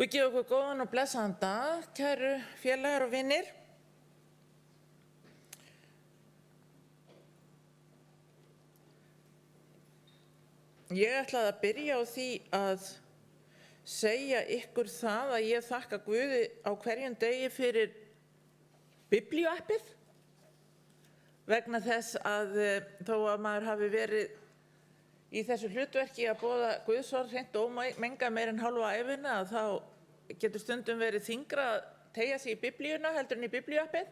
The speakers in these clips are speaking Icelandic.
Guð gefi okkur góðan og blessaðan dag, kæru félagar og vinir. Ég ætlaði að byrja á því að segja ykkur það að ég þakka Guði á hverjum degi fyrir biblíuappið vegna þess að þó að maður hafi verið í þessu hlutverki að boða Guðsorð hreint ómengað meir en hálfa ævina að þá getur stundum verið þyngra að teygja sig í biblíuna heldur en í biblíuappið.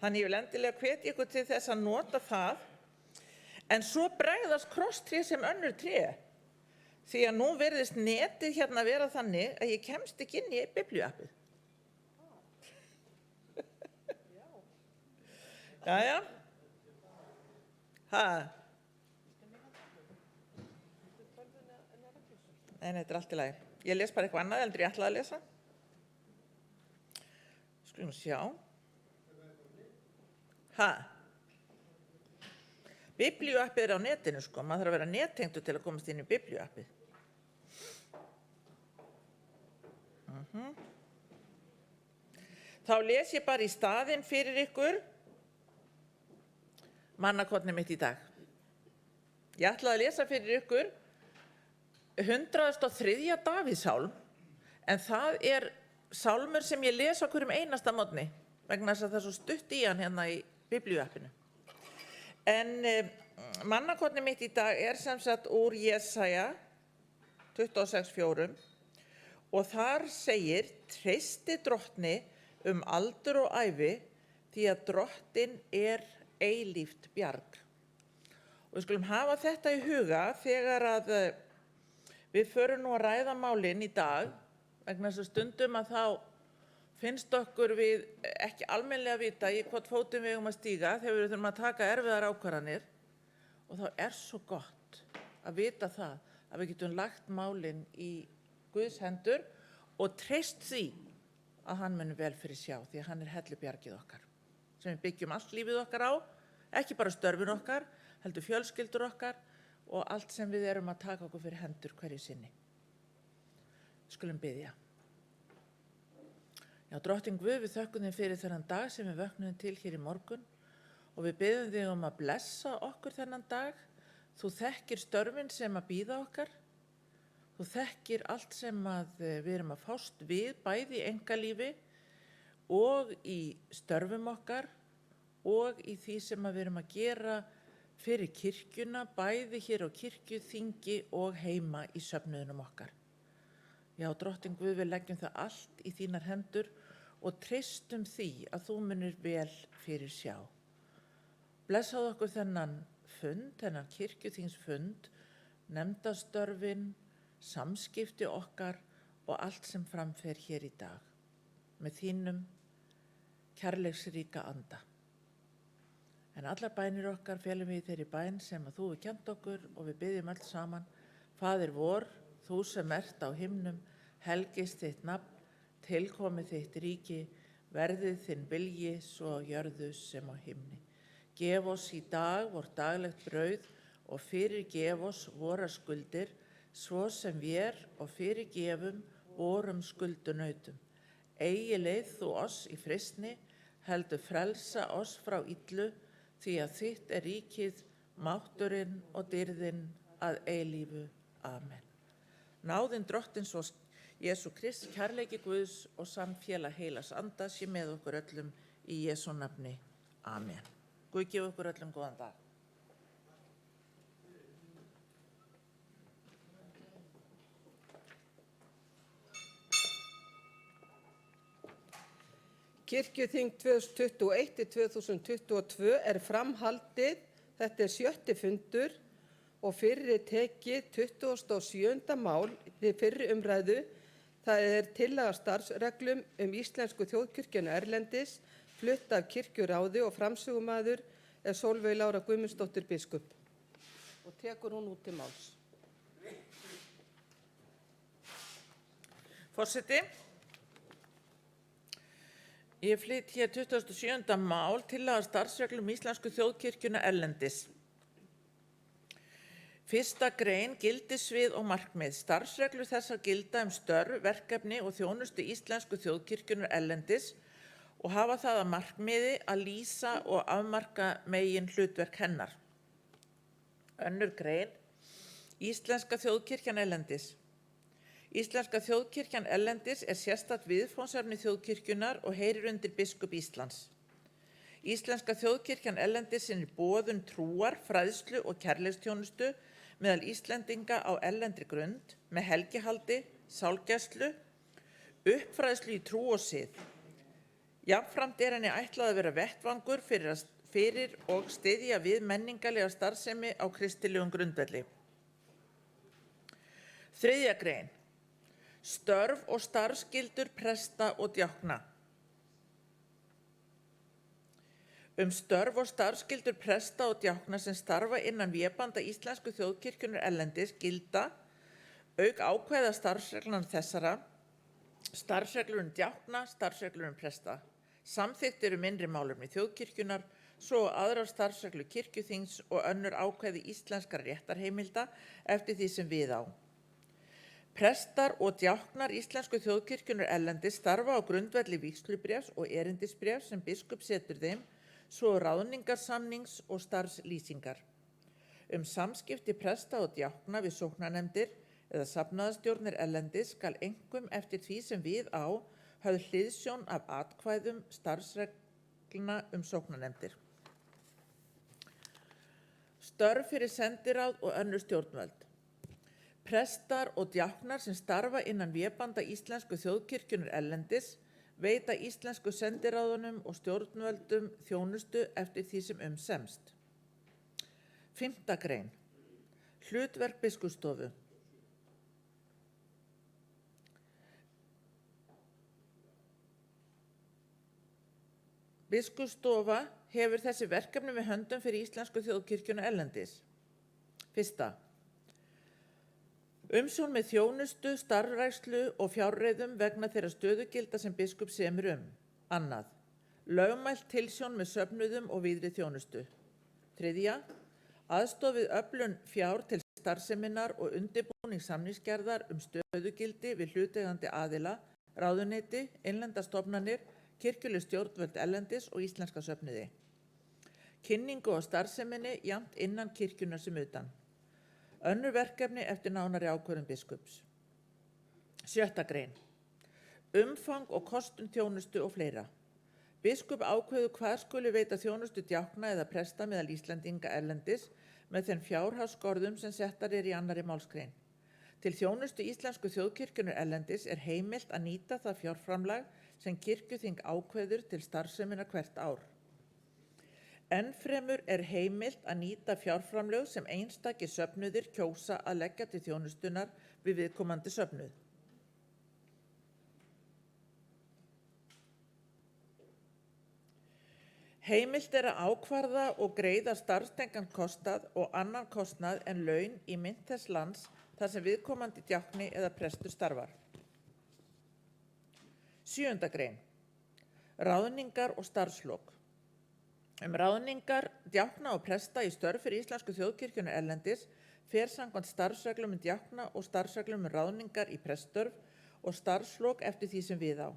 Þannig ég vil endilega hvetja ykkur til þess að nota það. En svo bregðast krosstré sem önnur tré. Því að nú virðist netið hérna vera þannig að ég kemst ekki inn í biblíuappið. Jæja. Nei, þetta allt í lagi. Ég les bara eitthvað annað heldur ég ætlaði að lesa. Skulum sjá. Biblíuappið á netinu, sko. Maður þarf að vera nettengdur til að komast inn í biblíuappið. Þá les ég bara í staðinn fyrir ykkur mannakornið mitt í dag. Ég ætlaði að lesa fyrir ykkur 103. Davíðssálm, en það sálmur sem ég les á hverjum einasta morgni, vegna þess að það er svo stutt í hann hérna í biblíuappinu. En mannakornið mitt í dag sem sagt úr Jesaja 26:4 og þar segir: treysti drottni aldur og ævi, því að drottin eilíft bjarg. Og við skulum hafa þetta í huga þegar að við förum nú að ræða málin í dag, vegna þess að stundum að þá finnst okkur við ekki almennilega að vita í hvort fótum við að stíga þegar við þurfum að taka erfiðar ákvarðanir, og þá svo gott að vita það að við getum lagt málin í Guðs hendur og treyst því að hann muni vel fyrir sjá, því að hann hellubjargið okkar sem við byggjum allt lífið okkar á, ekki bara störfin okkar, heldur fjölskyldur okkar og allt sem við erum að taka okkur fyrir hendur hverju sinni. Skulum biðja. Já, drottinn Guð, við þökkum þér fyrir þennan dag sem við vöknum til hér í morgun og við biðjum þig að blessa okkur þennan dag. Þú þekkir störfin sem að bíða okkar. Þú þekkir allt sem við erum að fást við, bæði í einkalífi og í störfum okkar og í því sem við erum að gera fyrir kirkjuna, bæði hér á kirkjuþingi og heima í söfnuðunum okkar. Já, drottinn Guð, við leggjum það allt í þínar hendur og treystum því að þú munir vel fyrir sjá. Blessaðu okkur þennan fund, þennan kirkjuþingsfund, nefndastörfin, samskipti okkar og allt sem framfer hér í dag. Með þínum kærleiksríka anda. En allar bænir okkar felum við í þeirri bæn sem að þú hefur kennt okkur og við biðjum öll saman: Faðir vor, þú sem ert á himnum, helgist þitt nafn, tilkomi þitt ríki, verðið þinn vilji svo á jörðu sem á himni. Gef oss í dag vort daglegt brauð og fyrirgef oss vorar skuldir, svo sem við og fyrirgefum vorum skuldunautum. Eigi leið þú oss í freistni, heldur frelsa oss frá illu, því að þitt ríkið, mátturinn og dýrðin að eilífu. Amen. Náðin drottins og Jesú Krist, kærleiki Guðs og samfélag heilags anda sé með okkur öllum í Jesú nafni. Amen. Guð gefi okkur öllum góðan dag. Kirkjuþing 2021-2022 framhaldið. Þetta 7. fundur og fyrri tekið 27. mál við fyrri umræðu. Það tillaga starfsreglum íslensku þjóðkirkjuna erlendis, flutt af kirkjuráði og framsögumaður Sólveig Lára Guðmundsdóttir biskup. Og tekur hún út til máls. Forseti. Ég flyt hér 27. mál tillaga starfsreglum íslensku þjóðkirkjuna erlendis. Fyrsta grein, gildissvið og markmið. Starfsreglur þessar gilda störf, verkefni og þjónustu íslensku þjóðkirkjunnar erlendis og hafa það að markmiði að lýsa og afmarka megin hlutverk hennar. Önnur grein, Íslenska þjóðkirkjan erlendis. Íslenska þjóðkirkjan erlendis sérstakt viðfangsefni þjóðkirkjunnar og heyrir undir biskup Íslands. Íslenska þjóðkirkjan erlendis sinnir boðun trúar, fræðslu og kærleiksþjónustu meðal Íslendinga á erlendri grund með helgihaldi, sálgæslu, uppfræðslu í trú og sið. Jafnframt henni ætlað að vera vettvangur fyrir og styðja við menningarlega starfsemi á kristilegum grundvelli. Þriðja grein, störf og starfsskyldur presta og djákna. Störf og starfsskyldur presta og djákna sem starfa innan vébanda Íslensku þjóðkirkjunnar erlendis gilda, auk ákvæða starfsreglna þessara, starfsreglur djákna, starfsreglur presta, samþykktir innri málefni þjóðkirkjunnar, svo aðrar starfsreglur kirkjuþings og önnur ákvæði íslenskra réttarheimilda eftir því sem við á. Prestar og djáknar Íslensku þjóðkirkjunnar erlendis starfa á grundvelli vígslubréfs og erindisbréfs sem biskup setur þeim, svo ráðningarsamnings og starfslýsingar. Samskipti presta og djákna við sóknarnefndir eða safnaðarstjórnir erlendis skal einkum eftir því sem við á höfð hliðsjón af atkvæðum starfsreglna sóknarnefndir. Störf fyrir sendiráð og önnur stjórnvöld. Prestar og djáknar sem starfa innan vébanda Íslensku þjóðkirkjunnar erlendis veita íslensku sendiráðunum og stjórnvöldum þjónustu eftir því sem semst. Fimmta grein, hlutverk biskupsstofu. Biskupsstofa hefur þessi verkefni með höndum fyrir Íslensku þjóðkirkjuna erlendis. Fyrsta, umsjón með þjónustu, starfrækslu og fjárreiðum vegna þeirra stöðugilda sem biskup semur Annað, lögmælt tilsjón með söfnuðum og víðri þjónustu. Þriðja, aðstoð við öflun fjár til starfseminnar og undirbúning samningsgerðar stöðugildi við hlutaðeigandi aðila, ráðuneyti, innlendar stofnanir, kirkjuleg stjórnvöld erlendis og íslenska söfnuði. Kynningu á starfseminni jafnt innan kirkjunnar sem utan. Önnur verkefni eftir nánari ákvörðun biskups. Sjötta grein. Umfang og kostun þjónustu og fleira. Biskup ákveður hvað skuli veita þjónustu djákna eða presta meðal Íslendinga erlendis með þeim fjárhagsskorðum sem settar í annarri málsgrein. Til þjónustu Íslensku þjóðkirkjunnar erlendis heimilt að nýta það fjárframlag sem kirkjuþing ákveður til starfseminnar hvert ár. Ennfremur heimilt að nýta fjárframlög sem einstakir söfnuðir kjósa að leggja til þjónustunar við viðkomandi söfnuð. Heimilt að ákvarða og greiða starfstengan kostnað og annan kostnað en laun í mynt þess lands þar sem viðkomandi djákni eða prestur starfar. Sjöunda grein. Ráðningar og starfslok. Ráðningar djákna og presta í störf fyrir Íslensku þjóðkirkjunnar erlendis fer samkvæmt starfsreglum djákna og starfsreglum ráðningar í preststörf og starfslok eftir því sem við á.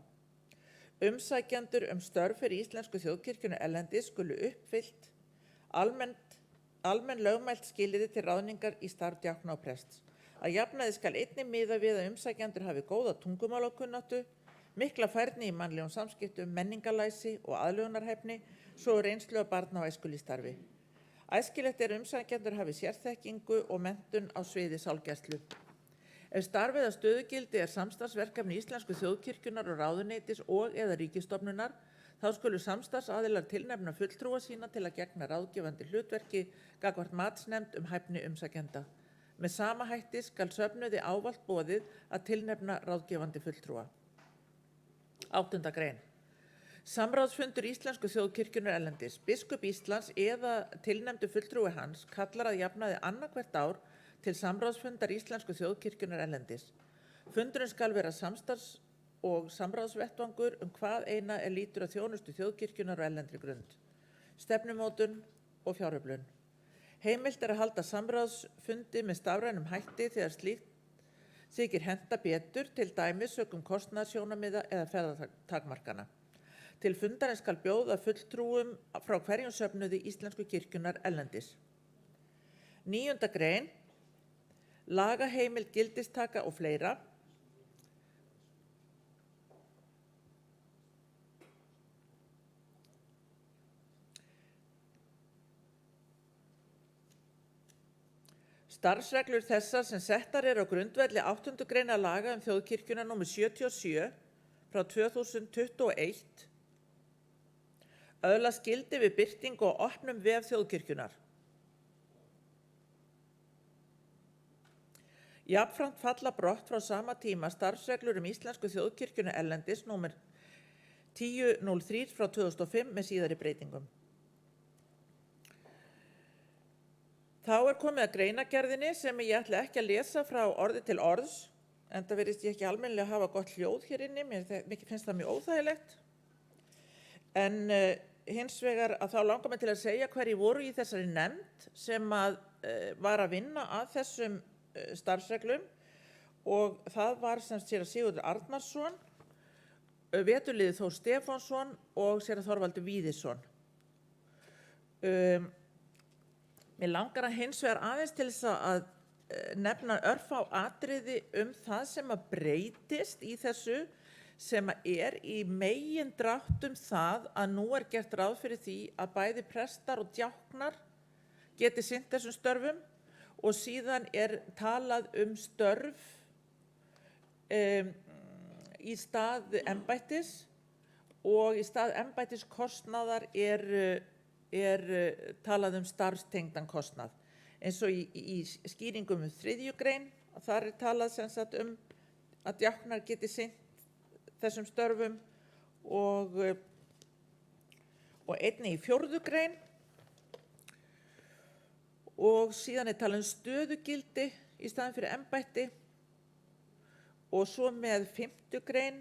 Umsækjendur störf fyrir Íslensku þjóðkirkjunnar erlendis skulu uppfyllt almenn lögmælt skilyrði til ráðningar í starf djákna og prests. Að jafnaði skal einnig miða við að umsækjendur hafi góða tungumálakunnáttu, mikla færni í mannlegum samskiptum, menningarlæsi og aðlögunarhæfni, svo reynslu af barna- og æskulýðsstarfi. Æskilegt umsækjendur hafi sérþekkingu og menntun á sviði sálgæslu. Ef starfið að stöðugildi samstarfsverkefni Íslensku þjóðkirkjunnar og ráðuneytis og eða ríkisstofnunar, þá skulu samstarfsaðilar tilnefna fulltrúa sína til að gegna ráðgefandi hlutverki gagnvart matsnefnd hæfni umsækjenda. Með sama hætti skal söfnuði ávallt boðið að tilnefna ráðgefandi fulltrúa. 8. grein. Samráðsfundur Íslensku þjóðkirkjunnar erlendis. Biskup Íslands eða tilnefndu fulltrúi hans kallar að jafnaði annað hvert ár til samráðsfundar Íslensku þjóðkirkjunnar erlendis. Fundurinn skal vera samstarfs- og samráðsvettvangur hvað eina lýtur að þjónustu þjóðkirkjunnar á erlendri grund, stefnumótun og fjáröflun. Heimilt að halda samráðsfundi með stafrænum hætti þegar slíkt þykir henta betur, til dæmis sökum kostnaðarsjónarmiða eða ferðatakmarkana. Til fundarins skal bjóða fulltrúum frá hverjum söfnuði Íslensku kirkjunnar erlendis. 9. grein. Lagaheimild, gildistaka og fleira. Starfsreglur þessar sem settar eru á grundvelli 8. greinar laga þjóðkirkjuna nr. 77 frá 2021 öðlast gildi við birtingu á opnum vef þjóðkirkjunnar. Jafnframt falla brott frá sama tíma starfsreglur Íslensku þjóðkirkjuna erlendis nr. 1003 frá 2005 með síðari breytingum. Þá komið að greinagerðinni sem ég ætla ekki að lesa frá orði til orðs, enda virðist ég ekki almennilega hafa gott hljóð hér inni, mér finnst það mjög óþægilegt. En hins vegar að þá langar mig til að segja hverjir voru í þessari nefnd sem var að vinna að þessum starfsreglum, og það var sem séra Sigurður Arnarsson, veturliði Þór Stefánsson og séra Þorvaldur Víðisson. Mér langar að hins vegar aðeins til þess að nefna örfá atriði það sem breytist í þessu, sem í megindráttum það að nú gert ráð fyrir því að bæði prestar og djáknar geti sinnt þessum störfum, og síðan talað störf í stað embættis, og í stað embættiskostnaðar talað starfstengdan kostnað. Eins og í skýringum 3. grein, þar talað sem sagt að djáknar geti sinnt þessum störfum, og einnig í 4. grein, og síðan talað stöðugildi í staðinn fyrir embætti, og svo með 5. grein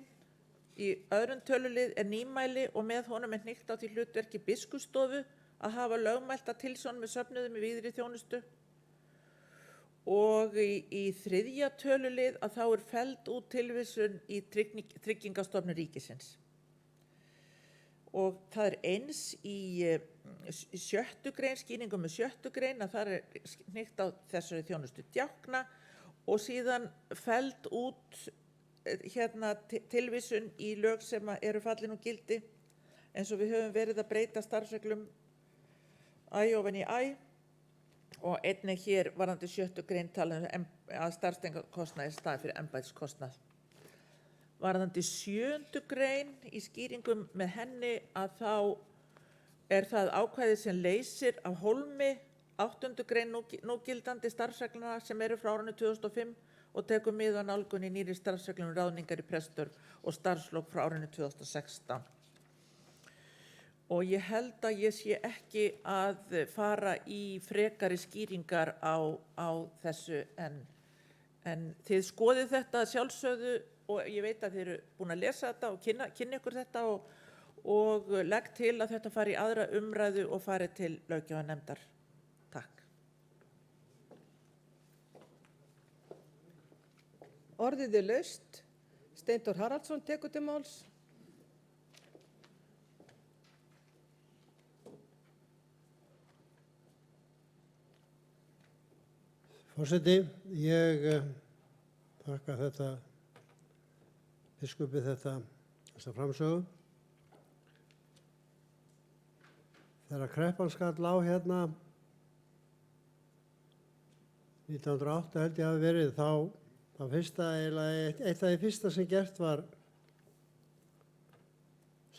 í 2. tölulið nýmæli, og með honum hnykkt á því hlutverki biskupsstofu að hafa lögmælta tilsjón með söfnuðum í víðri þjónustu, og í 3. tölulið að þá felld út tilvísun í Tryggingastofnun ríkisins. Og það eins í 6. grein, skýringum með 6. grein, að það hnykkt á þessari þjónustu djákna, og síðan felld út tilvísun í lög sem eru fallin úr gildi, eins og við höfum verið að breyta starfsreglum æ ofan í æ, og einnig hér varðandi 7. grein talað að starfstengdarkostnað í staðinn fyrir embættiskostnað. Varðandi 7. grein í skýringum með henni að þá það ákvæði sem leysir af hólmi 8. grein núgildandi starfsregluna sem eru frá árinu 2005 og tekur mið af nálgun í nýrri starfsreglum ráðningar í prestur og starfslok frá árinu 2016. Og ég held að ég sé ekki að fara í frekari skýringar á þessu, en þið skoðið þetta sjálfsögðu, og ég veit að þið eru búin að lesa þetta og kynna ykkur þetta, og legg til að þetta fari í aðra umræðu og fari til löggjafarnefndar. Takk. Orðið laust. Steindór Haraldsson tekur til máls. Forseti, ég þakka biskupi þessa framsögu. Þegar kreppan skall á hérna 1908 held ég hafi verið, þá eitt af því fyrsta sem gert var,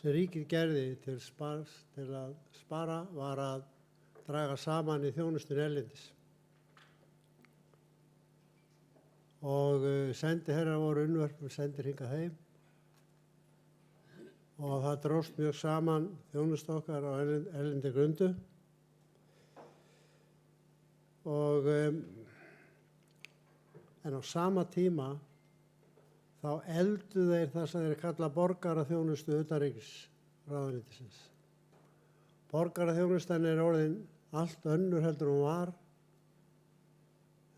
sem ríkið gerði til að spara, var að draga saman í þjónustun erlendis. Og sendiherrar voru unnvörpum sendir hingað heim, og það dróst mjög saman þjónustu okkar á erlendi grundu. En á sama tíma þá efldu þeir það sem þeir kalla borgaraþjónustu utanríkisráðuneytisins. Borgaraþjónustan orðin allt önnur heldur hún var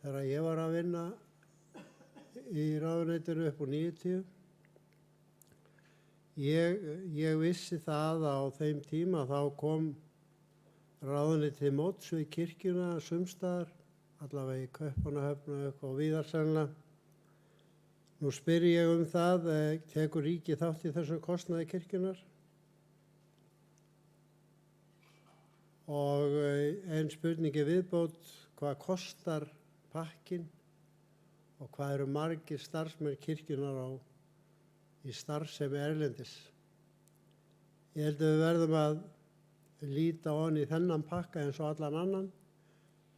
þegar ég var að vinna í ráðuneytinu upp úr 90. Ég vissi það á þeim tíma þá kom ráðuneytið til móts við kirkjuna sumstaðar, allavega í Kaupmannahöfn og eitthvað víðar sennilega. Nú spyr ég það, tekur ríkið þátt í þessum kostnaði kirkjunar? Og ein spurningi viðbót, hvað kostar pakkinn og hvað eru margir starfsmenn kirkjunar í starfsemi erlendis? Ég held að við verðum að líta ofan í þennan pakka eins og allan annan.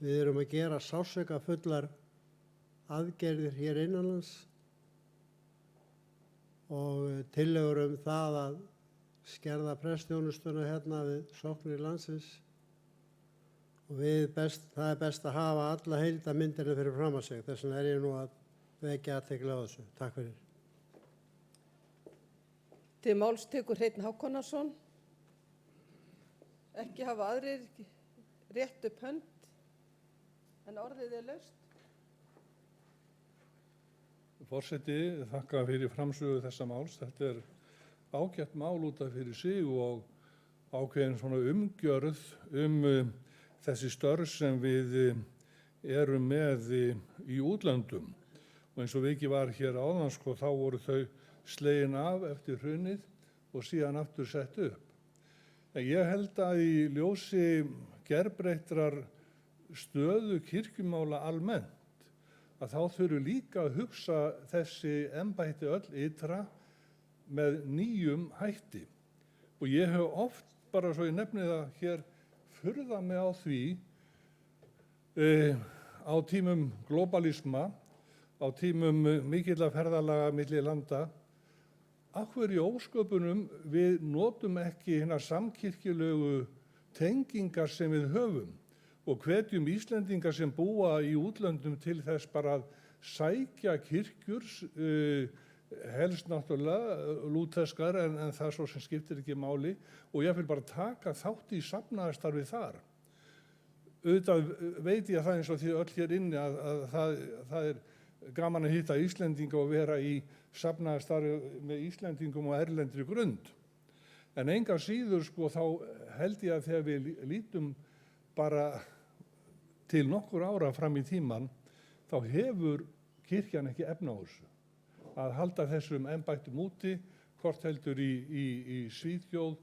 Við erum að gera sársaukafullar aðgerðir hér innanlands og tillögur það að skerða prestþjónustuna hérna við sóknir landsins. Og það er best að hafa alla heildarmyndina fyrir fram að sig. Þess vegna ég nú að vekja athygli á þessu. Takk fyrir. Til máls tekur Hreinn Hákonarson. Ekki hafa aðrir rétt upp hönd, en orðið laust. Forseti, þakka fyrir framsögu þessa máls. Þetta er ágætt mál út af fyrir sig og ákveðin svona umgjörð þessi störf sem við erum með í útlöndum. Og eins og vikið var hér áðan, þá voru þau slegin af eftir hrunið og síðan aftur sett upp. En ég held að í ljósi gerbreyttrar stöðu kirkjumála almennt, að þá þurfi líka að hugsa þessi embætti öll ytra með nýjum hætti. Og ég hef oft, bara svo ég nefni það hér, furða mig á því á tímum globalisma, á tímum mikilla ferðalaga milli landa, af hverju ósköpunum við notum ekki hinar samkirkjulegu tengingar sem við höfum og hvetjum Íslendingar sem búa í útlöndum til þess bara að sækja kirkjur, helst náttúrulega lúterskar en það svo sem skiptir ekki máli og ég vil bara taka þátt í safnaðarstarfi þar. Auðvitað veit ég að það eins og því öll hér inni að það er gaman að hitta Íslendinga og vera í safnaðarstarfi með Íslendingum og erlendri grund. En engan síður þá held ég að þegar við lítum bara til nokkur ára fram í tíman, þá hefur kirkjan ekki efni á þessu. Að halda þessum embættum úti, hvort heldur í Svíþjóð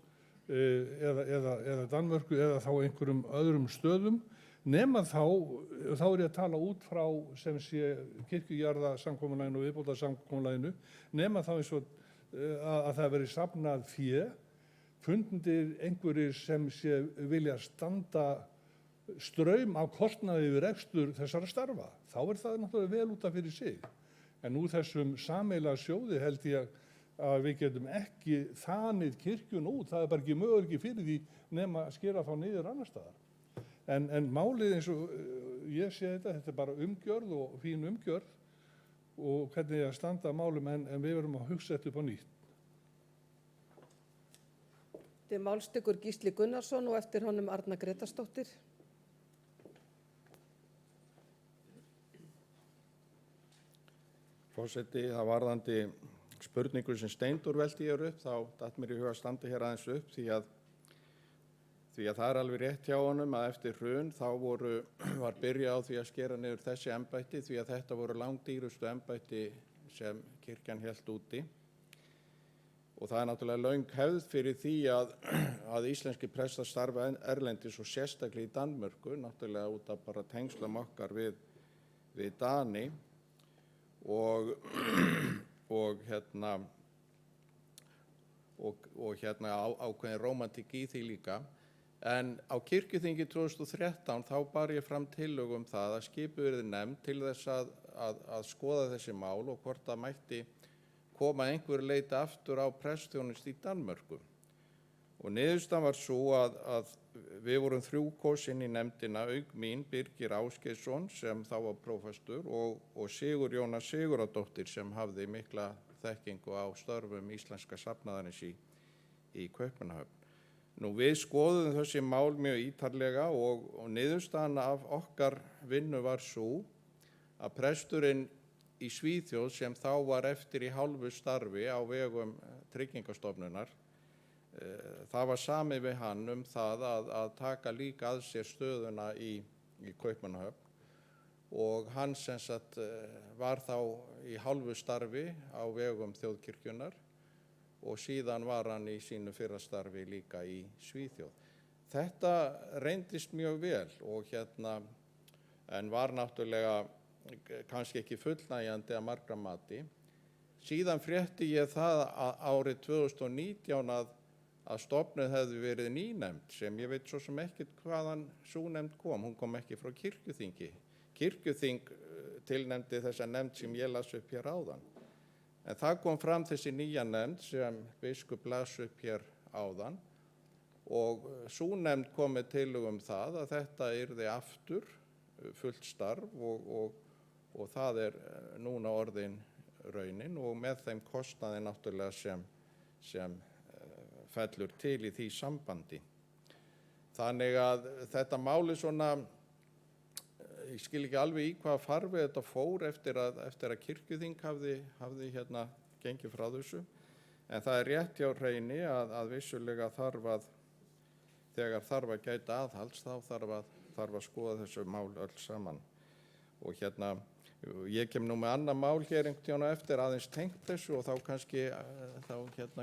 eða Danmörku eða þá einhverjum öðrum stöðum, nema þá er ég að tala út frá sem sé kirkjujarðasamkomulaginu og viðbótarsamkomulaginu, nema þá eins og að það veri safnað fé, fundir einhverjir sem sé vilja standa straum af kostnaði við rekstur þessara starfa. Þá er það náttúrulega vel út af fyrir sig. En úr þessum sameiginlega sjóði held ég að við getum ekki þanið kirkjun út. Það er bara ekki möguleiki fyrir því nema að skera þá niður annar staðar. En málið eins og ég sé þetta er bara umgjörð og fín umgjörð og hvernig ég að standa að málum en við verum að hugsa þetta upp á nýtt. Til máls tekur Gísli Gunnarsson og eftir honum Arna Grétarsdóttir. Forseti, það varðandi spurningu sem Steindór velti hér upp, þá datt mér í huga að standa hér aðeins upp því að það er alveg rétt hjá honum að eftir hrun þá var byrjað á því að skera niður þessi embætti því að þetta voru langdýrustu embætti sem kirkjan hélt úti. Og það er náttúrulega löng hefð fyrir því að íslenski prestar starfa erlendis og sérstaklega í Danmörku, náttúrulega út af bara tengslum okkar við Dani. Og ákveðin rómantík í því líka. En á kirkjuþingi 2013 þá bar ég fram tillögu það að skipuð yrði nefnd til þess að skoða þessi mál og hvort það mætti koma einhverju leyti aftur á prestþjónustu í Danmörku. Og niðurstaðan var sú að við vorum 3 kosin í nefndina, auk mín, Birgir Ásgeirsson sem þá var prófastur og Sigurjóna Sigurðardóttir sem hafði mikla þekkingu á störfum íslenska safnaðarins í Kaupmannahöfn. Við skoðum þessi mál mjög ítarlega og niðurstaðan af okkar vinnu var sú að presturinn í Svíþjóð sem þá var eftir í hálfu starfi á vegum Tryggingastofnunar, það var samið við hann það að taka líka að sér stöðuna í Kaupmannahöfn og hann sem sagt var þá í hálfu starfi á vegum Þjóðkirkjunnar og síðan var hann í sínu fyrra starfi líka í Svíþjóð. Þetta reyndist mjög vel og en var náttúrulega kannski ekki fullnægjandi að margra mati. Síðan frétti ég það að árið 2019 að stofnuð hefði verið nýnefnd sem ég veit svo sem ekkert hvaðan sú nefnd kom. Hún kom ekki frá kirkjuþingi. Kirkjuþing tilnefndi þessa nefnd sem ég las upp hér áðan. En það kom fram þessi nýja nefnd sem biskup las upp hér áðan og sú nefnd kom með tillögu það að þetta yrði aftur fullt starf og það núna orðin raunin og með þeim kostnaði náttúrulega sem fellur til í því sambandi. Þannig að þetta máli svona, ég skil ekki alveg í hvað farveg þetta fór eftir að kirkjuþing hafði gengið frá þessu. En það rétt hjá Hreini að vissulega þegar þarf að gæta aðhalds þá þarf að skoða þessu mál öll saman. Og ég kem nú með annað mál hér einhvern tíma eftir aðeins tengt þessu og þá kannski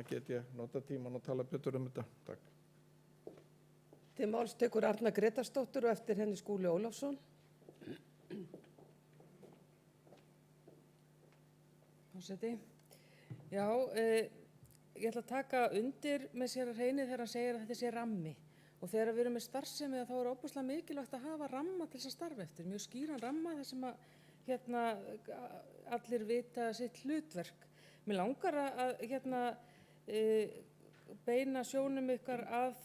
get ég nota tíman og tala betur þetta. Takk. Til máls tekur Arna Gretarsdóttir og eftir henni Skúli Ólafsson. Forseti. Já, ég ætla að taka undir með sér að Hreini þegar hann segir að þetta sé rammi. Og þegar við erum með starfsemi þá ofboðslega mikilvægt að hafa ramma til þess að starfa eftir. Mjög skýran ramma þar sem allir vita sitt hlutverk. Mér langar að beina sjónum ykkar að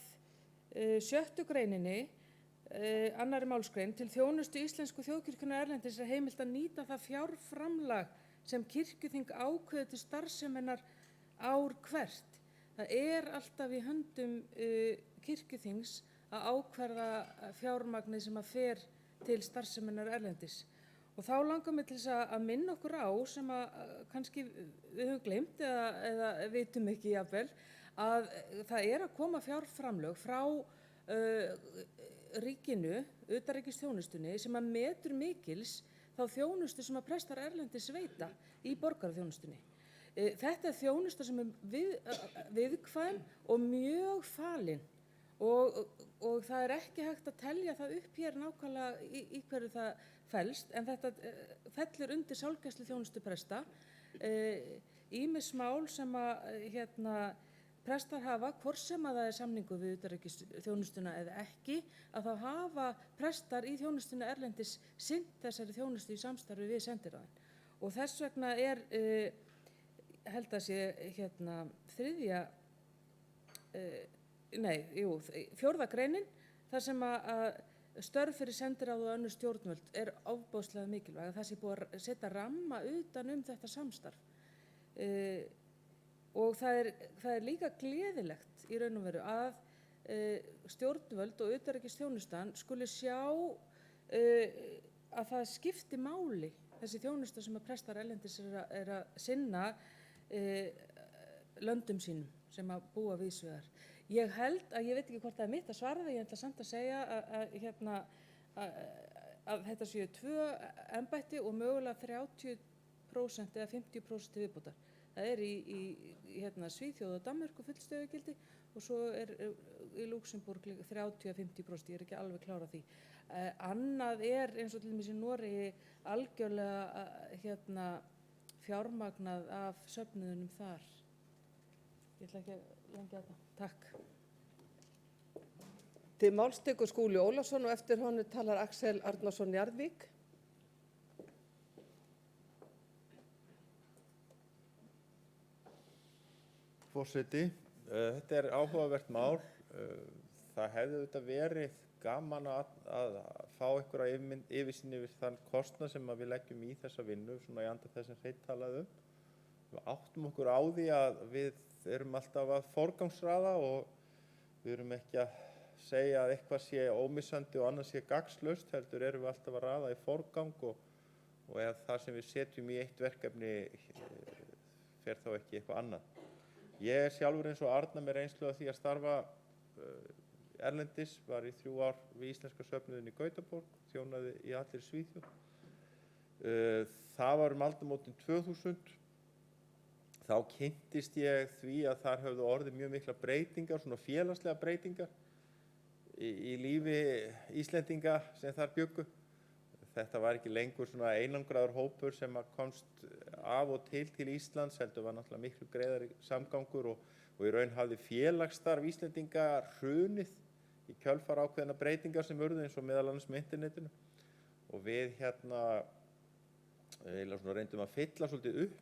7. greininni, annarri málsgrein, til þjónustu íslensku þjóðkirkjunnar erlendis heimilt að nýta það fjárframlag sem kirkjuþing ákveður til starfseminnar ár hvert. Það alltaf í höndum kirkjuþings að ákvarða fjármagnið sem að fer til starfseminnar erlendis. Og þá langar mig til þess að minna okkur á sem að kannski við höfum gleymt eða vitum ekki jafnvel, að það að koma fjárframlög frá ríkinu, utanríkisþjónustunni, sem að metur mikils þá þjónustu sem að prestar erlendis veita í borgaraþjónustunni. Þetta þjónusta sem viðkvæm og mjög falin og það ekki hægt að telja það upp hér nákvæmlega í hverju það felst, en þetta fellur undir sálgæsluþjónustu presta. Ýmis mál sem að prestar hafa, hvort sem að það samningu við utanríkisþjónustuna eða ekki, að þá hafa prestar í þjónustunni erlendis sinnt þessari þjónustu í samstarfi við sendiráðin. Og þess vegna held að sé fjórða greinin, þar sem að störf fyrir sendiráð og önnur stjórnvöld ofboðslega mikilvæg, að það sé búið að setja ramma utan þetta samstarf. Og það líka gleðilegt í raun og veru að stjórnvöld og utanríkisþjónustan skuli sjá að það skipti máli þessi þjónusta sem að prestar erlendis að sinna löndum sínum sem að búa víðsvegar. Ég held að, ég veit ekki hvort það mitt að svara það, ég ætla samt að segja að þetta séu 2 embætti og mögulega 30% eða 50% viðbótar. Það í Svíþjóð og Danmörku fullstöðugildi og svo í Luxemborg 30-50%, ég ekki alveg klára því. Annað eins og til dæmis í Noregi algjörlega fjármagnað af söfnuðunum þar. Ég ætla ekki að lengja þetta. Takk. Til máls tekur Skúli Ólafsson og eftir honum talar Axel Arnarsson Njarðvík. Forseti, þetta áhugavert mál. Það hefði auðvitað verið gaman að fá einhverja yfirsýn yfir þann kostnað sem við leggjum í þessa vinnu, svona í anda þess sem Hreinn talaði um. Við áttum okkur á því að við erum alltaf að forgangsraða og við erum ekki að segja að eitthvað sé ómissandi og annað sé gagnslaust, heldur erum við alltaf að raða í forgang og ef það sem við setjum í eitt verkefni fer þá ekki eitthvað annað. Ég sjálfur eins og Arna með reynslu af því að starfa erlendis, var í 3 ár við Íslenska söfnuðinn í Gautaborg, þjónaði í allri Svíþjóð. Það var aldamótin 2000. Þá kynntist ég því að þar höfðu orðið mjög mikla breytingar, svona félagslega breytingar í lífi Íslendinga sem þar bjuggu. Þetta var ekki lengur svona einangraður hópur sem komst af og til Íslands, heldur var náttúrulega miklu greiðari samgangur og í raun hafði félagsstarf Íslendinga hrunið í kjölfar ákveðna breytingar sem urðu eins og meðal annars með internetinu. Og við reyndum að fylla svolítið upp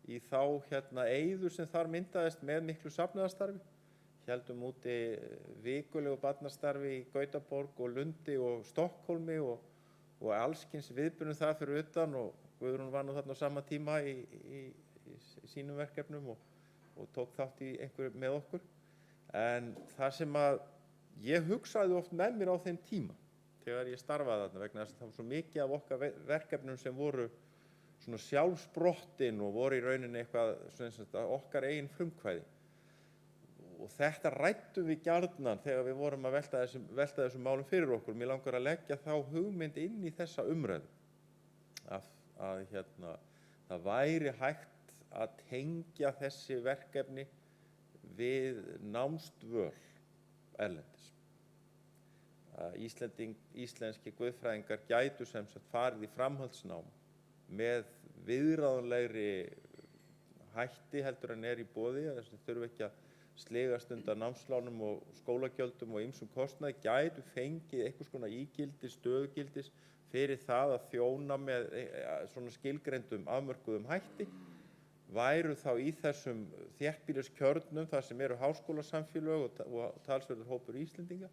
í þá eyður sem þar myndaðist með miklu safnaðarstarfi. Héldum úti vikulegu barnastarfi í Gautaborg og Lundi og Stokkhólmi og allskyns viðburðum það fyrir utan og Guðrún var nú þarna á sama tíma í sínum verkefnum og tók þátt í einhverju með okkur. En það sem að ég hugsaði oft með mér á þeim tíma þegar ég starfaði þarna vegna þess að það var svo mikið af okkar verkefnum sem voru svona sjálfsprottin og voru í rauninni eitthvað okkar eigin frumkvæði. Og þetta ræddum við gjarnan þegar við vorum að velta þessum málum fyrir okkur. Mér langar að leggja þá hugmynd inn í þessa umræðu að það væri hægt að tengja þessi verkefni við námsdvöl erlendis. Íslenski guðfræðingar gætu sem sagt farið í framhaldsnám með viðráðanlegri hætti heldur en í boði, þess að þurfi ekki að sligast undan námslánum og skólagjöldum og ýmsum kostnaði, gætu fengið einhvers konar ígildis, stöðugildis fyrir það að þjóna með svona skilgreindum afmörkuðum hætti, væru þá í þessum þéttbýliskjörnum þar sem eru háskólasamfélög og talsverður hópur Íslendinga.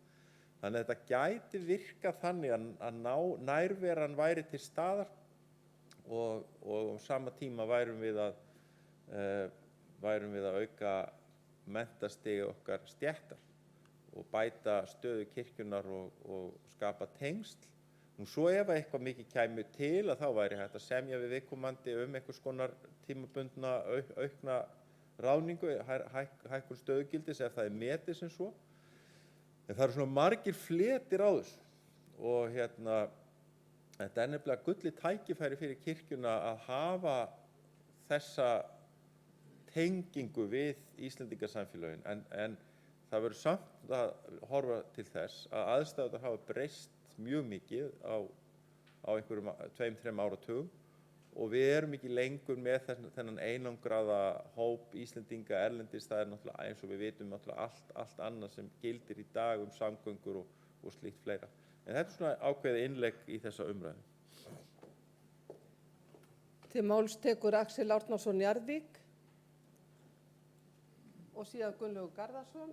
Þannig að þetta gæti virkað þannig að nærveran væri til staðar og á sama tíma værum við að auka menntastigi okkar stéttar og bæta stöðu kirkjunnar og skapa tengsl. Nú svo ef eitthvað mikið kæmi til að þá væri hægt að semja við viðkomandi einhvers konar tímabundna aukna ráðningu, hækkun stöðugildis ef það metið sem svo. En það eru svona margir fletir á þessu og þetta nefnilega gullið tækifæri fyrir kirkjuna að hafa þessa tengingu við Íslendingasamfélögin en það verður samt að horfa til þess að aðstæður hafa breyst mjög mikið á einhverjum 2-3 áratugum og við erum ekki lengur með þennan einangraða hóp Íslendinga erlendis. Það náttúrulega eins og við vitum náttúrulega allt annað sem gildir í dag samgöngur og slíkt fleira. En þetta svona ákveðið innlegg í þessa umræðu. Til máls tekur Axel Árnason Njarðvík og síðan Gunnlaugur Garðarsson.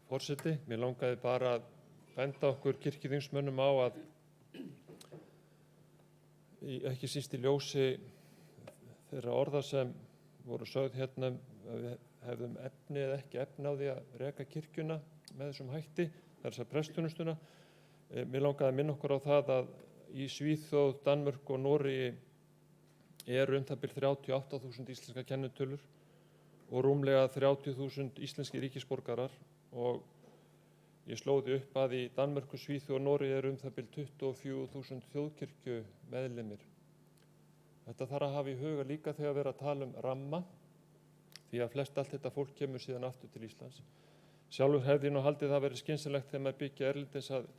Forseti, mér langaði bara að benda okkur kirkjuþingsmönnum á að ekki síst í ljósi þeirra orða sem voru sögð að við hefðum efni eða ekki efni á því að reka kirkjuna með þessum hætti, þess að prestþjónustuna. Mér langaði að minna okkur á það að í Svíþjóð, Danmörku og Noregi eru það bil 38.000 íslenska kennitölur og rúmlega 30.000 íslenskir ríkisborgarar og ég slóði upp að í Danmörku, Svíþjóð og Noregi eru það bil 24.000 þjóðkirkju meðlimir. Þetta þarf að hafa í huga líka þegar við erum að tala ramma því að flest allt þetta fólk kemur síðan aftur til Íslands. Sjálfur hefði nú haldið það verið skynsamlegt þegar maður byggja erlendis að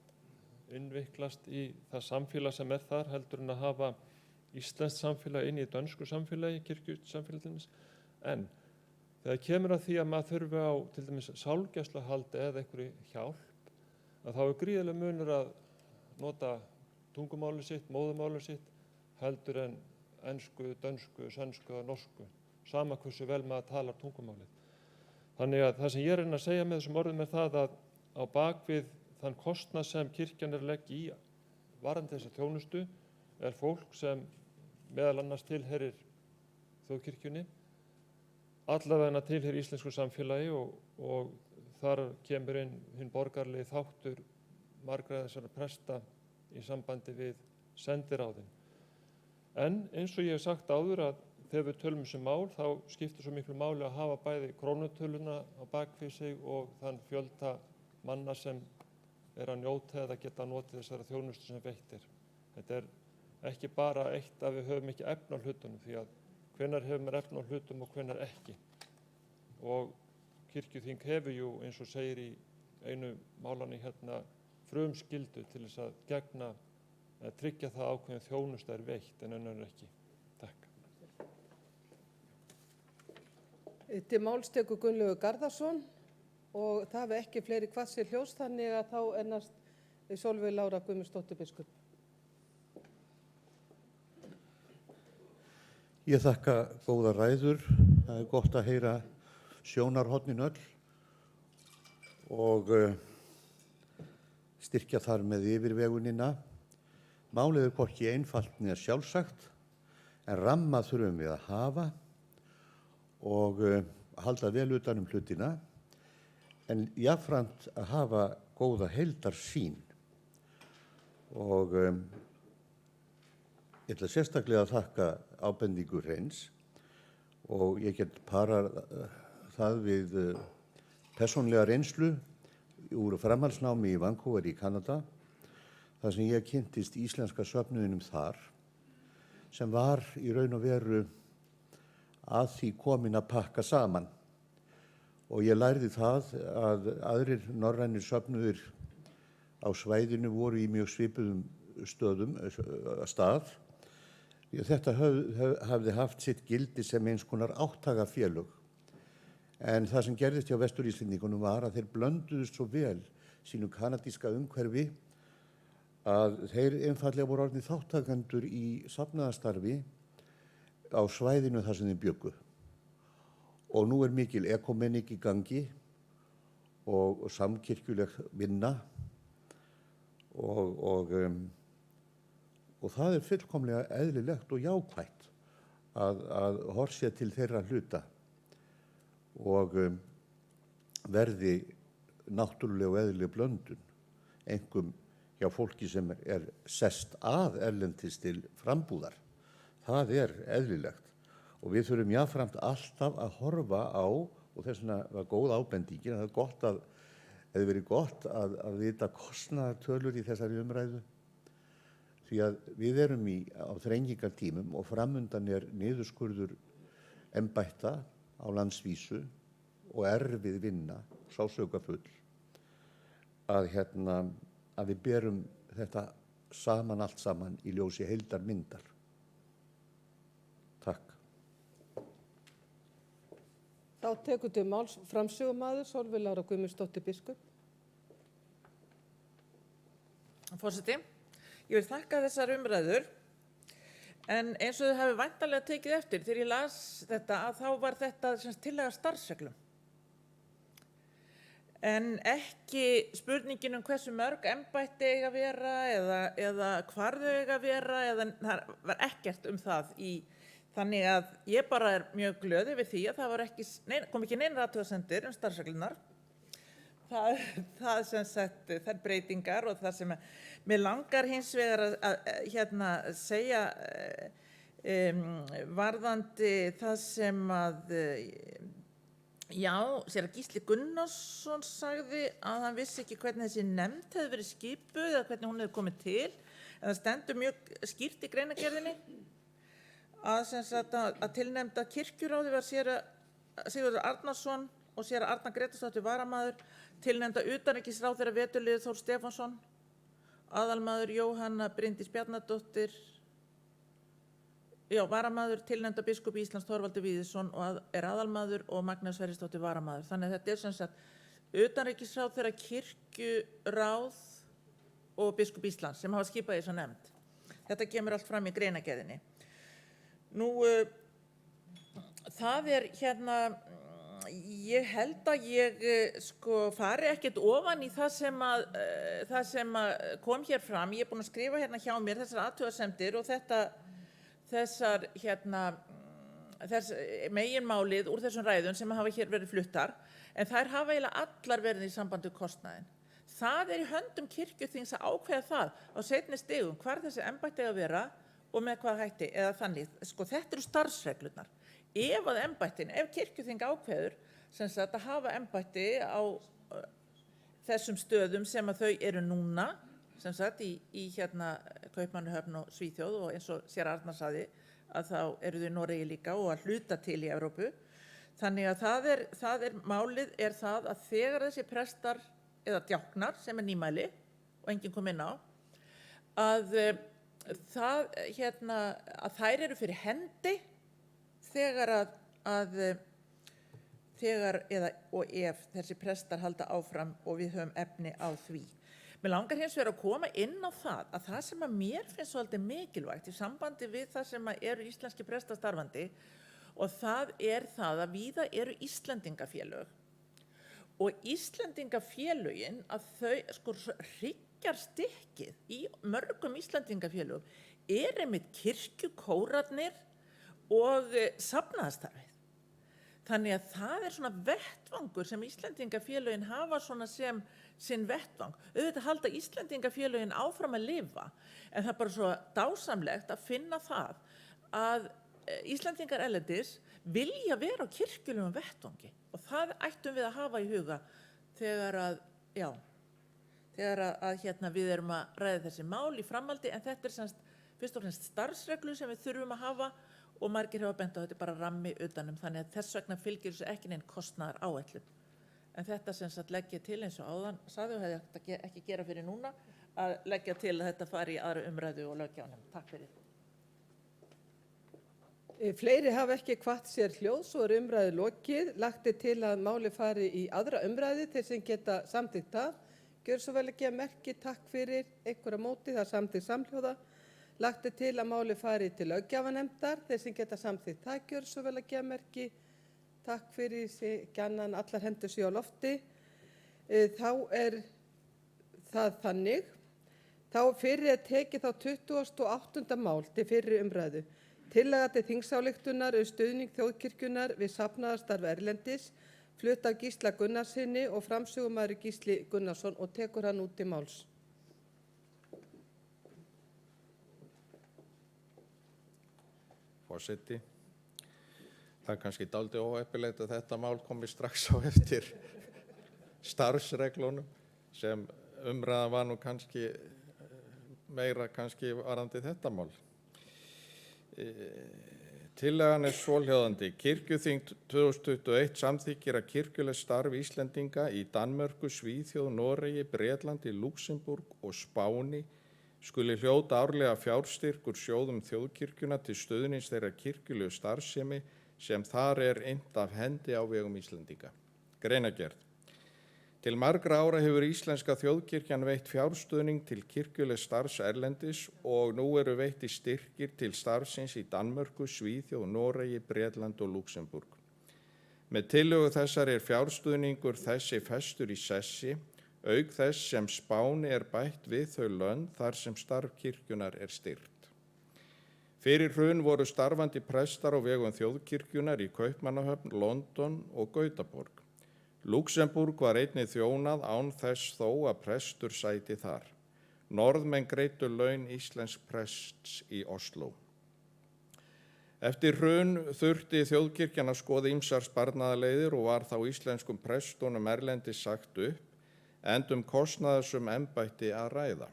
innviklast í það samfélag sem þar heldur en að hafa íslenskt samfélag inn í dönsku samfélagi, kirkjusamfélagins. En þegar kemur að því að maður þurfi á til dæmis sálgæsluhaldi eða einhverju hjálp, að þá gríðarlega munur að nota tungumálið sitt, móðumálið sitt, heldur en ensku, dönsku, sænsku og norsku, sama hversu vel maður talar tungumálið. Þannig að það sem ég reyna að segja með þessum orðum það að á bakvið þann kostnað sem kirkjan að leggja í varðandi þessa þjónustu fólk sem meðal annars tilheyrir þjóðkirkjunni, allavega tilheyrir íslensku samfélagi og þar kemur inn hinn borgarlegi þáttur margra þessara presta í sambandi við sendiráðin. En eins og ég hef sagt áður að þegar við tölum þessu mál þá skiptir svo miklu máli að hafa bæði krónutöluna á bakvið sig og þann fjölda manna sem að njóta eða geta notið þessara þjónustu sem veitt er. Þetta er ekki bara eitt að við höfum ekki efni á hlutunum, því að hvenær hefur maður efni á hlutum og hvenær ekki. Og kirkjuþing hefur jú, eins og segir í einu málanni frumskyldu til þess að gegna, að tryggja það ákveðin þjónusta er veitt en önnur ekki. Takk. Til máls tekur Gunnlaugur Garðarsson og það hafi ekki fleiri kvassir hljós, þannig að þá er næst Sólveig Lára Guðmundsdóttir biskup. Ég þakka góða ræður. Það er gott að heyra sjónarhornin öll og styrkja þar með yfirvegunina. Málið er hvorki einfalt né sjálfsagt, en ramma þurfum við að hafa og halda vel utan hlutina, en jafnframt að hafa góða heildarsýn. Og ég ætla sérstaklega að þakka ábendingu Hreins og ég get parað það við persónlega reynslu úr framhaldsnámi í Vancouver í Kanada, þar sem ég kynntist íslenska söfnuðinum þar, sem var í raun og veru að því komin að pakka saman. Og ég lærði það að aðrir norrænir söfnuðir á svæðinu voru í mjög svipuðum stað. Þetta hafði haft sitt gildi sem eins konar átthagafélög. En það sem gerðist hjá Vestur-Íslendingunum var að þeir blönduðust svo vel sínu kanadíska umhverfi að þeir einfaldlega voru orðnir þáttakendur í safnaðarstarfi á svæðinu þar sem þeir bjuggu. Og nú er mikil ekumenik í gangi og samkirkjuleg vinna og það er fullkomlega eðlilegt og jákvætt að horfa til þeirra hluta og verði náttúrulega og eðlileg blöndun, einkum hjá fólki sem er sest að erlendis til frambúðar. Það er eðlilegt og við þurfum jafnframt alltaf að horfa á, og þess vegna var góð ábendingin, það hefði verið gott að vita kostnaðartölur í þessari umræðu, því að við erum á þrengingartímum og framundan er niðurskurður embætta á landsvísu og erfið vinna, sársaukafull, að við berum þetta saman allt saman í ljósi heildarmyndar. Takk. Þá tekur til máls framsögumaður Sólveig Lára Guðmundsdóttir biskup. Forseti, ég vil þakka þessar umræður, en eins og þau hafi væntanlega tekið eftir þegar ég las þetta að þá var þetta tillaga starfsreglum. En ekki spurningin hversu mörg embætti eiga að vera eða hvar þau eiga að vera, það var ekkert það í. Þannig að ég bara er mjög glöð yfir því að það kom ekki neinar athugasemdir starfsreglurnar. Það sem sagt, þær breytingar og það sem mér langar hins vegar að segja varðandi það sem séra Gísli Gunnarsson sagði að hann vissi ekki hvernig þessi nefnd hefði verið skipuð eða hvernig hún hefði komið til, en það stendur mjög skýrt í greinargerðinni að tilnefnda kirkjuráði var séra Sigurður Arnarsson og séra Arna Grétarsdóttir varamaður, tilnefnda utanríkisráðherra veturliði Þór Stefánsson, aðalmaður Jóhanna Bryndís Bjarnadóttir, varamaður tilnefnda biskup Íslands Þorvaldur Víðisson og er aðalmaður og Magnús Sverrisdóttir varamaður. Þannig að þetta er sagt utanríkisráðherra, kirkjuráð og biskup Íslands sem hafa skipað í þessa nefnd. Þetta kemur allt fram í greinargerðinni. Nú, það er ég held að ég fari ekkert ofan í það sem kom hér fram. Ég er búin að skrifa hjá mér þessar athugasemdir og þessar þess meginmálið úr þessum ræðum sem hafa hér verið fluttar, en þær hafa eiginlega allar verið í sambandi við kostnaðinn. Það í höndum kirkjuþings að ákveða það á seinni stigum hvar þessi embætti eiga að vera og með hvað hætti eða þannig. Sko, þetta eru starfsreglurnar. Ef kirkjuþing ákveður sem sagt að hafa embætti á þessum stöðum sem að þau eru núna, sem sagt í hérna Kaupmannahöfn og Svíþjóð, og eins og séra Arnar sagði að þá eru þau í Noregi líka og að hluta til í Evrópu. Þannig að málið er það að þegar þessi prestar eða djáknar sem er nýmæli og enginn kom inn á, að þær eru fyrir hendi þegar og ef þessi prestar halda áfram og við höfum efni á því. Mér langar hins vegar að koma inn á það að það sem að mér finnst svolítið mikilvægt í sambandi við það sem eru íslenski prestar starfandi, og það að víða eru Íslendingafélög. Og Íslendingafélögin að þau hryggjarstykkið í mörgum Íslendingafélögum einmitt kirkjukórarnir og safnaðarstarfið. Þannig að það svona vettvangur sem Íslendingafélögin hafa svona sem sinn vettvang. Auðvitað halda Íslendingafélögin áfram að lifa, en það er bara svo dásamlegt að finna það að Íslendingar erlendis vilja vera á kirkjulegum vettvangi, og það ættum við að hafa í huga þegar við erum að ræða þessi mál í framhaldi, en þetta semst fyrst og fremst starfsreglur sem við þurfum að hafa og margir hafa bent á þetta bara rammi utanum, þannig að þess vegna fylgir þessu ekki neinn kostnaðar áætlun. En þetta sem sagt leggja til eins og áðan sagði og hefði ekki gera fyrir núna, að leggja til að þetta fari í aðra umræðu og löggjafarnefnd. Takk fyrir. Fleiri hafa ekki hvatt sér hljóðs og umræðu lokið. Lagt til að máli fari í aðra umræðu þeir sem geta samþykkt það. Gjör svo vel að gefa merki, takk fyrir, einhverja móti, það samþykkt samhljóða. Lagt til að máli fari til löggjafarnefndar þeir sem geta samþykkt það. Gjör svo vel að gefa merki, takk fyrir, gjarnan allar hendur séu á lofti. Þá það þannig. Þá fyrir tekið þá 28. mál til fyrri umræðu. Tillaga til þingsályktunar stuðning þjóðkirkjunnar við safnaðarstarf erlendis, flutt af Gísla Gunnarssyni og framsögumaður Gísli Gunnarsson, og tekur hann út til máls. Forseti, það er kannski dálítið óheppilegt að þetta mál komi strax á eftir starfsreglunum, sem umræðan var nú kannski meira varðandi þetta mál. Tillagan er svohljóðandi. Kirkjuþing 2021 samþykkir að kirkjuleg starf Íslendinga í Danmörku, Svíþjóð, Noregi, Bretlandi, Lúxemborg og Spáni skuli hljóta árlega fjárstyrk úr sjóðum þjóðkirkjuna til stuðnings þeirra kirkjulegu starfsemi sem þar er innt af hendi á vegum Íslendinga. Greinargerð. Til margra ára hefur íslenska þjóðkirkjan veitt fjárstuðning til kirkjulegs starfs erlendis og nú eru veittir styrkir til starfsins í Danmörku, Svíþjóð, Noregi, Bretland og Lúxemborg. Með tillögu þessar er fjárstuðningur þessi festur í sessi, auk þess sem Spáni er bætt við þau lönd þar sem starf kirkjunar er styrkt. Fyrir hrun voru starfandi prestar á vegum þjóðkirkjunar í Kaupmannahöfn, London og Gautaborg. Lúxemborg var einnig þjónað án þess þó að prestur sæti þar. Norðmenn greiddu laun íslensks prests í Oslo. Eftir hrun þurfti þjóðkirkjan að skoða ýmsar sparnaðarleiðir og var þá íslenskum prestunum erlendis sagt upp, enda kostnaðarsöm embætti að ræða.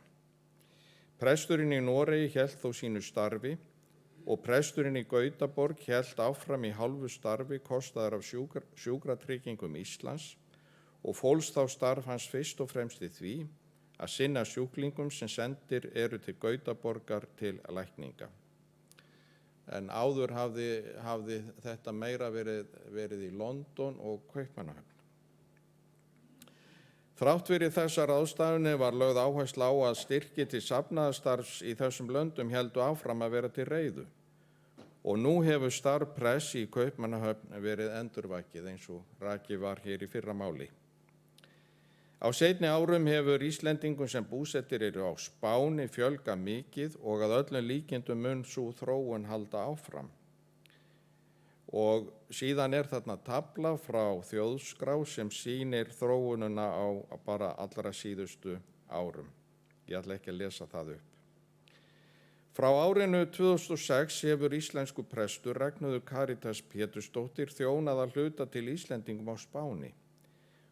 Presturinn í Noregi hélt þó sínu starfi og presturinn í Gautaborg hélt áfram í hálfu starfi kostaðar af sjúkratryggingum Íslands og fólst þá starf hans fyrst og fremst í því að sinna sjúklingum sem sendir eru til Gautaborgar til lækninga. En áður hafði þetta meira verið í London og Kaupmannahöfn. Þrátt fyrir þessar ráðstafanir var lögð áhersla á að styrki til safnaðarstarfs í þessum löndum héldu áfram að vera til reiðu. Og nú hefur starf prests í Kaupmannahöfn verið endurvakið eins og rakið var hér í fyrra máli. Á seinni árum hefur Íslendingum sem búsettir eru á Spáni fjölgað mikið og að öllum líkindum mun sú þróun halda áfram. og síðan er þarna tafla frá Þjóðskrá sem sýnir þróunina á bara allra síðustu árum. Ég ætla ekki að lesa það upp. Frá árinu 2006 hefur íslensku prestur Ragnheiður Karítas Pétursdóttir þjónað að hluta til Íslendingum á Spáni.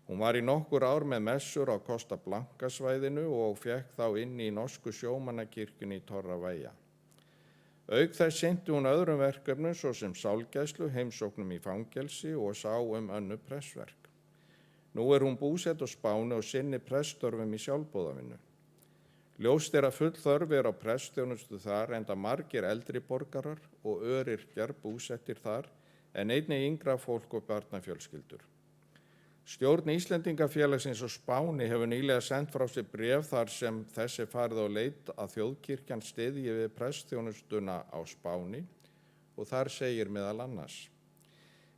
Hún var í nokkur ár með messur á Costa Blanca svæðinu og fékk þá inn í norsku sjómannakirkjunni í Torrevieja. Auk þess sinnti hún öðrum verkefnum svo sem sálgæslu, heimsóknum í fangelsi og sá önnur prestverk. Nú er hún búsett á Spáni og sinnir prestsstörfum í sjálfboðavinnu. Ljóst er að full þörf er á prestsþjónustu þar enda margir eldri borgarar og öryrkjar búsettir þar en einnig yngra fólk og barnafjölskyldur. Stjórn Íslendingafélagsins á Spáni hefur nýlega sendt frá sér bréf þar sem þess er farið á leit að þjóðkirkjan styðji við prestsþjónustuna á Spáni og þar segir meðal annars: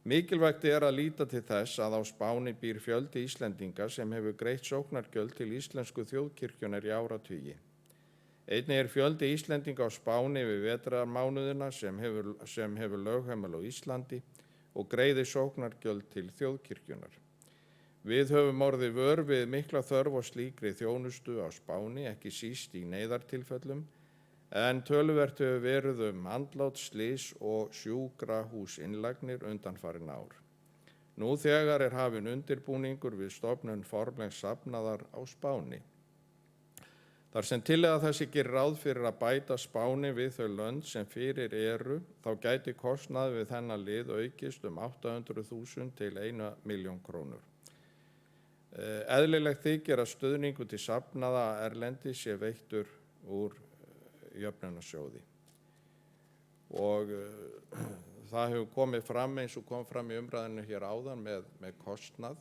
Mikilvægt er að líta til þess að á Spáni býr fjöldi Íslendinga sem hefur greitt sóknargjöld til íslensku þjóðkirkjunar í áratugi. Einnig er fjöldi Íslendinga á Spáni við vetrarmánuðina sem hefur lögheimili á Íslandi og greiðir sóknargjöld til þjóðkirkjunar. Við höfum orðið vör við mikla þörf á slíkri þjónustu á Spáni, ekki síst í neyðartilfellum, en töluvert hefur verið andlát, slys og sjúkrahúsinnlagnir undanfarin ár. Nú þegar er hafinn undirbúningur við stofnun formlegs safnaðar á Spáni. Þar sem tillaga þessi gerir ráð fyrir að bæta Spáni við þau lönd sem fyrir eru, þá gæti kostnaður við þennan lið aukist 800.000 til 1 milljón krónur. Eðlilegt þykir að stuðningur til safnaða erlendis sé veittur úr jöfnunarsjóði. Og það hefur komið fram eins og kom fram í umræðinu hér áðan með kostnað.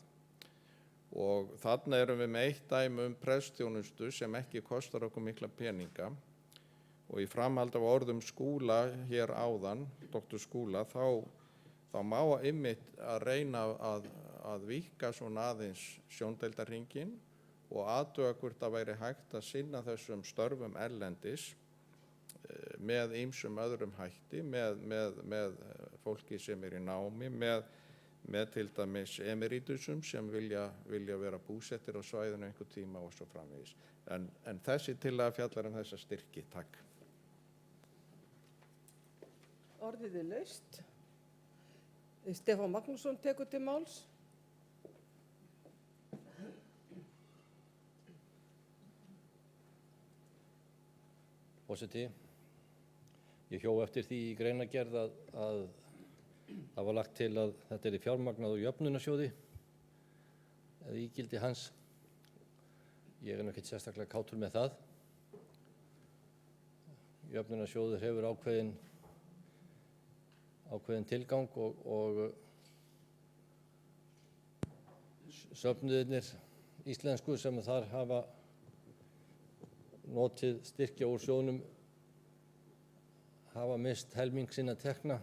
Og þarna erum við með eitt dæmi prestsþjónustu sem ekki kostar okkur mikla peninga. Og í framhaldi af orðum Skúla hér áðan, Dr. Skúla, þá má einmitt að reyna að víkka svona aðeins sjóndeildarhringinn og athuga hvort það væri hægt að sinna þessum störfum erlendis með ýmsum öðrum hætti, með fólki sem er í námi, með til dæmis emeritusum sem vilja vera búsettir á svæðinu einhver tíma og svo framvegis. En þessi tillaga fjallar þessa styrki. Takk. Orðið er laust. Stefán Magnússon tekur til máls. Forseti, ég hjó eftir því í greinargerð að það var lagt til að þetta er fjármagnað úr jöfnunarsjóði eða ígildi hans. Ég er ekkert sérstaklega kátur með það. Jöfnunarsjóður hefur ákveðin tilgang og söfnuðirnir íslensku sem þar hafa notið styrkja úr sjóðnum hafa mist helming sinna tekna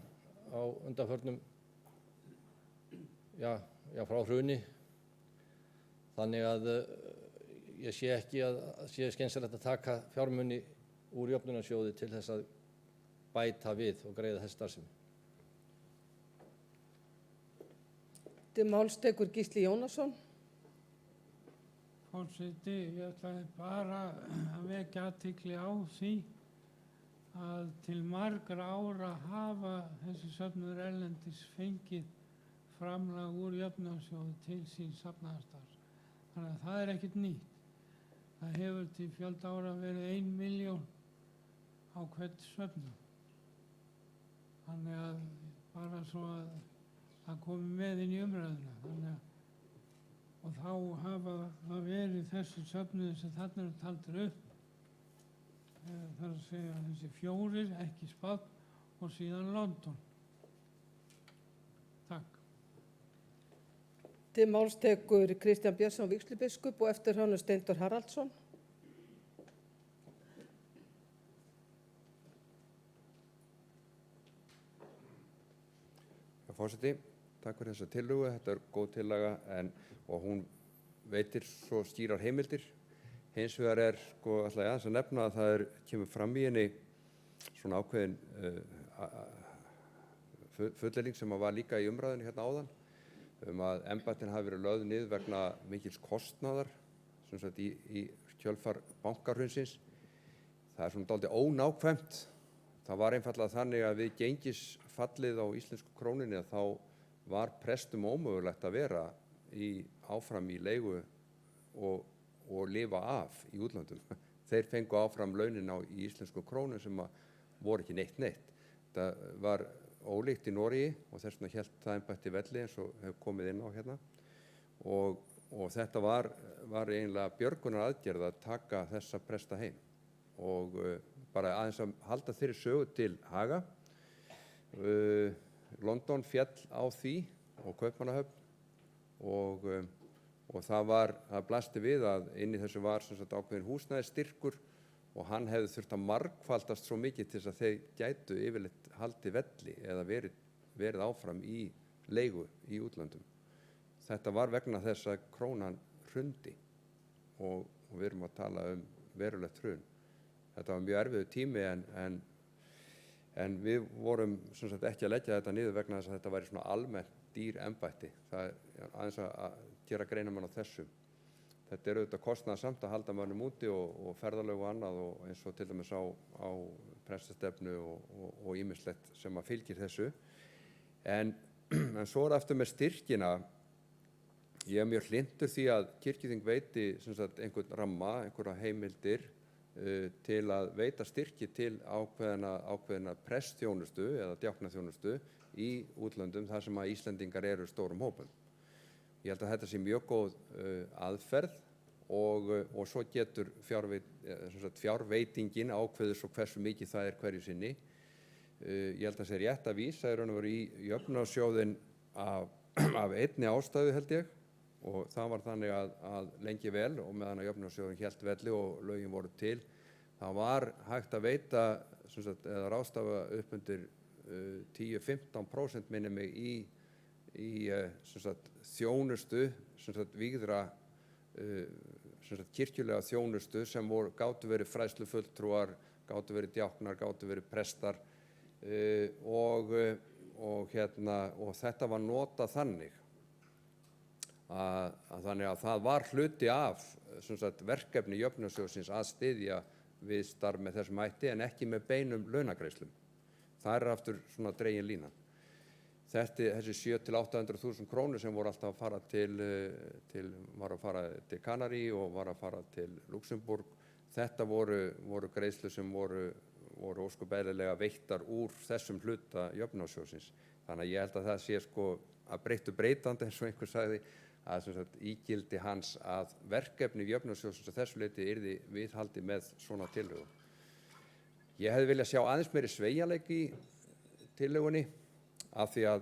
á undanförnum, frá hruni. Þannig að ég sé ekki að sé skynsamlegt að taka fjármuni úr jöfnunarsjóði til þess að bæta við og greiða þess starfsemi. Til máls tekur Gísli Jónasson. Forseti, ég ætlaði bara að vekja athygli á því að til margra ára hafa þessi söfnuður erlendis fengið framlag úr jöfnunarsjóði til sín safnaðarstarfs. Þannig að það er ekkert nýtt. Það hefur til fjölda ára verið 1 milljón á hvern söfnuð. Þannig að bara svo að það komi með inn í umræðuna. Og þá hafa það verið þessi söfnuðir sem þarna eru taldir upp. Það er að segja þessi 4, ekki Spánn og síðan London. Takk. Til máls tekur Kristján Björnsson vígslubiskup og eftir honum Steindór Haraldsson. Forseti, takk fyrir þessa tillögu. Þetta er góð tillaga og hún veitir svo skýrar heimildir. Hins vegar er ætla ég aðeins að nefna að það kemur fram í henni svona ákveðin fullyrðing sem var líka í umræðinu hérna áðan að embættin hafi verið lögð niður vegna mikils kostnaðar sem sagt í kjölfar bankahrunsins. Það er svona dálítið ónákvæmt. Það var einfaldlega þannig að við gengisfallið á íslensku krónunni að þá var prestum ómögulegt að vera áfram í leigu og lifa af í útlöndum. Þeir fengu áfram launin í íslensku krónu sem voru ekki neitt. Það var ólíkt í Noregi og þess vegna hélt það embætti velli eins og hefur komið inn á hérna. Og þetta var eiginlega björgunar aðgerð að taka þessa presta heim. Og bara aðeins að halda þeirri sögu til haga. London féll á því og Kaupmannahöfn og það blasti við að inn í þessu var sem sagt ákveðin húsnæðisstyrkur og hann hefði þurft að margfaldast svo mikið til þess að þeir gætu yfirleitt haldið velli eða verið áfram í leigu í útlöndum. Þetta var vegna þess að krónan hrundi og við erum að tala verulegt hrun. Þetta var mjög erfiður tími en við vorum sem sagt ekki að leggja þetta niður vegna þess að þetta væri svona almennt dýr embætti. Það er aðeins að gera greinarmun á þessu. Þetta er auðvitað kostnaðarsamt að halda mönnum úti og ferðalög og annað og eins og til dæmis á prestastefnu og ýmislegt sem að fylgir þessu. En svo er aftur með styrkina. Ég er mjög hlynntur því að kirkjuþing veiti sem sagt einhvern ramma, einhverja heimildir til að veita styrki til ákveðna prestþjónustu eða djáknaþjónustu í útlöndum þar sem að Íslendingar eru stórum hópum. Ég held að þetta sé mjög góð aðferð og svo getur fjárveitingin ákveður svo hversu mikið það er hverju sinni. Ég held að það sé rétt að vísa í raun og veru í jöfnunarsjóðinn af einni ástæðu held ég og það var þannig að lengi vel og meðan að jöfnunarsjóðurinn hélt velli og lögin voru til, það var hægt að veita eða ráðstafa upp undir 10-15% minni mig í þjónustu, vígðra kirkjulega þjónustu sem gátu verið fræðslufulltrúar, gátu verið djáknar, gátu verið prestar og þetta var notað þannig að það var hluti af verkefni jöfnunarsjóðsins að styðja við starf með þessum hætti en ekki með beinum launagreiðslum. Það er aftur svona dregin línan. Þessi 700-800.000 krónur sem voru alltaf að fara til Kanarí og var að fara til Luxemburg, þetta voru greiðslur sem voru ósköp eðlilega veittar úr þessum hluta jöfnunarsjóðsins. Þannig að ég held að það sé að breyttu breytandi eins og einhver sagði að ígildi hans að verkefni jöfnunarsjóðsins að þessu leyti yrði viðhaldi með svona tillögu. Ég hefði viljað sjá aðeins meiri sveigjanleika í tillögunni af því að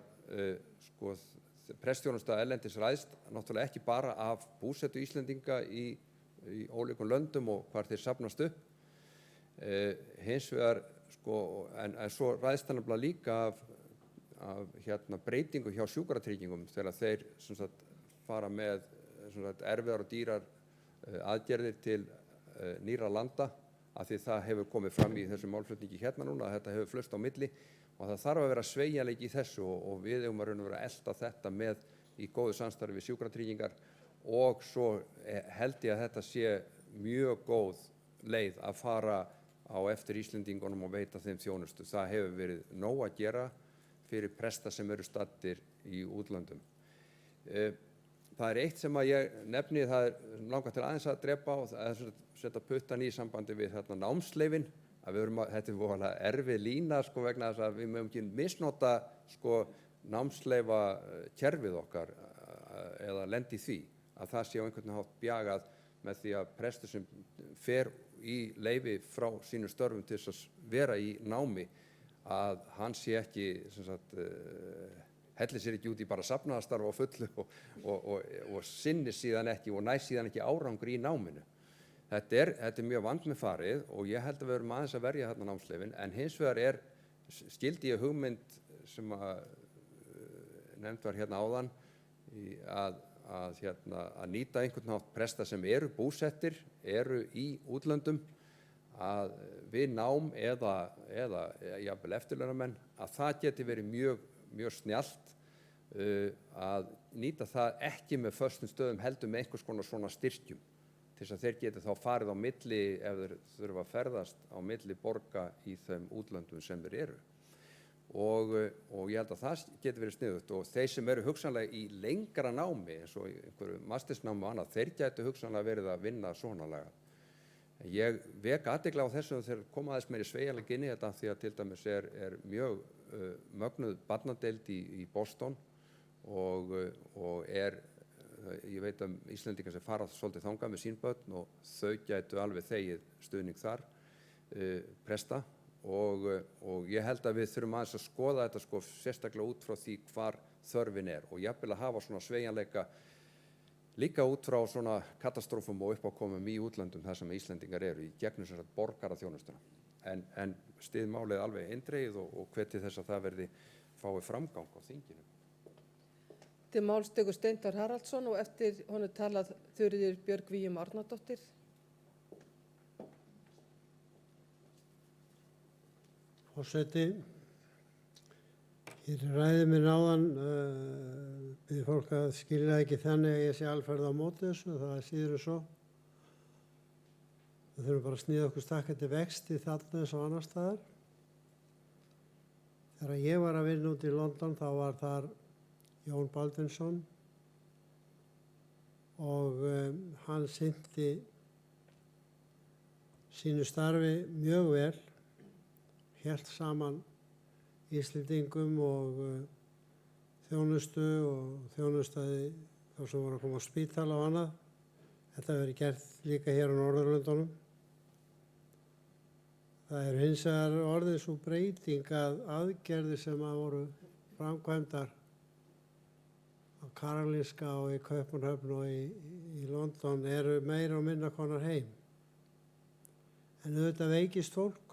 prestþjónusta erlendis ræðst náttúrulega ekki bara af búsetu Íslendinga í ólíkum löndum og hvar þeir safnast upp. Hins vegar en svo ræðst hann líka af breytingu hjá sjúkratryggingum þegar þeir fara með erfiðar og dýrar aðgerðir til nýrra landa af því það hefur komið fram í þessum málflutningi hérna núna að þetta hefur flust á milli og það þarf að vera sveigjanleiki í þessu og við eigum að vera að elta þetta með í góðu samstarfi við sjúkratryggingar og svo held ég að þetta sé mjög góð leið að fara á eftir Íslendingunum og veita þeim þjónustu. Það hefur verið nóg að gera fyrir presta sem eru staddir í útlöndum. Það er eitt sem að ég nefni, það er langar til aðeins að drepa og það er að setja puttan í sambandi við námsleyfin, að þetta er voðalega erfið lína vegna þess að við mögum ekki misnota námsleyfa kerfið okkar eða lendi því að það sé á einhvern hátt bjagað með því að prestur sem fer í leyfi frá sínum störfum til þess að vera í námi að hann sé ekki hellir sér ekki út í bara safnaðarstarf á fullu og sinni síðan ekki og næ síðan ekki árangri í náminu. Þetta er mjög vandmeðfarið og ég held að við erum aðeins að verja þarna námsleyfin en hins vegar skildi ég hugmynd sem nefnd var hérna áðan að nýta einhvern hátt presta sem eru búsettir, eru í útlöndum að við nám eða jafnvel eftirlaunamenn að það geti verið mjög mjög snjallt að nýta það ekki með föstum stöðum heldur með einhvers konar svona styrkjum til þess að þeir geti þá farið á milli ef þeir þurfa að ferðast á milli borga í þeim útlöndum sem þeir eru. Og ég held að það geti verið sniðugt og þeir sem eru hugsanlega í lengra námi eins og í einhverju mastersnámi og annað, þeir gætu hugsanlega verið að vinna svona lagað. Ég vek athygli á þessu þegar koma aðeins meiri sveigjanleiki inn í þetta því að til dæmis er mjög mögnuð barnadeild í Boston og ég veit Íslendingar sem fara svolítið þangað með sín börn og þau gætu alveg þegið stuðning þar, presta og ég held að við þurfum aðeins að skoða þetta sko sérstaklega út frá því hvar þörfin og jafnvel að hafa svona sveigjanleika líka út frá svona katastrófum og uppákomum í útlöndum þar sem Íslendingar eru í gegnum þessar borgaraþjónustuna. En styð málið alveg eindregið og hveti þess að það verði fái framgang á þinginu. Til máls tekur Steindór Haraldsson og eftir honum talað Þuríður Björg Víum Árnadóttir. Forseti, hér í ræðu minn áðan byrði fólk að skilja ekki þannig að ég sé alferð á móti þessu, það er síður en svo. Við þurfum bara að sníða okkur stakkandi vexti þarna eins og annar staðar. Þegar ég var að vinna út í London þá var þar Jón Baldvinsson og hann sinnti sínu starfi mjög vel, hélt saman Íslendingum og þjónustaði þá sem voru að koma á spítala og annað. Þetta verið gert líka hér á Norðurlöndunum. Það er hins vegar orðið svo breyting að aðgerðir sem að voru framkvæmdar á Karolinska og í Kaupmannahöfn og í London eru meira og minna konar heim. En auðvitað veikist fólk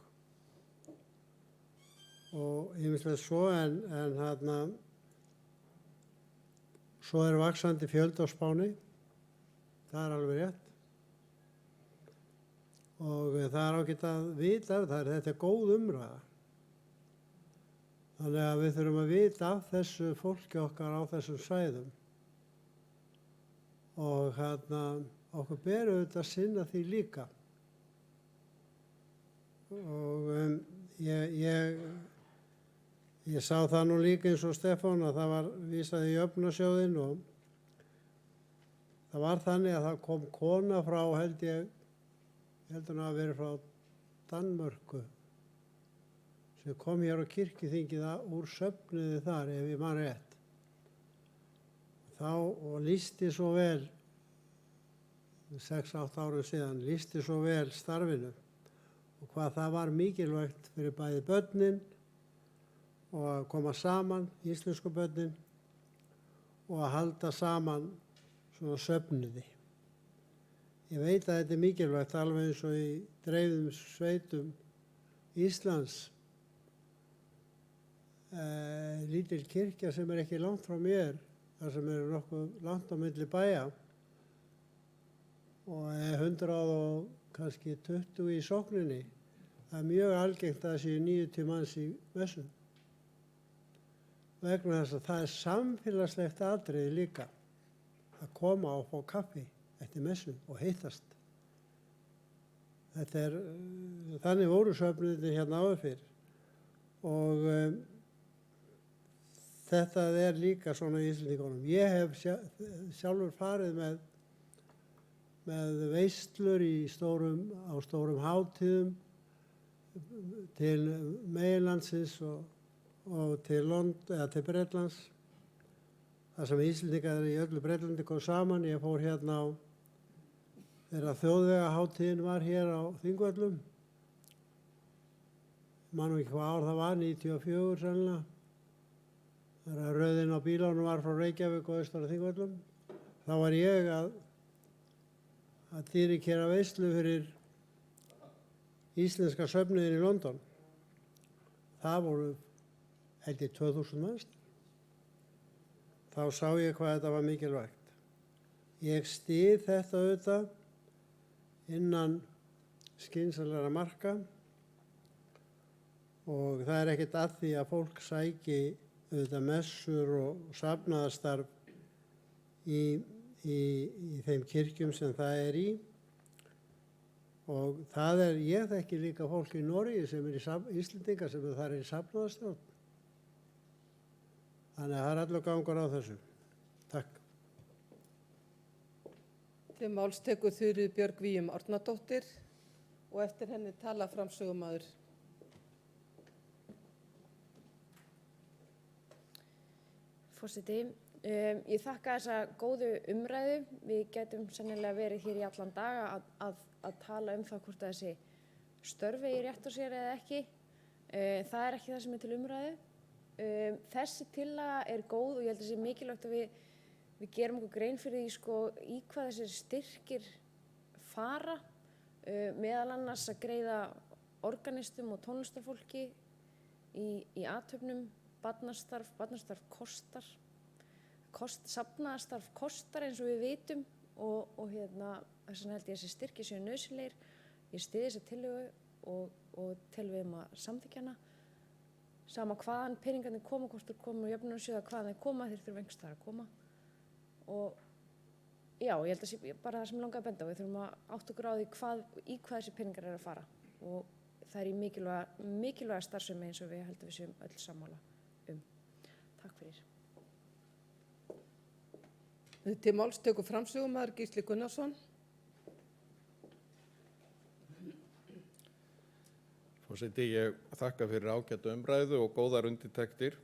og ýmislegt svo en þarna svo er vaxandi fjöldi á Spáni, það er alveg rétt. Og það er ágætt að vita þetta er góð umræða. Þannig að við þurfum að vita af þessu fólki okkar á þessum svæðum. Og okkur ber auðvitað að sinna því líka. Og ég sá það nú líka eins og Stefán að það var vísað í jöfnunarsjóðinn og það var þannig að það kom kona frá held hún að vera frá Danmörku sem kom hér á kirkjuþingið úr söfnuði þar ef ég man rétt. Þá og lýsti svo vel 6-8 árum síðan lýsti svo vel starfinu og hvað það var mikilvægt fyrir bæði börnin og að koma saman, íslensku börnin, og að halda saman svona söfnuði. Ég veit að þetta er mikilvægt alveg eins og í dreifðum sveitum Íslands. Lítil kirkja sem er ekki langt frá mér, þar sem eru nokkuð langt á milli bæja og 100 og kannski 20 í sókninni. Það er mjög algengt að það séu 90 manns í messum. Vegna þess að það er samfélagslegt atriði líka að koma og fá kaffi eftir messu og hittast. Þannig voru söfnuðirnir hérna áður fyrr og þetta er líka svona í Íslendingunum. Ég hef sjálfur farið með veislur á stórum hátíðum til meginlandsins og til Bretlands. Það sem Íslendingar í öllu Bretlandi kom saman. Ég fór hérna á þegar þjóðvegahátíðin var hér á Þingvöllum. Man nú ekki hvað ár það var, 94 sennilega. Þegar röðin á bílánum var frá Reykjavík og austur á Þingvöllum. Þá var ég að dýrikera veislu fyrir íslenska söfnuðinn í London. Það voru held ég 2000 manns. Þá sá ég hvað þetta var mikilvægt. Ég styð þetta auðvitað innan skynsamlegra marka og það er ekkert að því að fólk sæki auðvitað messur og safnaðarstarf í þeim kirkjum sem það er í. Og það er, ég þekki líka fólk í Noregi sem er Íslendingar sem það er í safnaðarstjórn. Þannig að það er allur gangur á þessu. Takk. Til máls tekur Þuríður Björg Víum Árnadóttir og eftir henni tala framsögumaður. Forseti, ég þakka þessa góðu umræðu. Við getum sennilega verið hér í allan dag að tala það hvort þessi störf eigi rétt á sér eða ekki. Það er ekki það sem er til umræðu. Þessi tillaga er góð og ég held að það sé mikilvægt að við gerum okkur grein fyrir því í hvað þessir styrkir fara, meðal annars að greiða organistum og tónlistarfólki í athöfnum, barnastarf kostar, safnaðarstarf kostar eins og við vitum og þess vegna held ég að þessi styrkir séu nauðsynlegir. Ég styð þessa tillögu og tel við að samþykkja hana. Sama hvaðan peningarnir koma, hvort þeir koma úr jöfnunarsjóði, hvaðan þeir koma, þeir þurfa einhvers staðar að koma. Og já, ég held að sé bara það sem langaði að benda á. Við þurfum að átta okkur á því í hvað þessi peningar eru að fara. Og það er í mikilvæga starfsemi eins og við held að við séum öll sammála um. Takk fyrir. Til máls tekur framsögumaður Gísli Gunnarsson. Forseti, ég þakka fyrir ágæta umræðu og góðar undirtektir.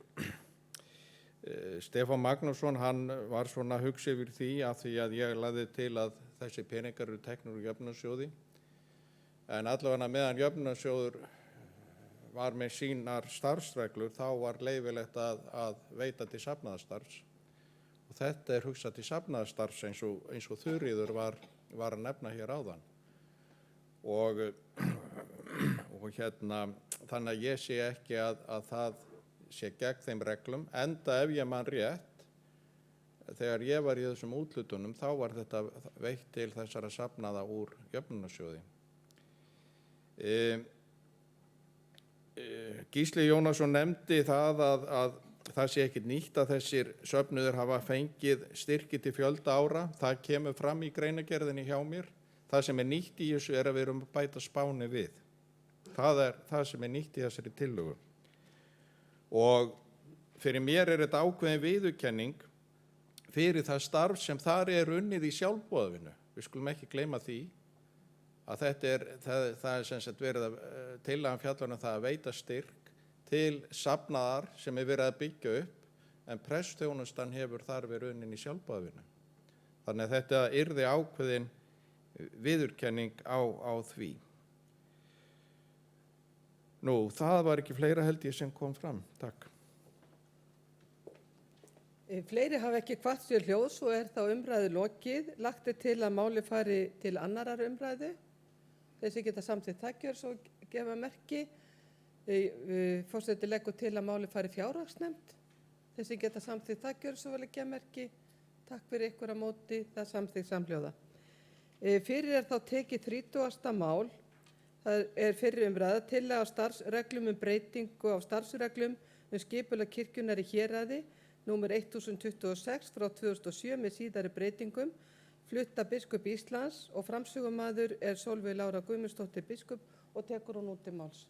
Stefán Magnússon, hann var svona að hugsa yfir því að ég lagði til að þessi peningar eru teknir úr jöfnunarsjóði. En allavega meðan jöfnunarsjóður var með sínar starfsreglur, þá var leyfilegt að veita til safnaðarstarfs. Og þetta er hugsað til safnaðarstarfs eins og Þuríður var að nefna hér áðan. Og þannig að ég sé ekki að það sé gegn þeim reglum, enda ef ég man rétt, þegar ég var í þessum úthlutunum, þá var þetta veitt til þessara safnaða úr jöfnunarsjóði. Gísli Jónasson nefndi það að það sé ekkert nýtt að þessir söfnuðir hafa fengið styrki til fjölda ára. Það kemur fram í greinargerðinni hjá mér. Það sem er nýtt í þessu er að við erum að bæta spáni við. Það er það sem er nýtt í þessari tillögu. Og fyrir mér er þetta ákveðin viðurkenning fyrir það starf sem þar er unnið í sjálfboðavinnu. Við skulum ekki gleyma því að það er sem sagt verið að tillagan fjallar það að veita styrk til safnaðar sem er verið að byggja upp, en prestþjónustan hefur þar verið unnin í sjálfboðavinnu. Þannig að þetta yrði ákveðin viðurkenning á því. Nú, það var ekki fleira held ég sem kom fram. Takk. Fleiri hafa ekki hvatt sér hljóðs og er þá umræðu lokið. Lagt er til að máli fari til annarar umræðu. Þeir sem geta samþykkt það gjör svo gefa merki. Forseti leggur til að máli fari fjárhagsnefnd. Þeir sem geta samþykkt það gjör svo vel gefa merki. Takk fyrir ykkur á móti, það samþykkt samhljóða. Fyrir er þá tekið 30. mál. Það er fyrri umræða tillaga á starfsreglum breytingu á starfsreglum skipulag kirkjunnar í héraði, númer 1026 frá 2007 með síðari breytingum, flutt af biskup Íslands og framsögumaður er Sólveig Lára Guðmundsdóttir biskup og tekur hún út til máls.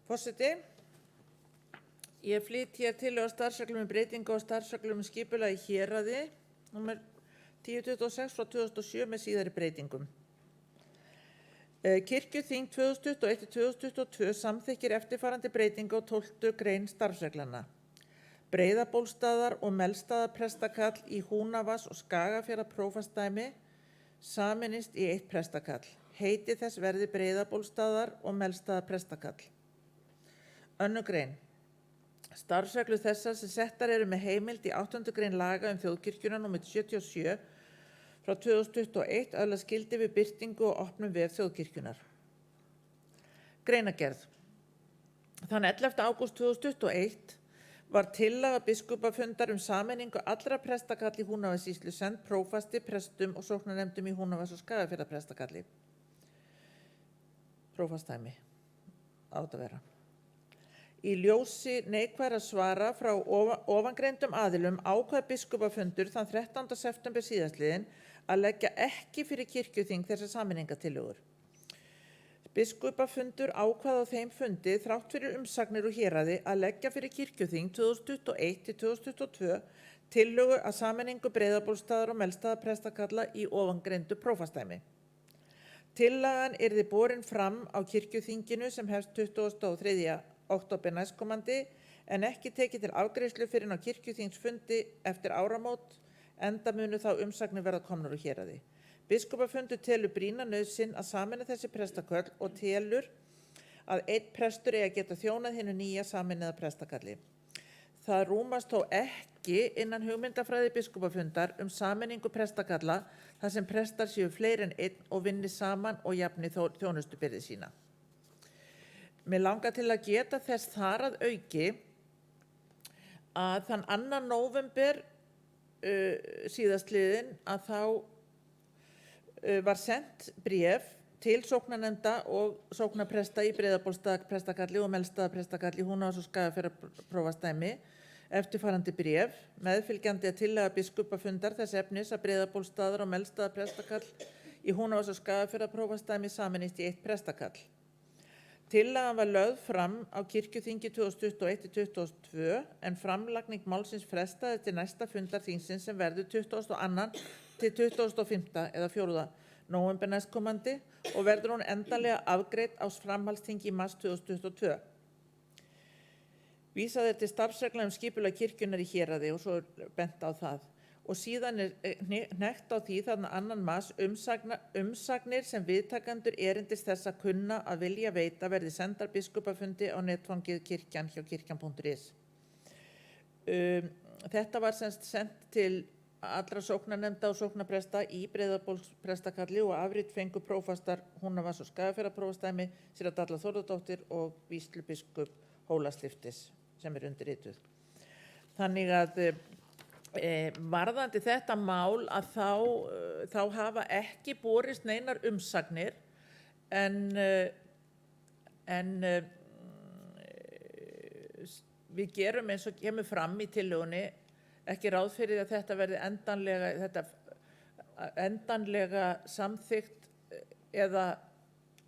Forseti, ég flyt hér tillögu á starfsreglum breytingu á starfsreglum skipulag í héraði, númer 1026 frá 2007 með síðari breytingum. Kirkjuþing 2021-2022 samþykkir eftirfarandi breytingu á 12. grein starfsreglana. Breiðabólstaðar og Melstaðarprestakall í Húnavass og Skagafjarðarprófastsdæmi sameinist í eitt prestakall. Heiti þess verði Breiðabólstaðar og Melstaðarprestakall. 2. grein. Starfsreglur þessar sem settar eru með heimild í 8. grein laga þjóðkirkjuna nr. 77 frá 2021 öðlast gildi við birtingu og opnun vef þjóðkirkjunnar. Greinargerð. Þann 11. ágúst 2021 var tillaga biskupafundar sameiningu allra prestakalla í Húnavatnssýslu send prófasti, prestum og sóknarnefndum í Húnavatns- og Skagafjarðarprestakalli. Prófastdæmi á þetta að vera. Í ljósi neikvæðra svara frá ofangreindum aðilum ákvað biskupafundur þann 13. september síðastliðinn að leggja ekki fyrir kirkjuþing þessar sameiningatillögur. Biskupafundur ákvað á þeim fundi þrátt fyrir umsagnir úr héraði að leggja fyrir kirkjuþing 2021-2022 tillögu að sameiningu Breiðabólsstaðar og Melstaðarprestakalla í ofangreindu prófastdæmi. Tillagan yrði borin fram á kirkjuþinginu sem hefst 23. október næstkomandi en ekki tekið til afgreiðslu fyrr en á kirkjuþingsfundi eftir áramót, enda munu þá umsagnir verða komnar úr héraði. Biskupafundur telur brýna nauðsyn að sameina þessi prestaköll og telur að einn prestur eigi að geta þjónað hinu nýja sameinaða prestakalli. Það rúmast þó ekki innan hugmyndafræði biskupafundar sameiningu prestakalla þar sem prestar séu fleiri en einn og vinni saman og jafni þjónustubyrði sína. Mér langar til að geta þess þar að auki að þann 2. nóvember síðastliðinn að þá var sent bréf til sóknarnefnda og sóknarpresta í Breiðabólsstaðarprestakalli og Melstaðarprestakalli í Húnavatns- og Skagafjarðarprófasdæmi eftirfarandi bréf, meðfylgjandi að tillaga biskupafundar þess efnis að Breiðabólsstaðar og Melstaðarprestakall í Húnavatns- og Skagafjarðarprófasdæmi sameinist í eitt prestakall. Tillagan var lögð fram á kirkjuþingi 2021-2022 en framlagning málsins frestaði til næsta fundar þingsins sem verður 22. til 25. eða 4. nóvember næstkomandi og verður hún endanlega afgreidd á framhaldsþingi í mars 2022. Vísað er til starfsreglna skipulag kirkjunnar í héraði og svo bent á það. Og síðan hnekkt á því þarna 2. mars umsagnir sem viðtakendur erindis þess að kunna að vilja veita verði sendar biskupafundi á netfangið kirkjan hjá kirkjan.is. Þetta var sent til allra sóknarnefnda og sóknarpresta í Breiðabólsprestakalli og afrit fengu prófastar Húnavatns- og Skagafjarðarprófasdæmi Síra Dalla Þórðardóttir og vígslubiskup Hólastiftis sem undirrituð. Þannig að varðandi þetta mál að þá hafa ekki borist neinar umsagnir en við gerum eins og kemur fram í tillögunni ekki ráð fyrir að þetta verði endanlega samþykkt eða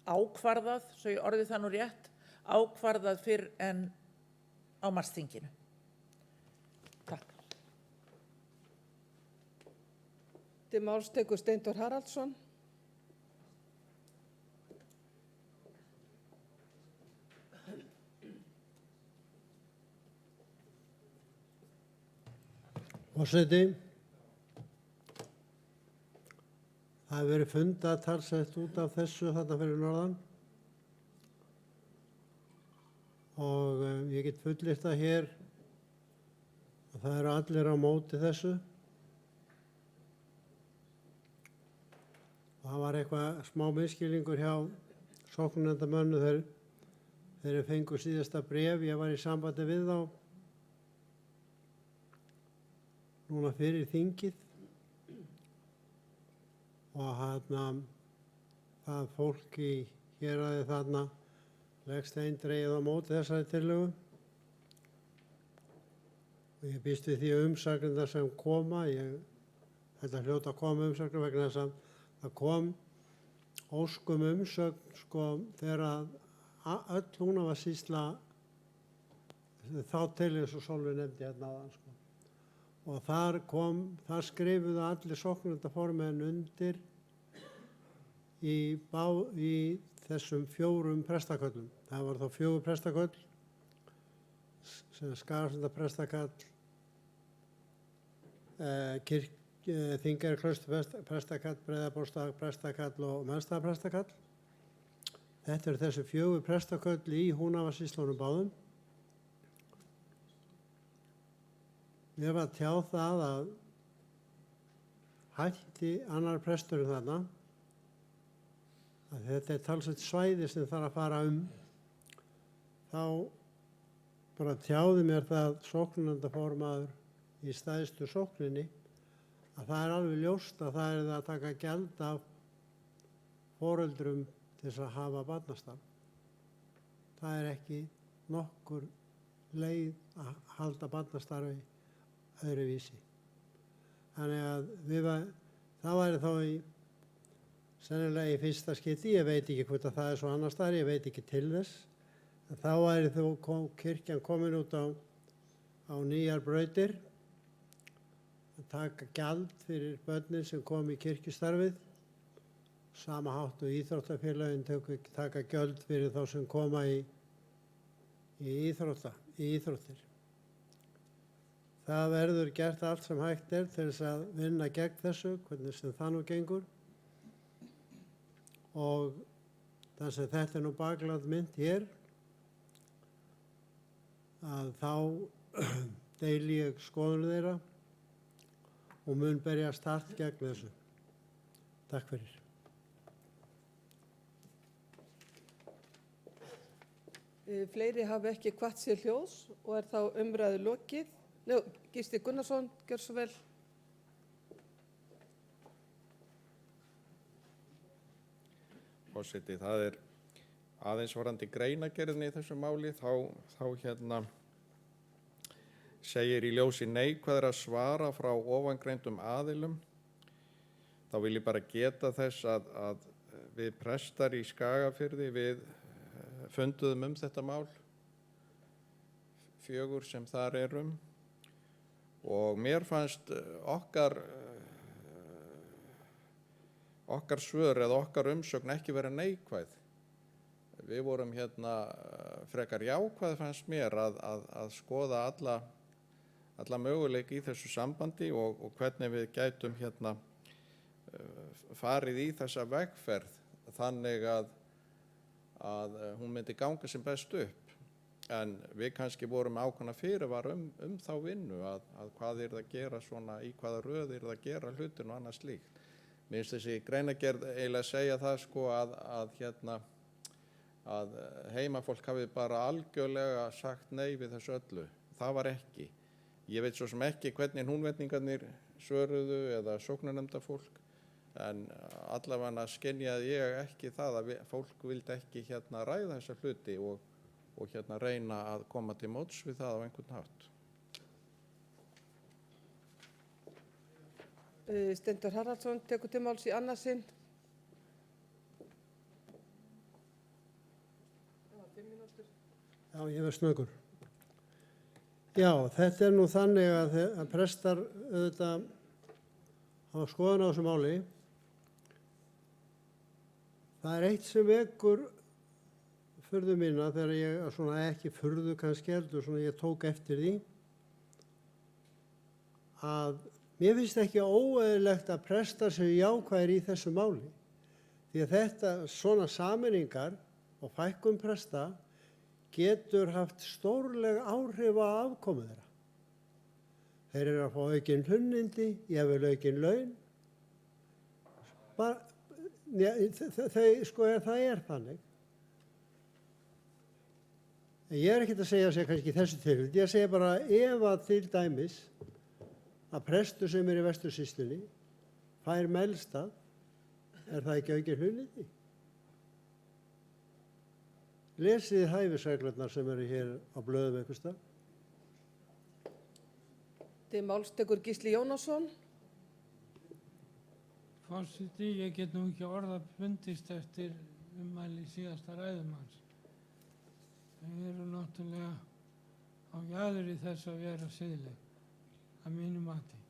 ákvarðað, svo ég orði það nú rétt, ákvarðað fyrr en á marsþinginu. Takk. Til máls tekur Steindór Haraldsson. Forseti, það hefur verið fundað talsvert út af þessu þarna fyrir norðan og ég get fullyrt það hér að það eru allir á móti þessu. Það var eitthvað smá misskilningur hjá sóknarnefndarmönnum þegar þeir fengu síðasta bréf. Ég var í sambandi við þá núna fyrir þingið og það fólk í héraði þarna leggst eindregið á móti þessari tillögu. Og ég býst við því að umsagnirnar sem koma, þetta hljóta að koma umsagnir vegna þess að það kom óskum umsögn þegar öll Húnavatnssýsla þá til eins og Sólveig nefndi hérna áðan. Og þar skrifuðu allir sóknarnefndarformenn undir í þessum 4 prestaköllum. Það var þá 4 prestaköll sem Skagafjarðarprestakall, Þingeyjaklausturprestakall, Breiðabólsstaðarprestakall og Melstaðarprestakall. Þetta eru þessi 4 prestaköll í Húnavatnssýslunum báðum. Mér var tjáð það að hætti annar presturinn þarna, að þetta er talsvert svæði sem þarf að fara þá bara tjáði mér það sóknarnefndarformaður í stæðstu sókninni að það er alveg ljóst að það er að taka gjald af foreldrum til þess að hafa barnastarf. Það er ekki nokkur leið að halda barnastarfi öðruvísi. Þannig að það væri þá sennilega í fyrsta skipti, ég veit ekki hvort að það er svo annars staðar, ég veit ekki til þess, en þá væri þó kirkjan komin út á nýjar brautir, að taka gjald fyrir börnin sem kom í kirkjustarfið, sama hátt og íþróttafélögin taka gjald fyrir þá sem koma í íþróttir. Það verður gert allt sem hægt er til þess að vinna gegn þessu, hvernig sem það nú gengur. Og þar sem þetta er nú bakland mynd hér, að þá deili ég skoðun þeirra og mun berjast hart gegn þessu. Takk fyrir. Fleiri hafa ekki kvatt sér hljóðs og er þá umræðu lokið. Gísli Gunnarsson, gjör svo vel. Forseti, það er aðeins varandi greinagerðinni í þessu máli, þá segir í ljósi neikvæðra svara frá ofangreindum aðilum. Þá vil ég bara geta þess að við prestar í Skagafirði, við funduðum þetta mál, 4 sem þar erum, og mér fannst okkar svör eða okkar umsögn ekki vera neikvæð. Við vorum frekar jákvæð, fannst mér, að skoða alla möguleika í þessu sambandi og hvernig við gætum farið í þessa vegferð þannig að hún myndi ganga sem best upp. En við kannski vorum ákveðna fyrirvar þá vinnu að hvað yrði að gera svona, í hvaða röð yrði að gera hlutin og annað slíkt. Mér finnst þessi greinagerð eiginlega segja það sko að heimafólk hafi bara algjörlega sagt nei við þessu öllu. Það var ekki. Ég veit svo sem ekki hvernig Húnvetningarnir svöruðu eða sóknarnefndarfólk, en allavega skynjaði ég ekki það að fólk vildi ekki ræða þessa hluti og reyna að koma til móts við það á einhvern hátt. Steindór Haraldsson tekur til máls í annað sinn. Já, ég verð snöggur. Já, þetta er nú þannig að prestar auðvitað hafa skoðun á þessu máli. Það er eitt sem vekur furðu mína þegar ég, svona ekki furðu kannski heldur, svona ég tók eftir því, að mér finnst ekki óeðlilegt að prestar séu jákvæðir í þessu máli. Því að þetta, svona sameiningar og fækkun presta getur haft stórleg áhrif á afkomu þeirra. Þeir eru að fá aukin hlunnindi, jafnvel aukin laun. Það er þannig. En ég er ekkert að segja sér kannski þessu tilfelli. Ég segi bara ef að til dæmis að prestur sem er í Vestursýslunni fær Melstað, er það ekki aukin hlunnindi? Lesið hæfisreglurnar sem eru hér á blöðum einhvers staðar. Til máls tekur Gísli Jónasson. Forseti, ég get nú ekki orða bundist eftir ummæli síðasta ræðumanns. Þeir eru náttúrulega á jaður í þess að vera siðleg, að mínu mati.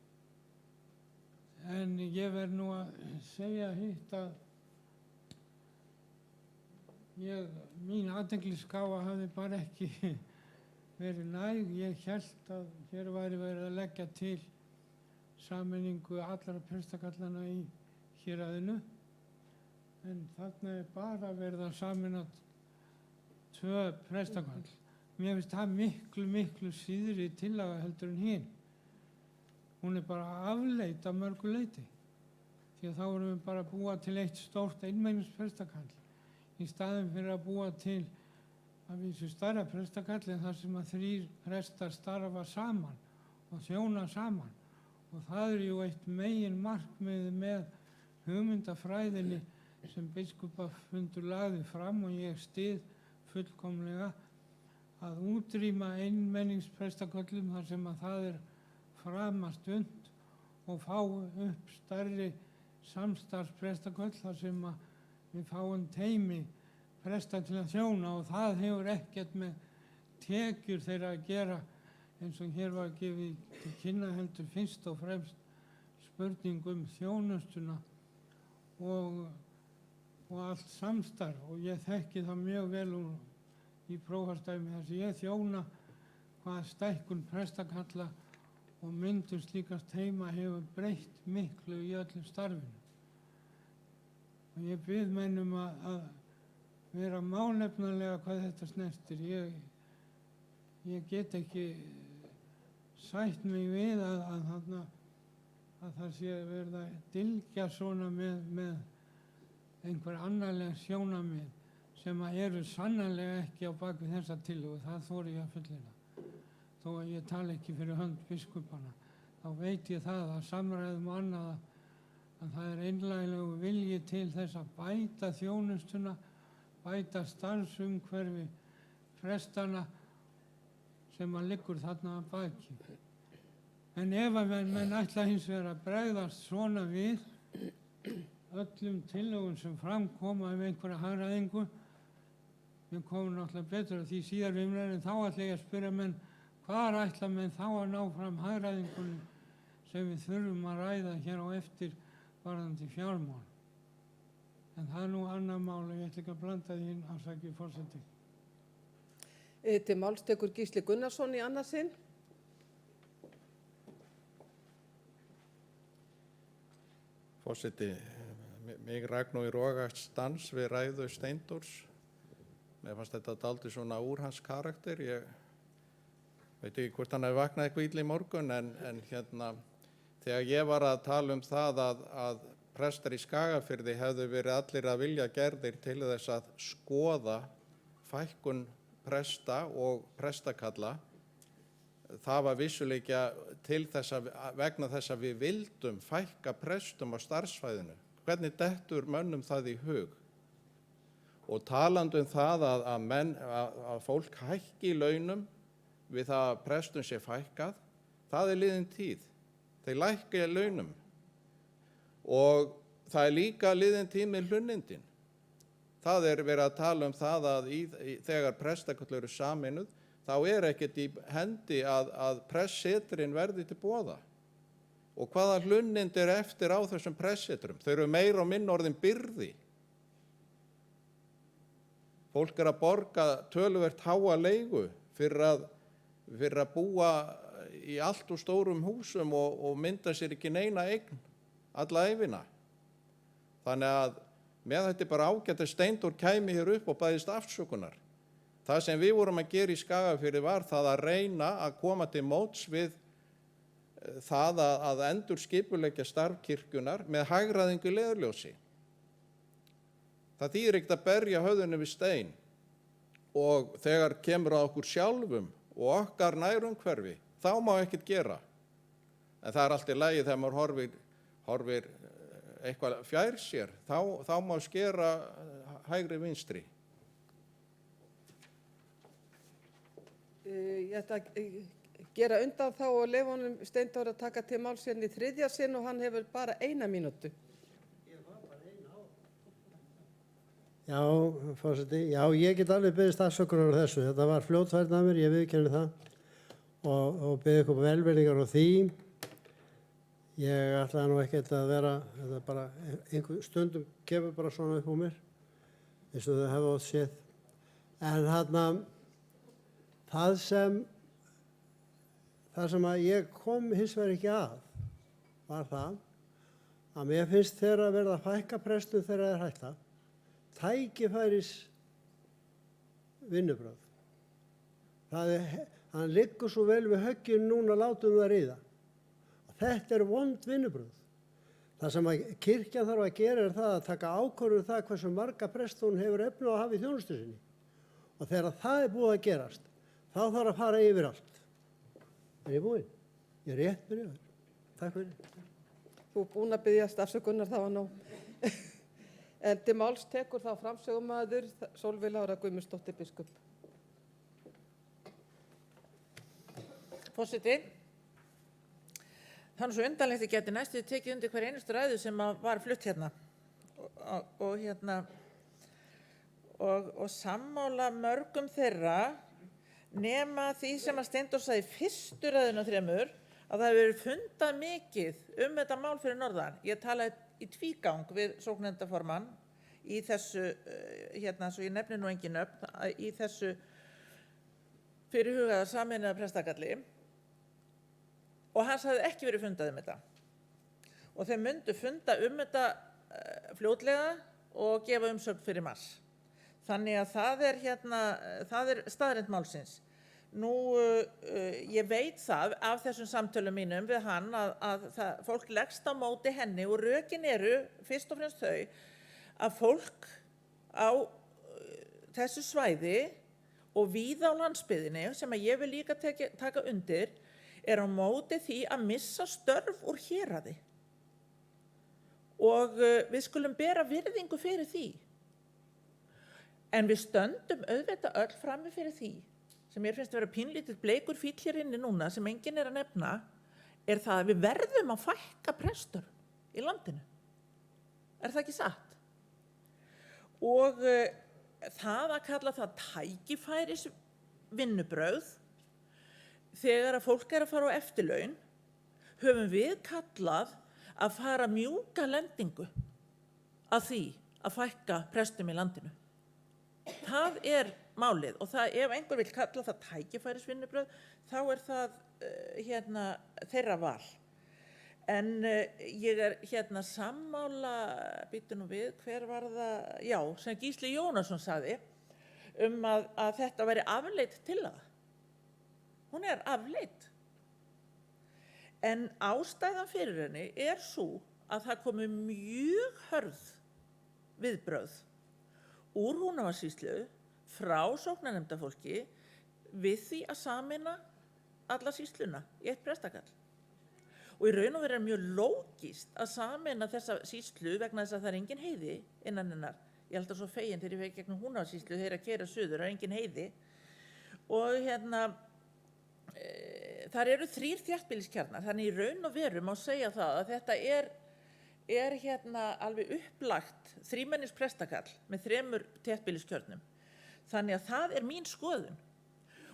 En ég verð nú að segja hitt að mín athyglisgáfa hafði bara ekki verið næg. Ég hélt að hér væri verið að leggja til sameiningu allra prestakallana í héraðinu, en þarna er bara verið að sameina 2 prestakall. Mér finnst það miklu síðri tillaga heldur en hin. Hún er bara afleit að mörgu leyti. Því að þá erum við bara að búa til eitt stórt einmennis prestakall í staðinn fyrir að búa til að vísu stærra prestakall en þar sem að 3 prestar starfa saman og þjóna saman. Og það er jú eitt megin markmið með hugmyndafræðinni sem biskupafundur lagði fram og ég styð fullkomlega, að útrýma einmenningsprestaköllum þar sem að það er framast und og fá upp stærri samstarfsprestaköll þar sem að við fáum teymi presta til að þjóna, og það hefur ekkert með tekjur þeirra að gera eins og hér var gefið til kynna, heldur fyrst og fremst spurning þjónustuna og allt samstarf. Og ég þekki það mjög vel í prófastarfi þar sem ég þjóna hvað stækkun prestakalla og myndun slíkast heima hefur breytt miklu í öllu starfinu. Og ég bið menn að vera málefnalega hvað þetta snertir. Ég get ekki sætt mig við að það sé verið að dylgja svona með einhver annarleg sjónarmið sem eru sannarlega ekki á bak við þessa tillögu. Það þori ég að fullyrða. Þó að ég tala ekki fyrir hönd biskupana, þá veit ég það að samræðum og annað að það er einlæglegu vilji til þess að bæta þjónustuna, bæta starfsumhverfi prestana sem að liggur þarna að baki. En ef að menn ætla hins vegar að bregðast svona við öllum tillögum sem framkoma einhverja hagræðingu, við komum náttúrulega betur að því síðar við umræðum, þá ætla ég að spyrja menn hvar ætla menn þá að ná fram hagræðingunni sem við þurfum að ræða hér á eftir varðandi fjármál. En það er nú annað mál og ég ætla ekki að blanda því inn, afsakið forseti. Til máls tekur Gísli Gunnarsson í annað sinn. Forseti, mig rak nú í rogastans við ræðu Steindórs. Mér fannst þetta dálítið svona úr hans karakter. Ég veit ekki hvort hann hefði vaknað eitthvað illa í morgun, en þegar ég var að tala um það að prestar í Skagafirði hefðu verið allir að vilja gerðir til þess að skoða fækkun presta og prestakalla, það var vissulega til þess að vegna þess að við vildum fækka prestum á starfsvæðinu. Hvernig dettur mönnum það í hug? Og talandi um það að fólk hækki í launum við það að prestum sé fækkað, það er liðin tíð. Þeir lækka í launum. Og það er líka liðin tíð með hlunnindin. Það er verið að tala um það að þegar prestaköll eru sameinuð, þá er ekkert í hendi að pressetrinn verði til boða. Og hvaða hlunnind er eftir á þessum pressetrum? Þau eru meira og minna orðin byrði. Fólk er að borga töluvert háa leigu fyrir að búa í allt og stórum húsum og mynda sér ekki neina eign alla ævina. Þannig að með þetta er bara ágætt að Steindór kæmi hér upp og bæðist afsökunar. Það sem við vorum að gera í Skagafirði var það að reyna að koma til móts við það að endurskipuleggja starf kirkjunnar með hagræðingu í leiðarljósi. Það þýðir ekkert að berja höfðinu við stein, og þegar kemur að okkur sjálfum og okkar nærumhverfi, þá má ekkert gera. En það er allt í lagi þegar maður horfir eitthvað fjær sér, þá má skera hægri vinstri. Ég ætla að gera undan þá og leyfa honum Steindór að taka til máls hérna í þriðja sinn og hann hefur bara 1 mínútu. Já, forseti, já, ég get alveg beðist afsökunar á þessu. Þetta var fljótfærni af mér, ég viðurkenni það og beði ykkur velvirðingar á því. Ég ætlaði nú ekkert að vera, þetta bara einhver stundum kemur bara svona upp á mér, eins og þau hefðu átt séð. En það sem að ég kom hins vegar ekki að var það að mér finnst þeirra að verða að fækka prestum þegar það er hætta, tækifæris vinnubrögð. Hann liggur svo vel við högginu núna, látum það ríða. Þetta er vond vinnubrögð. Það sem að kirkjan þarf að gera er það að taka ákvörðun það hversu marga presta hún hefur efni á að hafa í þjónustu sinni Og þegar það er búið að gerast, þá þarf að fara yfir allt. Er ég búinn? Ég er rétt byrjaður. Takk fyrir. Þú er búin að byggjast afsökunar, það var nóg. En til máls tekur þá framsögumaður Sólveig Lára Guðmundsdóttir biskup. Forseti, það er svo undarlegt að geti næstu tekið undir hver einustu ræðu sem var flutt hérna og sammála mörgum þeirra nema því sem að Steindór sagði í fyrstu ræðuna 3 að það hefur verið fundað mikið þetta mál fyrir norðan. Ég talaði í tvígang við sóknarnefndarformann í þessu, svo ég nefni nú engin nöfn, í þessu fyrirhugaða sameinaða prestakalli og hann sagði ekki verið fundað þetta. Og þeir myndu funda þetta fljótlega og gefa umsögn fyrir mars. Þannig að það er staðreynd málsins. Nú, ég veit það af þessum samtölum mínum við hann að fólk leggst á móti henni og rökin eru fyrst og fremst þau að fólk á þessu svæði og víða á landsbyggðinni sem að ég vil líka taka undir er á móti því að missa störf úr héraði. Og við skulum bera virðingu fyrir því. En við stöndum auðvitað öll frammi fyrir því sem mér finnst að vera pínlítið bleikur fíll hér inni núna sem enginn er að nefna er það að við verðum að fækka prestur í landinu. Er það ekki satt? Og það að kalla það tækifæris vinnubrögð þegar að fólk er að fara á eftirlaun höfum við kallað að fara mjúka lendingu að því að fækka prestum í landinu. Það er málið og það, ef einhver vill kalla það tækifærisvinnubrögð þá er það þeirra val. En ég er sammála, býttu nú við, hver var það, já, sem Gísli Jónasson sagði að þetta væri afleidd tillaga. Hún er afleidd. En ástæðan fyrir henni er sú að það komi mjög hörð viðbrögð úr Húnavatnssýslu frá sóknarnefndarfólki við því að sameina alla sýsluna í eitt prestakall. Og í raun og veru er mjög lógískt að sameina þessa sýslu vegna þess að það er engin heiði innan hennar. Ég held að svo fegin þegar ég veit gegnum Húnavatnssýslu þegar að keyra suður er engin heiði. Og þar eru 3 þéttbýliskjarnar, þannig í raun og veru má segja það að þetta er alveg upplagt 3-mennis prestakall með 3 þéttbýliskjörnum. Þannig að það er mín skoðun.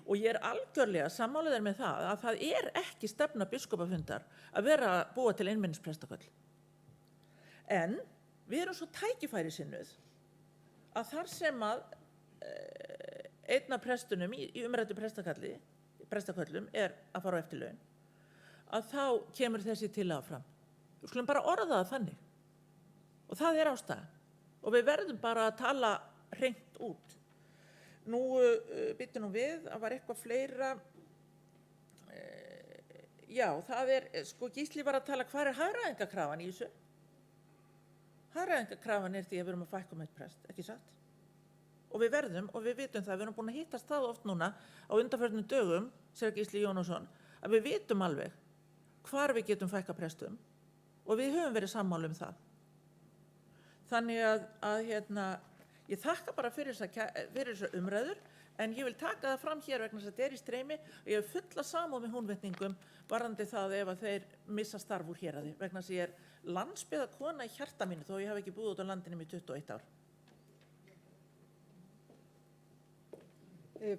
Og ég er algjörlega sammálaður með það að það er ekki stefna biskupafundar að vera að búa til einmennis prestakall. En við erum svo tækifærisinnuð að þar sem að einn af prestunum í umræddu prestaköllum er að fara á eftirlaun, að þá kemur þessi tillaga fram. Við skulum bara orða það þannig. Og það er ástæðan. Og við verðum bara að tala hreint út. Nú, býttu nú við, að var eitthvað fleira. Já, það er, Gísli var að tala, hvar er hagræðingakrafan í þessu? Hagræðingakrafan er því að við erum að fækka eitt prest, ekki satt? Og við verðum, og við vitum það, við erum búin að hittast það oft núna á undanförnum dögum, segir Gísli Jónasson, að við vitum alveg hvar við getum fækka prestum og við höfum verið sammála það. Þannig að ég þakka bara fyrir þessar umræður, en ég vil taka það fram hér vegna þess að þetta er í streymi og ég hef fulla samúð með Húnvetningum varðandi það ef að þeir missa starf úr héraði, vegna þess að ég er landsbyggðarkona í hjarta mínu þó ég hafi ekki búið út á landinu í 21 ár.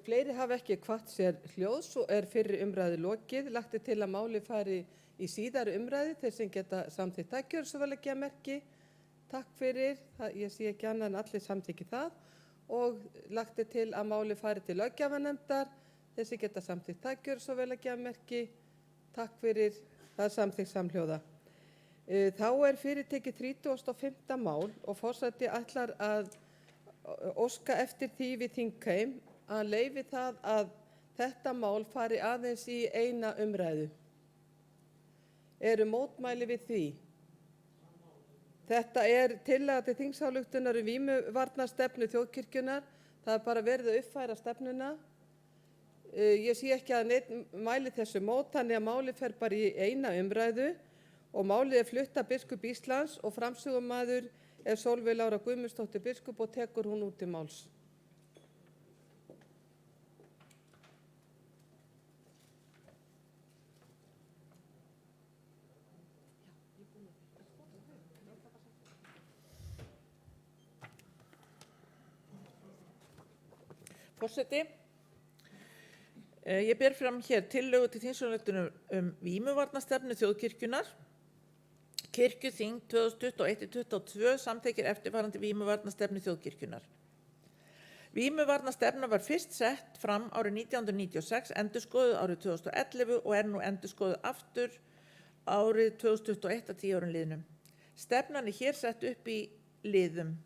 Fleiri hafa ekki kvatt sér hljóðs og er fyrri umræðu lokið. Lagt er til að máli fari í síðari umræðu þeir sem geta samþykkt það kjörsöguleggjamerki. Takk fyrir, ég sé ekki annað en allir samþykki það og lagt er til að máli fari til löggjafarnefndar þeir sem geta samþykkt það kjörsöguleggjamerki. Takk fyrir, það er samþykkt samhljóða. Þá er fyrirtekið 35. mál og forseti ætlar að óska eftir því við þingheim að leyfi það að þetta mál fari aðeins í eina umræðu. Eru mótmæli við því? Þetta er tillaga til þingsályktunar vímuvarnastefnu þjóðkirkjunnar Það er bara verið að uppfæra stefnuna. Ég sé ekki að neitt mæli þessu mót, þannig að málið fer bara í eina umræðu og málið er flutt af biskup Íslands og framsögumaður er Sólveig Lára Guðmundsdóttir biskup og tekur hún út til máls. Forseti, ég ber fram hér tillögu til þingsályktunar vímuvarnastefnu þjóðkirkjunnar. Kirkjuþing 2021-2022 samþykkir eftirfarandi vímuvarnastefnu þjóðkirkjunnar. Vímuvarnastefna var fyrst sett fram árið 1996, endurskoðuð árið 2011 og er nú endurskoðuð aftur árið 2021 að 10 árum liðnum. Stefnan er hér sett upp í liðum.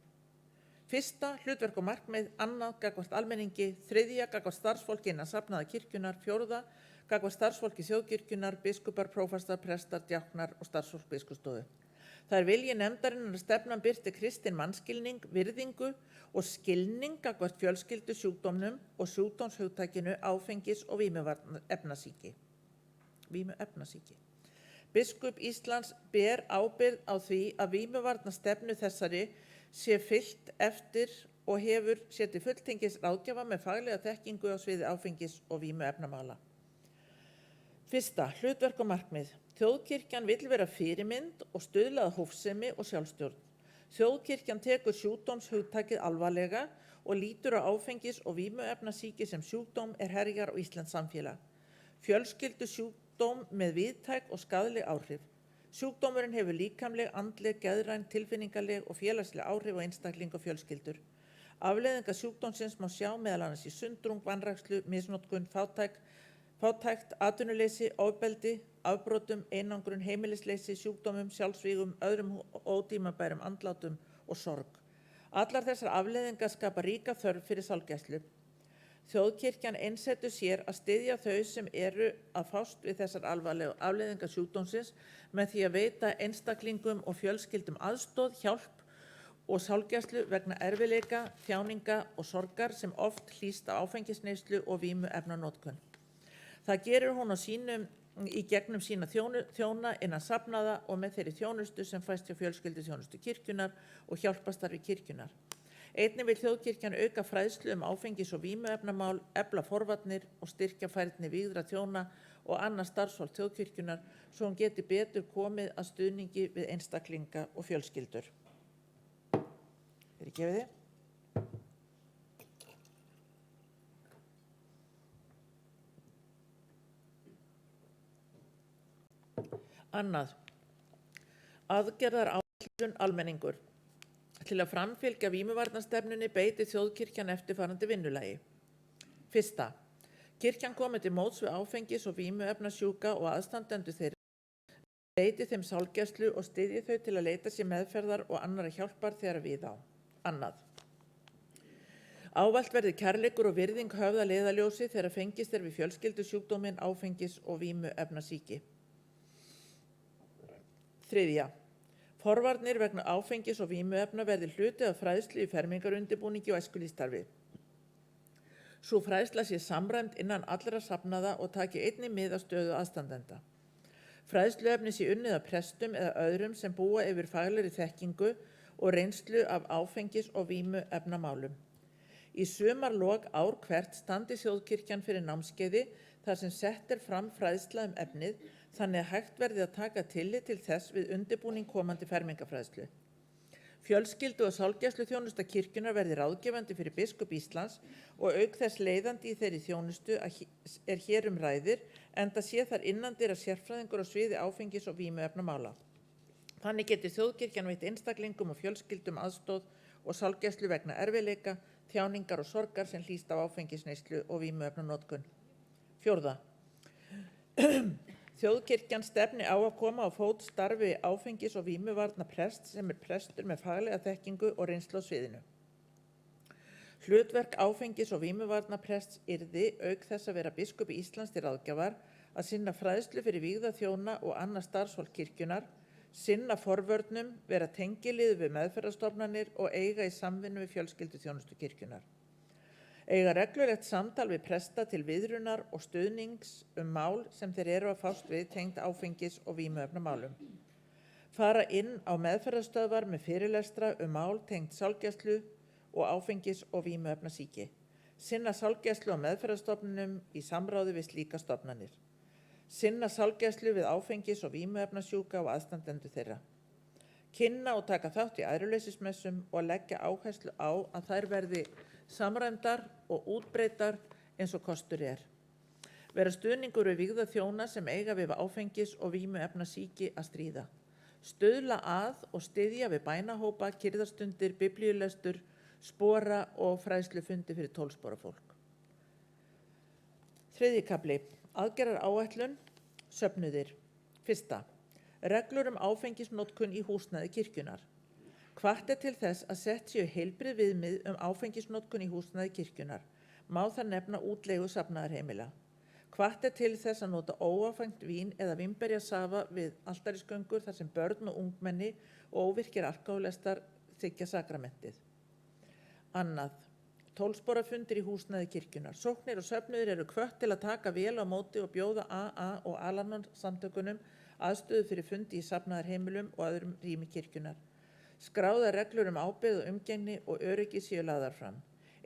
Fyrsta, hlutverk og markmið, annað, gagnvart almenningi, þriðja, gagnvart starfsfólki innan safnaða kirkjunar, fjórða, gagnvart starfsfólki þjóðkirkjunar, biskupar, prófastar, prestar, djáknar og starfsfólk biskupsstofu. Það er vilji nefndarinnar að stefnan birti kristinn mannskilning, virðingu og skilning gagnvart fjölskyldu sjúkdómnum og sjúkdómshugtakinu áfengis- og vímuefnasýki. Biskup Íslands ber ábyrgð á því að vímuvarnastefnu þessari sé fylgt eftir og hefur sér til fulltingis ráðgjafa með faglega þekkingu á sviði áfengis- og vímuefnamála. Fyrsta, hlutverk og markmið. Þjóðkirkjan vill vera fyrirmynd og stuðla að hófsemi og sjálfstjórn. Þjóðkirkjan tekur sjúkdómshugtakið alvarlega og lítur á áfengis- og vímuefnasýki sem sjúkdóm er herjar á Íslands samfélag. Fjölskyldusjúkdóm með víðtæk og skaðleg áhrif. Sjúkdómurinn hefur líkamleg, andleg, geðræn, tilfinningaleg og félagsleg áhrif á einstakling og fjölskyldur. Afleiðingar sjúkdómsins má sjá meðal annars í sundrung, vanrækslu, misnotkun, fátækt, atvinnuleysi, ofbeldi, afbrotum, einangrun, heimilisleysi, sjúkdómum, sjálfsvígum, öðrum ótímabærum andlátum og sorg. Allar þessar afleiðingar skapa ríka þörf fyrir sálgæslu. Þjóðkirkjan einsetur sér að styðja þau sem eru að fást við þessar alvarlegu afleiðingar sjúkdómsins með því að veita einstaklingum og fjölskyldum aðstoð, hjálp og sálgæslu vegna erfiðleika, þjáninga og sorgar sem oft hlýst á áfengisneyslu og vímuefnanotkun. Það gerir hún í gegnum sína þjóna innan safnaða og með þeirri þjónustu sem fæst hjá fjölskylduþjónustu kirkjunar og hjálparstarfi kirkjunar. Einnig vil þjóðkirkjan auka fræðslu áfengis- og vímuefnamál, efla forvarnir og styrkja færni vígðra þjóna og annað starfsfólk þjóðkirkjunar svo hún geti betur komið að stuðningi við einstaklinga og fjölskyldur. Fyrirgefið. Annað. Aðgerðaráætlun almenningur. Til að framfylgja vímuvarnastefnunni beiti þjóðkirkjan eftirfarandi vinnulagi. Fyrsta. Kirkjan komi til móts við áfengis- og vímuefnasjúka og aðstandendur þeirra, beiti þeim sálgæslu og styðji þau til að leita sér meðferðar og annarra hjálpar þegar við á. Annað. Ávallt verði kærleikur og virðing höfð að leiðarljósi þegar fengist er við fjölskyldusjúkdóminn áfengis- og vímuefnasýki. Þriðja. Forvarnir vegna áfengis- og vímuefna verði hluti af fræðslu í fermingarundirbúningi og æskulýðsstarfi. Sú fræðsla sé samræmd innan allra safnaða og taki einnig mið af stöðu aðstandenda. Fræðsluefni sé unnið af prestum eða öðrum sem búa yfir faglegri þekkingu og reynslu af áfengis- og vímuefnamálum. Í sumarlok ár hvert standi þjóðkirkjan fyrir námskeiði þar sem sett er fram fræðsla efnið þannig að hægt verði að taka tillit til þess við undirbúning komandi fermingarfræðslu. Fjölskyldu- og sálgæsluþjónusta kirkjunar verði ráðgefandi fyrir biskup Íslands og auk þess leiðandi í þeirri þjónustu er hér ræðir enda sé þar innandyra sérfræðingur á sviði áfengis- og vímuefnamála. Þannig getur þjóðkirkjan veitt einstaklingum og fjölskyldum aðstoð og sálgæslu vegna erfiðleika, þjáningar og sorgar sem hlýst af áfengisneyslu og vímuefnanotkun. Fjórða. Þjóðkirkjan stefni á að koma á fót starfi áfengis- og vímuvarnaprests sem er prestur með faglega þekkingu og reynslu á sviðinu. Hlutverk áfengis- og vímuvarnaprests yrði auk þess að vera biskupi Íslands til ráðgjafar að sinna fræðslu fyrir vígða þjóna og annað starfsfólk kirkjunar, sinna forvörnum, vera tengiliður við meðferðarstofnanir og eiga í samvinnu við fjölskylduþjónustu kirkjunar. Eiga reglulegt samtal við presta til viðrunar og stuðnings mál sem þeir eru að fást við tengd áfengis- og vímuefnamálum. Fara inn á meðferðarstöðvar með fyrirlestra mál tengd sálgæslu og áfengis- og vímuefnasýki. Sinna sálgæslu á meðferðarstofnunum í samráði við slíka stofnanir. Sinna sálgæslu við áfengis- og vímuefnasjúka og aðstandendur þeirra. Kynna og taka þátt í æðruleysismessum og leggja áherslu á að þær verði samræmdar og útbreiddar eins og kostur er. Vera stuðningur við vígða þjóna sem eiga við áfengis- og vímuefnasýki að stríða. Stuðla að og styðja við bænahópa, kyrðarstundir, biblíulestur, spora og fræðslufundi fyrir 12 spora fólk. 3. kafli. Aðgerðar áætlun, söfnuðir. 1. Reglur áfengisnotkun í húsnæði kirkjunnar. Hvatt til þess að sett séu heilbrigð viðmið áfengisnotkun í húsnæði kirkjunnar. Má þar nefna útleigu safnaðarheimila. Hvatt til þess að nota óáfengt vín eða vínberjasafa við altarisgöngur þar sem börn og ungmenni og óvirkir alkóhólistar þiggja sakramentið. 2. 12 spora fundir í húsnæði kirkjunnar. Sóknir og söfnuðir eru hvött til að taka vel á móti og bjóða AA og Alanon samtökunum aðstöðu fyrir fundi í safnaðarheimilum og öðrum rými kirkjunnar. Skráðar reglur ábyrgð og umgengni og öryggi séu lagðar fram.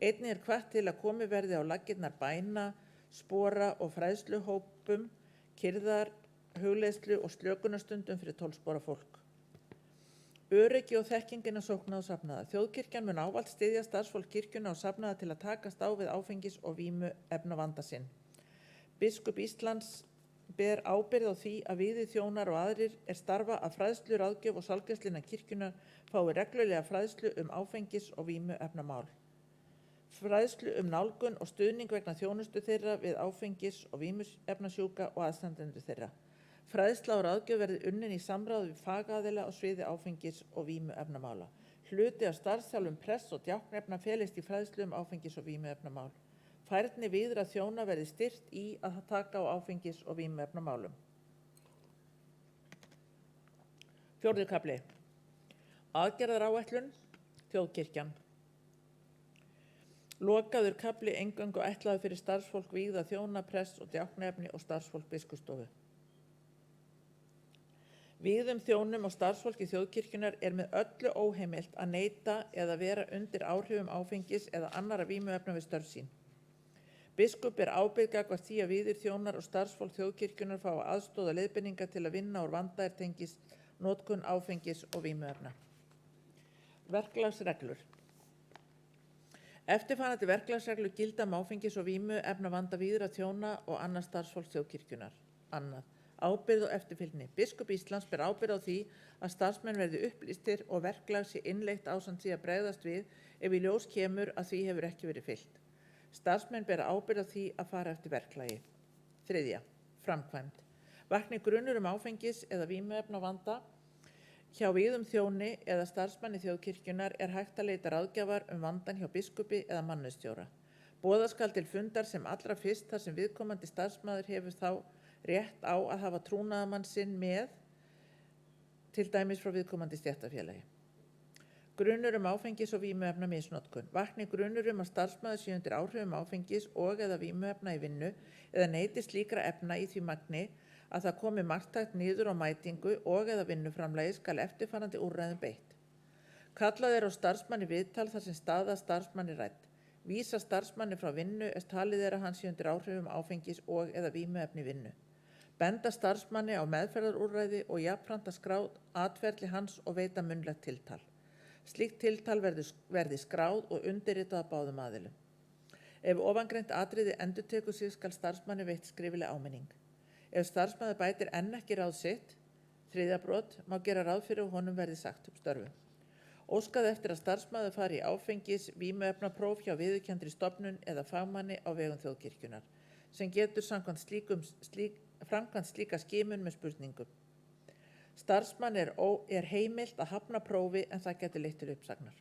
Einnig hvatt til að komið verði á laggirnar bæna, spora og fræðsluhópum, kyrðar, hugleiðslu og slökunarstundum fyrir 12 spora fólk. Öryggi og þekkingin að sókna og safnaða. Þjóðkirkjan mun ávallt styðja starfsfólk kirkjuna og safnaða til að takast á við áfengis- og vímuefnavanda sinn. Biskup Íslands ber ábyrgð á því að vígðir þjónar og aðrir starfa að fræðslu, ráðgjöf og sálgæslu innan kirkjunnar fái reglulega fræðslu áfengis- og vímuefnamál. Fræðslu nálgun og stuðning vegna þjónustu þeirra við áfengis- og vímuefnasjúka og aðstandendur þeirra. Fræðsla og ráðgjöf verði unnin í samráði við fagaðila á sviði áfengis- og vímuefnamála. Hluti af starfsþjálfun prests og djáknefna felist í fræðslu áfengis- og vímuefnamál. Færni vígðra þjóna verði styrkt í að taka á áfengis- og vímuefnamálum. 4. kafli. Aðgerðaráætlun, Þjóðkirkjan. Lokaður kafli eingöngu ætlaður fyrir starfsfólk vígða þjóna, prests og djáknefni og starfsfólk biskupsstofu. Vígðum þjónum og starfsfólki þjóðkirkjunnar með öllu óheimilt að neita eða vera undir áhrifum áfengis eða annarra vímuefna við störf sín. Biskup ábyrgð gagnvart því að vígðir þjónar og starfsfólk þjóðkirkjunnar fá aðstoð og leiðbeiningar til að vinna úr vanda tengist notkun áfengis og vímuefna. Verklagsreglur. Eftirfarandi verklagsreglur gilda áfengis- og vímuefnavanda vígðra þjóna og annars starfsfólk þjóðkirkjunnar. 2. Ábyrgð og eftirfylgni. Biskup Íslands ber ábyrgð á því að starfsmenn verði upplýstir og verklag sé innleitt ásamt því að bregðast við ef í ljós kemur að því hefur ekki verið fylgt. Starfsmenn bera ábyrgð á því að fara eftir verklagi. 3. Framkvæmd. Vakni grunur áfengis- eða vímuefnavanda hjá vígðum þjóni eða starfsmanni þjóðkirkjunnar hægt að leita ráðgjafar vandann hjá biskupi eða mannauðsstjóra. Boða skal til fundar sem allra fyrst þar sem viðkomandi starfsmaður hefur þá rétt á að hafa trúnaðarmann sinn með, til dæmis frá viðkomandi stéttarfélagi. Grunur áfengis- og vímuefna misnotkun. Vakni grunur að starfsmaður sé undir áhrifum áfengis og eða vímuefna í vinnu eða neyti slíkra efna í því magni að það komi marktækt niður á mætingu og eða vinnuframlagi skal eftirfarandi úrræðum beitt. Kallað á starfsmanni viðtal þar sem staða starfsmanni rædd. Vísa starfsmanni frá vinnu talið að hann sé undir áhrifum áfengis og eða vímuefni í vinnu. Benda starfsmanni á meðferðarúrræði og jafnframt að skrá atferli hans og veita munnlegt tiltal. Slíkt tiltal verði skráð og undirritað af báðum aðilum. Ef ofangreint atriði endurtekur sig skal starfsmanni veitt skrifleg áminning. Ef starfsmaður bætir enn ekki ráð sitt, 3. brot, má gera ráð fyrir að honum verði sagt upp störfum. Óskað eftir að starfsmaður fari í áfengis- vímuefnapróf hjá viðurkenndri stofnun eða fagmanni á vegum þjóðkirkjunnar, sem getur framkvæmt slíka skimun með spurningum. Starfsmann heimilt að hafna prófi en það getur leitt til uppsagnar.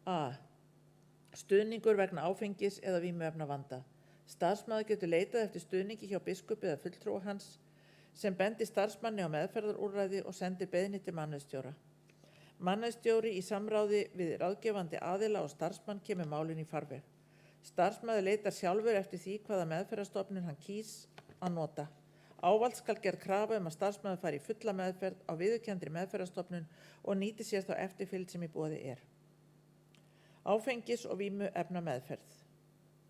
A. Stuðningur vegna áfengis- eða vímuefnavanda. Starfsmaður getur leitað eftir stuðningi hjá biskupi eða fulltrúa hans sem bendi starfsmanni á meðferðarúrræði og sendir beiðni til mannauðsstjóra. Mannauðsstjóri í samráði við ráðgefandi aðila og starfsmann kemur málinu í farveg. Starfsmaður leitar sjálfur eftir því hvaða meðferðarstofnun hann kýs að nota. Ávallt skal gerð krafa að starfsmaður fari í fulla meðferð á viðurkenndri meðferðarstofnun og nýti sér þá eftirfylgd sem í boði er. Áfengis- og vímuefna meðferð.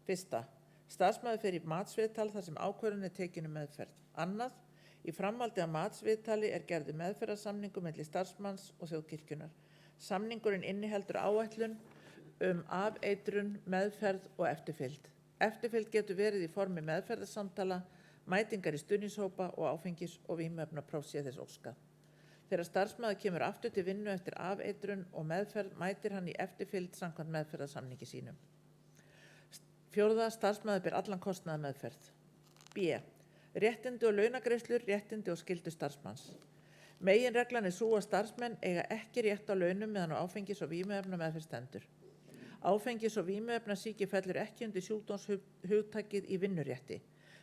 1. Starfsmaður fer í matsviðtal þar sem ákvörðun er tekin meðferð. 2. Í framhaldi af matsviðtali er gerður meðferðarsamningur milli starfsmanns og þjóðkirkjunnar. Samningurinn inniheldur áætlun afeitrun, meðferð og eftirfylgd. Eftirfylgd getur verið í formi meðferðarsamtala, mætingar í stuðningshópa og áfengis- og vímuefnaprófs sé þess óskað. Þegar starfsmaður kemur aftur til vinnu eftir afeitrun og meðferð mætir hann í eftirfylgd samkvæmt meðferðarsamningi sínum. 4. Starfsmaður ber allan kostnað meðferð. B. Réttindi og launagreiðslur, réttindi og skyldur starfsmanns. Meginreglan er sú að starfsmenn eiga ekki rétt á launum meðan á áfengis- og vímuefna meðferð stendur. Áfengis- og vímuefnasýki fellur ekki undir sjúkdómshugtakið í vinnurétti.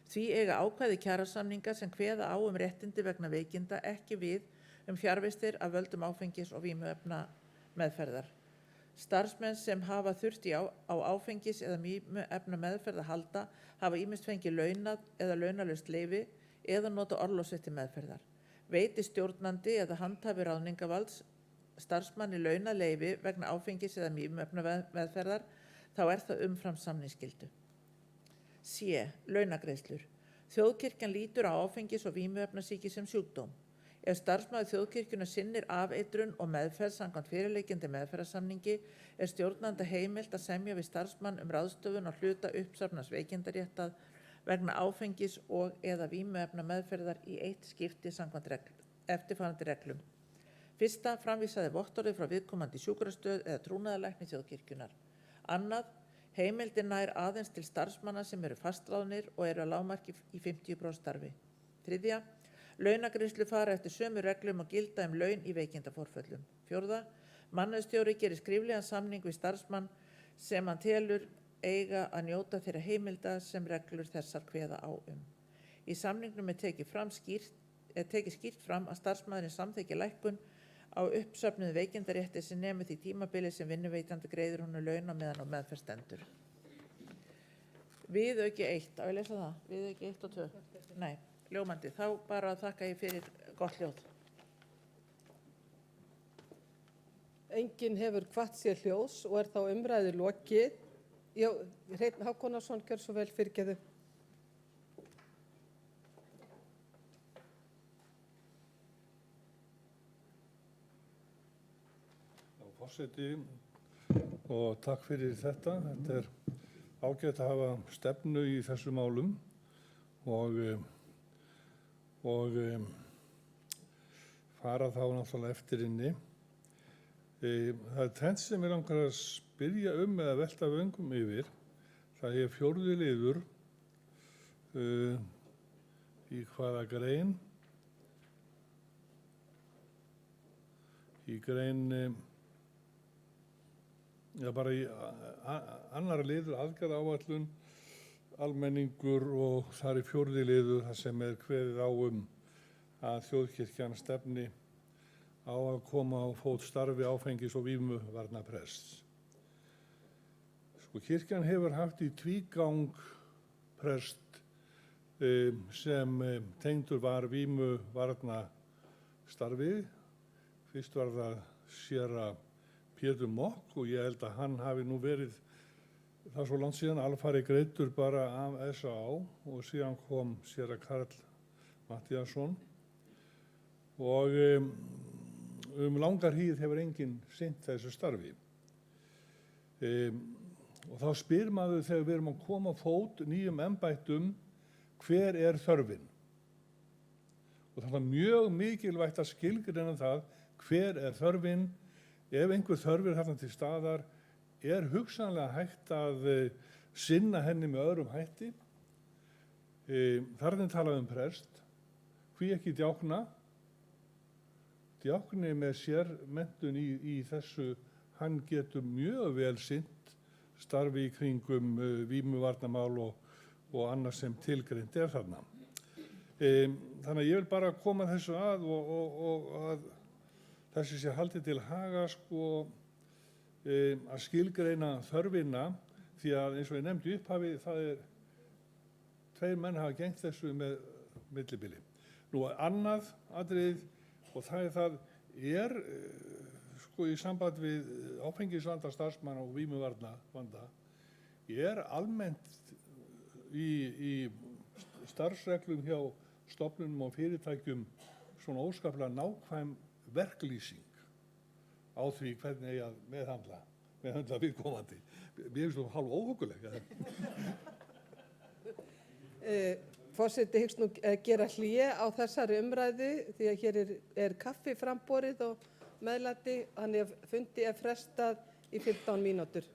Því eiga ákvæði kjarasamninga sem kveða á réttindi vegna veikinda ekki við fjarvistir af völdum áfengis- og vímuefna meðferðar. Starfsmenn sem hafa þurft á áfengis- eða vímuefna meðferð að halda hafa ýmist fengið launað eða launalaust leyfi eða nota orlofsrétt til meðferðar. Veiti stjórnandi eða handhafi ráðningavalds starfsmanni launað leyfi vegna áfengis- eða vímuefna meðferðar þá er það umfram samningsskyldu. C. Launagreiðslur. Þjóðkirkjan lítur á áfengis- og vímuefnasýki sem sjúkdóm. Ef starfsmaður þjóðkirkjunnar sinnir afeitrun og meðferð samkvæmt fyrirliggjandi meðferðarsamningi er stjórnanda heimilt að semja við starfsmann ráðstöfun á hluta uppsafnaðs veikindaréttar vegna áfengis- og eða vímuefna meðferðar í eitt skipti samkvæmt eftirfarandi reglum. 1. Framvísaði vottorði frá viðkomandi sjúkrastöð eða trúnaðarlækni þjóðkirkjunnar. 2. Heimildin nær aðeins til starfsmanna sem eru fastráðnir og eru að lágmarki í 50% starfi. 3. Launagreiðslur fara eftir sömu reglum og gilda laun í veikindaforföllum. 4. Mannauðsstjóri gerir skriflegan samning við starfsmann sem hann telur eiga að njóta þeirra heimilda sem reglur þessar kveða á Í samningnum er tekið skýrt fram að starfsmaðurinn samþykki lækkun á uppsöfnuðu veikindarétti sem nemur því tímabili sem vinnuveitandi greiðir honum laun á meðan á meðferð stendur. Viðauki 1, á ég lesa það? Viðauki 1 og 2? Nei, ljómandi. Þá bara þakka ég fyrir gott ljóð. Enginn hefur hvatt sér hljóðs og er þá umræðu lokið. Já, Hreinn Hákonarson, gjör svo vel, fyrirgeðu. Forseti, og takk fyrir þetta. Þetta er ágætt að hafa stefnu í þessu málum og fara þá náttúrulega eftir inni. Það er tvennt sem ég langar að spyrja eða velta vöngum yfir. Það er 4. liður í hvaða grein? Í grein bara í annar liður aðgerðaáætlun, almenningur og þar í 4. liður þar sem er kveðið á að þjóðkirkjan stefni á að koma á fót starfi áfengis- og vímuvarnaprests. Kirkjan hefur haft í tvígang prest sem tengdur var vímuvarnastarfi. Fyrst var það séra Pétur Mokk og ég held að hann hafi nú verið, það svo langt síðan, alfarið greiddur bara af S.A.A. og síðan kom séra Karl Matthíasson og langar hríð hefur enginn sinnt þessu starfi. Og þá spyr maður þegar við erum að koma á fót nýjum embættum, hver er þörfin? Og það er mjög mikilvægt að skilgreina það, hver er þörfin? Ef einhver þörf er þarna til staðar, er hugsanlega hægt að sinna henni með öðrum hætti. Þarna er talað prest, hví ekki djákna? Djákni með sérmenntun í þessu, hann getur mjög vel sinnt starfi í kringum vímuvarnamál og annað sem tilgreint er þarna. Þannig að ég vil bara koma þessu að og að þessi sé haldið til haga að skilgreina þörfina því að eins og ég nefndi í upphafi, það er tveir menn hafa gegnt þessu með millibili. Nú annað atriðið, og það er sko í samband við áfengisvanda starfsmanna og vímuvarna vanda, er almennt í starfsreglum hjá stofnunum og fyrirtækjum svona óskaplega nákvæm verklýsing á því hvernig eigi að meðhandla viðkomandi. Mér finnst það hálf óhuguleg. Forseti hyggst nú gera hlé á þessari umræðu því að hér er kaffi framborið og meðlæti, þannig að fundi er frestað í 15 mínútur.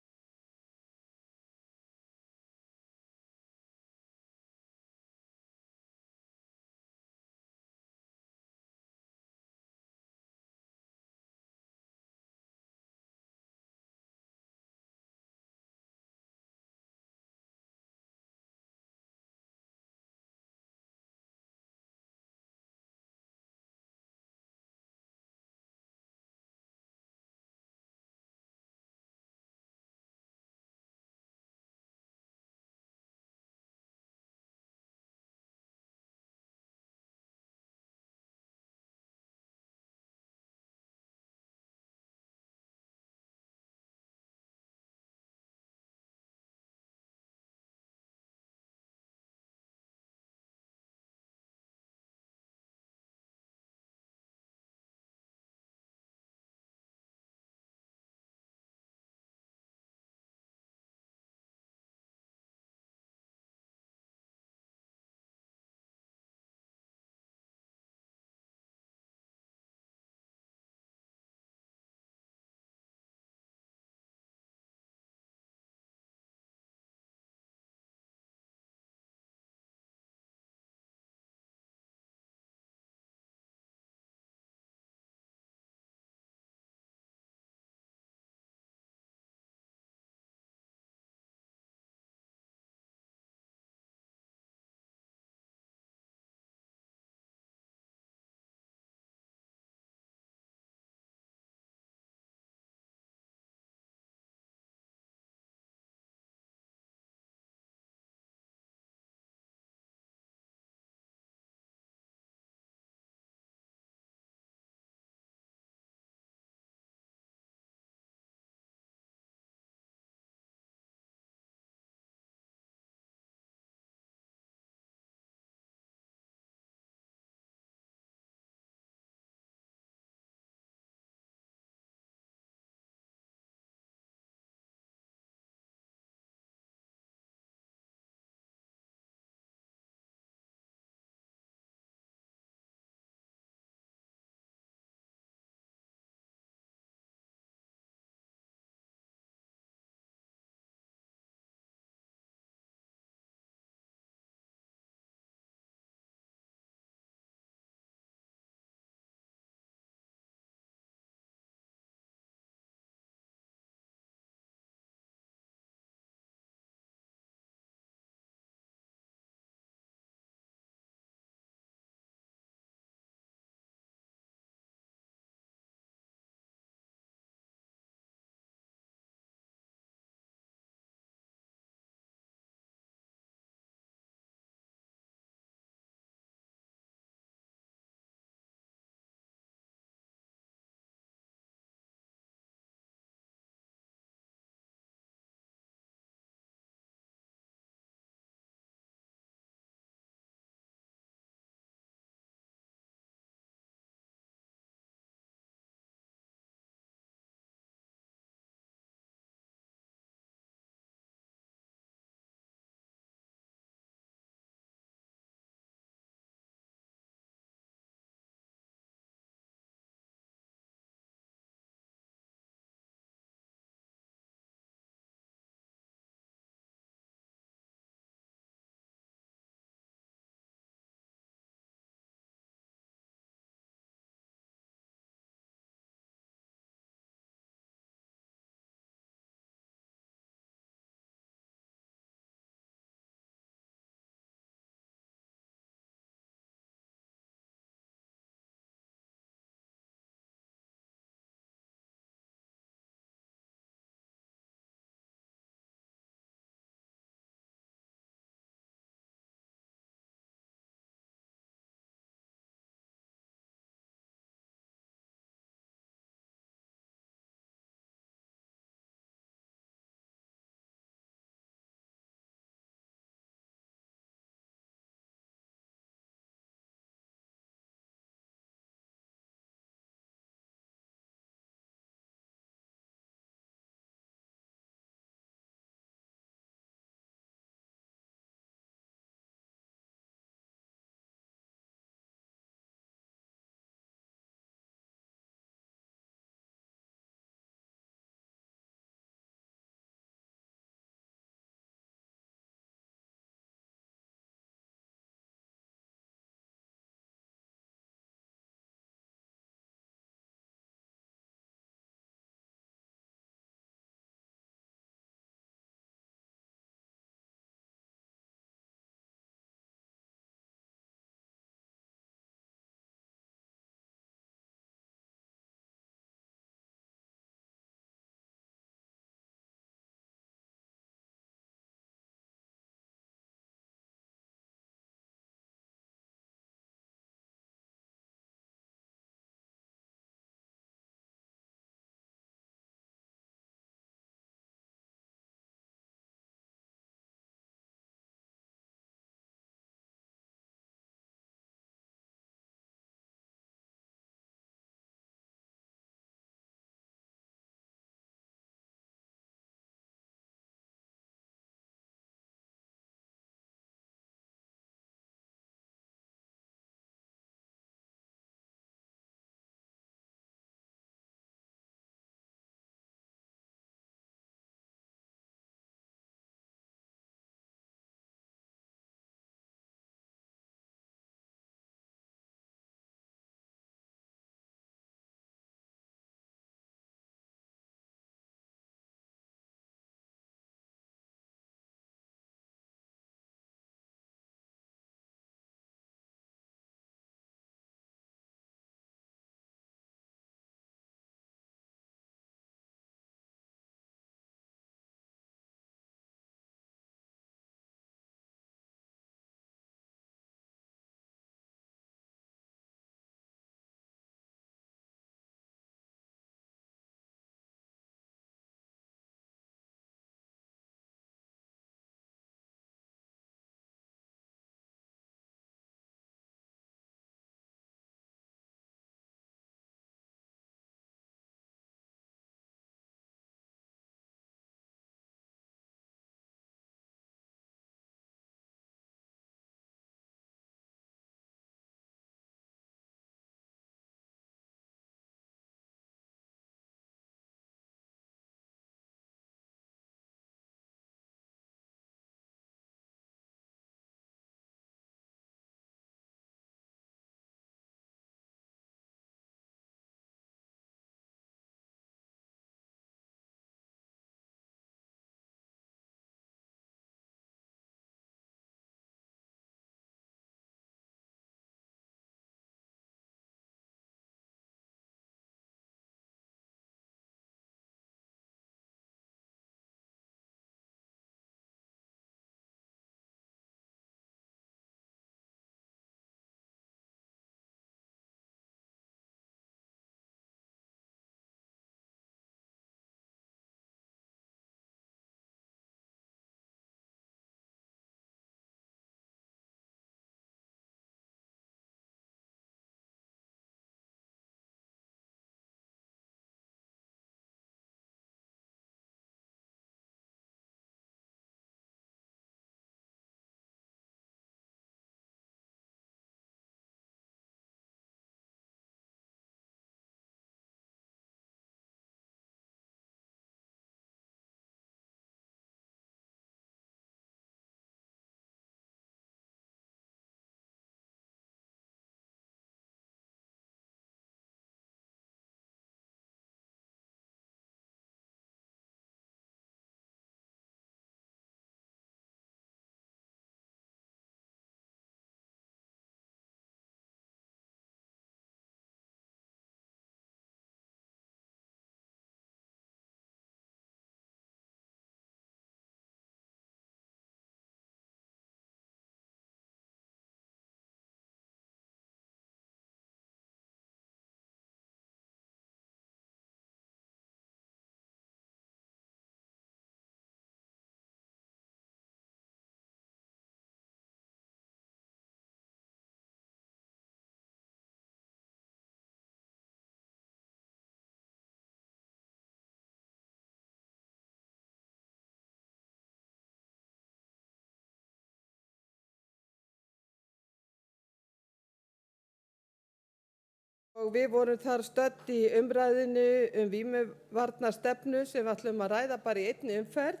Og við vorum þar stödd í umræðinu vímuvarnastefnu sem við ætlum að ræða bara í einni umferð.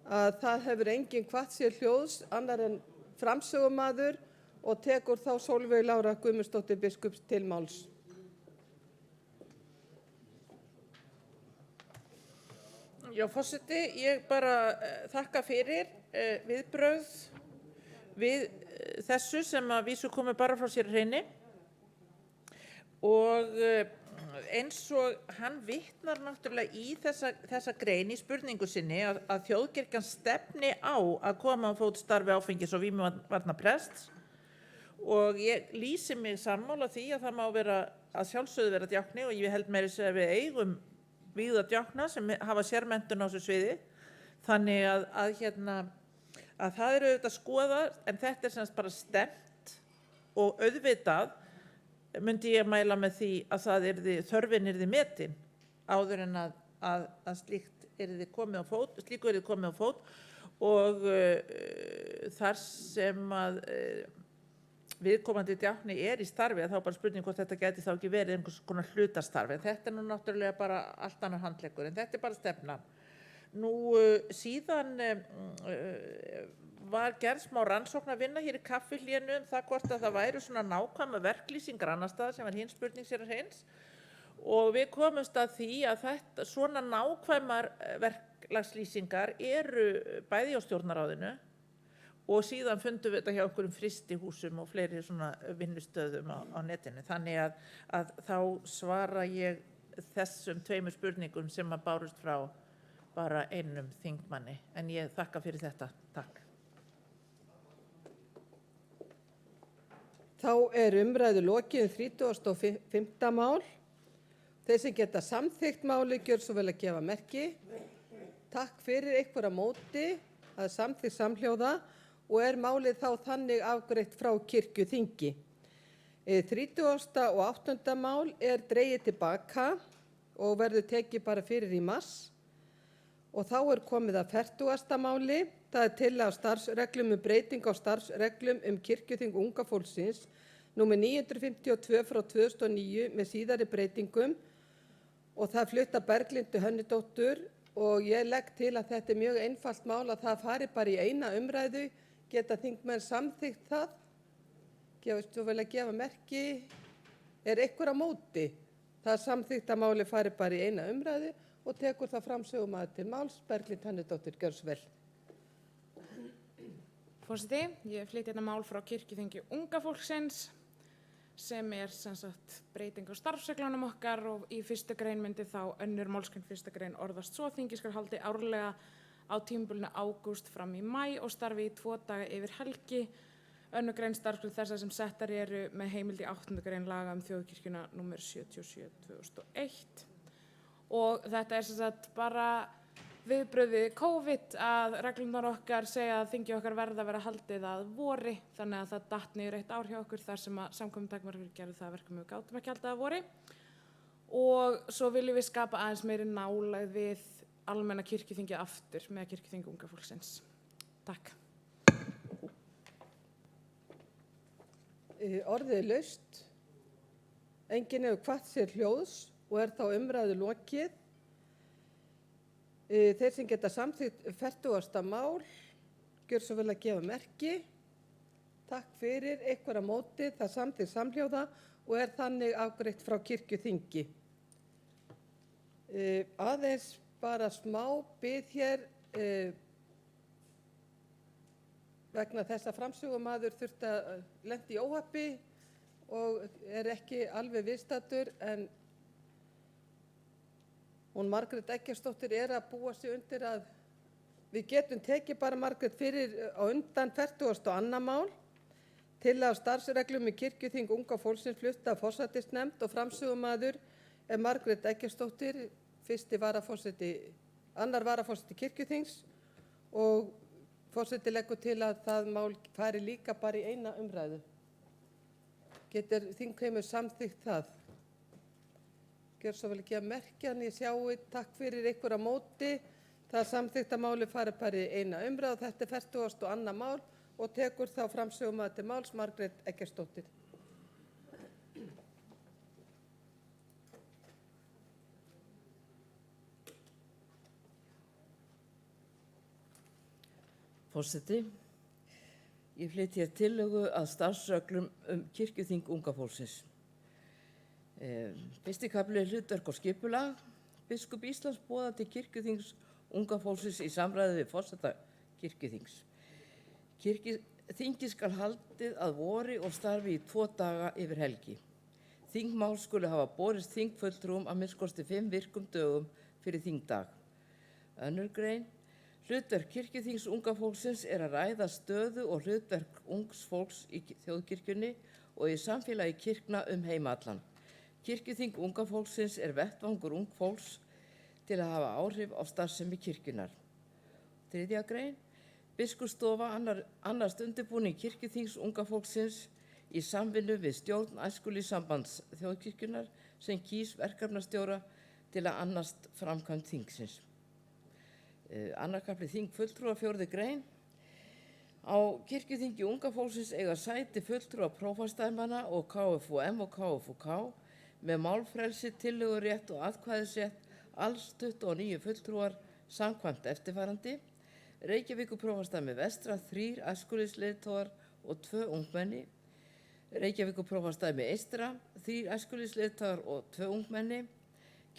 Að það hefur enginn hvatt sér hljóðs annar en framsögumaður og tekur þá Sólveig Lára Guðmundsdóttir biskups til máls. Já, forseti, ég bara þakka fyrir viðbrögð við þessu sem að vísu komu bara frá sér hreini. Og eins og hann vitnar náttúrulega í þessa grein í spurningu sinni að þjóðkirkjan stefni á að koma á fót starfi áfengis- og vímuvarnaprests og ég lýsi mig sammála því að það má vera að sjálfsögðu vera djákni og ég held meira að segja að við eigum vígða djákna sem hafa sérmenntun á þessu sviði þannig að það eru auðvitað skoðað en þetta er semst bara stefnt og auðvitað myndi ég mæla með því að þörfin yrði metin áður en að slíkt yrði komið á fót, slíku yrði komið á fót og þar sem að viðkomandi djákni er í starfi þá bara spurning hvort þetta gæti þá ekki verið einhvers konar hlutastarfi en þetta er nú náttúrulega bara allt annar handleggur en þetta er bara stefnan. Nú síðan var gerð smá rannsóknarvinna hér í kaffihlénu það hvort að það væru svona nákvæma verklýsingar annars staðar sem var hin spurning sér hreins og við komumst að því að þetta svona nákvæmar verklagslýsingar eru bæði á stjórnarráðinu og síðan fundum við þetta hjá einhverjum frystihúsum og fleiri svona vinnustöðum á netinu þannig að þá svara ég þessum tveimur spurningum sem að bárust frá bara einum þingmanni en ég þakka fyrir þetta. Takk. Þá er umræðu lokið 35. mál. Þeir sem geta samþykkt máli gjör svo vel að gefa merki. Takk fyrir einhverja móti að samþykkt samhljóða og er málið þá þannig afgreitt frá kirkjuþingi. 38. mál er dregið tilbaka og verður tekið bara fyrir í mars. Og þá er komið að 40. máli, það er tillaga starfsreglum breyting á starfsreglum kirkjuþing unga fólksins, númer 952 frá 2009 með síðari breytingum og það flutt af Berglindi Hönnudóttur og ég legg til að þetta er mjög einfalt mál að það fari bara í eina umræðu, geta þingmenn samþykkt það, gefast þú vel að gefa merki, er einhver á móti, það samþykkt að máli fari bara í eina umræðu og tekur það framsögumaður til máls, Berglind Hönnudóttir, gjörðu svo vel. Forseti, ég flyt hérna mál frá kirkjuþingi unga fólksins sem er sem sagt breyting á starfsreglunum okkar og í 1. grein myndi þá önnur málsgrein 1. grein orðast svo þingi skal haldi árlega á tímabilinu ágúst fram í maí og starfi í 2 daga yfir helgi. Önnur grein starfsreglur þessar sem settar eru með heimild í 8. grein laga þjóðkirkjuna númer 77/2001. Og þetta er sem sagt bara viðbrögð við COVID að reglunar okkar segja að þingi okkar verða að vera haldið að vori þannig að það datt niður 1 ár hjá okkur þar sem að samkomutakmarkanir gerðu það að verkum við gátum ekki haldið að vori og svo viljum við skapa aðeins meiri nálægð við almenna kirkjuþingið aftur með kirkjuþingi unga fólksins. Takk. Orðið er laust, enginn hefur hvatt sér hljóðs og er þá umræðu lokið. Þeir sem geta samþykkt 40. mál, gjör svo vel að gefa merki. Takk fyrir, einhverja móti, það samþykkt samhljóða og er þannig afgreitt frá kirkjuþingi. Aðeins bara smá bið hér vegna þess að framsögumaður þurfti að lenda í óhappi og er ekki alveg viðstaddur en hún Margrét Eggertsdóttir er að búa sig undir að við getum tekið bara Margrét fyrir á undan 42. mál tillaga starfsreglum kirkjuþing unga fólksins flutt af forsætisnefnd og framsögumaður er Margrét Eggertsdóttir, 1. varaforseti, 2. varaforseti kirkjuþings og forseti leggur til að það mál fari líka bara í eina umræðu. Getur þingheimur samþykkt það? Gjör svo vel ekki að merkja en ég sjái takk fyrir ykkur á móti. Það samþykkt að máli fari bara í eina umræðu. Þetta er 42. mál og tekur þá framsögumaður til máls Margrét Eggertsdóttir. Forseti, ég flyt hér tillögu að starfsreglum kirkjuþing unga fólksins. Fyrsti kafli hlutverk og skipulag. Biskup Íslands boðar til kirkjuþings unga fólksins í samræði við forseta kirkjuþings. Þingið skal haldið að vori og starfi í 2 daga yfir helgi. Þingmál skuli hafa borist þingfulltrúum að minnst 5 virkum dögum fyrir þingdag. Önnur grein. Hlutverk kirkjuþings unga fólksins er að ræða stöðu og hlutverk ungs fólks í þjóðkirkjunni og í samfélagi kirkna heim allan. Kirkjuþing unga fólksins er vettvangur ung fólks til að hafa áhrif á starfsemi kirkjunar. 3. grein. Biskupsstofa annast undirbúning kirkjuþings unga fólksins í samvinnu við stjórn æskulýðssambands þjóðkirkjunar sem kýs verkefnastjóra til að annast framkvæmd þingsins. Annar kafli þingfulltrúa 4. grein. Á kirkjuþingi unga fólksins eiga sæti fulltrúa prófastsdæmanna og KFUM og KFUK með málfrelsi, tillögurétt og atkvæðisrétt alls 29 fulltrúar samkvæmt eftirfarandi. Reykjavíkurprófastsdæmi vestra 3 æskulýðsleiðtogar og 2 ungmenni. Reykjavíkurprófastsdæmi eystra 3 æskulýðsleiðtogar og 2 ungmenni.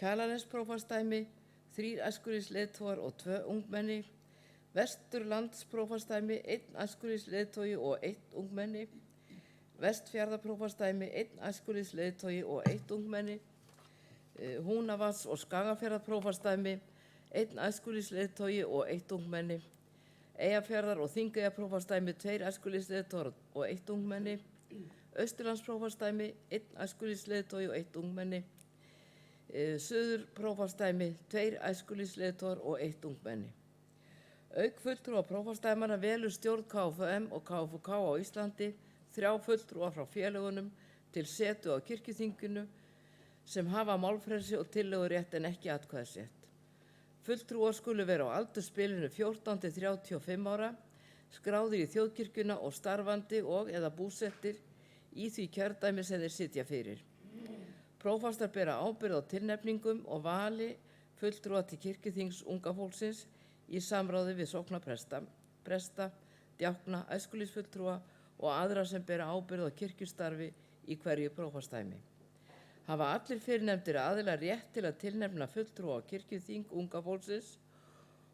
Kjalarnesprófastsdæmi 3 æskulýðsleiðtogar og 2 ungmenni. Vesturlandsprófastsdæmi 1 æskulýðsleiðtogi og 1 ungmenni. Vestfjarðaprófastsdæmi 1 æskulýðsleiðtogi og 1 ungmenni. Húnavatns- og Skagafjarðarprófastsdæmi 1 æskulýðsleiðtogi og 1 ungmenni. Eyjafjarðar- og Þingeyjaprófastsdæmi 2 æskulýðsleiðtogar og 1 ungmenni. Austurlandsprófastsdæmi 1 æskulýðsleiðtogi og 1 ungmenni. Suðurprófastsdæmi 2 æskulýðsleiðtogar og 1 ungmenni. Auk fulltrúa prófastsdæmanna velur stjórn KFUM og KFUK á Íslandi 3 fulltrúa frá félögunum til setu á kirkjuþinginu sem hafa málfrelsi og tillögurétt en ekki atkvæðisrétt. Fulltrúar skulu vera á aldursbilinu 14 til 35 ára, skráðir í þjóðkirkjuna og starfandi og eða búsettir í því kjördæmi sem þeir sitja fyrir. Prófastar bera ábyrgð á tilnefningum og vali fulltrúa til kirkjuþings unga fólksins í samráði við sóknarpresta, presta, djákna, æskulýðsfulltrúa og aðra sem bera ábyrgð á kirkjustarfi í hverju prófastsdæmi. Hafa allir fyrrnefndir aðilar rétt til að tilnefna fulltrúa á kirkjuþing unga fólksins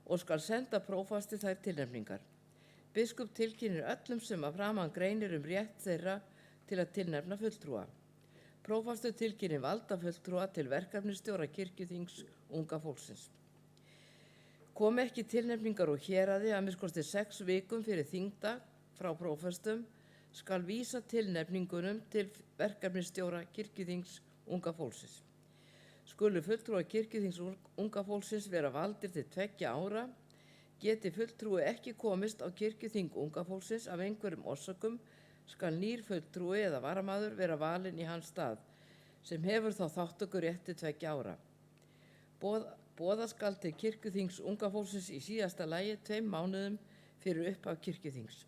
og skal senda prófasti þær tilnefningar. Biskup tilkynnir öllum sem að framan greinir rétt þeirra til að tilnefna fulltrúa. Prófastur tilkynnir valda fulltrúa til verkefnisstjóra kirkjuþings unga fólksins. Komi ekki tilnefningar úr héraði að minnst 6 vikum fyrir þingdag frá prófastum skal vísa tilnefningunum til verkefnisstjóra kirkjuþings unga fólksins. Skulu fulltrúar kirkjuþings unga fólksins vera valdir til 2 ára, geti fulltrúi ekki komist á kirkjuþing unga fólksins af einhverjum orsökum, skal nýr fulltrúi eða varamaður vera valinn í hans stað, sem hefur þá þátttökurétt til 2 ára. Boða skal til kirkjuþings unga fólksins í síðasta lagi 2 mánuðum fyrir upphaf kirkjuþings.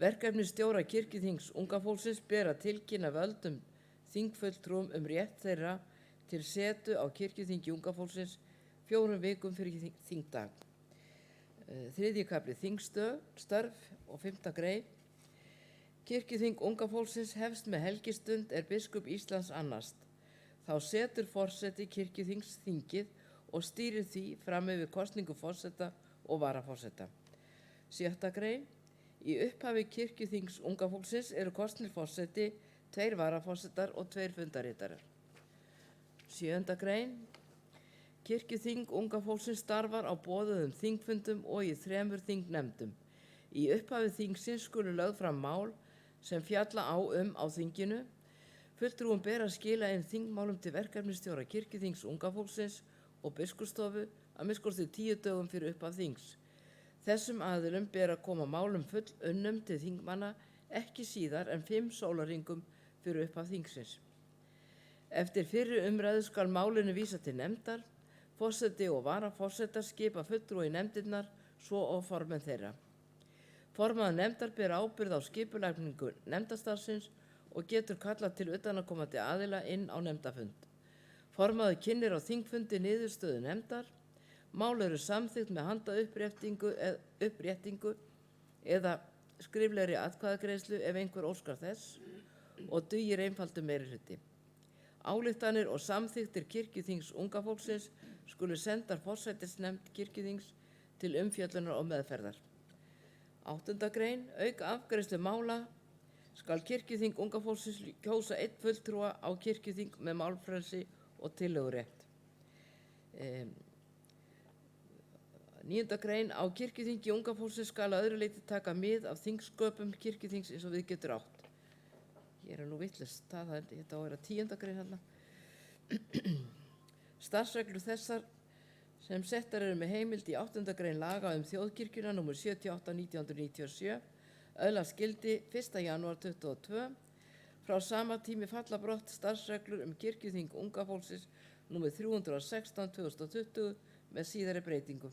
Verkefnisstjóra kirkjuþings unga fólksins ber að tilkynna völdum þingfulltrúum rétt þeirra til setu á kirkjuþingi unga fólksins 4 vikum fyrir þingdag. 3. kafli þingstörf og 5. grein. Kirkjuþing unga fólksins hefst með helgistund biskup Íslands annast. Þá setur forseti kirkjuþings þingið og stýrir því fram yfir kosningu forseta og varaforseta. 7. grein. Í upphafi kirkjuþings unga fólksins eru kosnir forseti, 2 varaforsetar og 2 fundarritarar. 7. grein. Kirkjuþing unga fólksins starfar á boðuðum þingfundum og í 3 þingnefndum. Í upphafi þingsins skulu lögð fram mál sem fjalla á þinginu. Fulltrúum ber að skila inn þingmálum til verkefnisstjóra kirkjuþings unga fólksins og biskupsstofu að minnst 10 dögum fyrir upphaf þings. Þessum aðilum ber að koma málum full unnum til þingmanna ekki síðar en 5 sólarhringum fyrir upphaf þingsins. Eftir fyrri umræðu skal málinu vísa til nefndar, forseti og varaforsetar skipa fulltrúa í nefndirnar svo og formenn þeirra. Formaður nefndar ber ábyrgð á skipulagningu nefndastarfsins og getur kallað til utanaðkomandi aðila inn á nefndafund. Formaður kynnir á þingfundi niðurstöðu nefndar. Mál eru samþykkt með handauppréttingu eða skriflegri atkvæðagreiðslu ef einhver óskar þess og dugir einfaldur meirihluti. Ályktanir og samþykktir kirkjuþings unga fólksins skulu sendar forsætisnefnd kirkjuþings til umfjöllunar og meðferðar. 8. grein. Auk afgreiðslu mála skal kirkjuþing unga fólksins kjósa einn fulltrúa á kirkjuþing með málfrelsi og tillögurétt. 9. grein. Á kirkjuþingi unga fólksins skal að öðru leyti taka mið af þingsköpum kirkjuþings eins og við getur átt. Ég er nú vitlaus, þetta á að vera 10. grein hérna. Starfsreglur þessar sem settar eru með heimild í 8. grein laga þjóðkirkjuna nr. 78/1997 öðlast gildi 1. janúar 2022. Frá sama tími falla brott starfsreglur kirkjuþing unga fólksins nr. 316/2020 með síðari breytingum.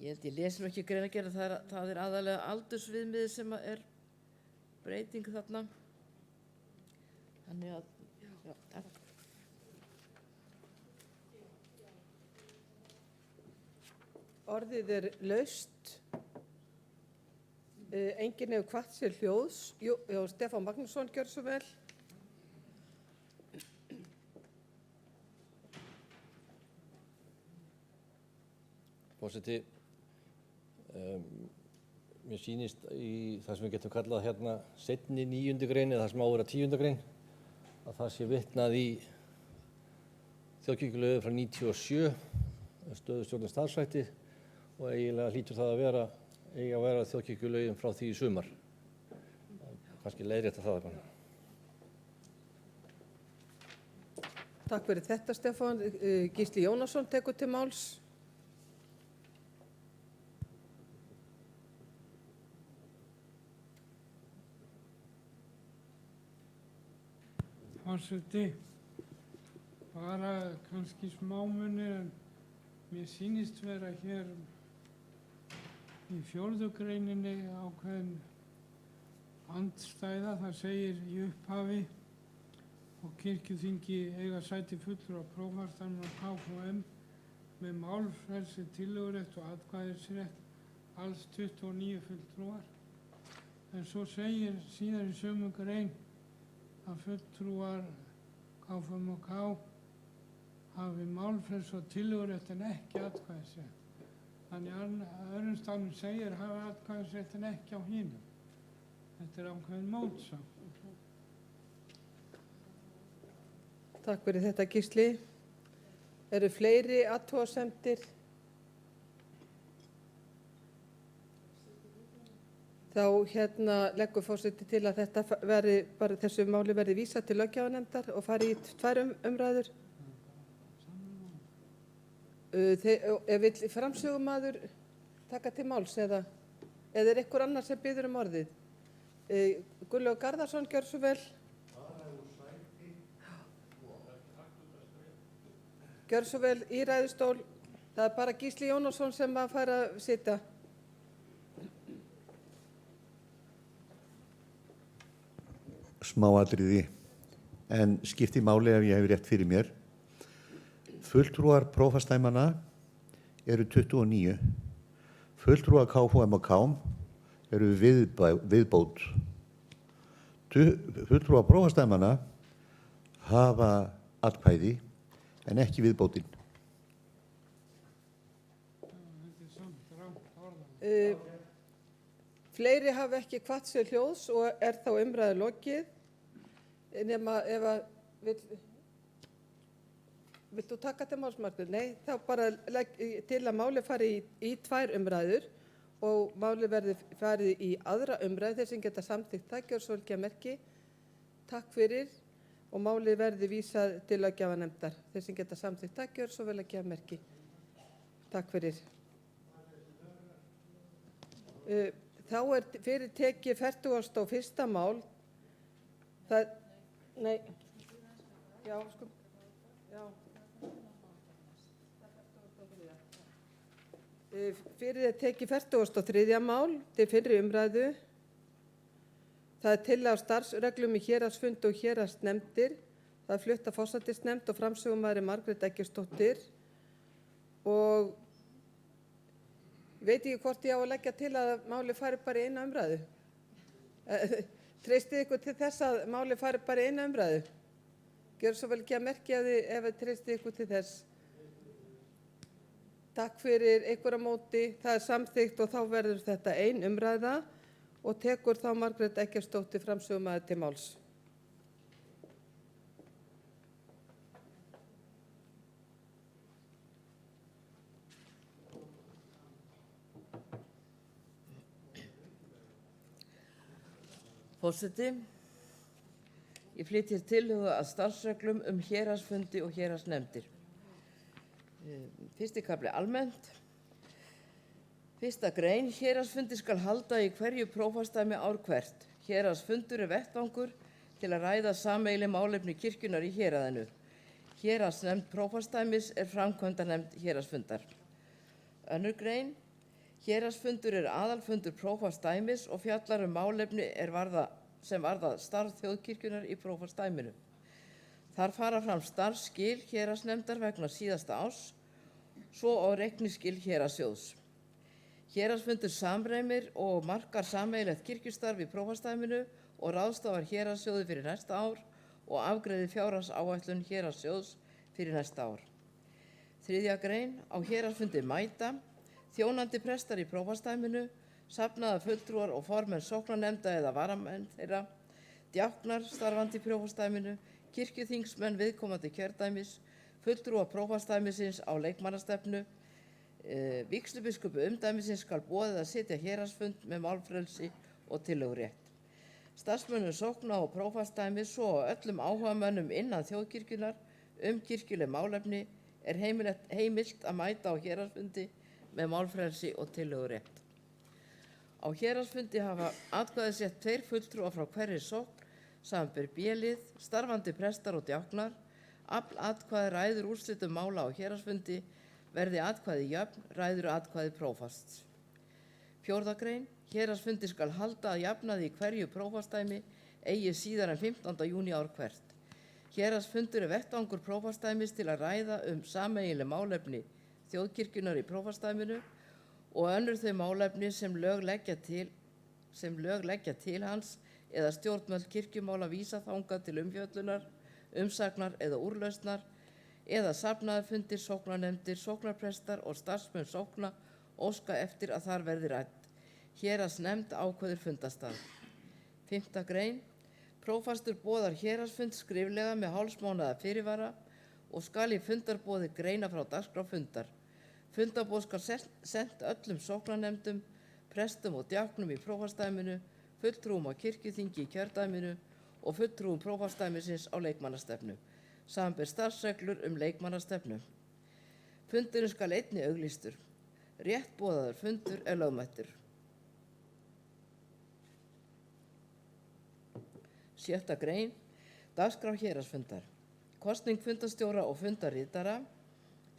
Ég held ég lesi nú ekki greinargerð, það er aðalega aldursviðmiðið sem er breyting þarna. Þannig að, já, takk. Orðið er laust. Enginn hefur kvatt sér hljóðs. Jú, Stefán Magnússon, gjör svo vel. Forseti, mér sýnist í það sem við getum kallað hérna seinni 9. grein eða það sem á að vera 10. grein að það sé vitnað í þjóðkirkjulögum frá 97 stöðustjórnun starfshætti og eiginlega hlýtur það að vera þjóðkirkjulögum frá því í sumar. Kannski leiðrétta það. Takk fyrir þetta, Stefán. Gísli Jónasson tekur til máls. Forseti, bara kannski smámunir en mér sýnist vera hér í 4. greininni ákveðin andstæða. Það segir í upphafi og kirkjuþingi eiga sæti fulltrúa prófastarmanna KFUM með málfrelsi, tillögurétt og atkvæðisrétt alls 29 fulltrúar. En svo segir síðar í sömu grein að fulltrúar KFUM og K hafi málfrelsi og tillögurétt en ekki atkvæðisrétt. Þannig að öðrum stafnum segir hafi atkvæðisrétt en ekki á hinum. Þetta er ákveðin mótsátt. Takk fyrir þetta, Gísli. Eru fleiri athugasemdir? Þá leggur forseti til að þessu máli verði vísað til löggjafarnefndar og fari í 2 umræður. Vill framsögumaður taka til máls eða er einhver annar sem biður orðið? Gunnlaugur Garðarsson, gjör svo vel. Gjör svo vel í ræðustól. Það er bara Gísli Jónasson sem að fara að sitja. Smáatriði, en skipti máli ef ég hef rétt fyrir mér. Fulltrúar prófastsdæmanna eru 29. Fulltrúar KFUM og KM eru viðbót. Fulltrúar prófastsdæmanna hafa atkvæði en ekki viðbótin. Fleiri hafa ekki kvatt sér hljóðs og er þá umræðu lokið. Nema ef að vilt þú taka til máls, Margrét? Nei, þá bara legg til að máli fari í 2 umræður og máli verði farið í 2. umræðu. Þeir sem geta samþykkt það, gjör svo vel ekki að merki. Takk fyrir og máli verði vísað til löggjafarnefndar. Þeir sem geta samþykkt það, gjör svo vel ekki að merki. Takk fyrir. Þá er fyrir tekið 41. mál. Nei, já, sko, já. Fyrir tekið 43. mál til fyrri umræðu. Það er tillaga á starfsreglum í héraðsfundi og héraðsnefndir. Það er flutt af forsætisnefnd og framsögumaður er Margrét Eggertsdóttir. Og veit ég hvort ég á að leggja til að málið fari bara í eina umræðu. Treystið ykkur til þess að málið fari bara í eina umræðu? Gjörðu svo vel ekki að merkja því ef þið treystið ykkur til þess. Takk fyrir ykkur á móti. Það er samþykkt og þá verður þetta ein umræða og tekur þá Margrét Eggertsdóttir framsögumaður til máls. Forseti, ég flyt hér tillögu að starfsreglum héraðsfundi og héraðsnefndir. Fyrsti kafli almennt. Fyrsta grein, héraðsfundi skal halda í hverju prófastsdæmi ár hvert. Héraðsfundur er vettvangur til að ræða sameiginleg málefni kirkjunnar í héraðinu. Héraðsnefnd prófastsdæmis er framkvæmdanefnd héraðsfundar. Önnur grein, héraðsfundur er aðalfundur prófastsdæmis og fjallar málefni sem varða starf þjóðkirkjunnar í prófastsdæminu. Þar fara fram starfsskil héraðsnefndar vegna síðasta árs, svo og reikningsskil héraðssjóðs. Héraðsfundur samræmir og markar sameiginlegt kirkjustarf í prófastsdæminu og ráðstafar héraðssjóði fyrir næsta ár og afgreiðir fjárhagsáætlun héraðssjóðs fyrir næsta ár. Þriðja grein, á héraðsfundi mæta þjónandi prestar í prófastsdæminu, safnaða fulltrúar og formenn sóknarnefnda eða varamenn þeirra, djáknar starfandi í prófastsdæminu, kirkjuþingsmenn viðkomandi kjördæmis, fulltrúar prófastsdæmisins á leikmannastefnu, vígslubiskupi umdæmisins skal boðið að sitja héraðsfund með málfrelsi og tillögurétt. Starfsmönnum sókna og prófastsdæmis svo og öllum áhugamönnum innan þjóðkirkjunnar kirkjuleg málefni er heimilt að mæta á héraðsfundi með málfrelsi og tillögurétt. Á héraðsfundi hafa atkvæðisrétt 2 fulltrúar frá hverri sókn, samanber B-lið, starfandi prestar og djáknar. Afl atkvæði ræður úrslitum mála á héraðsfundi, verði atkvæði jöfn, ræður atkvæði prófasts. Fjórða grein, héraðsfundi skal halda að jafnaði í hverju prófastsdæmi eigi síðar en 15. júní ár hvert. Héraðsfundur er vettvangur prófastsdæmis til að ræða sameiginleg málefni þjóðkirkjunnar í prófastsdæminu og önnur þau málefni sem lög leggja til hans eða stjórnvöld kirkjumála vísa þangað til umfjöllunar, umsagnar eða úrlausnar eða safnaðarfundir, sóknarnefndir, sóknarprestar og starfsmenn sókna óska eftir að þar verði rædd. Héraðsnefnd ákveður fundastað. 5. grein. Prófastur boðar héraðsfund skriflega með hálfsmánaða fyrirvara og skal í fundarboði greina frá dagskrá fundar. Fundarboð skal sent öllum sóknarnefndum, prestum og djáknum í prófastsdæminu, fulltrúum á kirkjuþingi í kjördæminu og fulltrúum prófastsdæmisins á leikmannastefnu, samanber starfsreglur leikmannastefnu. Fundurinn skal einnig auglýstur. Rétt boðaður fundur er lögmætur. 7. grein. Dagskrá héraðsfundar. Kosning fundarstjóra og fundarritara.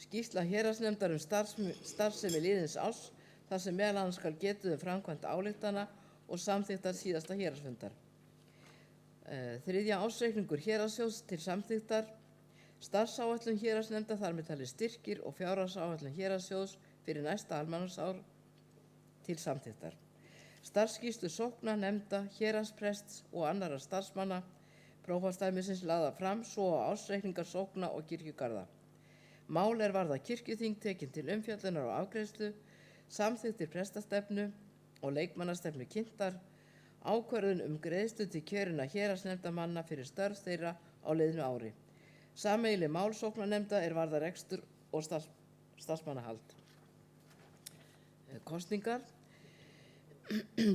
Skýrsla héraðsnefndar starfsemi liðins árs, þar sem meðal annars skal getið framkvæmd ályktana og samþykktar síðasta héraðsfundar. 3. ársreikningur héraðssjóðs til samþykktar. Starfsáætlun héraðsnefndar þar með talið styrkir og fjárhagsáætlun héraðssjóðs fyrir næsta almanaksár til samþykktar. Starfsskýrslu sókna, nefnda, héraðsprests og annarra starfsmanna prófastsdæmisins lagða fram svo á ársreikningar sókna og kirkjugarða. Mál er varða kirkjuþing tekin til umfjöllunar og afgreiðslu, samþykktir prestastefnu og leikmannastefnu kynntar, ákvörðun greiðslu til kjörinna héraðsnefndarmanna fyrir störf þeirra á liðnu ári. Sameiginleg mál sóknarnefnda er varða rekstur og starfsmannahald. Kosningar.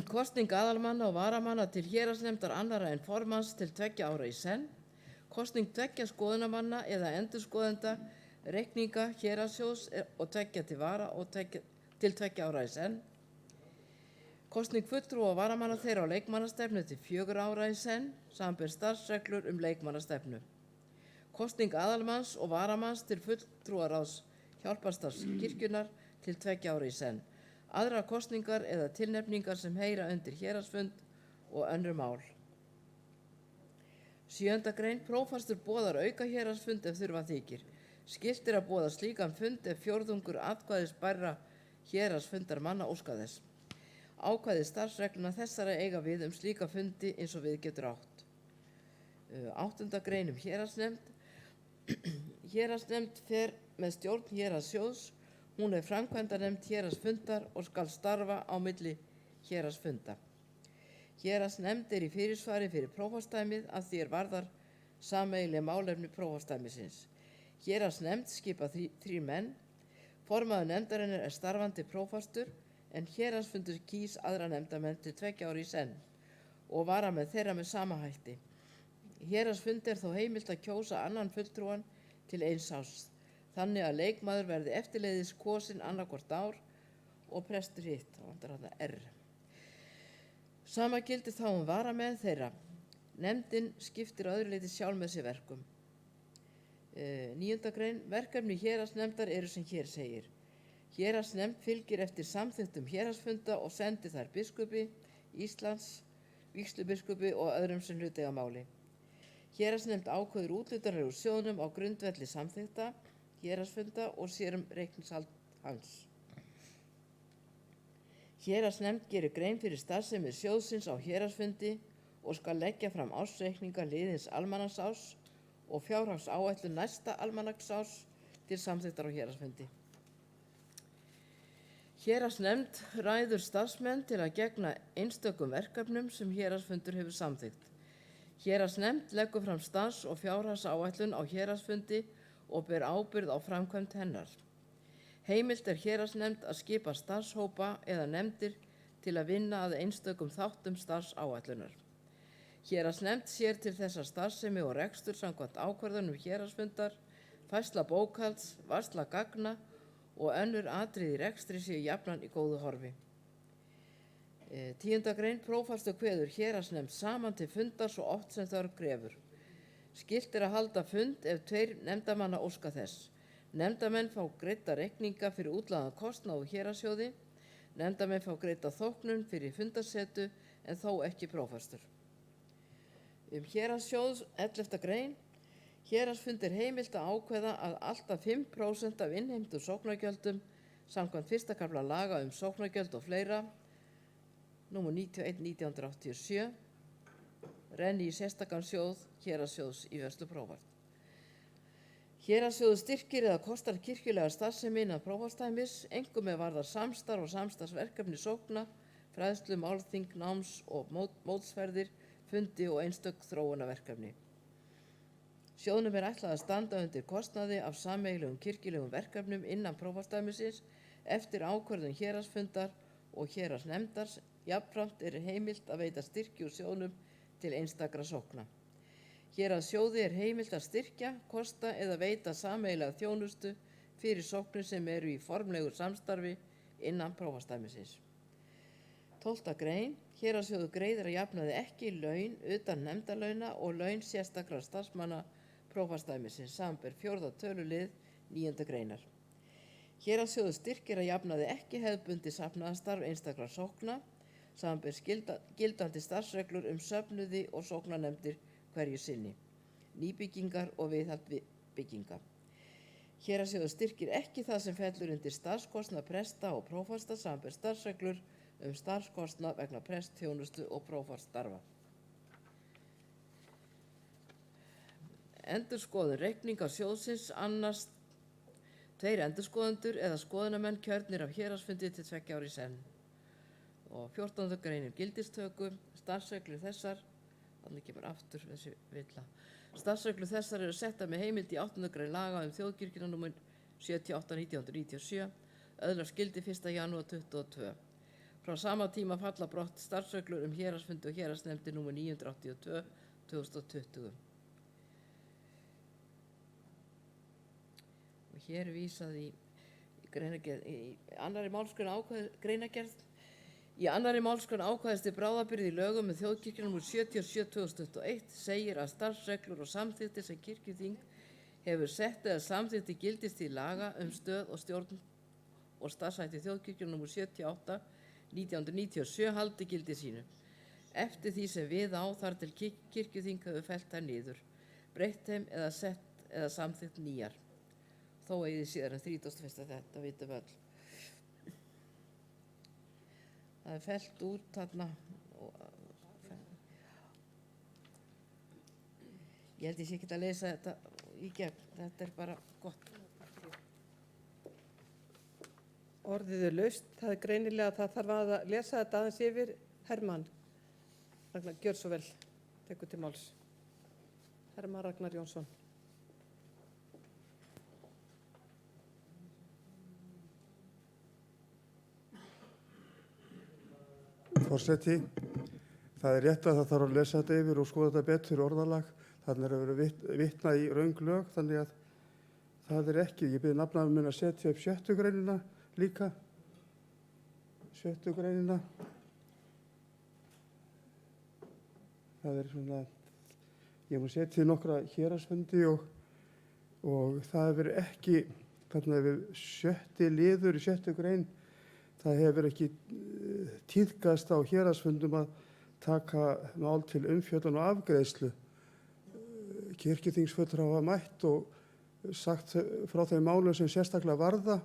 Kosning aðalmanna og varamanna til héraðsnefndar annarra en formanns til 2 ára í senn. Kosning 2 skoðunarmanna eða endurskoðenda reikninga héraðssjóðs og 2 til vara og til 2 ára í senn. Kosning fulltrúa og varamanna þeirra á leikmannastefnu til 4 ára í senn, samanber starfsreglur leikmannastefnu. Kosning aðalmanns og varamanns til fulltrúaráðs hjálparstarfs kirkjunnar til 2 ára í senn. Aðrar kosningar eða tilnefningar sem heyra undir héraðsfund og önnur mál. 7. grein. Prófastur boðar aukahéraðsfund ef þurfa þykir. Skylt er að boða slíkan fund ef fjórðungur atkvæðis bærra héraðsfundarmanna óska þess. Ákvæði starfsregluna þessara eiga við slíka fundi eins og við getur átt. 8. grein héraðsnefnd. Héraðsnefnd fer með stjórn héraðssjóðs. Hún er framkvæmdanefnd héraðsfundar og skal starfa á milli héraðsfunda. Héraðsnefnd er í fyrirsvari fyrir prófastsdæmið að því er varðar sameiginleg málefni prófastsdæmisins. Héraðsnefnd skipa 3 menn. Formaður nefndarinnar er starfandi prófastur en héraðsfundur kýs aðra nefndamenn til 2 ára í senn og varamenn þeirra með sama hætti. Héraðsfundi er þó heimilt að kjósa annan fulltrúan til 1 árs, þannig að leikmaður verði eftirleiðis kosinn annarkvort ár og prestur hitt. Það vantar þarna R. Sama gildir þá varamenn þeirra. Nefndin skiptir að öðru leyti sjálf með sér verkum. 9. grein. Verkefni héraðsnefndar eru sem hér segir. Héraðsnefnd fylgir eftir samþykktum héraðsfunda og sendir þær biskupi Íslands, vígslubiskupi og öðrum sem hlut eiga máli. Héraðsnefnd ákveður úthlutanir úr sjóðnum á grundvelli samþykkta héraðsfunda og sér reikningshald hans. Héraðsnefnd gerir grein fyrir starfsemi sjóðsins á héraðsfundi og skal leggja fram ársreikninga liðins almanaksárs og fjárhagsáætlun næsta almanaksárs til samþykktar á héraðsfundi. Héraðsnefnd ræður starfsmenn til að gegna einstökum verkefnum sem héraðsfundur hefur samþykkt. Héraðsnefnd leggur fram starfs- og fjárhagsáætlun á héraðsfundi og ber ábyrgð á framkvæmd hennar. Heimilt er héraðsnefnd að skipa starfshópa eða nefndir til að vinna að einstökum þáttum starfsáætlunar. Héraðsnefnd sér til þessa starfsemi og rekstur samkvæmt ákvörðunum héraðsfundar, færsla bókhalds, varsla gagna og önnur atriði í rekstri séu jafnan í góðu horfi. 10. grein. Prófastur kveður héraðsnefnd saman til fundar svo oft sem þörf krefur. Skylt er að halda fund ef 2 nefndarmanna óska þess. Nefndarmenn fá greidda reikninga fyrir útlagðan kostnað úr héraðssjóði. Nefndarmenn fá greidda þóknun fyrir fundarsetu en þó ekki prófastur. Héraðssjóðs 11. grein. Héraðsfund er heimilt að ákveða að alltaf 5% af innheimtum sóknargjöldum samkvæmt 1. kafla laga sóknargjöld og fleira, nr. 91/1987, renni í sérstakan sjóð héraðssjóðs í vörslu prófast. Héraðssjóður styrkir eða kostar kirkjulega starfsemi innan prófastsdæmis, einkum með varðar samstarf og samstarfsverkefni sókna, fræðslu, málþing, náms og mótsferðir, fundi og einstök þróunarverkefni. Sjóðnum er ætlað að standa undir kostnaði af sameiginlegum kirkjulegum verkefnum innan prófastsdæmisins eftir ákvörðun héraðsfundar og héraðsnefndar. Jafnframt er heimilt að veita styrki úr sjóðnum til einstakra sókna. Héraðssjóði er heimilt að styrkja, kosta eða veita sameiginlega þjónustu fyrir sóknir sem eru í formlegu samstarfi innan prófastsdæmisins. 12. grein. Héraðssjóður greiðir að jafnaði ekki laun utan nefndarlauna og laun sérstakra starfsmanna prófastsdæmisins, samanber 4. tölulið 9. greinar. Héraðssjóður styrkir að jafnaði ekki hefðbundið safnaðarstarf einstakra sókna, samanber gildandi starfsreglur söfnuði og sóknarnefndir hverju sinni, nýbyggingar og viðhald bygginga. Héraðssjóður styrkir ekki það sem fellur undir starfskostnað presta og prófasta, samanber starfsreglur starfskostnað vegna prestþjónustu og prófaststarfa. Endurskoðun reikninga sjóðsins annast 2 endurskoðendur eða skoðunarmenn kjörnir af héraðsfundi til 2 ára í senn. Og 14. grein gildistöku. Starfsreglur þessar, þannig kemur aftur þessi villa. Starfsreglur þessar eru settar með heimild í 8. grein laga þjóðkirkjuna nr. 78/1997, öðlast gildi 1. janúar 2022. Frá sama tíma falla brott starfsreglur héraðsfundi og héraðsnefndir nr. 982/2020. Og hér er vísað í greinargerð, í annarri málsgrein greinargerð. Í annarri málsgrein ákvæðis til bráðabirgða í lögum þjóðkirkjuna nr. 77/2021 segir að starfsreglur og samþykktir sem kirkjuþing hefur sett eða samþykkt í gildistíð laga stöð og stjórn og starfshætti þjóðkirkjunnar nr. 78/1997 haldi gildi sínu. eftir því sem við á þar til kirkjuþing hefur fellt þær niður, breytt þeim eða samþykkt nýjar. Þó eigi síðar en 31. þetta vitum öll. Það er fellt út þarna. Ég held ég sé ekki að lesa þetta í gegn. Þetta er bara gott. Orðið er laust. Það er greinilega að það þarf að lesa þetta aðeins yfir. Hermann Ragnar, gjör svo vel. Tekur til máls. Hermann Ragnar Jónsson. Forseti, það er rétt að það þarf að lesa þetta yfir og skoða þetta betur orðalag. Þannig er að vera vitna í röng lög, þannig að það er ekki. Ég byrði nafnaðum minn að setja upp 6. greinina líka. 6. greinina. Það er svona, ég má setja nokkra héraðsfundi og það hefur ekki, þannig að við 7. liður í 6. grein, það hefur ekki tíðkast á héraðsfundum að taka mál til umfjöllun og afgreiðslu. Kirkjuþingsfulltrúar hafa mætt og sagt frá þeim málum sem sérstaklega varða.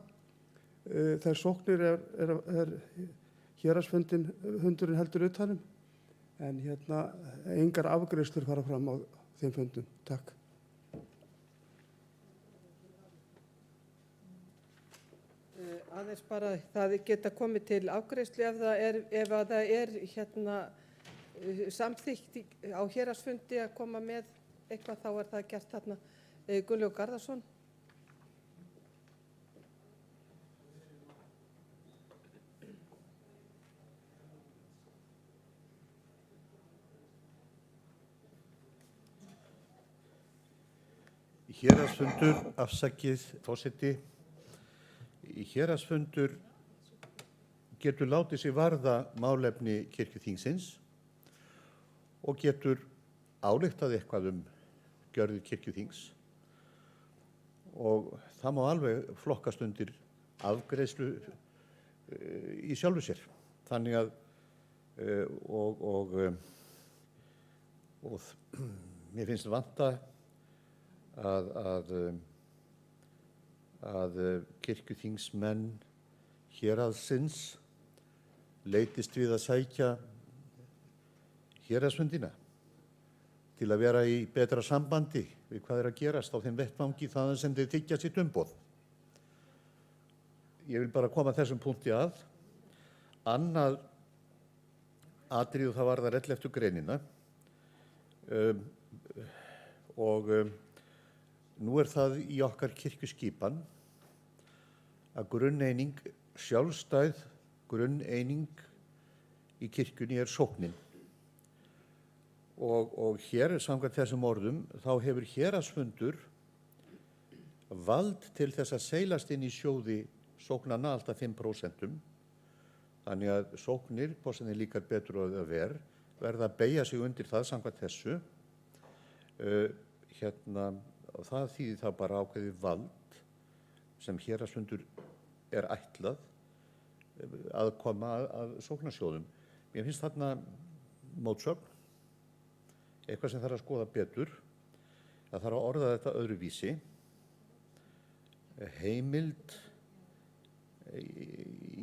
Þær sóknir er héraðsfundurinn heldur utanum, en engar afgreiðslur fara fram á þeim fundum. Takk. Aðeins bara, það geta komið til afgreiðslu ef það er samþykkt á héraðsfundi að koma með eitthvað, þá er það gert þarna. Gunnlaugur Garðarsson. Héraðsfundur, afsakið, forseti. Héraðsfundur getur látið sig varða málefni kirkjuþingsins og getur ályktað eitthvað gjörðir kirkjuþings og það má alveg flokkast undir afgreiðslu í sjálfu sér. Þannig að mér finnst vanta að kirkjuþingsmenn héraðsins leitist við að sækja héraðsfundina til að vera í betra sambandi við hvað er að gerast á þeim vettvangi þaðan sem þeir þiggja sitt umboð. Ég vil bara koma þessum punkti að. Annað atriði það varðar 11. greinina og nú er það í okkar kirkjuskipan að grunneining, sjálfstæð grunneining í kirkjunni er sóknin. Og hér, samkvæmt þessum orðum, þá hefur héraðsfundur vald til þess að seilast inn í sjóði sóknanna alltaf 5%. Þannig að sóknir, hvort sem þeir líkar betur og eða verð, verða að beygja sig undir það samkvæmt þessu. Og það þýðir það bara ákveðið vald sem héraðsfundur er ætlað að koma að sóknarsjóðum. Mér finnst þarna mótsögn, eitthvað sem þarf að skoða betur, það þarf að orða þetta öðruvísi. Heimild,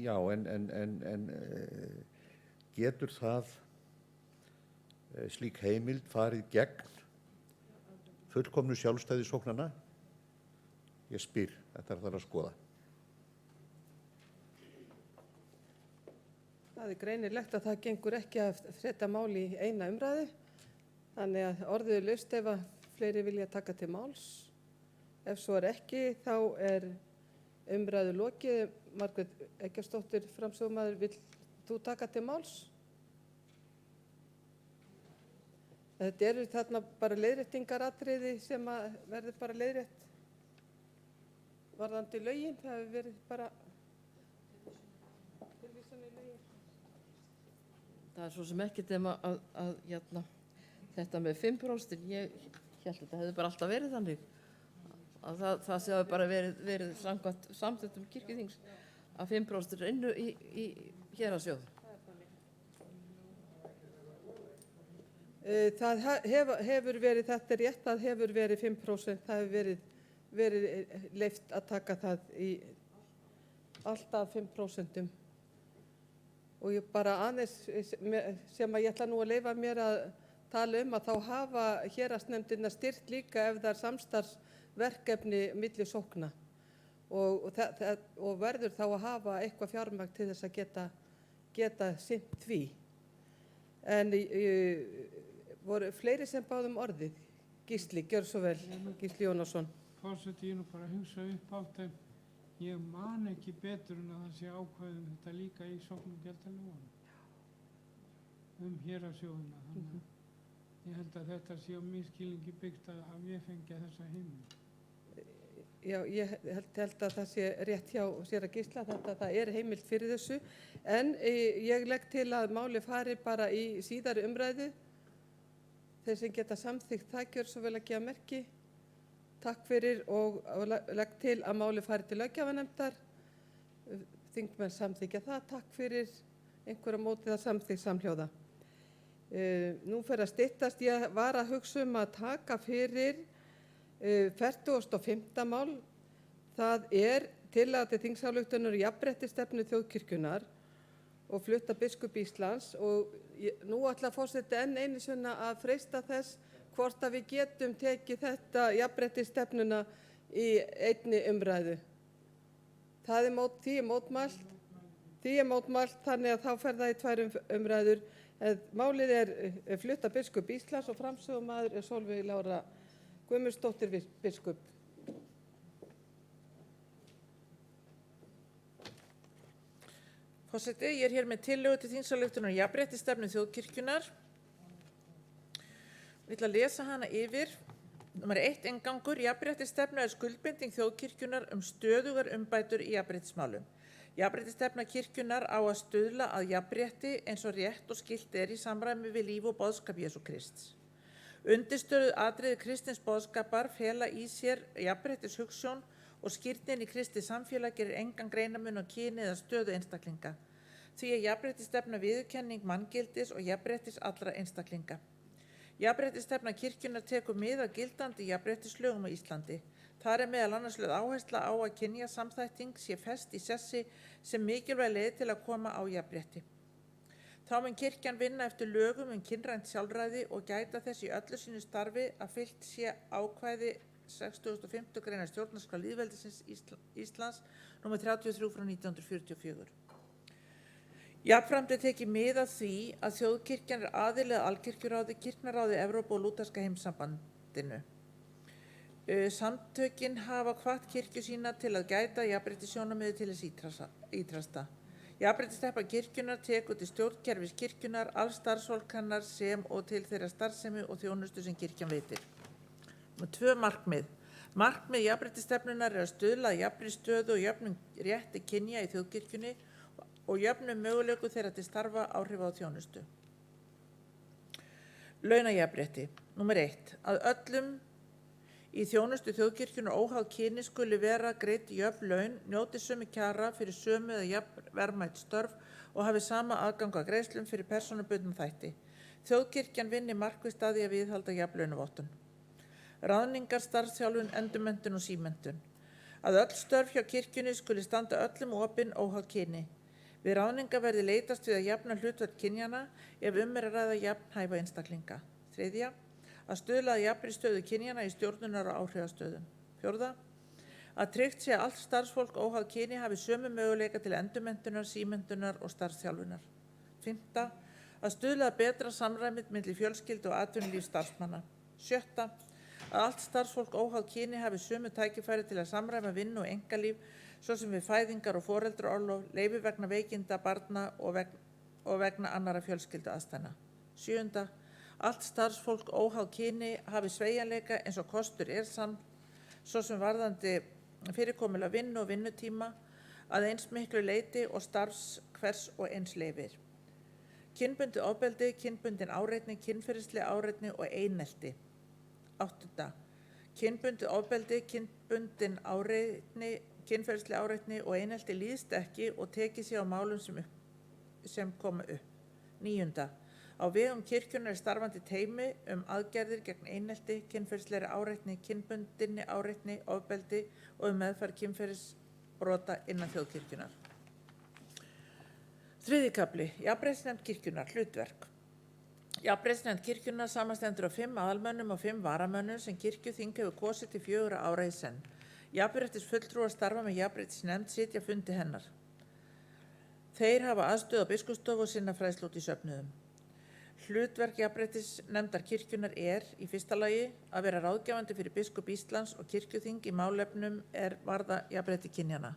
já, en getur það slík heimild farið gegn fullkomnu sjálfstæði sóknanna? Ég spyr, þetta þarf að skoða. Það er greinilegt að það gengur ekki að frétta mál í eina umræðu. Þannig að orðið er laust ef að fleiri vilja taka til máls. Ef svo er ekki, þá er umræðu lokið. Margrét Eggertsdóttir, framsögumaður, vill þú taka til máls? Þetta eru þarna bara leiðréttingaratriði sem að verður bara leiðrétt varðandi lögin. Það hefur verið bara tilvísun í lögin. Það er svo sem ekkert nema að þetta með 5%, ég held að þetta hefði bara alltaf verið þannig. Að það sé að bara verið samkvæmt samþykktum kirkjuþings að 5% er innu í héraðssjóð. Það hefur verið, þetta er rétt, það hefur verið 5%, það hefur verið leyft að taka það í alltaf 5%. Og ég bara aðeins sem að ég ætla nú að leyfa mér að tala að þá hafa héraðsnefndirnar styrkt líka ef það er samstarfsverkefni milli sókna og verður þá að hafa eitthvað fjármagn til þess að geta sinnt því. En voru fleiri sem báðum orðið? Gísli, gjör svo vel, Gísli Jónasson. Forseti, ég nú bara að hugsa upp átt en ég man ekki betur en að það sé ákvæðum þetta líka í sókn- og gjaldalögunum héraðssjóðina. Þannig að ég held að þetta sé á misskilningi byggt að ég fengi þessa heimild. Já, ég held að það sé rétt hjá séra Gísla, það er heimild fyrir þessu. En ég legg til að máli fari bara í síðari umræðu. Þeir sem geta samþykkt það gjör svo vel að gefa merki. Takk fyrir og legg til að máli fari til löggjafarnefndar. Þingmenn samþykja það. Takk fyrir. Einhver á móti það samþykkt samhljóða. Nú fer að styttast. Ég var að hugsa að taka fyrir 45. mál. Það er tillaga til þingsályktunar jafnréttisstefnu þjóðkirkjunnar og flutta biskup Íslands og nú ætla forseti enn einu sinni að freista þess hvort að við getum tekið þetta jafnréttisstefnuna í einni umræðu. Því er mótmælt, þannig að þá fer það í 2 umræður. Málið er flutta biskup Íslands og framsögumaður er Sólveig Lára Guðmundsdóttir biskup. Forseti, ég er hér með tillögu til þingsályktunar jafnréttisstefnu þjóðkirkjunnar. Ég ætla að lesa hana yfir. Númer 1. Inngangur. Jafnréttisstefna er skuldbinding þjóðkirkjunnar stöðugar umbætur í jafnréttismálum. Jafnréttisstefna kirkjunnar á að stuðla að jafnrétti eins og rétt og skylt er í samræmi við líf og boðskap Jesú Krists. Undirstöðuð atriði kristins boðskapar fela í sér jafnréttishugsjón og skírnin í kristið samfélag gerir engan greinarmun á kyni eða stöðu einstaklinga. Því er jafnréttisstefna viðurkenning manngildis og jafnréttis allra einstaklinga. Jafnréttisstefna kirkjunnar tekur mið af gildandi jafnréttislögum á Íslandi. Þar er meðal annars lögð áhersla á að kynjasamþætting sé fest í sessi sem mikilvæg leið til að koma á jafnrétti. Þá mun kirkjan vinna eftir lögum kynrænt sjálfræði og gæta þess í öllu sínu starfi að fylgt sé ákvæði 65. greinar stjórnarskrár lýðveldisins Íslands nr. 33 frá 1944. Jafnframt er tekið mið af því að þjóðkirkjan er aðili að Alkirkjuráði, Kirknaráði Evrópu og lúterska heimssambandinu. Samtökin hafa hvatt kirkju sína til að gæta jafnréttissjónarmiði til þess ýtrasta. Jafnréttisstefna kirkjunnar tekur til stjórnkerfis kirkjunnar, alls starfsfólk hennar sem og til þeirra starfsemi og þjónustu sem kirkjan veitir. 2 markmið. Markmið jafnréttisstefnunnar er að stuðla að jafnri stöðu og jöfnum rétti kynja í þjóðkirkjunni og jöfnum mögulegu þeirra til starfa, áhrifa og þjónustu. Launajafnrétti. Númer 1. Að öllum í þjónustu þjóðkirkjunnar óháð kyni skuli vera greidd jöfn laun, njóti sömu kjara fyrir sömu eða jafn verðmæt störf og hafi sama aðgang að greiðslum fyrir persónubundna þætti. Þjóðkirkjan vinni markvisst að því að viðhalda jafnlaunavottun. Ráðningar, starfsþjálfun, endurmenntun og símenntun. Að öll störf hjá kirkjunni skuli standa öllum opin óháð kyni. Við ráðningar verði leitast við að jafna hlutfall kynjana ef er að ræða jafnhæfa einstaklinga. 3. Að stuðla að jafnri stöðu kynjana í stjórnunar og áhrifastöðum. 4. Að tryggt sé að allt starfsfólk óháð kyni hafi sömu möguleika til endurmenntunar, símenntunar og starfsþjálfunar. 5. Að stuðla að betra samræmið milli fjölskyldu og atvinnulífs starfsmanna. 7. Að allt starfsfólk óháð kyni hafi sömu tækifæri til að samræma vinnu og einkalíf, svo sem við fæðingar og foreldraorlof, leyfi vegna veikinda barna og vegna annarra fjölskylduaðstæðna. 7. Allt starfsfólk óháð kyni hafi sveigjanleika eins og kostur er svo sem varðandi fyrirkomulag vinnu og vinnutíma að eins miklu leyti og starfs hvers og eins leyfir. Kynbundið ofbeldi, kynbundin áreitni, kynferðisleg áreitni og einelti. 8. Kynbundið ofbeldi, kynbundin áreitni, kynferðisleg áreitni og einelti líðst ekki og tekið sér á málum sem koma upp. 9. Á vegum kirkjunnar er starfandi teymi aðgerðir gegn einelti, kynferðislegri áreitni, kynbundinni áreitni, ofbeldi og meðferð kynferðisbrota innan þjóðkirkjunnar. 3. kafli. Jafnréttisnefnd kirkjunnar, hlutverk. Jafnréttisnefnd kirkjunnar samanstendur af 5 aðalmönnum og 5 varamönnum sem kirkjuþing hefur kosið til 4 ára í senn. Jafnréttisfulltrúar starfa með jafnréttisnefnd, sitja fundi hennar. Þeir hafa aðstöðu á biskupsstofu og sinna fræðslu út í söfnuðum. Hlutverk jafnréttisnefndar kirkjunnar er í fyrsta lagi að vera ráðgjafandi fyrir biskup Íslands og kirkjuþing í málefnum varða jafnrétti kynjanna.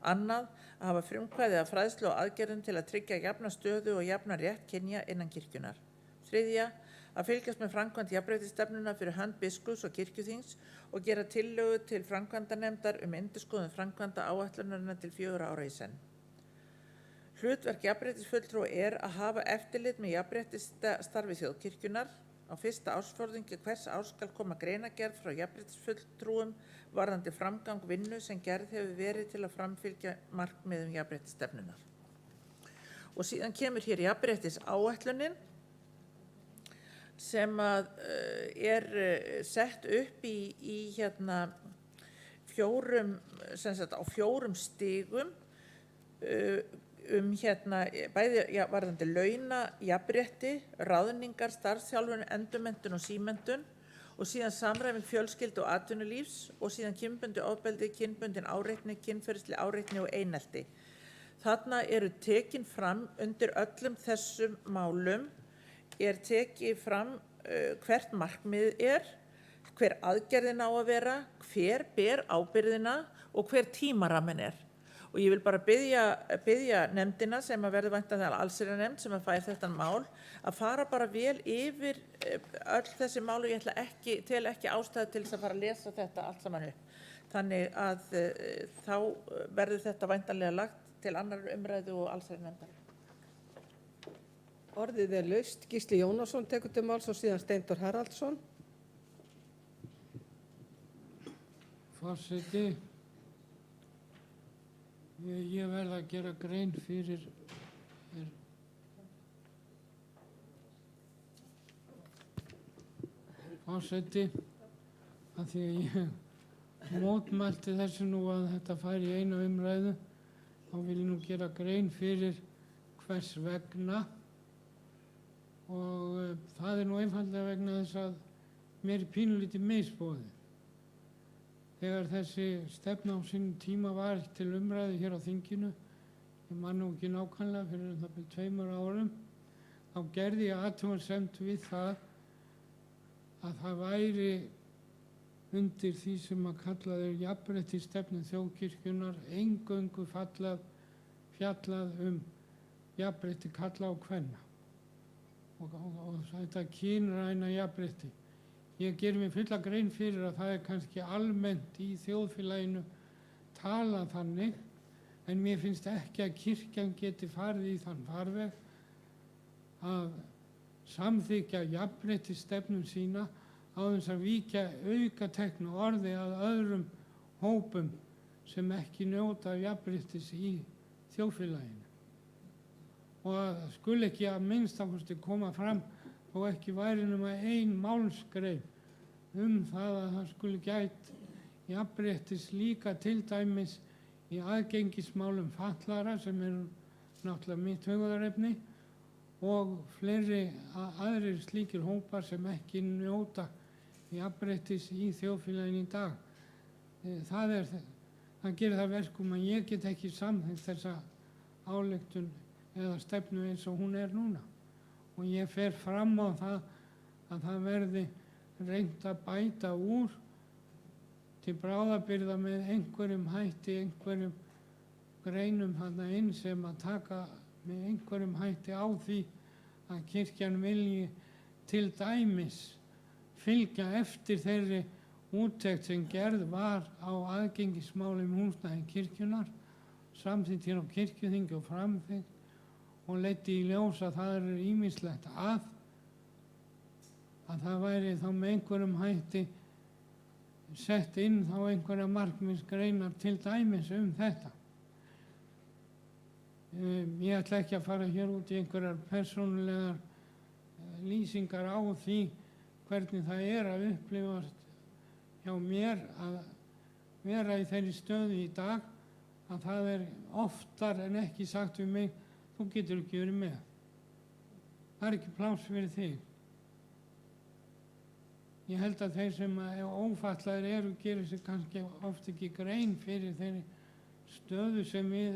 Annað, að hafa frumkvæði að fræðslu og aðgerðum til að tryggja jafna stöðu og jafna rétt kynja innan kirkjunnar. 3. Að fylgjast með framkvæmd jafnréttisstefnunnar fyrir hönd biskups og kirkjuþings og gera tillögu til framkvæmdanefndar endurskoðun framkvæmda áætlunarinnar til 4 ára í senn. Hlutverk jafnréttisfulltrúa er að hafa eftirlit með jafnréttisstarfi þjóðkirkjunnar. Á fyrsta ársfjórðungi hvers árs skal koma greinargerð frá jafnréttisfulltrúum varðandi framgang vinnu sem gerð hefur verið til að framfylgja markmiðum jafnréttisstefnunnar. Og síðan kemur hér jafnréttisáætlunin sem er sett upp á 4 stigum bæði varðandi launa, jafnrétti, ráðningar, starfsþjálfun, endurmenntun og símenntun og síðan samræming fjölskyldu og atvinnulífs og síðan kynbundið ofbeldi, kynbundin áreitni, kynferðisleg áreitni og einelti. Þarna eru tekin fram undir öllum þessum málum tekið fram hvert markmið hver aðgerðin á að vera, hver ber ábyrgðina og hver tímaraminn er. Og ég vil bara biðja nefndina sem að verður væntanlega allsherjarnefnd sem að fær þetta mál að fara bara vel yfir öll þessi mál og ég tel ekki ástæðu til þess að fara að lesa þetta allt saman upp. Þannig að þá verður þetta væntanlega lagt til annarrar umræðu og allsherjarnefndar. Orðið er laust. Gísli Jónasson tekur til máls og síðan Steindór Haraldsson. Forseti, ég verð að gera grein fyrir forseti að því að ég mótmælti þessu nú að þetta færi í eina umræðu þá vil ég nú gera grein fyrir hvers vegna og það nú einfaldlega vegna þess að mér pínulítið misboðið. Þegar þessi stefna á sínum tíma var til umræðu hér á þinginu, ég man nú ekki nákvæmlega fyrir það byrjum 2 árum, þá gerði ég athugasemd við það að það væri undir því sem að kallað jafnréttisstefnu þjóðkirkjunnar eingöngu fjallað jafnrétti karla og kvenna og þetta kynræna jafnrétti. Ég geri mér fulla grein fyrir að það kannski almennt í þjóðfélaginu talað þannig, en mér finnst ekki að kirkjan geti farið í þann farveg að samþykkja jafnréttisstefnu sína á þess að víkja aukateknu orði að öðrum hópum sem ekki njóta jafnréttis í þjóðfélaginu. Og að skuli ekki að minnstakosti koma fram og ekki væri nema ein málsgrein það að það skuli gætt jafnréttis líka til dæmis í aðgengismálum fatlaðra sem eru náttúrulega mitt hugðarefni og fleiri aðrir slíkir hópar sem ekki njóta jafnréttis í þjóðfélaginu í dag. Það gerir það verkum að ég get ekki samþykkt þessa ályktun eða stefnu eins og hún er núna. Og ég fer fram á það að það verði reynt að bæta úr til bráðabirgða með einhverjum hætti, einhverjum greinum þarna inn sem að taka með einhverjum hætti á því að kirkjan vilji til dæmis fylgja eftir þeirri úttekt sem gerð var á aðgengismálum húsnæði kirkjunnar, samþykkt hér á kirkjuþingi og framþykkt og leiddi í ljós að það ýmislegt að það væri þá með einhverjum hætti sett inn þá einhverja markmiðsgreinar til dæmis þetta. Ég ætla ekki að fara hér út í einhverjar persónulegar lýsingar á því hvernig það er að upplifast hjá mér að vera í þeirri stöðu í dag að það er oftar en ekki sagt við mig, þú getur ekki verið með. Það er ekki pláss fyrir þig. Ég held að þeir sem ófatlaðir eru gerir sér kannski oft ekki grein fyrir þeirri stöðu sem við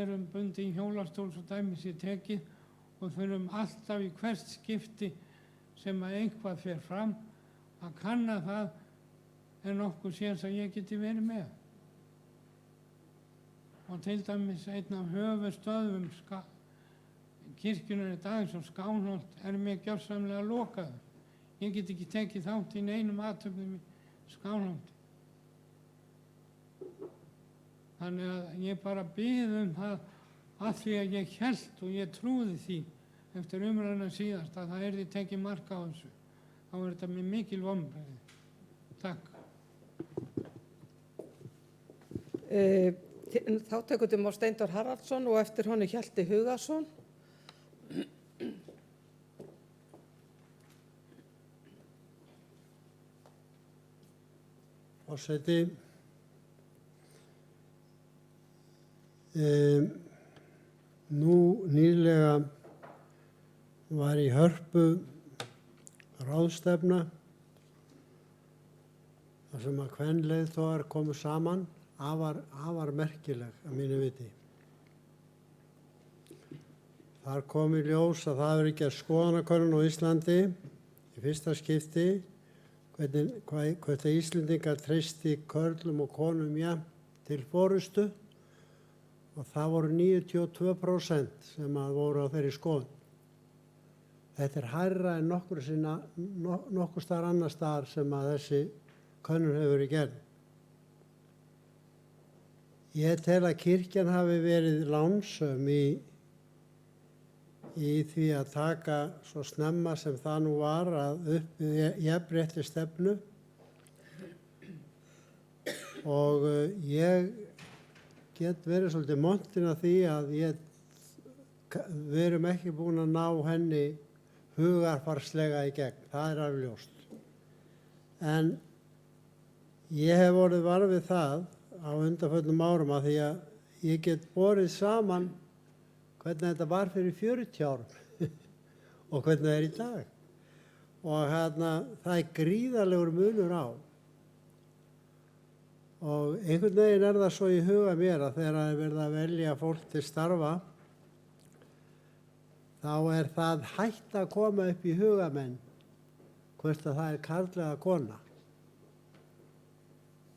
erum bundin í hjólastól svo dæmi sér tekið og þurfum alltaf í hvert skipti sem að eitthvað fer fram að kanna það er nokkuð séns að ég geti verið með. Og til dæmis einn af höfuðstöðvum kirkjunnar í dag eins og Skálholt er mér gjörsamlega lokaður. Ég get ekki tekið þátt í neinum athöfnum í Skálholti. Þannig að ég bara bið það að því að ég hélt og ég trúði því eftir umræðuna síðast að það yrði tekið mark á þessu. Þá er þetta með mikil vonbrigði. Takk. Þátttakandi má Steindór Haraldsson og eftir honum Hjalti Hugason. Forseti, nú nýlega var í Hörpu ráðstefna þar sem að kvenleiðtogar komu saman, afar merkileg að mínu viti. Þar kom í ljós að það hefur ekki að skoðanakönnun á Íslandi í fyrsta skipti hvernig Íslendingar treysti körlum og konum til forystu og það voru 92% sem að voru á þeirri skoðun. Þetta er hærra en nokkur staðar annar staðar sem að þessi könnun hefur verið gerð. Ég tel að kirkjan hafi verið lánsöm í því að taka svo snemma sem það nú var að upp jafnrétti stefnu og ég get verið svolítið montin af því að við erum ekki búin að ná henni hugarfarslega í gegn, það er alveg ljóst. En ég hef orðið var við það á undanförnum árum að því að ég get borið saman hvernig þetta var fyrir 40 árum og hvernig það er í dag. Og það er gríðarlegur munur á. Og einhvern veginn er það svo í huga mér að þegar það er verið að velja fólk til starfa, þá er það hætt að koma upp í hugamenn hvort að það er karl eða kona.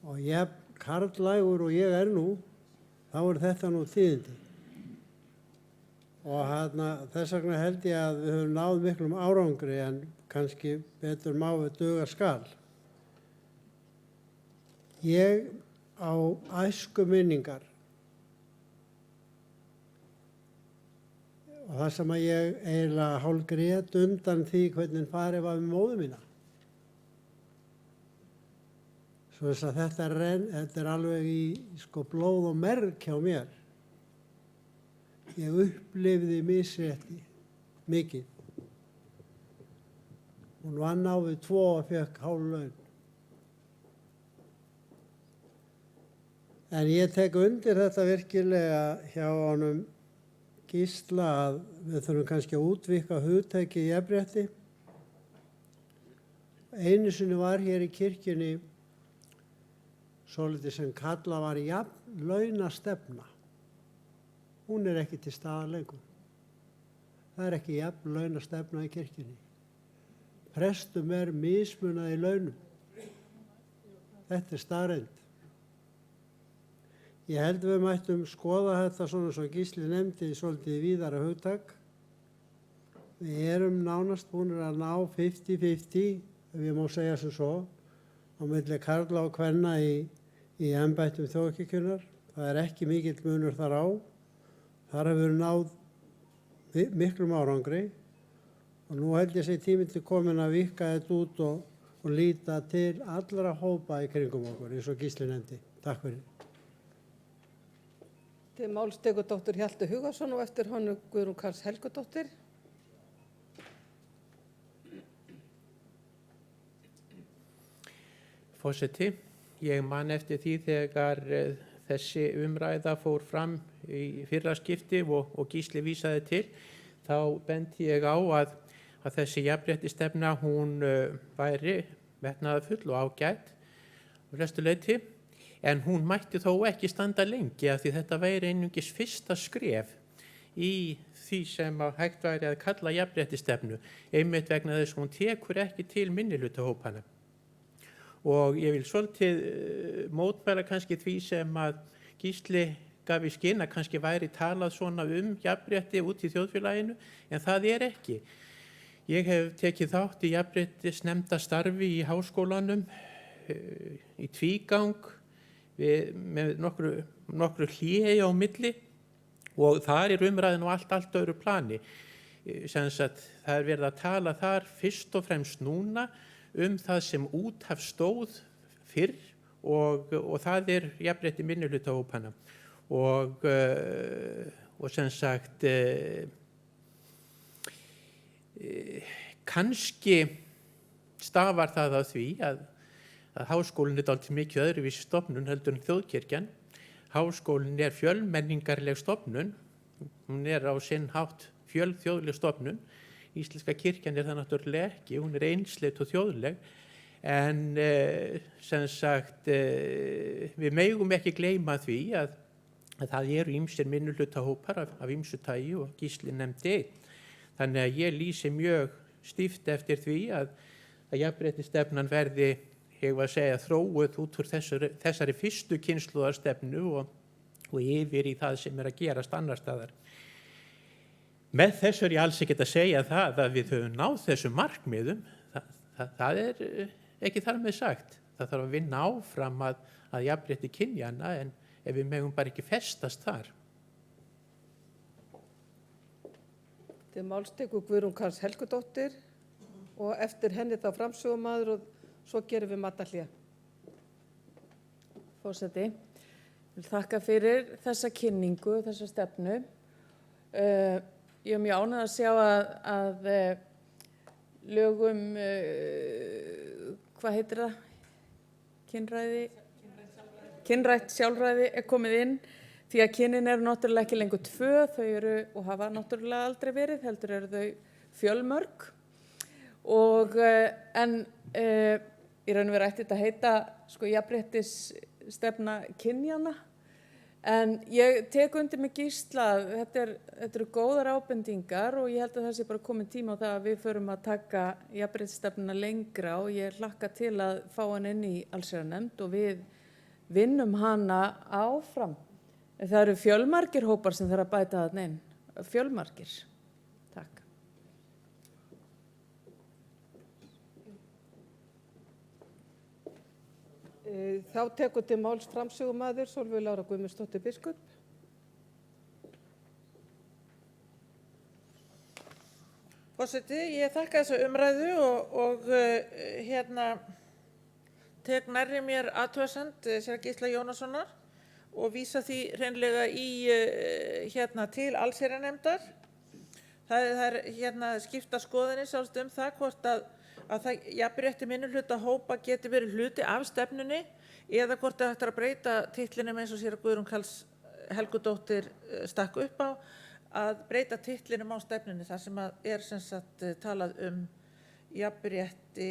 Og ég karlægur og ég er nú, þá er þetta nú tíðindi. Og þess vegna held ég að við höfum náð miklum árangri en kannski betur má við duga skal. Ég á æskuminningar og það sem að ég eiginlega hálfgrét undan því hvernig farið var með móður mína. Svo þess að þetta er alveg í blóð og merg hjá mér. Ég upplifði misrétti mikið. Hún vann á við 2 og fékk hálf laun. En ég tek undir þetta virkilega hjá honum Gísla að við þurfum kannski að útvíkka hugtæki í jafnrétti. Einu sinni var hér í kirkjunni svolítið sem kallað var jafnlaunastefna. Hún er ekki til staðar lengur. Það er ekki jafnlaunastefna í kirkjunni. Prestum er mismunað í launum. Þetta er staðreynd. Ég held við mættum skoða þetta svona svo Gísli nefndi svolítið víðara hugtak. Við erum nánast búin að ná 50-50, ef ég má segja sem svo, á milli karla og kvenna í embættum þjóðkirkjunnar. Það er ekki mikill munur þar á. Þar hefur við náð miklum árangri og nú held ég sé tíminn til komin að víkka þetta út og líta til allra hópa í kringum okkur, eins og Gísli nefndi. Takk fyrir. Til máls tekur dóttir Hjalti Hugason og eftir honum Guðrún Karls Helgadóttir. Forseti, ég man eftir því þegar þessi umræða fór fram í fyrra skipti og Gísli vísaði til, þá benti ég á að þessi jafnréttisstefna hún væri metnaðarfull og ágæt á flestu leyti, en hún mætti þó ekki standa lengi af því þetta væri einungis fyrsta skref í því sem hægt væri að kalla jafnréttisstefnu, einmitt vegna þess að hún tekur ekki til minnihlutahópana. Og ég vil svolítið mótmæla kannski því sem að Gísli gaf í skyn að kannski væri talað svona jafnrétti út í þjóðfélaginu, en það er ekki. Ég hef tekið þátt í jafnréttisnefnda starfi í háskólanum í tvígang með nokkru hléi á milli, og þar er umræðin á allt öðru plani. Það er verið að tala þar fyrst og fremst núna það sem út af stóð fyrr og það er jafnrétti minnihlutahópana. Og kannski stafar það af því að háskólinn er dálítið mikið öðruvísi stofnun heldur en þjóðkirkjan. Háskólinn er fjölmenningarleg stofnun, hún er á sinn hátt fjölþjóðleg stofnun. Íslenska kirkjan er það náttúrulega ekki, hún er einsleit og þjóðleg, en við megum ekki gleyma því að það eru ýmsir minnihlutahópar af ýmsu tagi og Gísli nefndi einn. Þannig að ég lýsi mjög stíft eftir því að jafnréttisstefnan verði, ég var að segja, þróuð út úr þessari fyrstu kynslóðarstefnu og yfir í það sem er að gerast annar staðar. Með þessu er ég alls ekkert að segja það að við höfum náð þessum markmiðum. Það er ekki þar með sagt. Það þarf að vinna áfram að jafnrétti kynjanna, en ef við megum bara ekki festast þar. Til máls tekur Guðrún Karls Helgudóttir og eftir henni þá framsögumaður og svo gerum við matarhlé. Forseti, ég vil þakka fyrir þessa kynningu, þessa stefnu. Ég er mjög ánægð að sjá að lögum, hvað heitir það? Kynrænt sjálfræði er komið inn, því að kynin eru náttúrulega ekki lengur 2, þau eru og hafa náttúrulega aldrei verið, heldur eru þau fjölmörg. En í raun og veru ætti þetta að heita jafnréttisstefna kynjanna. En ég tek undir með Gísla, þetta eru góðar ábendingar og ég held að það sé bara komin tíma á það að við förum að taka jafnréttisstefnuna lengra og ég hlakka til að fá hann inn í allsherjarnefnd og við vinnum hana áfram. Það eru fjölmargir hópar sem þarf að bæta þarna inn, fjölmargir. Takk. Þá tekur til máls framsögumaður Sólveig Lára Guðmundsdóttir biskup. Forseti, ég þakka þessa umræðu og tek nærri mér athugasemd séra Gísla Jónassonar og vísa því hreinlega til allsherjarnefndar. Það er skipta skoðanir sjálfsagt það hvort að það jafnrétti minnihlutahópa geti verið hluti af stefnunni eða hvort það hægt að breyta titlinum eins og séra Guðrún Karls Helgudóttir stakk upp á, að breyta titlinum á stefnunni þar sem er talað jafnrétti,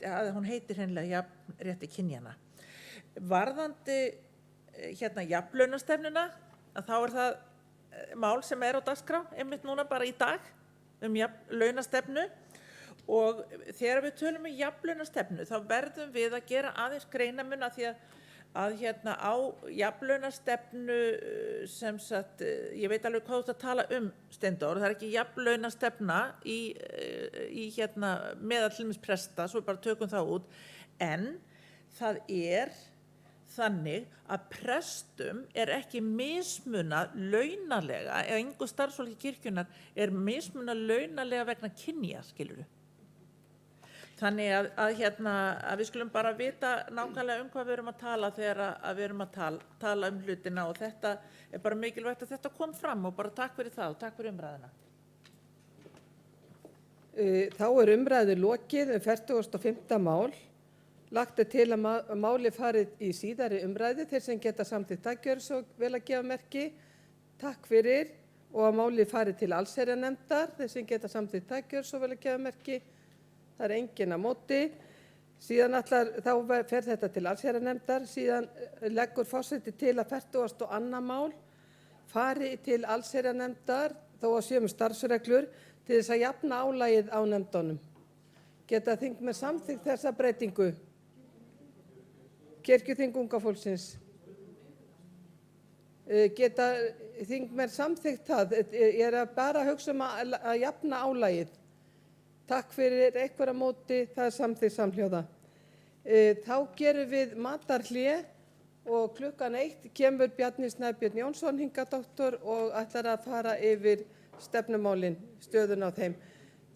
að hún heitir hreinlega jafnrétti kynjanna. Varðandi jafnlaunastefnuna, að þá er það mál sem er á dagskrá einmitt núna bara í dag jafnlaunastefnu. Og þegar við tölum jafnlaunastefnu þá verðum við að gera aðeins greinarmun að því að á jafnlaunastefnu ég veit alveg hvað þú ert að tala Steindór, það er ekki jafnlaunastefna í meðal til dæmis presta, svo bara tökum það út, en það er þannig að prestum er ekki mismunað launalega, eða engu starfsfólki kirkjunnar er mismunað launalega vegna kynja, skilurðu. Þannig að við skulum bara vita nákvæmlega hvað við erum að tala þegar við erum að tala hlutina og þetta er bara mikilvægt að þetta kom fram og bara takk fyrir það og takk fyrir umræðina. Þá er umræðu lokið 45. mál Lagt er til að máli farið í síðari umræðu. Þeir sem geta samþykkt það gjöra svo vel að gefa merki. Takk fyrir. Og að máli farið til allsherjarnefndar. Þeir sem geta samþykkt það gjöra svo vel að gefa merki. Það er enginn á móti. Síðan þá fer þetta til allsherjarnefndar. Síðan leggur forseti til að 42. mál fari til allsherjarnefndar þó að séu starfsreglur til þess að jafna álagið á nefndunum. Geta þingmenn samþykkt þessa breytingu? Kirkjuþing unga fólksins. Geta þingmenn samþykkt það? Ég er bara að hugsa að jafna álagið. Takk fyrir, einhverja móti, það er samþykkt samhljóða. Þá gerum við matarhlé og klukkan 1 kemur Bjarni Snæbjörn Jónsson hingað doktor og ætlar að fara yfir stefnumálin, stöðuna á þeim.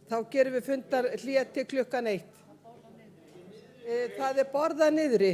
Þá gerum við fundarhlé til klukkan 1. Það er borðað niðri.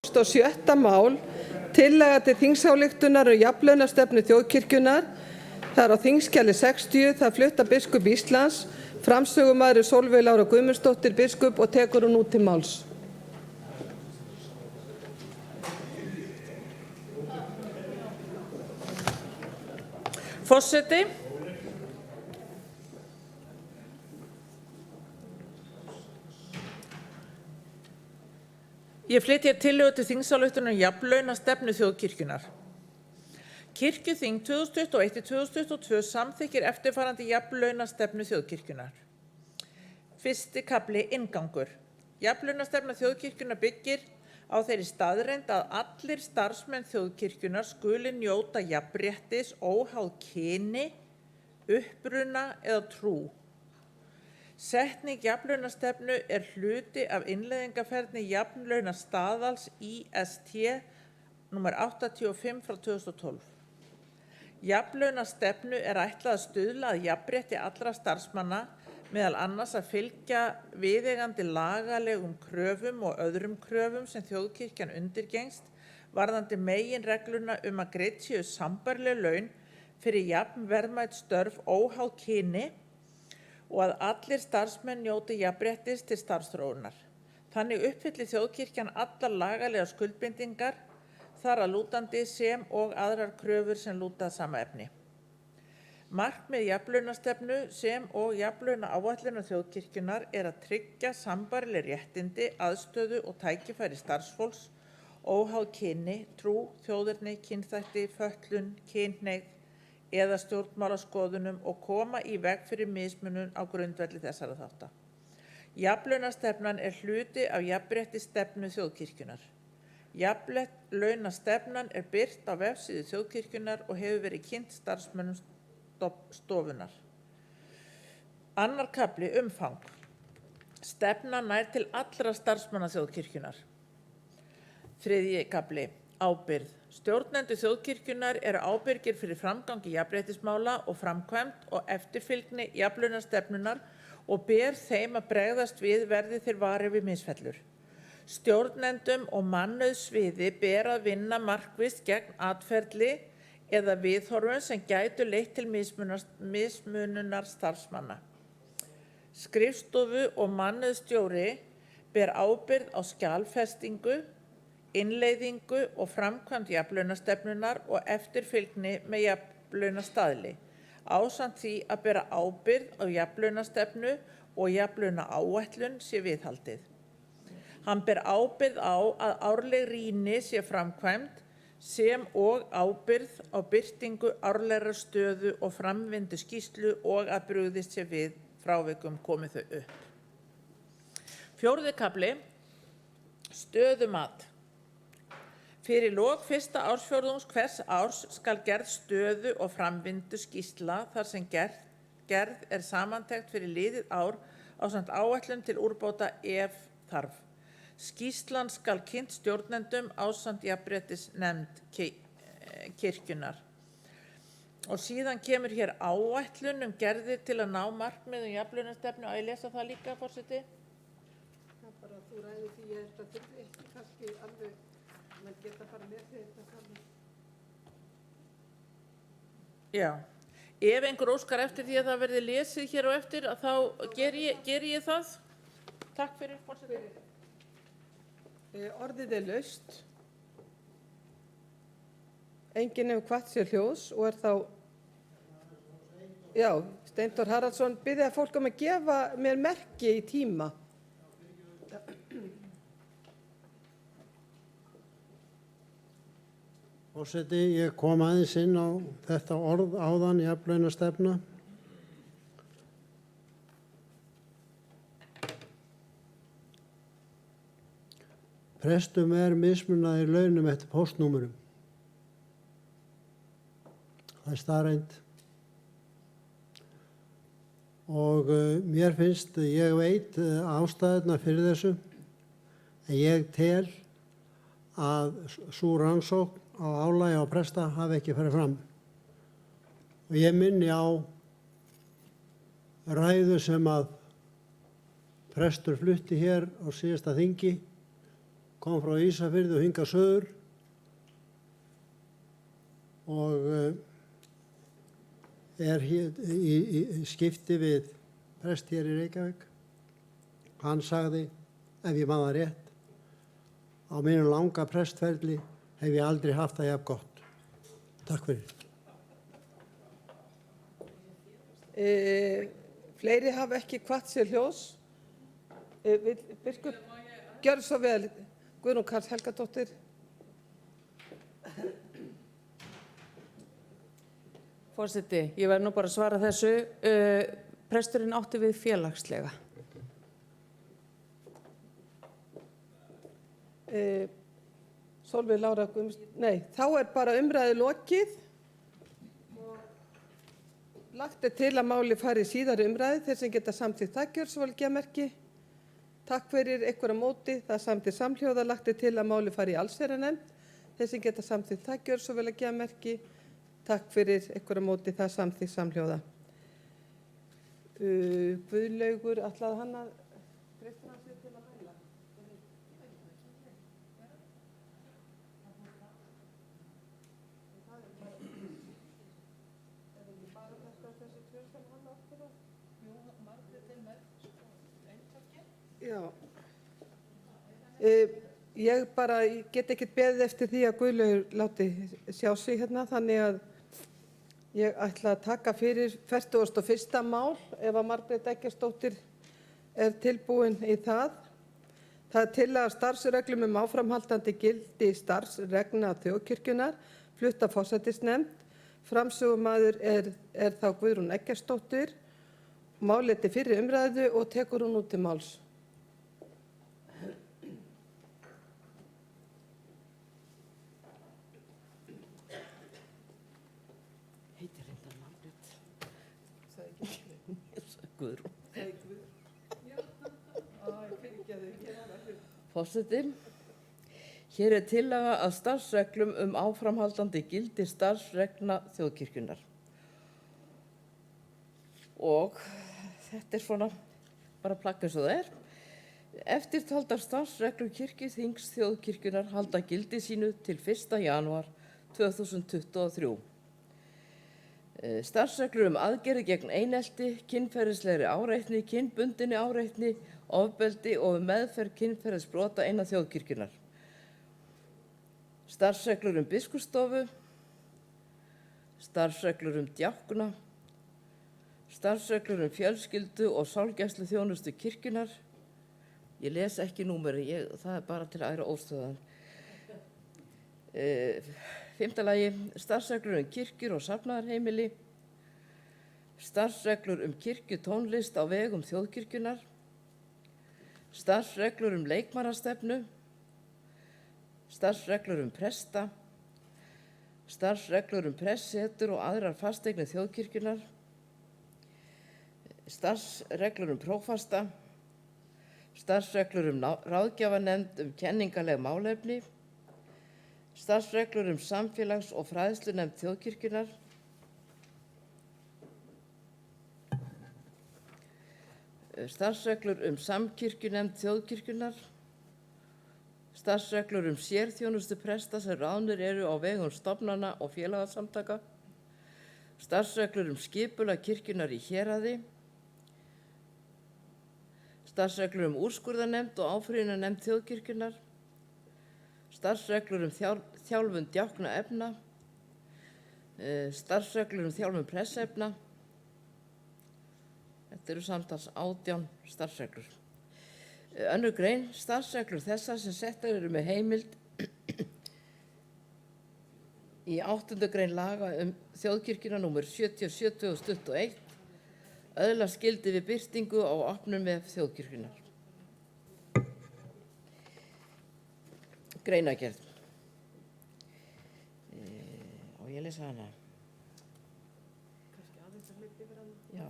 37. mál, tillaga til þingsályktunar jafnlaunastefnu þjóðkirkjunnar. Það er á þingskjali 60, það er flutt af biskup Íslands. Framsögumaður er Sólveig Lára Guðmundsdóttir biskup og tekur hún nú til máls. Forseti. Ég flyt hér tillögu til þingsályktunar jafnlaunastefnu þjóðkirkjunnar. Kirkjuþing 2021-2022 samþykkir eftirfarandi jafnlaunastefnu þjóðkirkjunnar. Fyrsti kafli inngangur. Jafnlaunastefna þjóðkirkjunnar byggir á þeirri staðreynd að allir starfsmenn þjóðkirkjunnar skuli njóta jafnréttis óháð kyni, uppruna eða trú. Setning jafnlaunastefnu er hluti af innleiðingarferli jafnlaunastaðals IST nr. 85/2012. Jafnlaunastefnu er ætlað að stuðla að jafnrétti allra starfsmanna, meðal annars að fylgja viðeigandi lagalegum kröfum og öðrum kröfum sem þjóðkirkjan undirgengst varðandi meginregluna að greidd séu sambærileg laun fyrir jafnverðmæt störf óháð kyni og að allir starfsmenn njóti jafnréttis til starfsþróunar. Þannig uppfyllir þjóðkirkjan allar lagalegar skuldbindingar þar að lútandi sem og aðrar kröfur sem lúta að sama efni. Markmið jafnlaunastefnu sem og jafnlaunaáætlunar þjóðkirkjunnar er að tryggja sambærileg réttindi, aðstöðu og tækifæri starfsfólks óháð kyni, trú, þjóðerni, kynþætti, fötlun, kynhneigð eða stjórnmálaskoðunum og koma í veg fyrir mismunun á grundvelli þessara þátta. Jafnlaunastefnan er hluti af jafnréttisstefnu þjóðkirkjunnar. Jafnlaunastefnan er birt á vefsíðu þjóðkirkjunnar og hefur verið kynnt starfsmönnum stofunnar. Annar kafli umfang. Stefnan nær til allra starfsmanna þjóðkirkjunnar. Þriðji kafli ábyrgð. Stjórnendur þjóðkirkjunnar eru ábyrgir fyrir framgangi jafnréttismála og framkvæmd og eftirfylgni jafnlaunastefnunnar og ber þeim að bregðast við verði þeir varir við misfellur. Stjórnendum og mannauðssviði ber að vinna markvisst gegn atferli eða viðhorfum sem gætu leitt til mismununar starfsmanna. Skrifstofu og mannauðsstjóri ber ábyrgð á skjalfestingu, innleiðingu og framkvæmd jafnlaunastefnunnar og eftirfylgni með jafnlaunastaðli, ásamt því að bera ábyrgð á jafnlaunastefnu og jafnlaunaáætlun sé viðhaldið. Hann ber ábyrgð á að árleg rýni sé framkvæmd sem og ábyrgð á birtingu árlegrar stöðu og framvindu skýrslu og að brugðist sé við frávikum komi þau upp. Fjórði kafli, stöðumat. Fyrir lok fyrsta ársfjórðungs hvers árs skal gerð stöðu og framvindu skýrsla þar sem gerð er samantekt fyrir liðið ár ásamt áætlun til úrbóta ef þarf. Skýrslan skal kynnt stjórnendum ásamt jafnréttisnefnd kirkjunnar. Og síðan kemur hér áætlun gerðir til að ná markmiðum jafnlaunastefnu. Að ég lesa það líka, forseti? Það er bara að þú ræðir því ég þetta þurfi ekki kannski alveg, menn geta bara með því þetta saman. Já, ef einhver óskar eftir því að það verði lesið hér og eftir, að þá geri ég það. Takk fyrir, forseti. Orðið er laust. Enginn hefur kvatt sér hljóðs og er þá, já, Steindór Haraldsson biðja fólk að gefa mér merki í tíma. Forseti, ég kom aðeins inn á þetta orð áðan jafnlaunastefna. Prestum er mismunað í launum eftir póstnúmerum. Það er staðreynd. Og mér finnst, ég veit ástæðurnar fyrir þessu, en ég tel að sú rannsókn á álagi á presta hafi ekki farið fram. Og ég minni á ræðu sem að prestur flutti hér á síðasta þingi, kom frá Ísafirði og hingað söður og er hér í skipti við prest hér í Reykjavík. Hann sagði, ef ég man það rétt, á mínum langa prestferli hef ég aldrei haft það jafn gott. Takk fyrir. Fleiri hafa ekki hvatt sér hljóðs. Biskup, gjörðu svo vel. Guðrún Karls Helgadóttir. Forseti, ég verð nú bara að svara þessu. Presturinn átti við félagslega. Sólveig Lára Guðmundsdóttir. Þá er bara umræðu lokið. Lagt er til að máli fari í síðari umræðu. Þeir sem geta samþykkt það gjörðu svo vel geðmerki. Takk fyrir ykkur á móti. Það samþykkt samhljóða. Lagt er til að máli fari í allsherjarnefnd. Þeir sem geta samþykkt það gjörðu svo vel geðmerki. Takk fyrir ykkur á móti. Það samþykkt samhljóða. Guðlaugur, ætlaði hann að treysta hann sér til að mæla? Já. Ég bara get ekkert beðið eftir því að Guðlaugur láti sjá sig hérna, þannig að ég ætla að taka fyrir 41. mál ef að Margrét Eggertsdóttir er tilbúin í það. Það er tillaga starfsreglum áframhaldandi gildi starfsreglna þjóðkirkjunnar, flutt af forsætisnefnd. Framsögumaður er þá Guðrún Eggertsdóttir. Málið er til fyrri umræðu og tekur hún út til máls. Guðrún. Forseti, hér er tillaga að starfsreglum áframhaldandi gildi starfsreglna þjóðkirkjunnar. Og þetta er svona bara plagg eins og það er. Eftirtaldar starfsreglur kirkjuþings þjóðkirkjunnar halda gildi sínu til 1. janúar 2023. Starfsreglur aðgerðir gegn einelti, kynferðislegri áreitni, kynbundinni áreitni, ofbeldi og meðferð kynferðisbrota innan þjóðkirkjunnar. Starfsreglur biskupsstofu, starfsreglur djákna, starfsreglur fjölskyldu og sálgæsluþjónustu kirkjunnar. Ég les ekki númeri, það er bara til æðra óstöðan. 5. lagi, starfsreglur kirkjur og safnaðarheimili, starfsreglur kirkjutónlist á vegum þjóðkirkjunnar, starfsreglur leikmannastefnu, starfsreglur presta, starfsreglur prestssetur og aðrar fasteignir þjóðkirkjunnar, starfsreglur prófasta, starfsreglur ráðgjafarnefnd kenningaleg málefni, starfsreglur samfélags- og fræðslunefnd þjóðkirkjunnar, starfsreglur samkirkjunefnd þjóðkirkjunnar, starfsreglur sérþjónustu presta sem ráðnir eru á vegum stofnana og félagasamtaka, starfsreglur skipulag kirkjunnar í héraði, starfsreglur úrskurðarnefnd og áfrýjunarnefnd þjóðkirkjunnar, starfsreglur þjálfun djákna efna, starfsreglur þjálfun pressefna. Þetta eru samtals 18 starfsreglur. Önnur grein, starfsreglur þessar sem settar eru með heimild í 8. grein laga þjóðkirkjuna nr. 77/2021 öðlast gildi við birtingu á opnum vef þjóðkirkjunnar. Greinargerð. Og ég lesa hana. Já.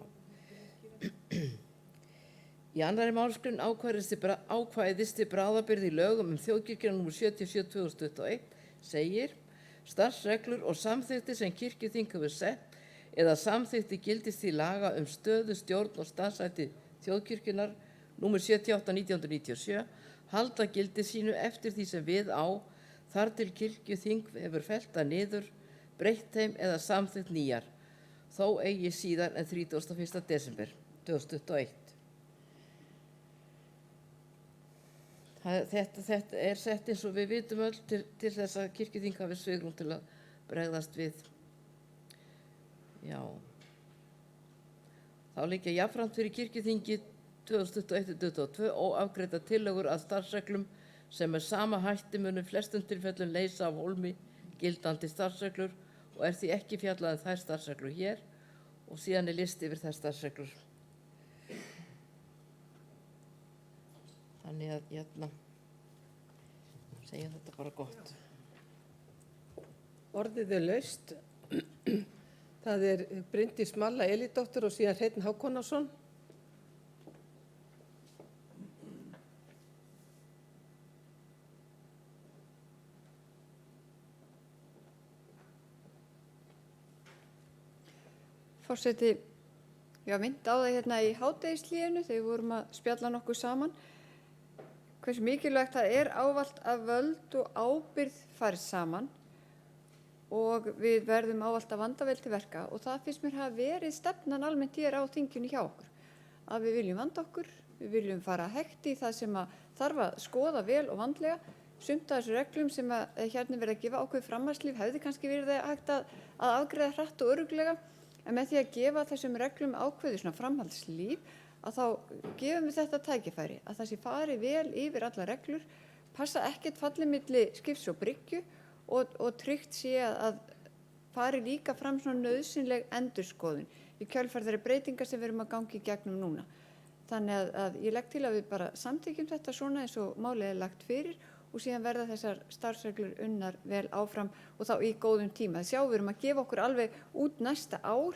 Í annarri málsgrein ákvæðist til bráðabirgða í lögum þjóðkirkjuna nr. 77/2021 segir: starfsreglur og samþykktir sem kirkjuþing hefur sett eða samþykktir gildist í laga stöðu, stjórn og starfshætti þjóðkirkjunnar nr. 78/1997 halda gildi sínu eftir því sem við á, þar til kirkjuþing hefur fellt það niður, breytt þeim eða samþykkt nýjar, þó eigi síðar en 31. desember 2021. Þetta er sett eins og við vitum öll til þess að kirkjuþing hafi svigrúm til að bregðast við. Já. Þá liggja jafnframt fyrir kirkjuþingi 2021-2022 óafgreidda tillögur að starfsreglum sem með sama hætti munu flestum tilfellum leysa af hólmi gildandi starfsreglur og er því ekki fjallað þær starfsreglur hér og síðan er listi yfir þær starfsreglur. Þannig að segja þetta bara gott. Orðið er laust. Það er Bryndís Malla Elídóttir og síðan Hreinn Hákonarson. Forseti, ég myndi á það hérna í hádegishléinu þegar við vorum að spjalla nokkuð saman. Hversu mikilvægt það er ávallt að völd og ábyrgð farið saman og við verðum ávallt að vanda vel til verka og það finnst mér hafa verið stefnan almennt hér á þinginu hjá okkur. Að við viljum vanda okkur, við viljum fara hægt í það sem að þarf að skoða vel og vandlega. Sumt af þessu reglum sem að hérna verið að gefa ákveð framhaldslíf hefði kannski verið hægt að afgreiða hratt og örugglega. En með því að gefa þessum reglum ákveðu svona framhaldslíf að þá gefum við þetta tækifæri að það sé farið vel yfir alla reglur, passa ekkert fallið milli skipts og bryggju og tryggt sé að fari líka fram svona nauðsynleg endurskoðun í kjölfar þeirri breytingar sem við erum að gangi í gegnum núna. Þannig að ég legg til að við bara samþykkjum þetta svona eins og málið er lagt fyrir og síðan verða þessar starfsreglur unnar vel áfram og þá í góðum tíma. Við erum að gefa okkur alveg út næsta ár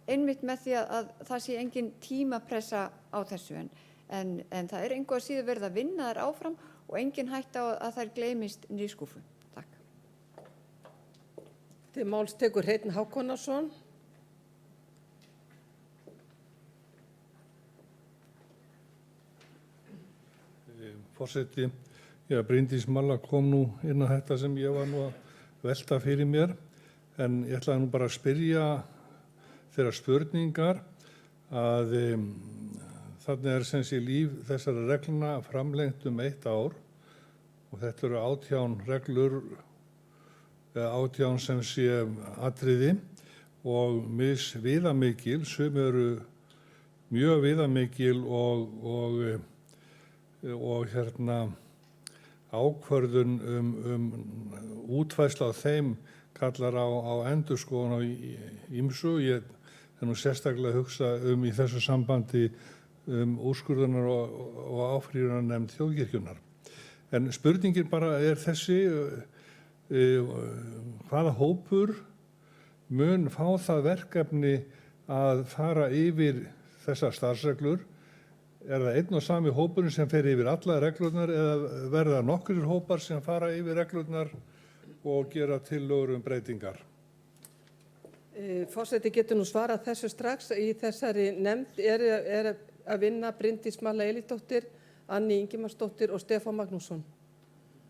einmitt með því að það sé engin tímapressa á þessu en það er engu að síður verið að vinna þær áfram og engin hætta á að þær gleymist niður í skúffu. Takk. Til máls tekur Hreinn Hákonarson. Forseti, Bryndís Malla kom nú inn á þetta sem ég var nú að velta fyrir mér, en ég ætlaði nú bara að spyrja þeirra spurningar að þannig er sem sé líf þessara regluna framlengt 1 ár og þetta eru 18 reglur, 18 sem sé atriði og misviðamikil, sum eru mjög viðamikil og ákvörðun útfærsla á þeim kallar á endurskoðun á ýmsu. Ég er nú sérstaklega að hugsa í þessu sambandi úrskurðunar og áfrýjunarnefnd þjóðkirkjunnar. En spurningin bara er þessi, hvaða hópur mun fá það verkefni að fara yfir þessar starfsreglur? Er það einn og sami hópurinn sem fer yfir alla reglurnar eða verða nokkrir hópar sem fara yfir reglurnar og gera tillögur breytingar? Forseti getur nú svarað þessu strax. Í þessari nefnd er að vinna Bryndís Malla Elídóttir, Anný Ingimarsdóttir og Stefán Magnússon.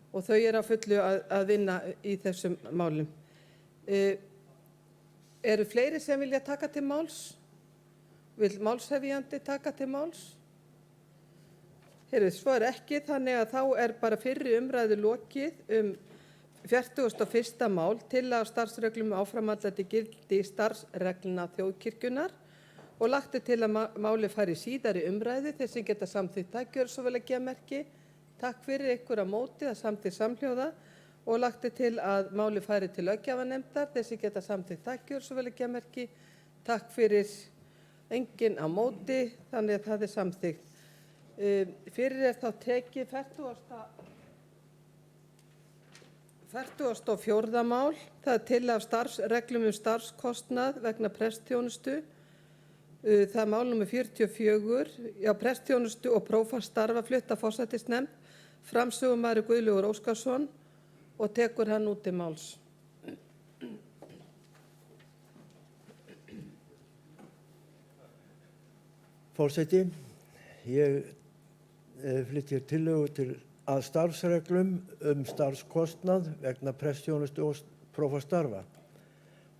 Og þau eru að fullu að vinna í þessum málum. Eru fleiri sem vilja taka til máls? Vill málshefjandi taka til máls? Svo er ekki, þannig að þá er bara fyrri umræðu lokið 41. mál tillaga starfsreglum áframhaldandi gildi starfsreglna þjóðkirkjunnar og lagt til að málið fari síðari umræðu. Þeir sem geta samþykkt það gjörðu svo vel að gefa merki. Takk fyrir ykkur á móti að samþykkt samhljóða og lagt til að málið fari til löggjafarnefndar. Þeir sem geta samþykkt það gjörðu svo vel að gefa merki. Takk fyrir, enginn á móti, þannig að það er samþykkt. Fyrir er þá tekið 44. mál. Það er tillaga starfsreglum starfskostnað vegna prestsþjónustu. Það er mál nr. 44. Prestsþjónustu og prófastarfa flutt af forsætisnefnd. Framsögumaður Guðlaugur Óskarsson og tekur hann út til máls. Forseti, ég flyt hér tillögu til að starfsreglum starfskostnað vegna prestsþjónustu og prófaststarfa.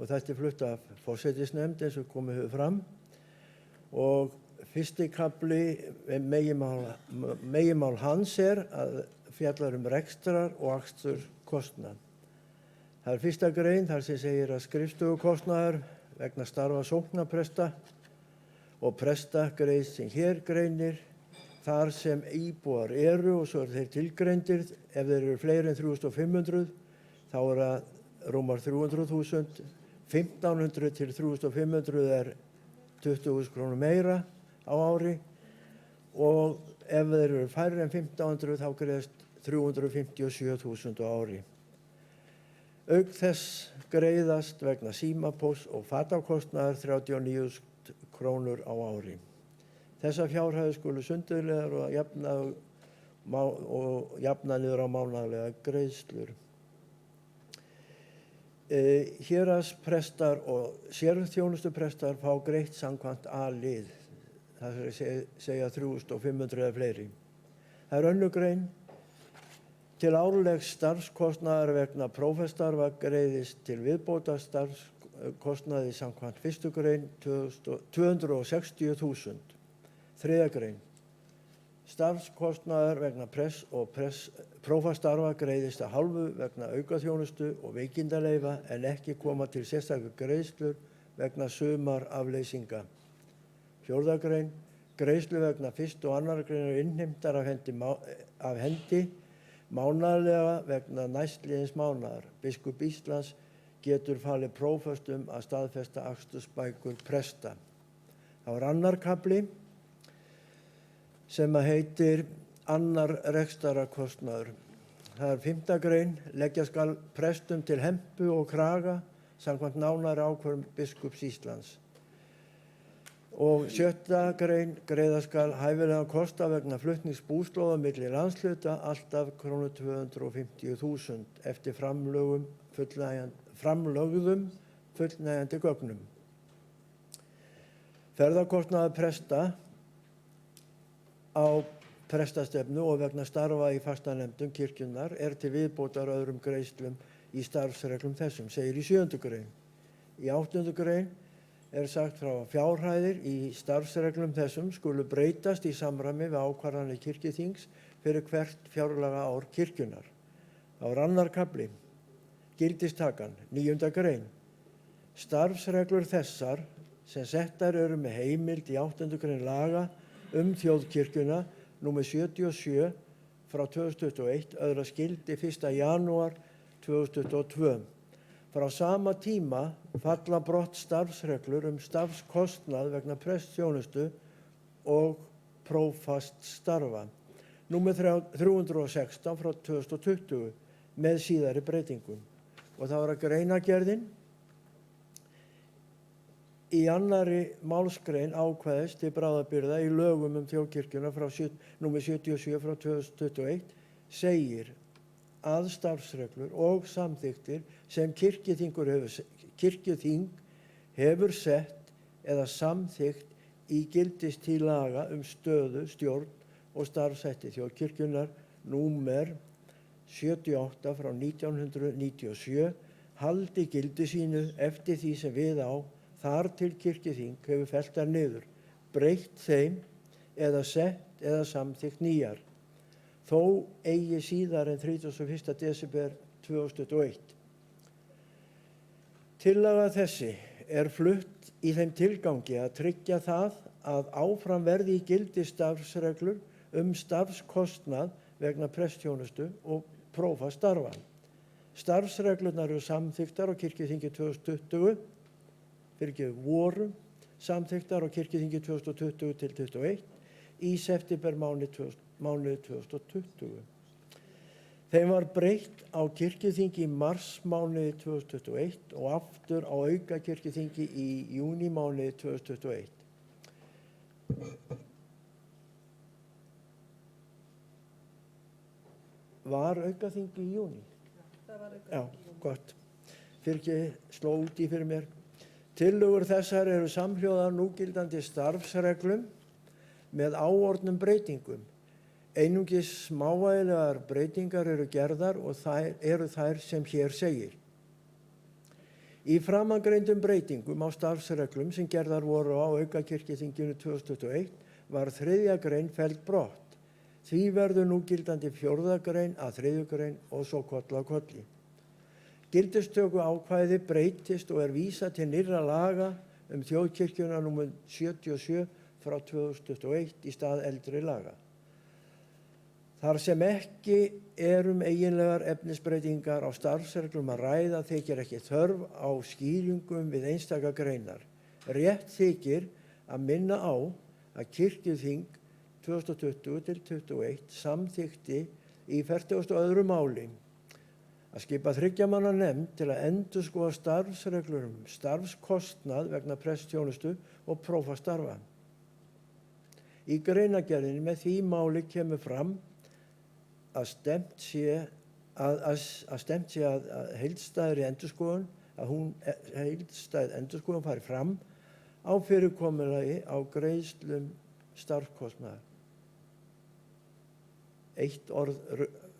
Og þetta flutt af forsætisnefnd eins og komið hefur fram. Og fyrsti kafli meginmál hans að fjallar rekstrar og aksturskostnað. Það fyrsta grein þar sem segir að skrifstofukostnaður vegna starfa sóknarpresta og presta greiðst sem hér greinir þar sem íbúar eru og svo þeir tilgreindir. Ef þeir eru fleiri en 3.500 þá það rúmar 300.000, 1.500 til 3.500 20.000 krónur meira á ári og ef þeir eru færri en 1.500 þá greiðast 357.000 á ári. Auk þess greiðast vegna símapósts og fatafkostnaðar 39.000 krónur á ári. Þessar fjárhæðir skulu sundurliðar og jafna niður á mánaðarlegar greiðslur. Héraðsprestar og sérþjónustuprestar fá greitt samkvæmt A-lið. Það segja 3.500 eða fleiri. Það önnur grein. Til árlegs starfskostnaðar vegna prófaststarfa greiðist til viðbótar starfskostnaði samkvæmt fyrstu grein 260.000. Þriðja grein. Starfskostnaðar vegna press og prófaststarfa greiðist að hálfu vegna aukaþjónustu og veikindaleyfa en ekki koma til sérstakar greiðslur vegna sumarafleysinga. Fjórða grein. Greiðslur vegna fyrstu og annar greinar innheimtar af hendi mánaðarlega vegna næstliðins mánaðar. Biskup Íslands getur falið prófastum að staðfesta akstursbækur presta. Það var annar kafli sem heitir annar rekstrarakostnaður. Það 5. grein. Leggja skal prestum til hempu og kraga samkvæmt nánari ákvörðun biskups Íslands. Og 7. grein. Greiða skal hæfilegan kosta vegna flutnings búslóða milli landshluta alltaf 250.000 eftir framlögðum fullnægjandi gögnum. Ferðakostnaður presta á prestastefnu og vegna starfa í fastanefndum kirkjunnar til viðbótar öðrum greiðslum í starfsreglum þessum, segir í 7. grein. Í 8. grein sagt frá fjárhæðir í starfsreglum þessum skulu breytast í samræmi við ákvarðanir kirkjuþings fyrir hvert fjárlaga ár kirkjunnar. Það var annar kafli. Gildistakan, 9. grein. Starfsreglur þessar sem settar eru með heimild í 8. grein laga þjóðkirkjuna númer 77 frá 2021 öðlast gildi 1. janúar 2022. Frá sama tíma falla brott starfsreglur starfskostnað vegna prestsþjónustu og prófaststarfa númer 316 frá 2020 með síðari breytingum. Og það var greinargerðin. Í annarri málsgrein ákvæðis til bráðabirgða í lögum þjóðkirkjuna frá númer 77 frá 2021 segir að starfsreglur og samþykktir sem kirkjuþing hefur sett eða samþykkt í gildistíð laga stöðu, stjórn og starfshætti þjóðkirkjunnar númer 78 frá 1997 haldi gildi sínu eftir því sem við á þar til kirkjuþing hefur fellt þær niður, breytt þeim eða sett eða samþykkt nýjar, þó eigi síðar en 31. desember 2021. Tillaga þessi flutt í þeim tilgangi að tryggja það að áfram verði í gildi starfsreglur starfskostnað vegna prestsþjónustu og prófaststarfa. Starfsreglurnar eru samþykktar á kirkjuþingi 2020, voru samþykktar á kirkjuþingi 2020 til 2021 í septembermánuði 2020. Þeim var breytt á kirkjuþingi í marsmánuði 2021 og aftur á aukakirkjuþingi í júnímánuði 2021. Var aukaþingi í júní? Það var aukaþingi. Já, gott. Sló út í fyrir mér. Tillögur þessar eru samhljóða núgildandi starfsreglum með áorðnum breytingum. Einungis smávægilegar breytingar eru gerðar og þær sem hér segir. Í framangreindum breytingum á starfsreglum sem gerðar voru á aukakirkjuþinginu 2021 var 3. grein felld brott. Því verður nú gildandi 4. grein að 3. grein og svo koll af kolli. Gildistöku ákvæði breytist og er vísað til nýrra laga þjóðkirkjuna nr. 77 frá 2021 í stað eldri laga. Þar sem ekki eiginlegar efnisbreytingar á starfsreglum að ræða þykir ekki þörf á skýringum við einstaka greinar. Rétt þykir að minna á að kirkjuþing 2020-21 samþykkti í 42. máli að skipa 3 manna nefnd til að endurskoða starfsreglur starfskostnað vegna prestsþjónustu og prófastarfa. Í greinargerðinni með því máli kemur fram að stefnt sé að heildstæðri endurskoðun, heildstæð endurskoðun fari fram á fyrirkomulagi á greiðslum starfskostnaðar. Eitt orð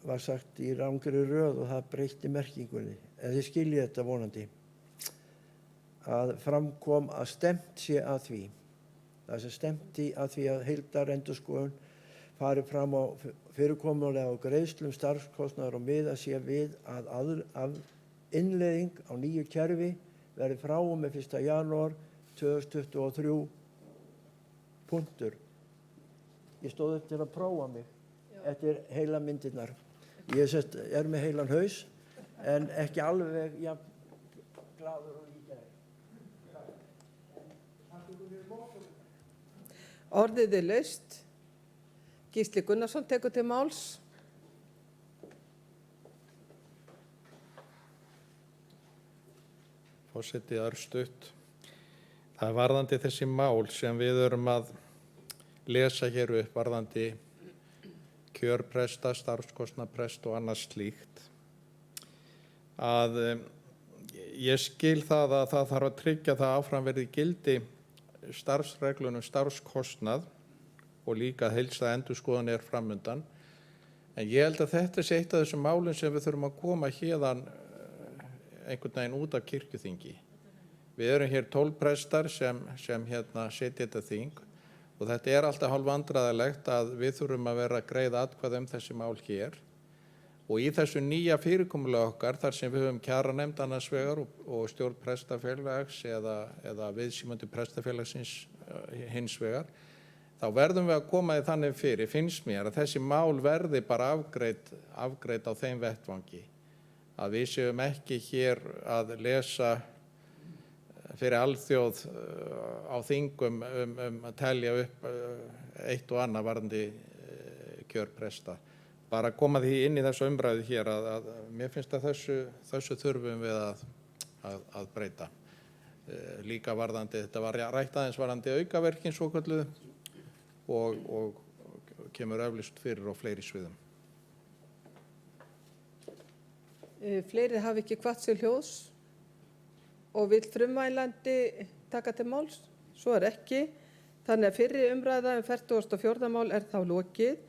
var sagt í rangri röð og það breytti merkingunni, en þið skiljið þetta vonandi. Að framkom að stefnt sé að því. Það sem stefnt að því að heildarendurskoðun fari fram á fyrirkomulega á greiðslum starfskostnaðar og miða sé við að innleiðing á nýju kerfi verði frá og með 1. janúar 2023. Punktur. Ég stóð upp til að prófa mig eftir heila myndirnar. Ég er með heilan haus en ekki alveg glaður og í gær. Orðið er laust. Gísli Gunnarsson tekur til máls. Forseti, örstutt. Það er varðandi þessi mál sem við erum að lesa hér upp varðandi kjörpresta, starfskostnaðarprest og annað slíkt. Að ég skil það að það þarf að tryggja það áfram verði gildi starfsreglunum starfskostnað og líka að heildstæð endurskoðun er framundan. En ég held að þetta sé eitt af þessum málum sem við þurfum að koma hérðan einhvern veginn út af kirkjuþingi. Við erum hér 12 prestar sem setja þetta þing og þetta er alltaf hálf vandræðalegt að við þurfum að vera að greiða atkvæði þessi mál hér. Og í þessu nýja fyrirkomulag okkar, þar sem við höfum kjaranefnd annars vegar og stjórn prestafélags eða viðsímandi prestafélagsins hins vegar, þá verðum við að koma því þannig fyrir, finnst mér, að þessi mál verði bara afgreidd á þeim vettvangi. Að við séum ekki hér að lesa fyrir alþjóð á þingum að telja upp eitt og annað varðandi kjörpresta. Bara koma því inn í þessu umræðu hér að mér finnst að þessu þurfum við að breyta. Líka varðandi, þetta var rætt aðeins varðandi aukaverkin svokölluðu og kemur eflaust fyrir á fleiri sviðum. Fleiri hafi ekki hvatt sér hljóðs og vill frumvælandi taka til máls. Svo er ekki. Þannig að fyrri umræða 44. mál er þá lokið.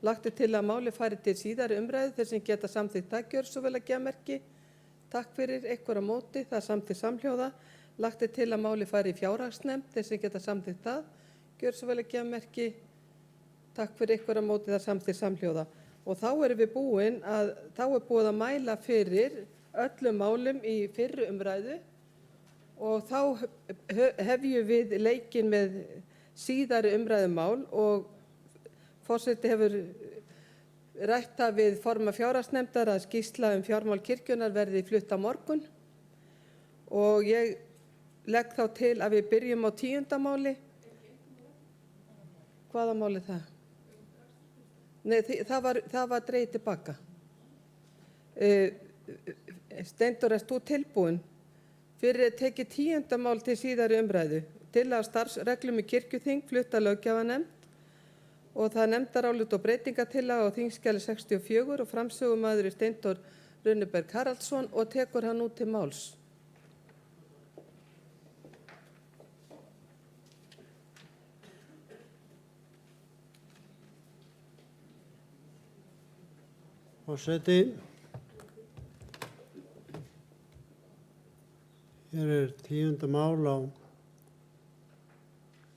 Lagt er til að máli fari til síðari umræðu þeir sem geta samþykkt það gjör svo vel að gefa merki. Takk fyrir ykkur á móti, það er samþykkt samhljóða. Lagt er til að máli fari í fjárhagsnefnd þeir sem geta samþykkt það gjör svo vel að gefa merki. Takk fyrir ykkur á móti, það er samþykkt samhljóða. Og þá erum við þá er búið að mæla fyrir öllum málum í fyrri umræðu og þá hefjum við leikinn með síðari umræðumál og forseti hefur rætt það við formann fjárhagsnefndar að skýrsla fjármál kirkjunnar verði flutt á morgun og ég legg þá til að við byrjum á 10. máli. Hvaða mál er það? Nei, það var dregið tilbaka. Steindór, ert þú tilbúin? Fyrir tekið 10. mál til síðari umræðu. Tillaga starfsreglum í kirkjuþing flutt að löggjafarnefnd og það er nefndarálit og breytingatillaga á þingskjali 64 og framsögumaður er Steindór Runneberg Haraldsson og tekur hann út til máls. Forseti, hér er 10. mál á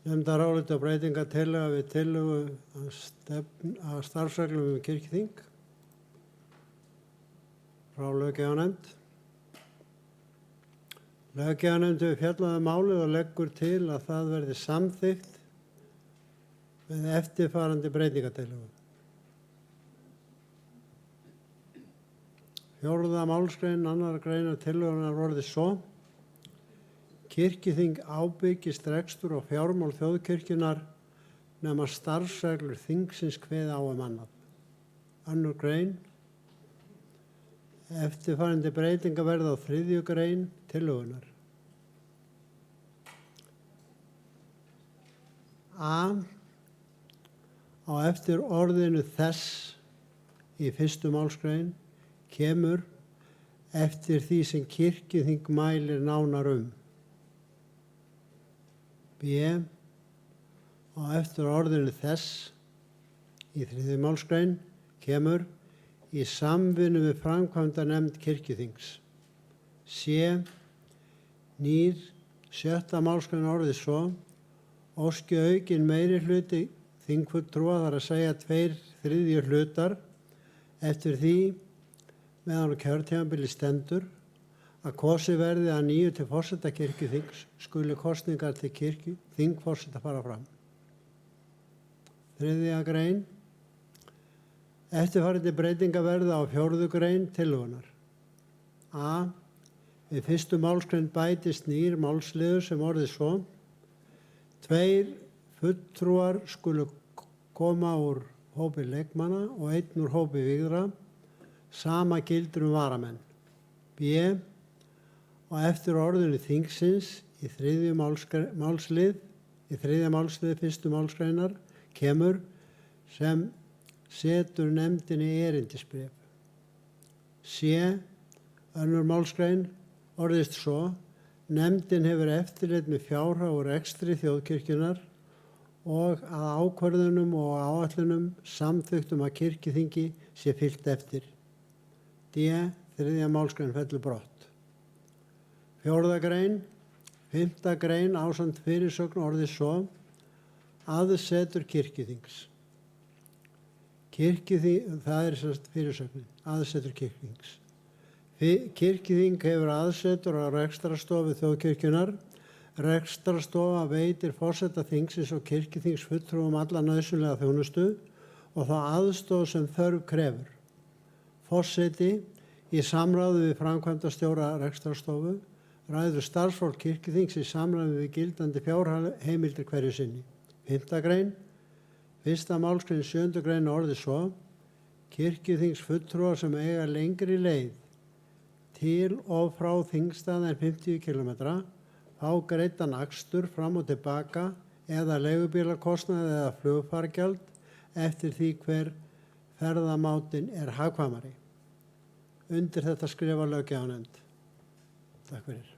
nefndaráliti og breytingartillaga við tillögu að starfsreglum kirkjuþing frá löggjafarnefnd. Löggjafarnefnd hefur fjallað málið og leggur til að það verði samþykkt með eftirfarandi breytingartillögu. 4. málsgrein 2. greinar tillögunnar orðið svo: Kirkjuþing ábyggist rekstur og fjármál þjóðkirkjunnar nema starfsreglur þingsins kveði á annað. 2. grein. Eftirfarandi breytinga verða á 3. grein tillögunnar. A. Á eftir orðinu þess í 1. málsgrein kemur eftir því sem kirkjuþing mælir nánar B. Á eftir orðinu þess í 3. málsgrein kemur í samvinnu við framkvæmdanefnd kirkjuþings. C. Nýr 6. málsgrein orðið svo: Óski aukinn meirihluti þingfulltrúa, þar að segja 2/3 hlutar, eftir því meðan á kjörtímabili stendur, að kosið verði að nýju til forseta kirkjuþings skuli kosningar til þingforseta fara fram. 3. grein. Eftirfarandi breytinga verða á 4. grein tillögunnar. A. Við 1. málsgrein bætist nýr málsliður sem orðið svo: 2 fulltrúar skulu koma úr hópi leikmanna og 1 úr hópi vígðra, sama gildir varamenn. B. Og eftir orðinu þingsins í 3. málslið 1. málsgreinar kemur sem setur nefndinni erindisbréf. C. 2. málsgrein orðist svo: Nefndin hefur eftirlit með fjárhag og rekstri þjóðkirkjunnar og að ákvörðunum og áætlunum samþykktum að kirkjuþingi sé fylgt eftir. D. 3. málsgrein fellur brott. 4. grein. 5. grein ásamt fyrirsögn orðið svo: Aðsetur kirkjuþings. Það er sem sagt fyrirsögnin, aðsetur kirkjuþings. Kirkjuþing hefur aðsetur á rekstrarstofu þjóðkirkjunnar. Rekstrarstofa veitir forseta þingsins og kirkjuþingsfulltrúum alla nauðsynlega þjónustu og þá aðstoð sem þörf krefur. Forseti, í samráði við framkvæmdastjóra rekstrarstofu, ræður starfsfólk kirkjuþings í samræmi við gildandi fjárheimildir hverju sinni. 5. grein. 1. málsgrein 7. grein orðið svo: Kirkjuþingsfulltrúar sem eiga lengri leið til og frá þingstað en 50 km fá greiddan akstur fram og tilbaka eða leigubílakostnað eða flugfargjald eftir því hver ferðamátinn er hagkvæmari. Undir þetta skrifa löggjafarnefnd. Takk fyrir.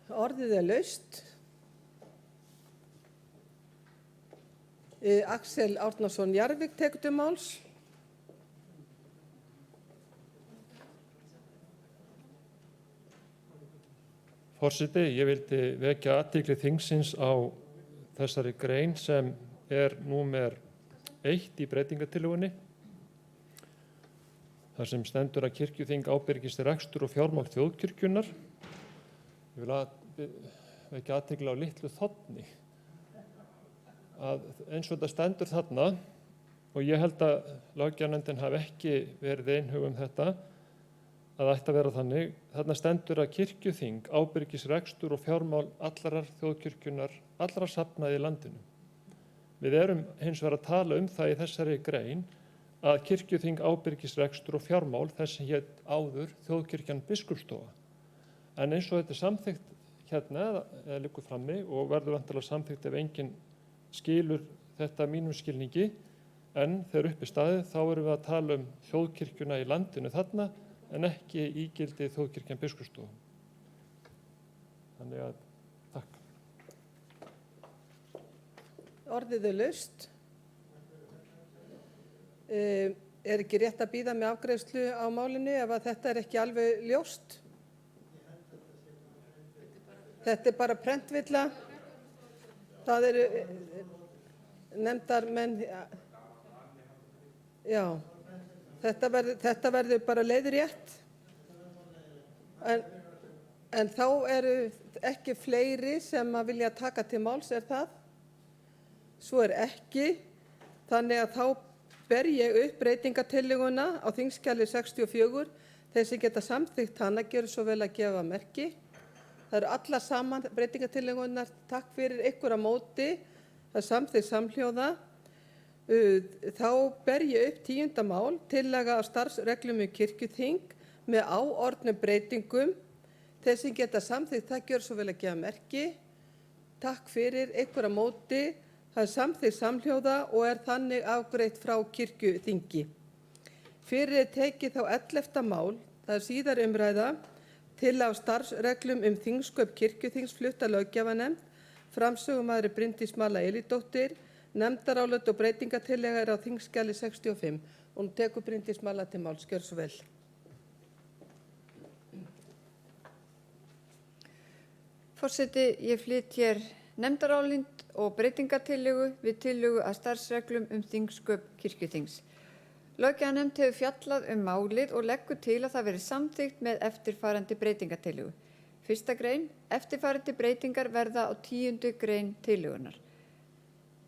Orðið er laust. Axel Árnason Jarvik tekur til máls. Forseti, ég vildi vekja athygli þingsins á þessari grein sem er númer 1 í breytingatillögunni. Þar sem stendur að kirkjuþing ábyrgist rekstur og fjármál þjóðkirkjunnar. Ég vil vekja athygli á litlu þ. Eins og þetta stendur þarna, og ég held að löggjafarnefndin hafi ekki verið einhuga þetta, að það ætti að vera þannig. Þarna stendur að kirkjuþing ábyrgist rekstur og fjármál allrar þjóðkirkjunnar, allra safnaði í landinu. Við erum hins vegar að tala það í þessari grein að kirkjuþing ábyrgist rekstur og fjármál þess sem hét áður þjóðkirkjan biskupsstofa. En eins og þetta er samþykkt hérna eða liggur frammi og verður væntanlega samþykkt ef enginn skilur þetta mínum skilningi, en þegar upp er staðið þá erum við að tala þjóðkirkjuna í landinu þarna en ekki ígildi þjóðkirkjan biskupsstofa. Þannig að takk. Orðið er laust. Er ekki rétt að bíða með afgreiðslu á málinu ef að þetta er ekki alveg ljóst? Þetta er bara prentvilla. Það eru nefndarmenn, já, þetta verður bara leiðrétt. En þá eru ekki fleiri sem að vilja taka til máls, er það? Svo er ekki, þannig að þá ber ég upp breytingatillöguna á þingskjali 64. Þeir sem geta samþykkt hana gjöru svo vel að gefa merki. Það eru allar saman breytingatillögunar. Takk fyrir ykkur á móti. Það er samþykkt samhljóða. Þá ber ég upp 10. mál, tillaga á starfsreglum kirkjuþing með áorðnum breytingum. Þeir sem geta samþykkt það gjöru svo vel að gefa merki. Takk fyrir ykkur á móti. Það er samþykkt samhljóða og er þannig afgreitt frá kirkjuþingi. Fyrir er tekið þá 11. mál, það er síðar umræða, til á starfsreglum þingsköp kirkjuþings flutt af löggjafarnefnd. Framsögumaður er Bryndís Malla Elídóttir. Nefndarálit og breytingartillaga er á þingskjali 65. Og nú tekur Bryndís Malla til máls. Gjörðu svo vel. Forseti, ég flyt hér nefndarálit og breytingartillögu við tillögu að starfsreglum þingsköp kirkjuþings. Löggjafarnefnd hefur fjallað málið og leggur til að það verði samþykkt með eftirfarandi breytingartillögu. 1. grein. Eftirfarandi breytingar verða á 10. grein tillögunnar.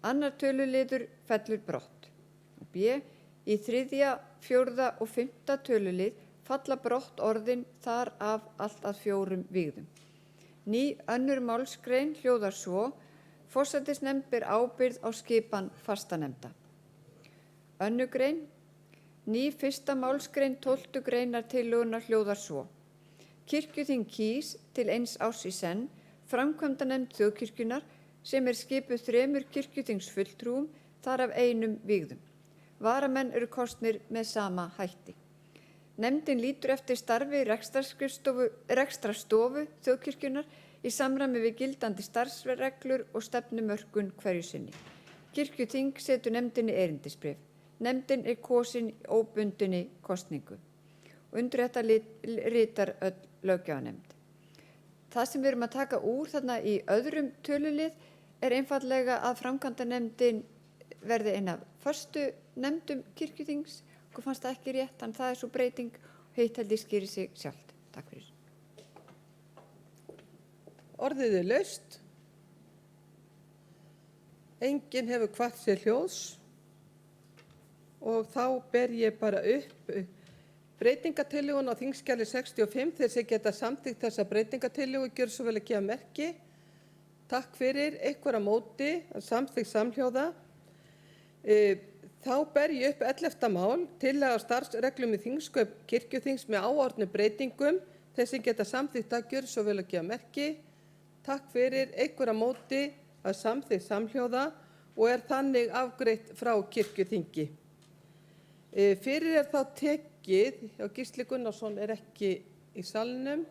2. töluliður fellur brott. B. Í 3., 4. og 5. tölulið falla brott orðin þar af allt að 4 vígðum. Ný 2. málsgrein hljóðar svo: Forsætisnefnd ber ábyrgð á skipan fastanefnda. 2. grein. Ný 1. málsgrein 12. greinar tillögunnar hljóðar svo: Kirkjuþing kýs til 1 árs í senn framkvæmdanefnd þjóðkirkjunnar sem er skipuð 3 kirkjuþingsfulltrúum, þar af 1 vígðum. Varamenn eru kosnir með sama hætti. Nefndin lítur eftir starfi rekstrarstofu þjóðkirkjunnar í samræmi við gildandi starfsreglur og stefnumörkun hverju sinni. Kirkjuþing setur nefndinni erindisbréf. Nefndin er kosin í óbundinni kosningu. Og undir þetta ritar öll löggjafarnefnd. Það sem við erum að taka úr þarna í 2. tölulið er einfaldlega að framkvæmdanefndin verði ein af föstu nefndum kirkjuþings. Okkur fannst það ekki rétt, en það er svo breyting og hitt held ég skýrir sig sjálft. Takk fyrir. Orðið er laust. Enginn hefur kvatt sér hljóðs. Og þá ber ég bara upp breytingatillögun á þingskjali 65. Þeir sem geta samþykkt þessa breytingatillögu gjörðu svo vel að gefa merki. Takk fyrir ykkur á móti, samþykkt samhljóða. Þá ber ég upp 11. mál, tillaga á starfsreglum þingsköp kirkjuþings með áorðnum breytingum. Þeir sem geta samþykkt það gjörðu svo vel að gefa merki. Takk fyrir ykkur á móti, samþykkt samhljóða og er þannig afgreitt frá kirkjuþingi. Fyrir er þá tekið, Gísli Gunnarsson er ekki í salnum.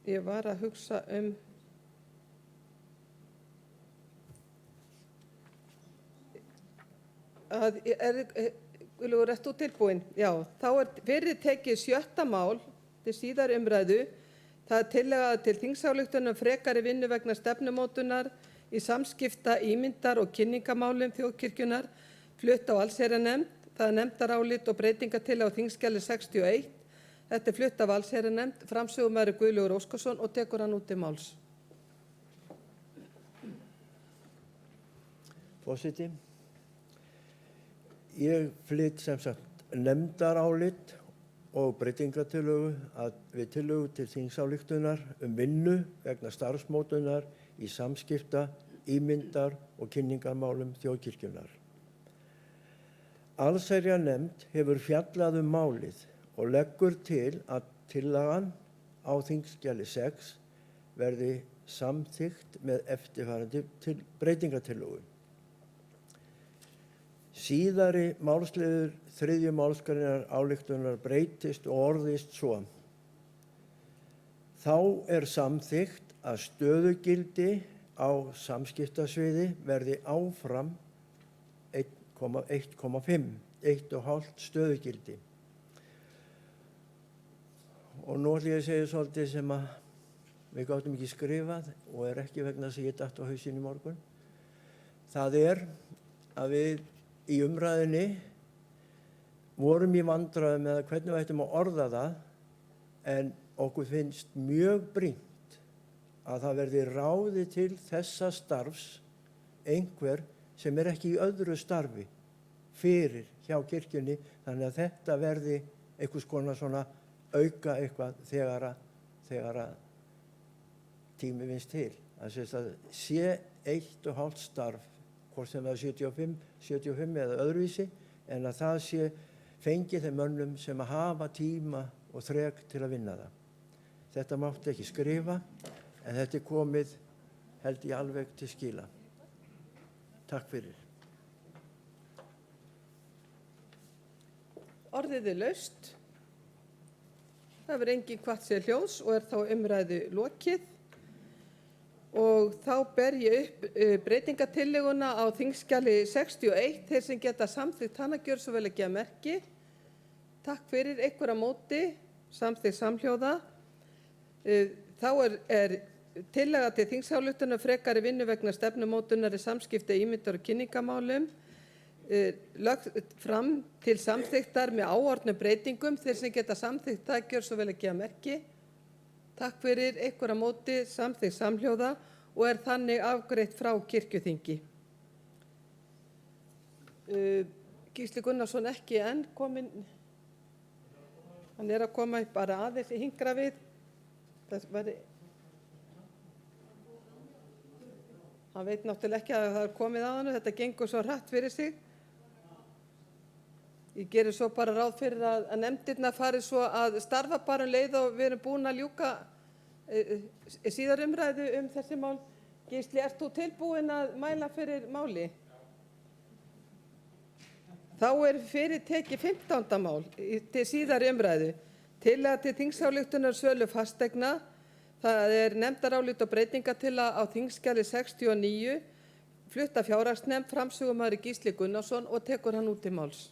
Ég var að hugsa Guðlaugur, ert þú tilbúin? Já, þá er fyrir tekið 7. mál til síðar umræðu. Það er tillaga til þingsályktunar frekari vinnu vegna stefnumótunar í samskipta, ímyndar og kynningamálum þjóðkirkjunnar flutt á allsherjarnefnd. Það er nefndarálit og breytingartillaga á þingskjali 61. Þetta er flutt af allsherjarnefnd. Framsögumaður er Guðlaugur Óskarsson og tekur hann út til máls. Forseti, ég flyt sem sagt nefndarálit og breytingartillögu við tillögu til þingsályktunar vinnu vegna starfsmótunar í samskipta, ímyndar og kynningarmálum þjóðkirkjunnar. Allsherjarnefnd hefur fjallað málið og leggur til að tillagan á þingskjali 6 verði samþykkt með eftirfarandi breytingartillögu. Síðari málsliður 3. málsgreinar ályktunar breytist og orðist svo: Þá er samþykkt að stöðugildi á samskiptasviði verði áfram 1,5 stöðugildi. Og nú ætlum ég að segja svolítið sem að við gátum ekki skrifað og ekki vegna þess að ég datt á hausinn í morgun. Það að við í umræðinni vorum í vandræðum með hvernig við ættum að orða það, en okkur finnst mjög brýnt að það verði ráðið til þessa starfs einhver sem ekki í öðru starfi fyrir hjá kirkjunni, þannig að þetta verði einhvers konar svona auka eitthvað þegar að tími vinst til. Það sé 1,5 starf, hvort sem það er 75 eða öðruvísi, en að það sé fengið þeim mönnum sem að hafa tíma og þrek til að vinna það. Þetta mátti ekki skrifa, en þetta er komið, held ég, alveg til skila. Takk fyrir. Orðið er laust. Það verður engin hvatt sér hljóðs og er þá umræðu lokið. Og þá ber ég upp breytingatilleguna á þingskjali 61, þeir sem geta samþykkt hana gjör svo vel að gefa merki. Takk fyrir, einhver á móti, samþykkt samhljóða. Þá er tillaga til þingsályktunar frekari vinnu vegna stefnumótunar í samskipta, ímyndar og kynningamálum lögð fram til samþykktar með áorðnum breytingum. Þeir sem geta samþykkt það gjör svo vel að gefa merki. Takk fyrir, einhver á móti, samþykkt samhljóða og er þannig afgreitt frá kirkjuþingi. Gísli Gunnarsson ekki enn kominn. Hann er að koma bara aðeins í hingra við. Hann veit náttúrulega ekki að það er komið að hann. Þetta gengur svo hratt fyrir sig. Ég gerir svo bara ráð fyrir að nefndirnar fari svo að starfa bara leið og við erum búin að ljúka síðar umræðu þessi mál. Gísli, ert þú tilbúin að mæla fyrir máli? Þá er fyrir tekið 15. mál til síðar umræðu. Tillaga til þingsályktunar sölu fasteigna. Það er nefndarálit og breytingartillaga á þingskjali 69, flutt af fjárhagsnefnd, framsögumaður Gísli Gunnarsson og tekur hann út til máls.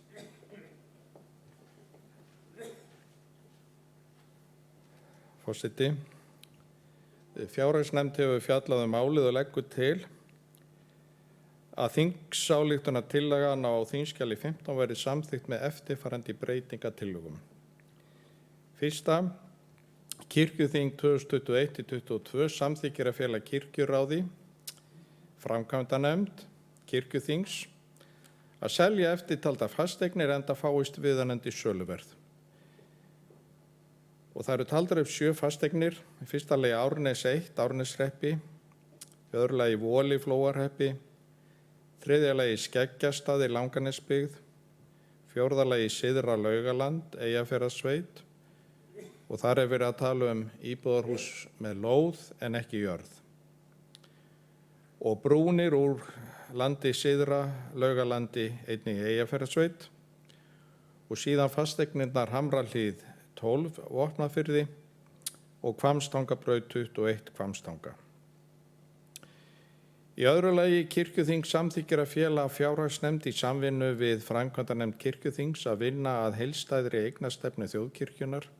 Forseti, fjárhagsnefnd hefur fjallað málið og leggur til að þingsályktunartillagan á þingskjali 15 verði samþykkt með eftirfarandi breytingartillögum. Fyrsta, Kirkjuþing 2021-22 samþykkir að fela kirkjuráði, framkvæmdanefnd kirkjuþings að selja eftirtalda fasteignir enda fáist viðanefndi söluverð. Og það eru taldar upp 7 fasteignir, í fyrsta lagi Árnes 1, Árneshreppi, í öðru lagi Voli, Flóahreppi, þriðja lagi Skeggjastað í Langanesbyggð, fjórða lagi Syðra Laugaland, Eyjafjarðarsveit, og þar er verið að tala íbúðarhús með lóð en ekki jörð. Og brúnir úr landi Syðra Laugalandi einnig í Eyjafjarðarsveit og síðan fasteignirnar Hamrahlíð 12 Vopnafirði og Hvammstangabraut 21 Hvammstanga. Í öðru lagi kirkjuþing samþykkir að fela fjárhagsnefnd í samvinnu við framkvæmdanefnd kirkjuþings að vinna að heildstæðri eignastefnu þjóðkirkjunnar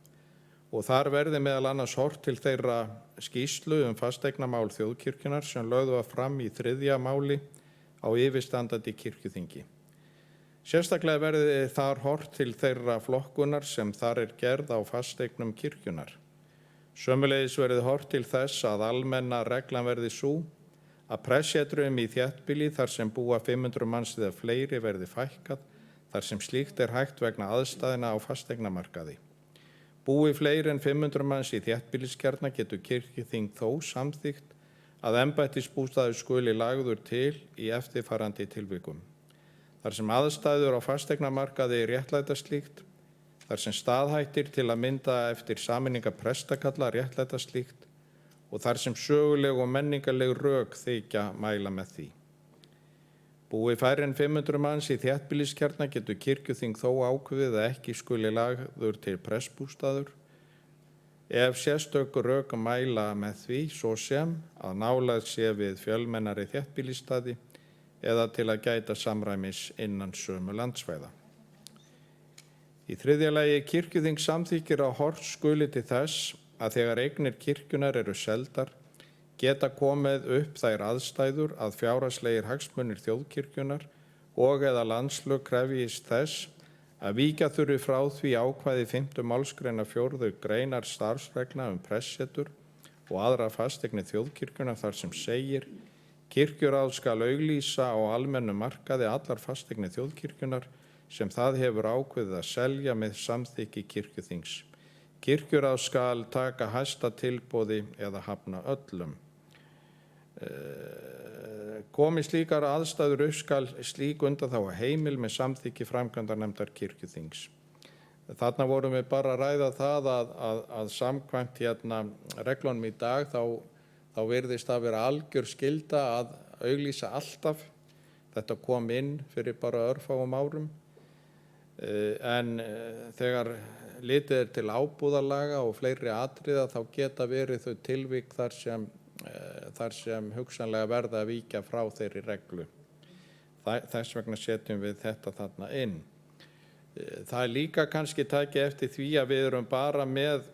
og þar verði meðal annars horft til þeirra skýrslu fasteignamál þjóðkirkjunnar sem lögðu var fram í 3. máli á yfirstandandi kirkjuþingi. Sérstaklega verði þar horft til þeirra flokkunar sem þar er gerð á fasteignum kirkjunnar. Sömuleiðis verði horft til þess að almenna reglan verði sú að prestssetrum í þéttbýli þar sem búa 500 manns eða fleiri verði fækkað þar sem slíkt er hægt vegna aðstæðna á fasteignamarkaði. Búi fleiri en 500 manns í þéttbýliskjarna getur kirkjuþing þó samþykkt að embættisbústaður skuli lagður til í eftirfarandi tilvikum. Þar sem aðstæður á fasteignamarkaði réttlæta slíkt, þar sem staðhættir til að mynda eftir sameiningar prestakalla réttlæta slíkt og þar sem söguleg og menningarleg rök þykja mæla með því. Búi færri en 500 manns í þéttbýliskjarna getur kirkjuþing þó ákveðið að ekki skuli lagður til prestbústaður ef sérstök rök mæla með því, svo sem að nálægð sé við fjölmennari þéttbýlisstaði eða til að gæta samræmis innan sömu landsvæða. Í þriðja lagi, kirkjuþing samþykkir að horft skuli til þess að þegar eignir kirkjunar eru seldar geta komið upp þær aðstæður að fjárhagslegir hagsmunir þjóðkirkjunar og eða landslög krefjist þess að víkja þurfi frá því ákvæði 5. málsgreinar 4. greinar starfsreglna prestssetur og aðra fasteignir þjóðkirkjunar þar sem segir: Kirkjuráð skal auglýsa á almennum markaði allar fasteignir þjóðkirkjunar sem það hefur ákveðið að selja með samþykki kirkjuþings. Kirkjuráð skal taka hæsta tilboði eða hafna öllum. Komi slíkar aðstæður upp skal slík undanþága heimil með samþykki framkvæmdanefndar kirkjuþings. Þarna vorum við bara að ræða það að samkvæmt reglunum í dag þá virðist það vera algjör skylda að auglýsa alltaf. Þetta kom inn fyrir bara örfáum árum. En þegar litið er til ábúðarlaga og fleiri atriða þá geta verið þau tilvik þar sem hugsanlega verða að víkja frá þeirri reglu. Þess vegna setjum við þetta þarna inn. Það er líka kannski takið eftir því að við erum bara með,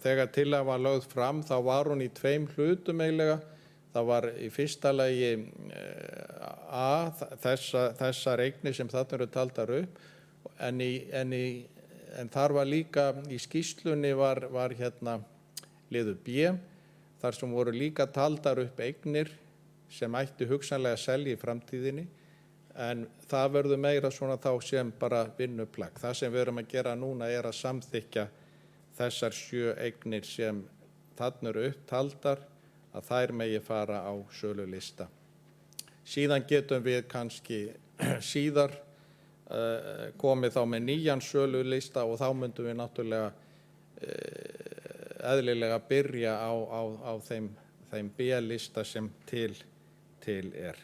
þegar tillagan var lögð fram, þá var hún í 2 hlutum eiginlega. Það var í fyrsta lagi þessar eignir sem þarna eru taldar upp, en þar var líka í skýrslunni var liður B, þar sem voru líka taldar upp eignir sem ætti hugsanlega að selja í framtíðinni, en það verður meira svona þá sem bara vinnuplagg. Það sem við erum að gera núna er að samþykkja þessar 7 eignir sem þarna eru upptaldar, að þær megi fara á sölulista. Síðan getum við kannski síðar komið þá með nýjan sölulista og þá myndum við náttúrulega eðlilega byrja á þeim B-lista sem til er.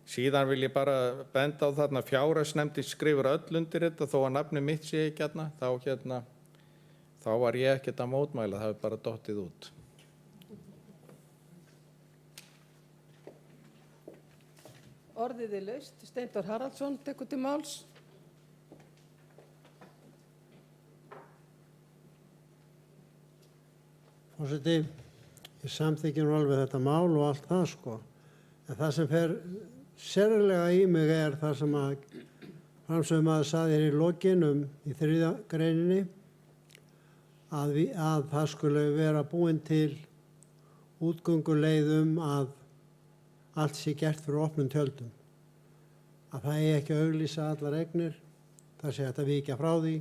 Síðan vil ég bara benda á þarna fjárhagsnefndin skrifur öll undir þetta, þó að nafni mitt sé ekki þá var ég ekkert að mótmæla, það hefur bara dottið út. Orðið er laust. Steindór Haraldsson tekur til máls. Forseti, ég samþykki nú alveg þetta mál og allt það sko. En það sem fer sérlega í mig er það sem að framsögumaður sagði hér í lokin í 3. greininni að það skulle vera búin til útgönguleið að allt sé gert fyrir opnum tjöldum. Að það eigi ekki að auglýsa allar eignir, það sé hægt að víkja frá því.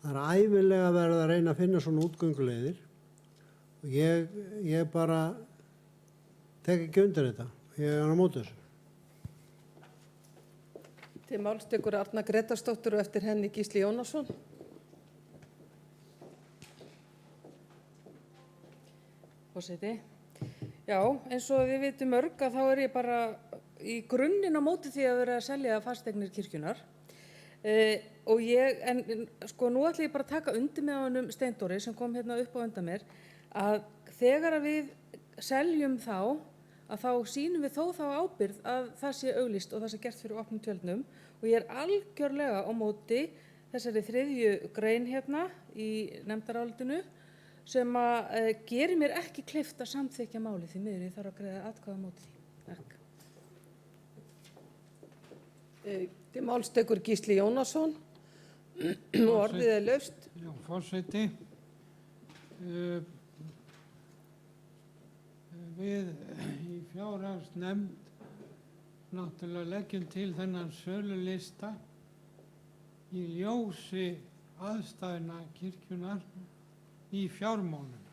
Það er ævinlega verið að reyna að finna svona útgönguleiðir. Og ég bara tek ekki undir þetta. Ég er á móti þessu. Til máls tekur Arna Gretarsdóttir og eftir henni Gísli Jónasson. Forseti. Já, eins og við vitum mörg að þá er ég bara í grunninn á móti því að vera að selja fasteignir kirkjunar. Nú ætla ég bara að taka undir með honum Steindóri sem kom hérna upp á undan mér, að þegar við seljum þá sýnum við þó þá ábyrgð að það sé auglýst og það sé gert fyrir opnum tjöldum, og ég er algjörlega á móti þessari 3. grein hérna í nefndarálitinu sem að gerir mér ekki kleift að samþykkja málið, því miður ég þarf að greiða atkvæði á móti því. Takk. Til máls tekur Gísli Jónasson og orðið er laust. Já, forseti. Við í fjárhagsnefnd náttúrulega leggjum til þennan sölulista í ljósi aðstæðna kirkjunar í fjármálum.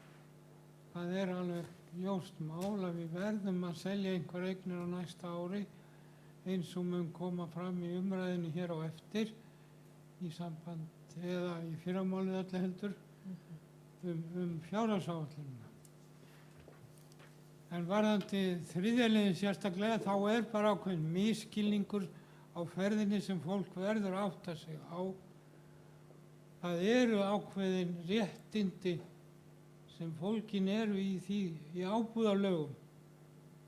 Það er alveg ljóst mál að við verðum að selja einhver eignir á næsta ári, eins og mun koma fram í umræðinu hér á eftir í samband eða í fyrramálið öllu heldur fjárhagsáætlunina. En varðandi 3. liðinn sérstaklega þá er bara ákveðinn misskilningur á ferðinni sem fólk verður að átta sig á. það eru ákveðin réttindi sem fólkin eru í því í ábúðarlögum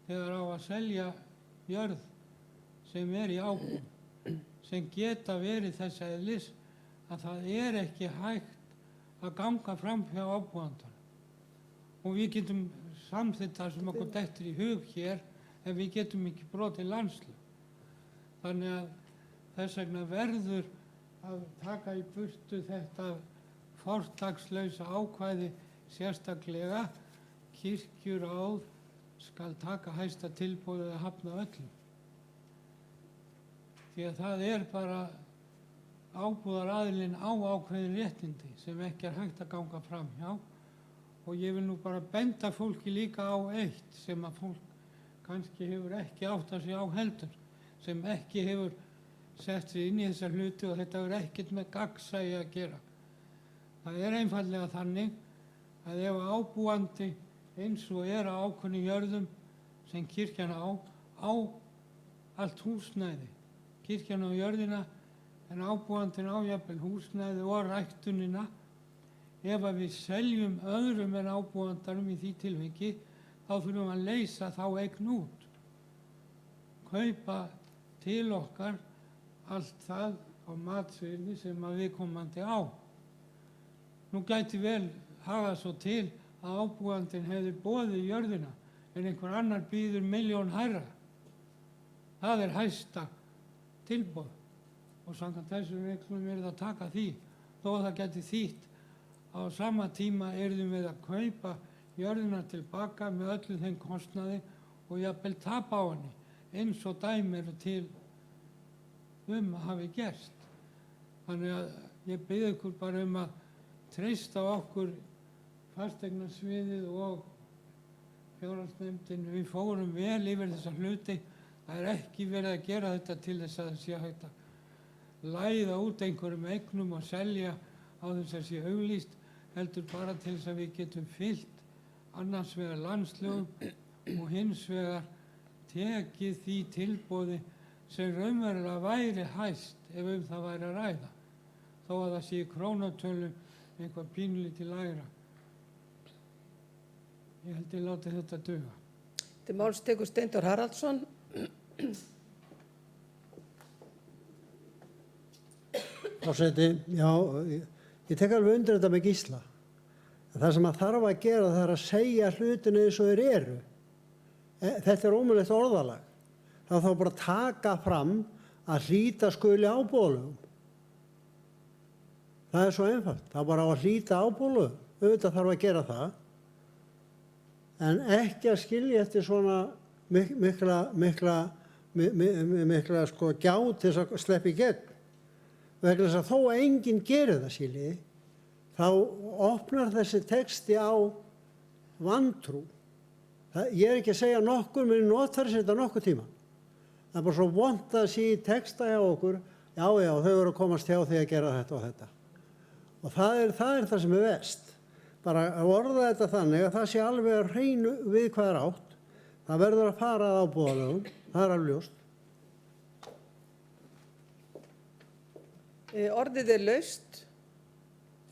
þegar á að selja jörð sem er í ábúð, sem geta verið þess eðlis að það er ekki hægt að ganga fram hjá ábúðandanum. Og við getum samþykkt það sem okkur dettur í hug hér en við getum ekki brotið landslög. Þannig að þess vegna verður að taka í burtu þetta fortakslausa ákvæði sérstaklega kirkjuráð skal taka hæsta tilboðið að hafna öllum. Því að það er bara ábúðaraðilinn á ákveðin réttindi sem ekki er hægt að ganga fram hjá. Og ég vil nú bara benda fólki líka á eitt sem að fólk kannski hefur ekki áttað sig á heldur, sem ekki hefur sett sig inn í þessa hluti og þetta hefur ekkert með gagnsæi að gera. Það er einfallega þannig að ef ábúandi eins og er á ákveðnum jörðum sem kirkjan á allt húsnæði, kirkjan á jörðina en ábúandinn á jafnvel húsnæði og ræktunina. Ef að við seljum öðrum en ábúandanum í því tilviki, þá þurfum að leysa þá eign út. Kaupa til okkar allt það á matsvirði sem að viðkomandi á. Nú gæti vel hafa svo til að ábúandinn hefði boðið jörðina en einhver annar býður 1.000.000 hærra. Það er hæsta tilboð og samkvæmt þessum reglum er það að taka því. Þó að það gæti þýtt á sama tíma yrðum við að kaupa jörðina tilbaka með öllu þeim kostnaði og jafnvel tapa á henni, eins og dæmi eru til að hafi gerst. Þannig að ég bið ykkur bara að treysta okkur fasteignasviðið og fjárhagsnefndin. Við fórum vel yfir þessa hluti. Það er ekki verið að gera þetta til þess að það sé hægt að læða út einhverjum eignum og selja á þess að sé auglýst, heldur bara til þess að við getum fylgt annars vegar landslögum og hins vegar tekið því tilboði sem raunverulega væri hæst ef það væri að ræða, þó að það sé í krónutölum eitthvað pínlítið lægra. Ég held ég láti þetta duga. Til máls tekur Steindór Haraldsson. Forseti, já, ég tek alveg undir þetta með Gísla. Það sem að þarf að gera það er að segja hlutinu eins og þeir eru. Þetta er ómögulegt orðalag. Það þarf bara að taka fram að hlíta skuli ábúðalögum. Það er svo einfalt. Það er bara að hlíta ábúðalögum. Auðvitað þarf að gera það. En ekki að skilja eftir svona mikla sko gjá til þess að sleppa í gegn. Vegna þess að þó að enginn gerir það skiljiði, þá opnar þessi texti á vantrú. Ég er ekki að segja nokkur, menn notar þetta nokkur tíma. Það er bara svo vont að sé í texta hjá okkur, já, þau eru að komast hjá því að gera þetta og þetta. Og það er það sem er verst. Bara að orða þetta þannig að það sé alveg að hreinu við hvað er átt. Það verður að fara að ábúðalögum, það er alveg ljóst. Orðið er laust.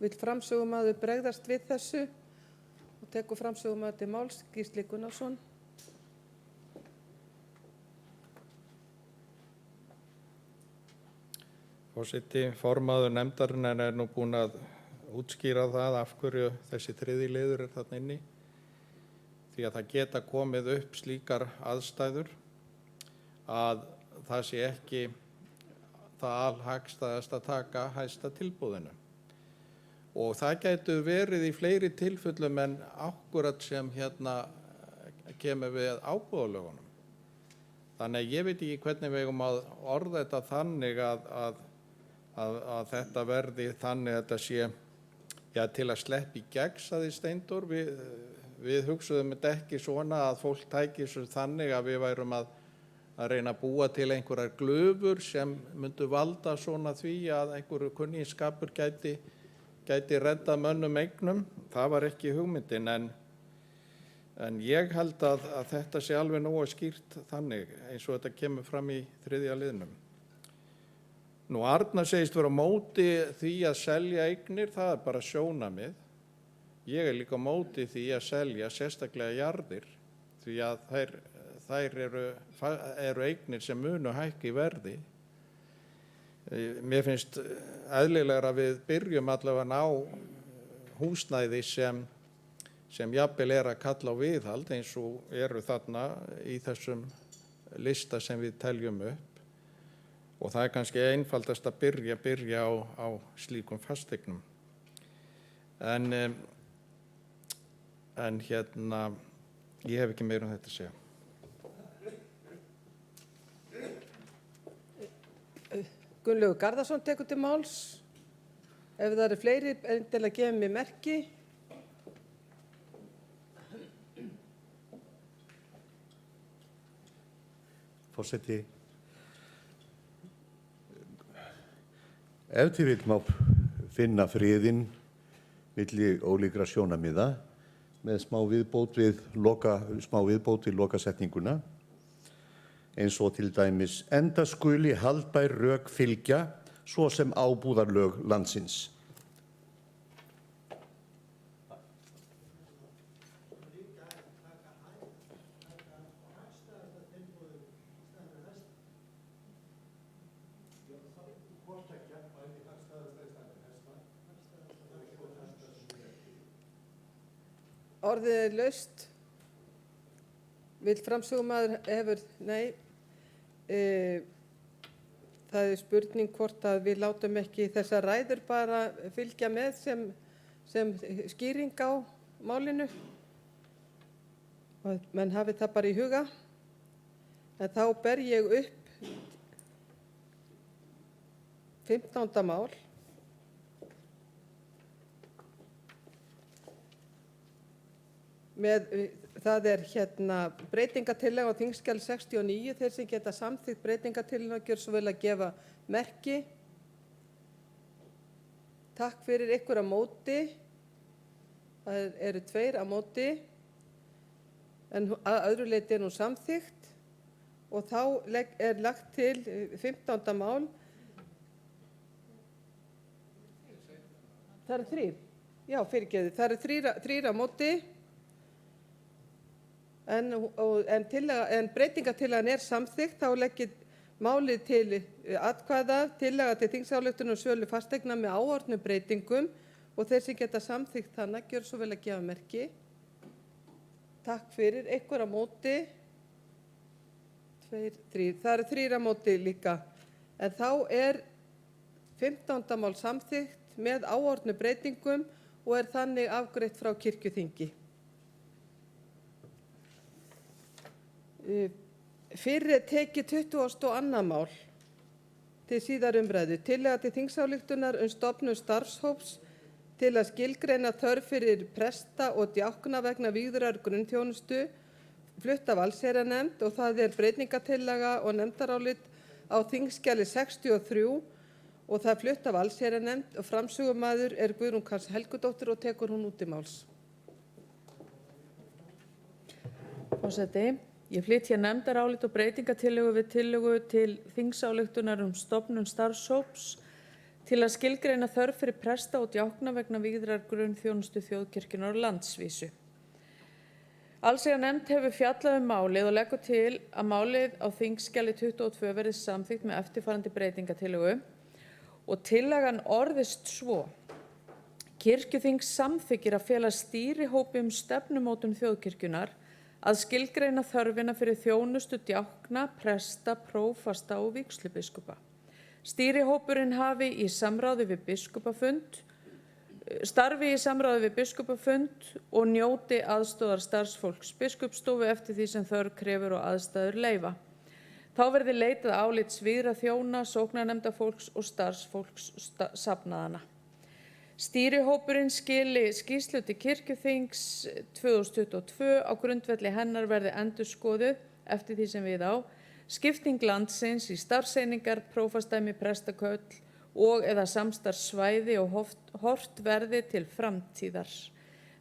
Vill framsögumaður bregðast við þessu og tekur framsögumaður til máls Gísli Gunnarsson. Forseti, formaður nefndarinnar er nú búinn að útskýra það af hverju þessi þriðji liður er þarna inni. Því að það geta komið upp slíkar aðstæður að það sé ekki það alhagstæðast að taka hæsta tilboðinu. Og það getur verið í fleiri tilfellum en akkurat sem hérna kemur við ábúðalögunum. Þannig að ég veit ekki hvernig við eigum að orða þetta þannig að þetta verði þannig að þetta sé til að sleppa í gegn, sagði Steindór. Við hugsuðum þetta ekki svona að fólk tæki svo þannig að við værum að reyna að búa til einhverjar glufur sem myndu valda svona því að einhverju kunningsskapur gæti redda mönnum eignum. Það var ekki hugmyndin, en ég held að þetta sé alveg nógu skýrt þannig eins og þetta kemur fram í þriðja liðnum. Nú Arnar segist vera á móti því að selja eignir, það er bara sjónarmið. Ég er líka á móti því að selja sérstaklega jarðir því að þær eru eignir sem munu hækka í verði. Mér finnst eðlilegra að við byrjum allavega á húsnæði sem jafnvel er að kalla á viðhald eins og eru þarna í þessum lista sem við teljum upp. Og það er kannski einfaldast að byrja á slíkum fasteignum. En ég hef ekki meira um þetta að segja. Gunnlaugur Garðarsson tekur til máls. Ef það eru fleiri, til að gefa mér merki. Forseti, ef til vill má finna friðinn milli ólíkra sjónarmiða með smá viðbót við lokasetninguna, eins og til dæmis enda skuli haldbær rök fylgja svo sem ábúðarlög landsins. Orðið er laust. Vill framsögumaður það er spurning hvort að við látum ekki þessar ræður bara fylgja með sem skýring á málinu. Og menn hafi það bara í huga. En þá ber ég upp 15. mál. Það er breytingartillaga á þingskjali 69. Þeir sem geta samþykkt breytingartillaga gjör svo vel að gefa merki. Takk fyrir ykkur á móti. Það eru 2 á móti. En að öðru leyti er hún samþykkt. Og þá er lagt til 15. mál. Það eru 3. Já, fyrirgefðu. Það eru 3 á móti. En breytingartillagan er samþykkt, þá leggir málið til atkvæða, tillaga til þingsályktunar um sölu fasteigna með áorðnum breytingum og þeir sem geta samþykkt hana gjör svo vel að gefa merki. Takk fyrir. Ykkur á móti. 2, 3. Það eru 3 á móti líka. En þá er 15. mál samþykkt með áorðnum breytingum og er þannig afgreitt frá kirkjuþingi. Fyrir er tekið 22. mál til síðar umræðu. Tillaga til þingsályktunar um stofnun starfshóps til að skilgreina þörf fyrir presta og djákna vegna vígðrar grunnþjónustu, flutt af allsherjarnefnd, og það er breytingartillaga og nefndarálit á þingskjali 63 og það er flutt af allsherjarnefnd og framsögumaður er Guðrún Karls Helgudóttir og tekur hún út til máls. Forseti. Ég flyt hér nefndarálit og breytingartillögu við tillögu til þingsályktunar um stofnun starfshóps til að skilgreina þörf fyrir presta og djákna vegna vígðrar grunnþjónustu þjóðkirkjunnar á landsvísu. Allsherjarnefnd hefur fjallað um málið og leggur til að málið á þingskjali 22 verði samþykkt með eftirfarandi breytingartillögu og tillagan orðist svo: Kirkjuþing samþykkir að fela stýrihópi um stefnumótun þjóðkirkjunnar að skilgreina þörfina fyrir þjónustu djákna, presta, prófasta og vígslubiskupa. Stýrihópurinn starfi í samráði við biskupafund og njóti aðstoðar starfsfólks biskupsstofu eftir því sem þörf krefur og aðstæður leyfa. Þá verði leitað álits vígðra þjóna, sóknarnefndarfólks og starfsfólks safnaðanna. Stýrihópurinn skili skýrslu til kirkjuþings 2022 á grundvelli hennar verði endurskoðuð eftir því sem við á, skipting landsins í starfseiningar, prófasdæmi, prestaköll og eða samstarfssvæði og horft verði til framtíðar.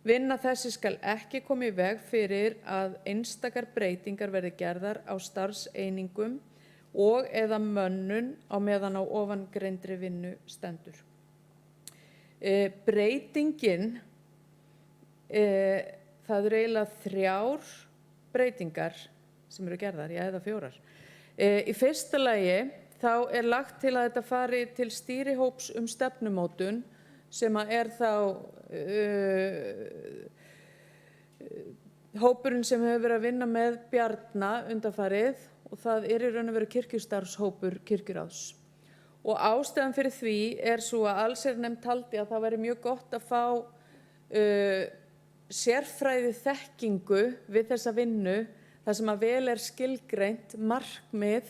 Vinna þessi skal ekki koma í veg fyrir að einstakar breytingar verði gerðar á starfseiningum og eða mönnun á meðan á ofangreindri vinnu stendur. Breytingin, það eru eiginlega 3 breytingar sem eru gerðar, eða 4. Í fyrsta lagi þá lagt til að þetta fari til stýrihóps stefnumótun sem er þá hópurinn sem hefur verið að vinna með Bjarna undanfarið og það í raun og veru kirkjustarfshópur kirkjuráðs. Og ástæðan fyrir því svo að allsherjarnefnd taldi að það væri mjög gott að fá sérfræði þekkingu við þessa vinnu þar sem að vel skilgreint markmið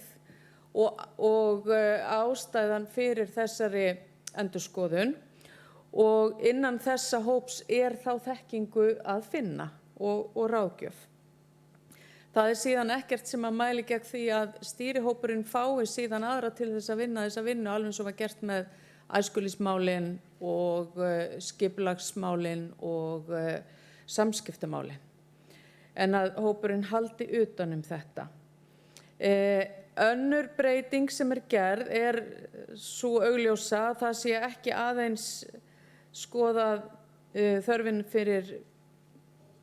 og ástæðan fyrir þessari endurskoðun og innan þessa hóps þá þekkingu að finna og ráðgjöf. Það síðan ekkert sem að mæli gegn því að stýrihópurinn fái síðan aðra til þess að vinna þessa vinnu alveg eins og var gert með æskulýðsmálin og skipulagsmálin og samskiptamálin. En að hópurinn haldi utan þetta. Önnur breyting sem gerð sú augljósa að það sé ekki aðeins skoðað þörfin fyrir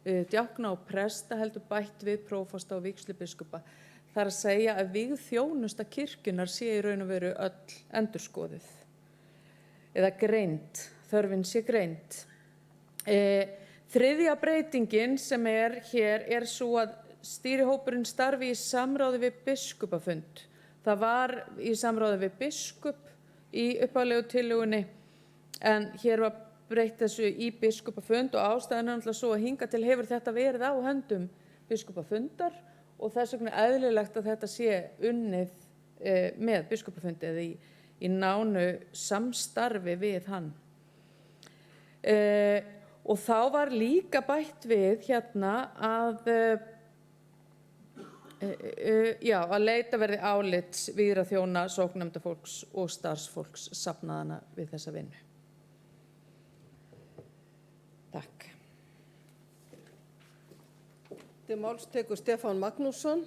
djákna og presta heldur bætt við prófasta og vígslubiskupa. Það að segja að vígþjónusta kirkjunnar sé í raun og veru öll endurskoðuð eða greind, þörfin sé greind. Þriðja breytingin sem hér svo að stýrihópurinn starfi í samráði við biskupafund. Það var í samráði við biskup í upphaflegu tillögunni en hér var breytt þessu í biskupafund og ástæðan náttúrulega svo að hingað til hefur þetta verið á höndum biskupafundar og þess vegna eðlilegt að þetta sé unnið með biskupafundi eða í nánu samstarfi við hann. Og þá var líka bætt við hérna að leita verði álits vígðraþjóna, sóknarnefndarfólks og starfsfólks safnaðanna við þessa vinnu. Takk. Til máls tekur Stefán Magnússon.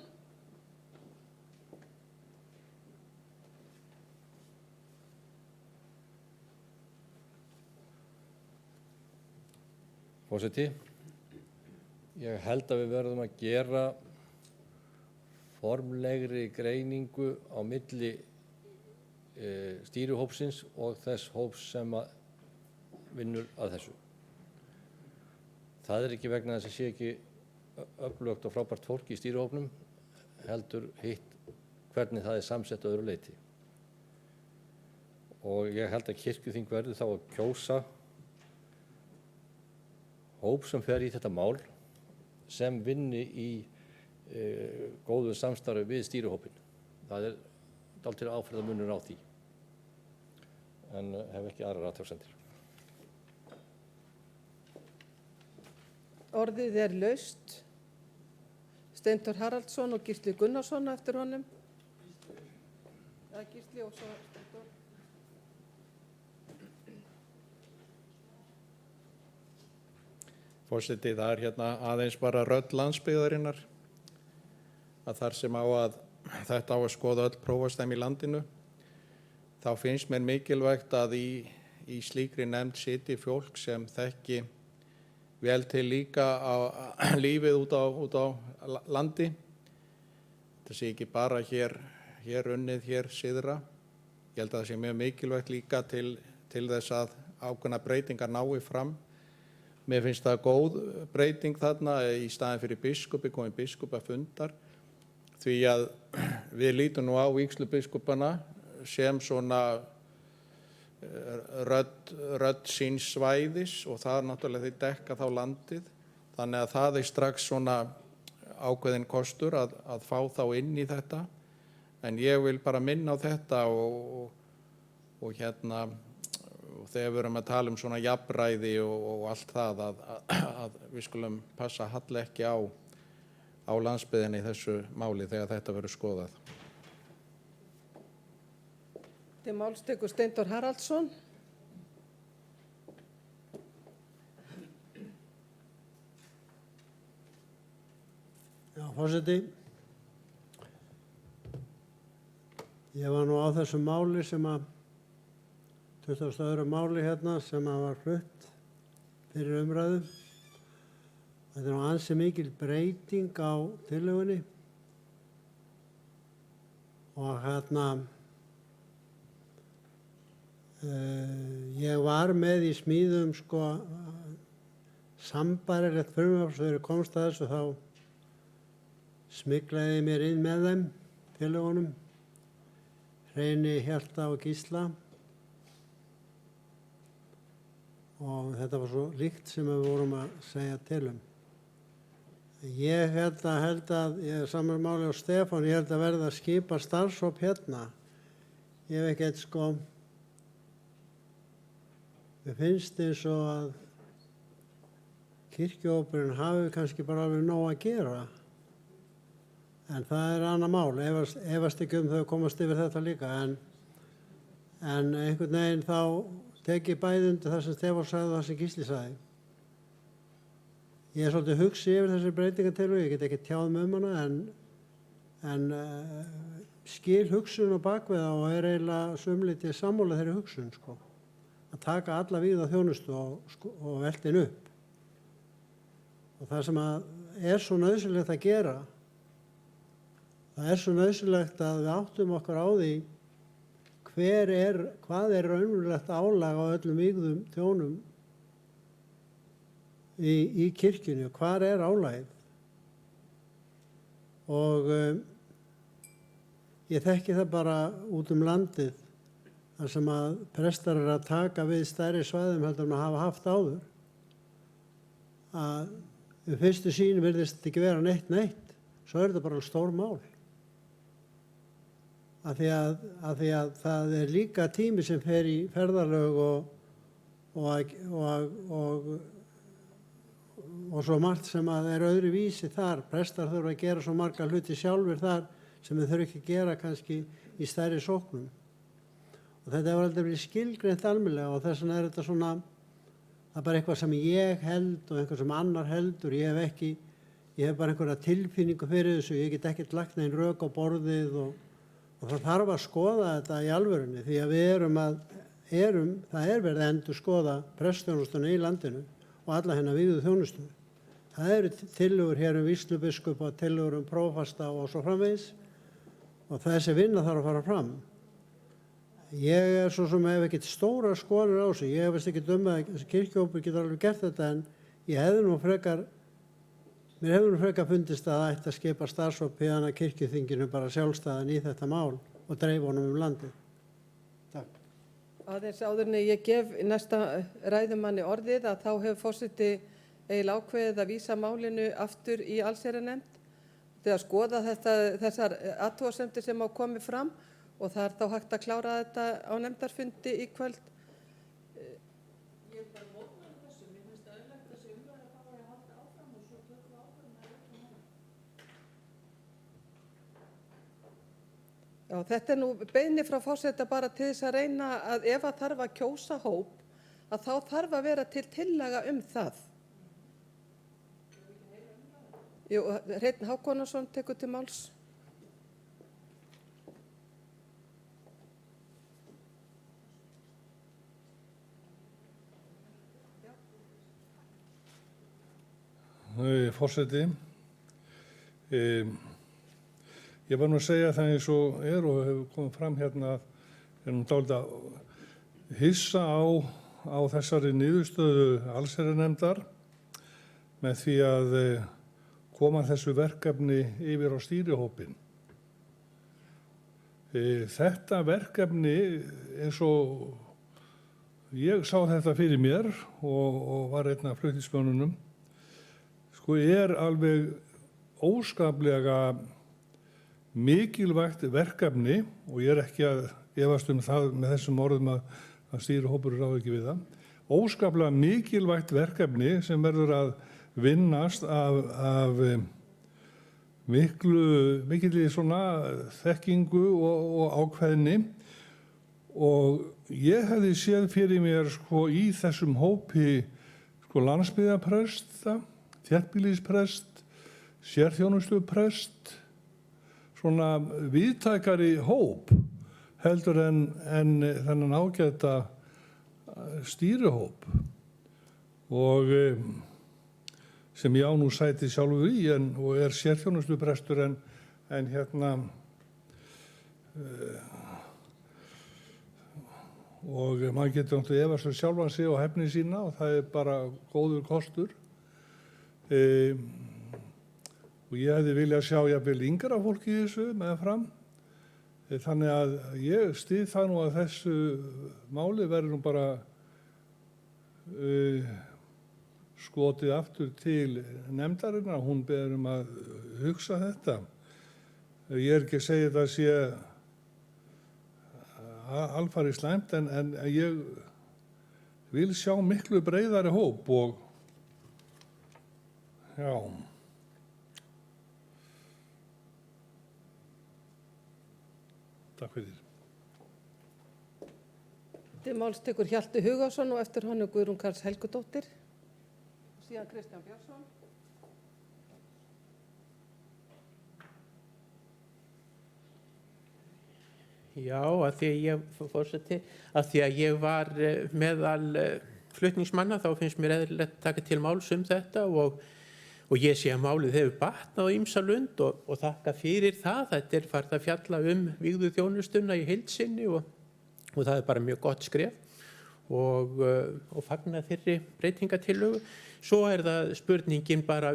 Forseti, ég held að við verðum að gera formlegri greiningu á milli stýrihópsins og þess hóps sem vinnur að þessu. Það ekki vegna þess að sé ekki öflugt og frábært fólk í stýrihópnum, heldur hitt hvernig það samsett að öðru leyti. Og ég held að kirkjuþing verði þá að kjósa hóp sem fer í þetta mál sem vinni í góðu samstarfi við stýrihópinn. Það dálítið áferðarmunur á því, en hef ekki aðrar athugasemdir. Orðið laust. Steindór Haraldsson og Gísli Gunnarsson eftir honum. Gísli og svo Steindór. Forseti, það hérna aðeins bara rödd landsbyggðarinnar að þar sem þetta á að skoða öll prófastemn í landinu, þá finnst mér mikilvægt að í slíkri nefnd sitji fólk sem þekki vel til líka á lífið út á landi. Það sé ekki bara hér unnið hér syðra. Ég held að það sé mjög mikilvægt líka til þess að ákveðnar breytingar nái fram. Mér finnst það góð breyting þarna í staðinn fyrir biskupi komið biskupafundar því að við lítum nú á vígslubiskupana sem svona rödd síns svæðis og það náttúrulega þeir dekka þá landið. Þannig að það strax svona ákveðin kostur að fá þá inn í þetta. En ég vil bara minna á þetta og hérna og þegar við erum að tala svona jafnræði og allt það að við skulum passa að halla ekki á landsbyggðinni í þessu máli þegar þetta verður skoðað. Til máls tekur Steindór Haraldsson. Já, forseti. Ég var nú á þessu máli sem að 22. máli hérna sem að var flutt fyrir umræðu. Þetta er nú ansi mikil breyting á tillögunni og hérna ég var með í smíðum sko sambærilegt frumvarp sem þegar komst að þessu þá smyglaði ég mér inn með þeim tillögunum, Hreini, Hjalta og Gísla og þetta var svo líkt sem við vorum að segja til um. Ég held að ég er saman máli á Stefán, ég held að verða að skipa starfshóp hérna. Ég hef ekkert sko, mér finnst eins og að kirkjuóperinn hafi kannski bara alveg nóg að gera. En það er annað mál, efast ekki þau komast yfir þetta líka. En einhvern veginn þá tek ég bæði undir það sem Stefán sagði og það sem Gísli sagði. Ég er svolítið hugsi yfir þessi breytingartillögu, ég get ekki tjáð með hana en skil hugsun á bakvið og er eiginlega sumlítið sammála þeirri hugsun sko. Að taka alla víða þjónustu og velta henni upp. Og það sem er svo nauðsynlegt að gera, það er svo nauðsynlegt að við áttum okkur á því hvað er raunverulegt álag á öllum vígðum þjónum í kirkjunni og hvar er álagið. Og ég þekki það bara út um landið þar sem að prestar eru að taka við stærri svæðum heldur en að hafa haft áður. Að við fyrstu sýn virðist ekki vera neitt, svo er þetta bara stór mál. Af því að það er líka tími sem fer í ferðalög og svo margt sem að er öðru vísi þar. Prestar þurfa að gera svo marga hluti sjálfur þar sem þeir þurfa ekki að gera kannski í stærri sóknum. Og þetta hefur aldrei verið skilgreint almennilega og þess vegna er þetta svona, það er bara eitthvað sem ég held og eitthvað sem annar heldur. Ég hef bara einhverja tilfinningu fyrir þessu, ég get ekkert lagt neinn rök á borðið og það þarf að skoða þetta í alvörunni því að það er verið að endurskoða prestþjónustuna í landinu og alla hennar vígðu þjónustu. Það eru tillögur hér vígslubiskup og tillögur prófasta og svo framvegis og þessi vinna þarf að fara fram. Ég er svo sem hef ekkert stóra skoðanir á þessu, ég hef veist ekki að þessi kirkjuóper getur alveg gert þetta en mér hefði nú frekar fundist að það ætti að skipa starfshóp hérna kirkjuþinginu bara sjálfstæðan í þetta mál og dreifa honum landið. Takk. Aðeins áður en ég gef næsta ræðumanni orðið að þá hefur forseti eiginlega ákveðið að vísa málinu aftur í allsherjarnefnd til að skoða þessar athugasemdir sem á komið fram og það er þá hægt að klára þetta á nefndarfundi í kvöld. Ég bara mótmæli þessu, mér finnst það auðvitað þessi umræða að fá að halda áfram og svo tökum við áfram að reyna hana. Já, þetta er nú beiðni frá forseta bara til þess að reyna að ef að þarf að kjósa hóp, að þá þarf að vera til tillaga það. Jú, Hreinn Hákonarson tekur til máls. Forseti, ég var nú að segja það eins og hefur komið fram hérna, er nú dálítið hissa á þessari niðurstöðu allsherjarnefndar með því að koma þessu verkefni yfir á stýrihópinn. Þetta verkefni eins og ég sá þetta fyrir mér og var einn af flutningsmönnunum, er alveg óskaplega mikilvægt verkefni og ég er ekki að efast það með þessum orðum að stýrihópur ráði ekki við það. Óskaplega mikilvægt verkefni sem verður að vinnast af mikilli svona þekkingu og ákveðni og ég hefði séð fyrir mér í þessum hópi landsbyggðarpresta, þéttbýlisprest, sérþjónustuprest, svona víðtækari hóp heldur en þennan ágæta stýrihóp og sem ég á nú sæti sjálfur í og sérþjónustuprestur en og maður getur náttúrulega efast sjálfan sig og hæfni sína og það bara góður kostur. Og ég hefði viljað sjá jafnvel yngra fólki í þessu meðfram. Þannig að ég styð það nú að þessu máli verður nú bara skotið aftur til nefndarinnar. Hún beður að hugsa þetta. Ég ekki að segja þetta sé alfarið slæmt en ég vil sjá miklu breiðari hóp og já. Takk fyrir. Til máls tekur Hjalti Hugason og eftir honum Guðrún Karls Helgudóttir. Og síðan Kristján Björnsson. Já, að því að ég var meðal flutningsmanna þá finnst mér eðlilegt að taka til máls þetta og ég sé að málið hefur batnað á ýmsa lund og þakka fyrir það. Þetta farið að fjalla vígðu þjónustuna í heild sinni og það er bara mjög gott skref og fagna þeirri breytingatillögu. Svo er það spurningin bara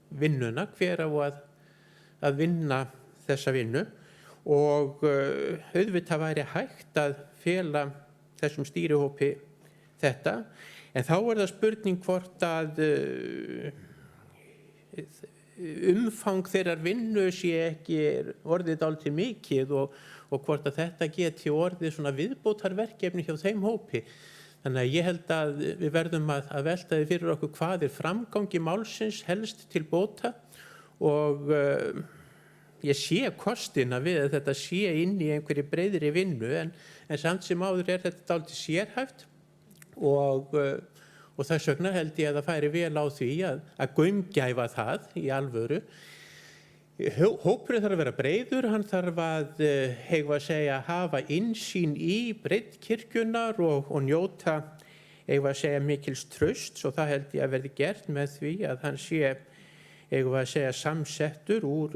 vinnuna, hver á að vinna þessa vinnu og auðvitað væri hægt að fela þessum stýrihópi þetta. En þá er það spurning hvort að umfang þeirrar vinnu sé ekki orðið dálítið mikið og hvort að þetta geti orðið svona viðbótarverkefni hjá þeim hópi. Þannig að ég held að við verðum að velta því fyrir okkur hvað er framgangi málsins helst til bóta og ég sé kostina við að þetta sé inn í einhverju breiðri vinnu en samt sem áður er þetta dálítið sérhæft og þess vegna held ég að það færi vel á því að gaumgæfa það í alvöru. Hópurinn þarf að vera breiður, hann þarf að hafa innsýn í breidd kirkjunnar og njóta mikils trausts og það held ég að verði gert með því að hann sé samsettur úr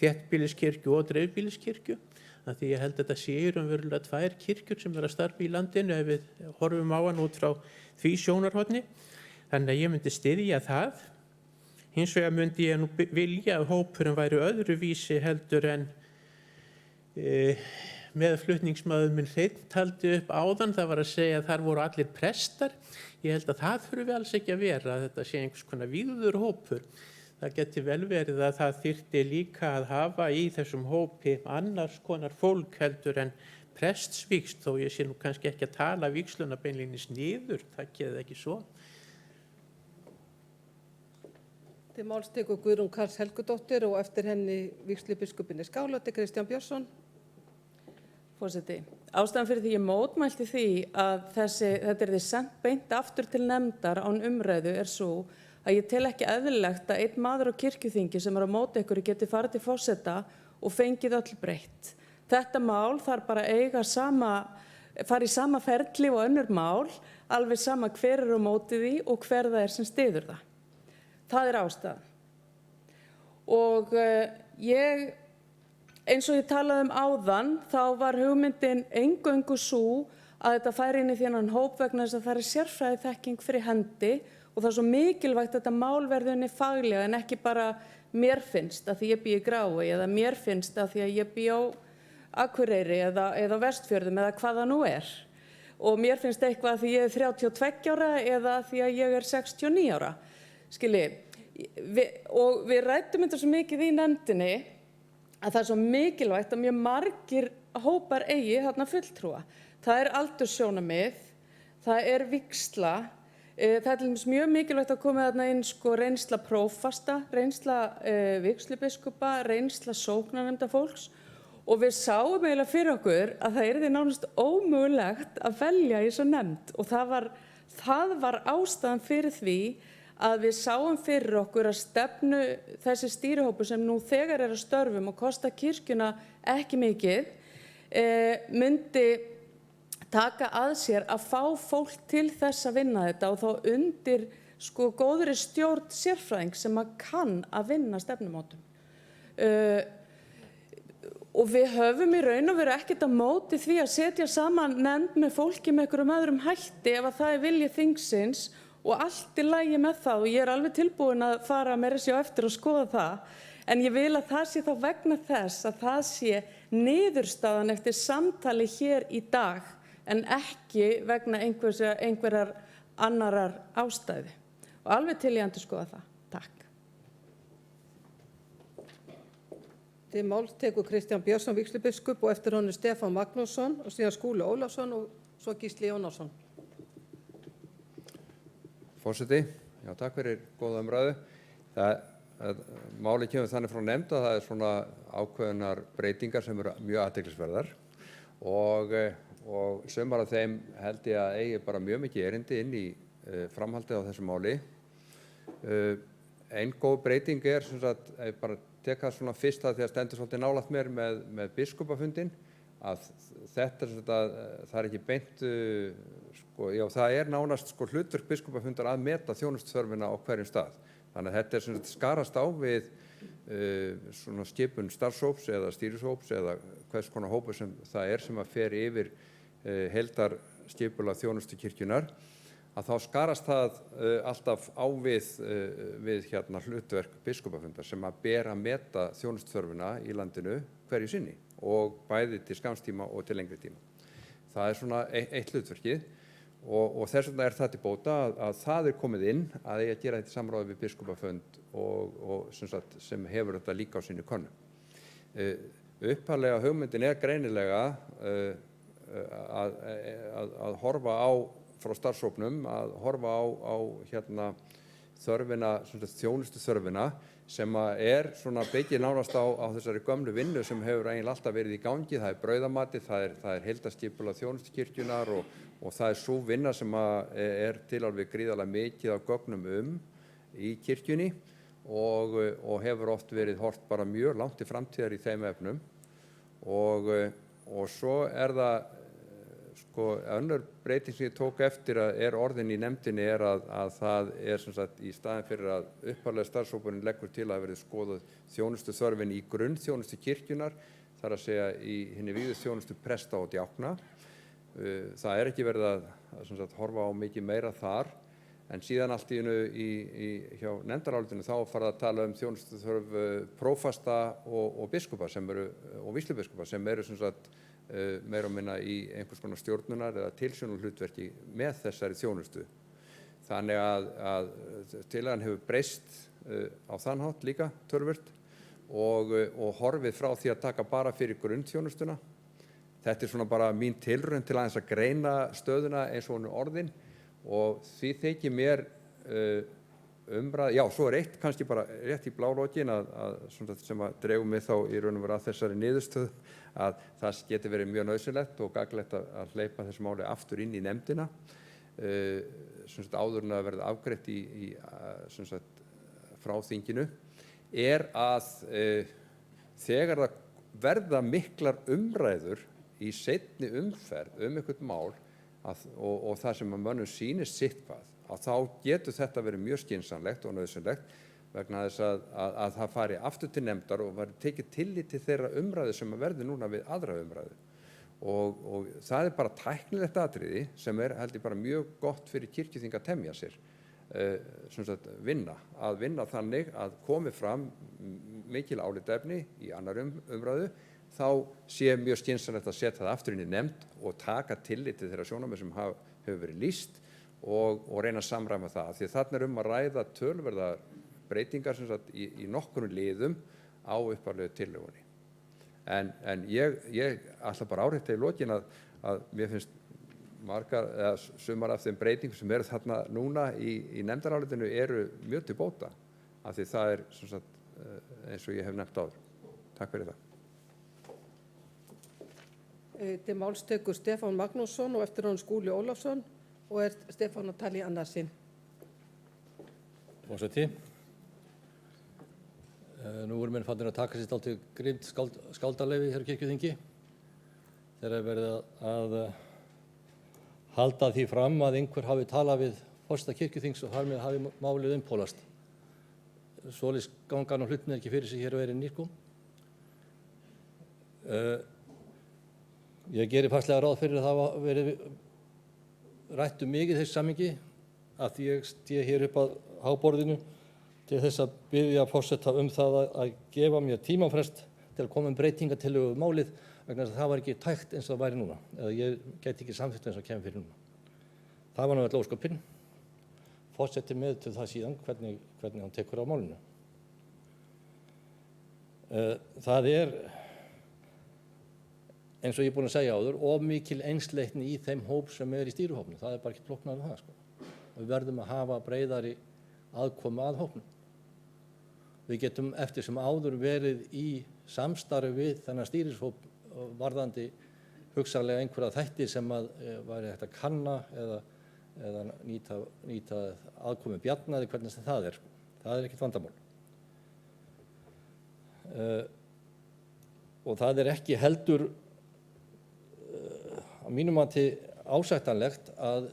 þéttbýliskirkju og dreifbýliskirkju. Því ég held að þetta séu raunverulega 2 kirkjur sem að starfa í landinu ef við horfum á hann út frá því sjónarhorni. Þannig að ég myndi styðja það. Hins vegar myndi ég nú vilja að hópurinn væri öðruvísi heldur en meðflutningsmaður minn Hreinn taldi upp áðan. Það var að segja að þar voru allir prestar. Ég held að það þurfi alls ekki að vera, að þetta sé einhvers konar vígður hópur. Það geti vel verið að það þyrfti líka að hafa í þessum hópi annars konar fólk heldur en prestsvígsl, þó ég sé nú kannski ekki að tala vígsluna beinlínis niður, það geði ekki svo. Til máls tekur Guðrún Karls Helgudóttir og eftir henni vígslubiskupinn í Skálholti, Kristján Björnsson. Forseti, ástæðan fyrir því ég mótmælti því að þetta yrði sent beint aftur til nefndar án umræðu er svo að ég tel ekki eðlilegt að einn maður á kirkjuþingi sem á móti ykkur geti farið til forseta og fengið öll breytt. Þetta mál þarf bara að fara í sama ferli og önnur mál, alveg sama hver á móti því og hver það sem styður það. Það er ástæðan. Og eins og ég talaði áðan, þá var hugmyndin eingöngu sú að þetta færi inn í þennan hóp vegna þess að það er sérfræðiþekking fyrir hendi og það er svo mikilvægt að þetta mál verði unni faglega en ekki bara mér finnst að því ég bý í Grái eða mér finnst að því að ég bý á Akureyri eða Vestfjörðum eða hvað það nú er. Og mér finnst eitthvað að því ég er 32 ára eða að því að ég er 69 ára. Og við ræddum þetta svo mikið í nefndinni að það er svo mikilvægt að mjög margir hópar eigi þarna fulltrúa. Það er aldurssjónarmið, það er vígsla. Það er til dæmis mjög mikilvægt að koma þarna inn reynsla prófasta, reynsla vígslubiskupa, reynsla sóknarnefndafólks og við sáum eiginlega fyrir okkur að það yrði nánast ómögulegt að velja í svo nefnd og það var ástæðan fyrir því að við sáum fyrir okkur að stefnu þessi stýrihópur sem nú þegar er að störfum og kosta kirkjuna ekki mikið, myndi taka að sér að fá fólk til þess að vinna þetta og þá undir góðri stjórn sérfræðing sem að kann að vinna stefnumótun. Og við höfum í raun og veru ekkert að móti því að setja saman nefnd með fólki með einhverjum öðrum hætti ef að það er vilji þingsins og allt í lagi með það og ég er alveg tilbúin að fara meira sér eftir og skoða það. En ég vil að það sé þá vegna þess að það sé niðurstaðan eftir samtali hér í dag en ekki vegna einhverjar annarar ástæði. Og alveg til ég endurskoða það. Takk. Til máls tekur Kristján Björnsson vígslubiskup og eftir honum Stefán Magnússon og síðan Skúli Ólafsson og svo Gísli Jónasson. Forseti, já, takk fyrir góða umræðu. Málið kemur þannig frá nefnd að það er svona ákveðnar breytingar sem eru mjög athyglisverðar og sumar af þeim held ég að eigi bara mjög mikið erindi inn í framhaldið á þessu máli. Ein góð breyting er sem sagt, bara tek það svona fyrst að því að stendur svolítið nálægt mér með biskupafundinn, að þetta það er ekki beint, já það er nánast hlutverk biskupafundar að meta þjónustuþörfina á hverjum stað. Þannig að þetta er sem sagt skarast á við svona skipun starfshóps eða stýrishóps eða hvers konar hópur sem það er sem að fer yfir heildarskipulag þjónustu kirkjunnar, að þá skarast það alltaf á við hlutverk biskupafundar sem að ber að meta þjónustuþörfina í landinu hverju sinni og bæði til skamstíma og til lengri tíma. Það er svona eitt hlutverkið og þess vegna er það til bóta að það er komið inn að eiga að gera þetta í samráði við biskupafund og sem hefur þetta líka á sinni könnu. Upphaflega hugmyndin er greinilega að horfa á frá starfshópnum að horfa á þörfina, þjónustuþörfina sem er svona byggir nánast á þessari gömlu vinnu sem hefur eiginlega alltaf verið í gangi. Það er brauðamatið, það er heildarskipulag þjónustukirkjunnar og það er sú vinna sem er til alveg gríðarlega mikið af gögnum í kirkjunni og hefur oft verið horft bara mjög langt til framtíðar í þeim efnum og svo er það önnur breyting sem ég tók eftir að er orðin í nefndinni er að það er sem sagt í staðinn fyrir að upphaflega starfshópurinn leggur til að verði skoðað þjónustuþörfin í grunnþjónustu kirkjunnar, þar að segja í hinni vígðu þjónustu presta og djákna. Það er ekki verið að sem sagt horfa á mikið meira þar, en síðan allt í einu hjá nefndarálitinu þá farið að tala þjónustuþörf prófasta og biskupa og vígslubiskupa sem eru sem sagt meira og minna í einhvers konar stjórnunar eða tilsjónarhlutverki með þessari þjónustu. Þannig að tillagan hefur breyst á þann hátt líka töluvert og horfið frá því að taka bara fyrir grunnþjónustuna. Þetta er svona bara mín tilraun til aðeins að greina stöðuna eins og hún er orðin og því þykir mér umræða, já, svo er eitt kannski bara rétt í blálokin sem að dregur mig þá í raun og veru að þessari niðurstöðu að það geti verið mjög nauðsynlegt og gagnlegt að hleypa þessu máli aftur inn í nefndina áður en að verða afgreitt frá þinginu er að þegar það verða miklar umræður í seinni umferð einhvern mál og það sem að mönnum sýnist sitthvað að þá getur þetta verið mjög skynsamlegt og nauðsynlegt vegna þess að það fari aftur til nefndar og verði tekið tillit til þeirra umræðu sem að verði núna við aðra umræðu. Og það er bara tæknilegt atriði sem er held ég bara mjög gott fyrir kirkjuþing að temja sér, að vinna þannig að komi fram mikil álitaefni í annar umræðu, þá sé mjög skynsamlegt að setja það aftur inn í nefnd og taka tillit til þeirra sjónarmið sem hefur verið lýst og reyna að samræma það. Því þarna er að ræða töluverðar breytingar í nokkrum liðum á upphaflegu tillögunni. En ég ætla bara að árétta í lokin að mér finnst margar eða sumar af þeim breytingum sem eru þarna núna í nefndarálitinu eru mjög til bóta af því það er eins og ég hef nefnt áður. Takk fyrir það. Til máls tekur Stefán Magnússon og eftir honum Skúli Ólafsson og er Stefán að tala í annað sinn. Forseti. Nú voru menn fannir að taka sér dálítið grimmt skáldarleyfi hér á kirkjuþingi þegar er verið að halda því fram að einhver hafi talað við forseta kirkjuþings og þar með hafi málið umpólast. Svoleiðis ganga nú hlutirnir ekki fyrir sig hér á eyrinni, sko. Ég geri fastlega ráð fyrir að það hafi verið rætt mig í þessu samhengi að því ég sté hér upp að háborðinu til þess að biðja forseta það að gefa mér tímafrest til að koma breytingatillögu málið vegna þess að það var ekki tækt eins og það væri núna, eða ég gæti ekki samþykkt eins og kemur fyrir núna. Það var nú öll ósköpin. Forseti með til það síðan hvernig hann tekur á málinu. Það eins og ég er búinn að segja áður, of mikil einsleitni í þeim hóp sem í stýrihópnum. Það bara ekki flóknara en það, sko. Við verðum að hafa breiðari aðkomu að hópnum. Við getum eftir sem áður verið í samstarfi við þennan stýrishóp varðandi hugsanlega einhverja þætti sem væri hægt að kanna eða nýta aðkomu Bjarna eða hvernig sem það er. Það er ekkert vandamál. Og það er ekki heldur á mínum mati ásættanlegt að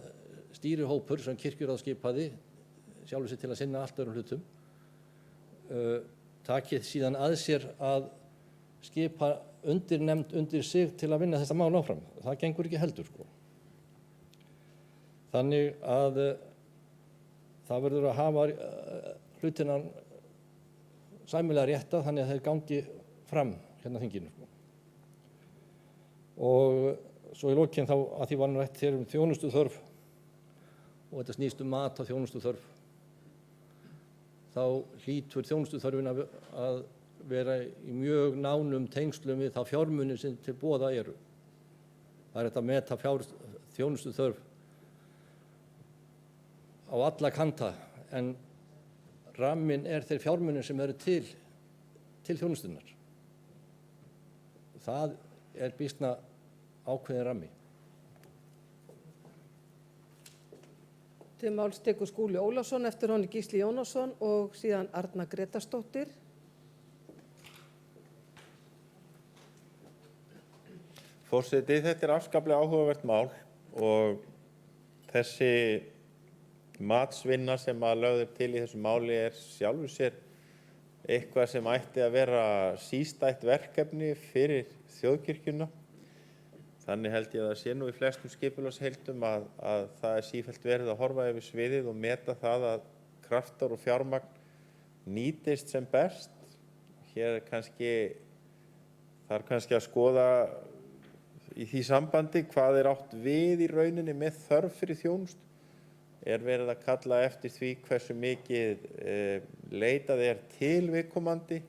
stýrihópur sem kirkjuráð skipaði sjálfur sér til að sinna allt öðrum hlutum takið síðan að sér að skipa undirnefnd undir sig til að vinna þetta mál áfram. Það gengur ekki heldur, sko. Þannig að það verður að hafa hlutina sæmilega rétta þannig að þeir gangi fram hérna á þinginu, sko. Og svo í lokin þá að því var nú rætt hér þjónustuþörf og þetta snýst mat á þjónustuþörf, þá hlýtur þjónustuþörfin að vera í mjög nánum tengslum við þá fjármuni sem til boða eru. Það er þetta að meta þjónustuþörf á alla kanta en ramminn er þeir fjármunir sem eru til þjónustunnar. Það er býsna ákveðin rammi. Til máls tekur Skúli Ólafsson, eftir honum Gísli Jónasson og síðan Arna Grétarsdóttir. Forseti, þetta er afskaplega áhugavert mál og þessi matsvinna sem að lögð til í þessu máli er sjálfur sér eitthvað sem ætti að vera sístætt verkefni fyrir þjóðkirkjuna. Þannig held ég að það sé nú í flestum skipulagsheildum að það er sífellt verið að horfa yfir sviðið og meta það að kraftar og fjármagn nýtist sem best. Hér þarf kannski að skoða í því sambandi hvað er átt við í rauninni með þörf fyrir þjónustu. Er verið að kalla eftir því hversu mikið leitað er til viðkomandi?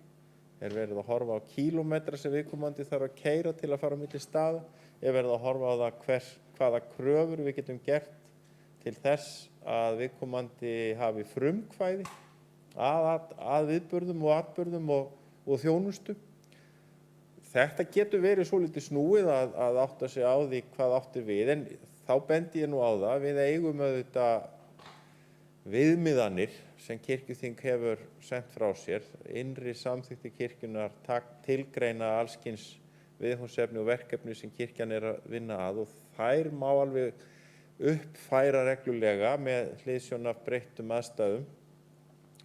Er verið að horfa á kílómetra sem viðkomandi þarf að keyra til að fara á milli staða? Er verið að horfa á það hvaða kröfur við getum gert til þess að viðkomandi hafi frumkvæði að viðburðum og atburðum og þjónustu? Þetta getur verið svolítið snúið að átta sig á því hvað átti við, en þá bendi ég nú á það, við eigum auðvitað viðmiðanir sem kirkjuþing hefur sent frá sér, innri samþykki kirkjunar tilgreina allskyns viðfangsefni og verkefni sem kirkjan er að vinna að og þær má alveg uppfæra reglulega með hliðsjón af breyttum aðstæðum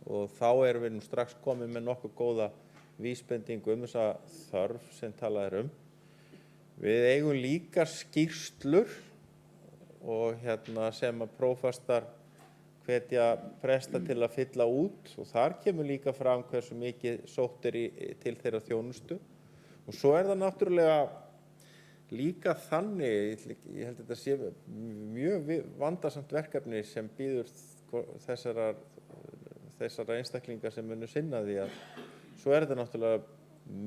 og þá erum við nú strax komin með nokkuð góða vísbendingu þessa þörf sem talað er Við eigum líka skýrslur og sem að prófastar hvetja presta til að fylla út og þar kemur líka fram hversu mikið sótt er til þeirra þjónustu. Og svo er það náttúrulega líka þannig, ég held að þetta sé mjög vandasamt verkefni sem býður þessara einstaklinga sem munu sinna því að svo er þetta náttúrulega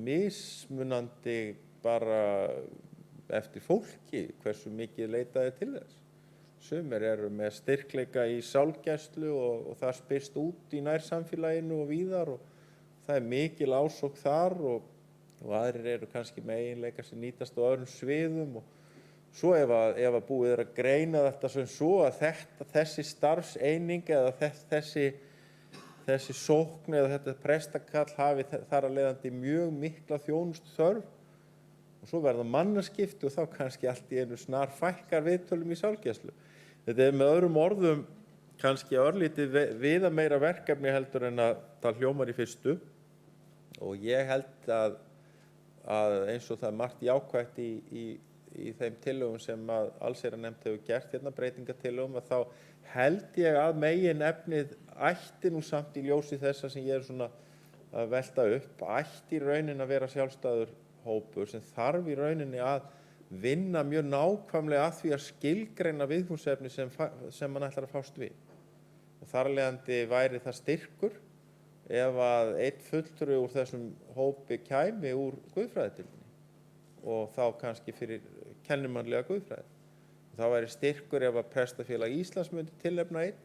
mismunandi bara eftir fólki hversu mikið leitað er til þess. Sumir eru með styrkleika í sálgæslu og það spyrst út í nærsamfélaginu og víðar og það er mikil ásókn þar og aðrir eru kannski með eiginleika sem nýtast á öðrum sviðum og svo ef að búið er að greina þetta sem svo að þessi starfseining eða þessi þessi sókn eða þetta prestakall hafi þar að leiðandi mjög mikla þjónustu þörf og svo verða mannaskipti og þá kannski allt í einu snar fækkar viðtölum í sálgæslu. Þetta er með öðrum orðum kannski örlítið viðameira verkefni heldur en að það hljómar í fyrstu og ég held að eins og það er margt jákvætt í þeim tillögum sem að allsherjarnefnd hefur gert hérna, breytingatillögum, að þá held ég að megin efnið ætti nú samt í ljósi þessa sem ég er svona að velta upp, ætti í rauninni að vera sjálfstæður hópur sem þarf í rauninni að vinna mjög nákvæmlega að því að skilgreina viðfangsefni sem man ætlar að fást við. Og þar af leiðandi væri það styrkur ef að einn fulltrúi úr þessum hópi kæmi úr guðfræðidildinni og þá kannski fyrir kennimannlega guðfræði. Það væri styrkur ef að Prestafélag Íslands myndi tilnefna einn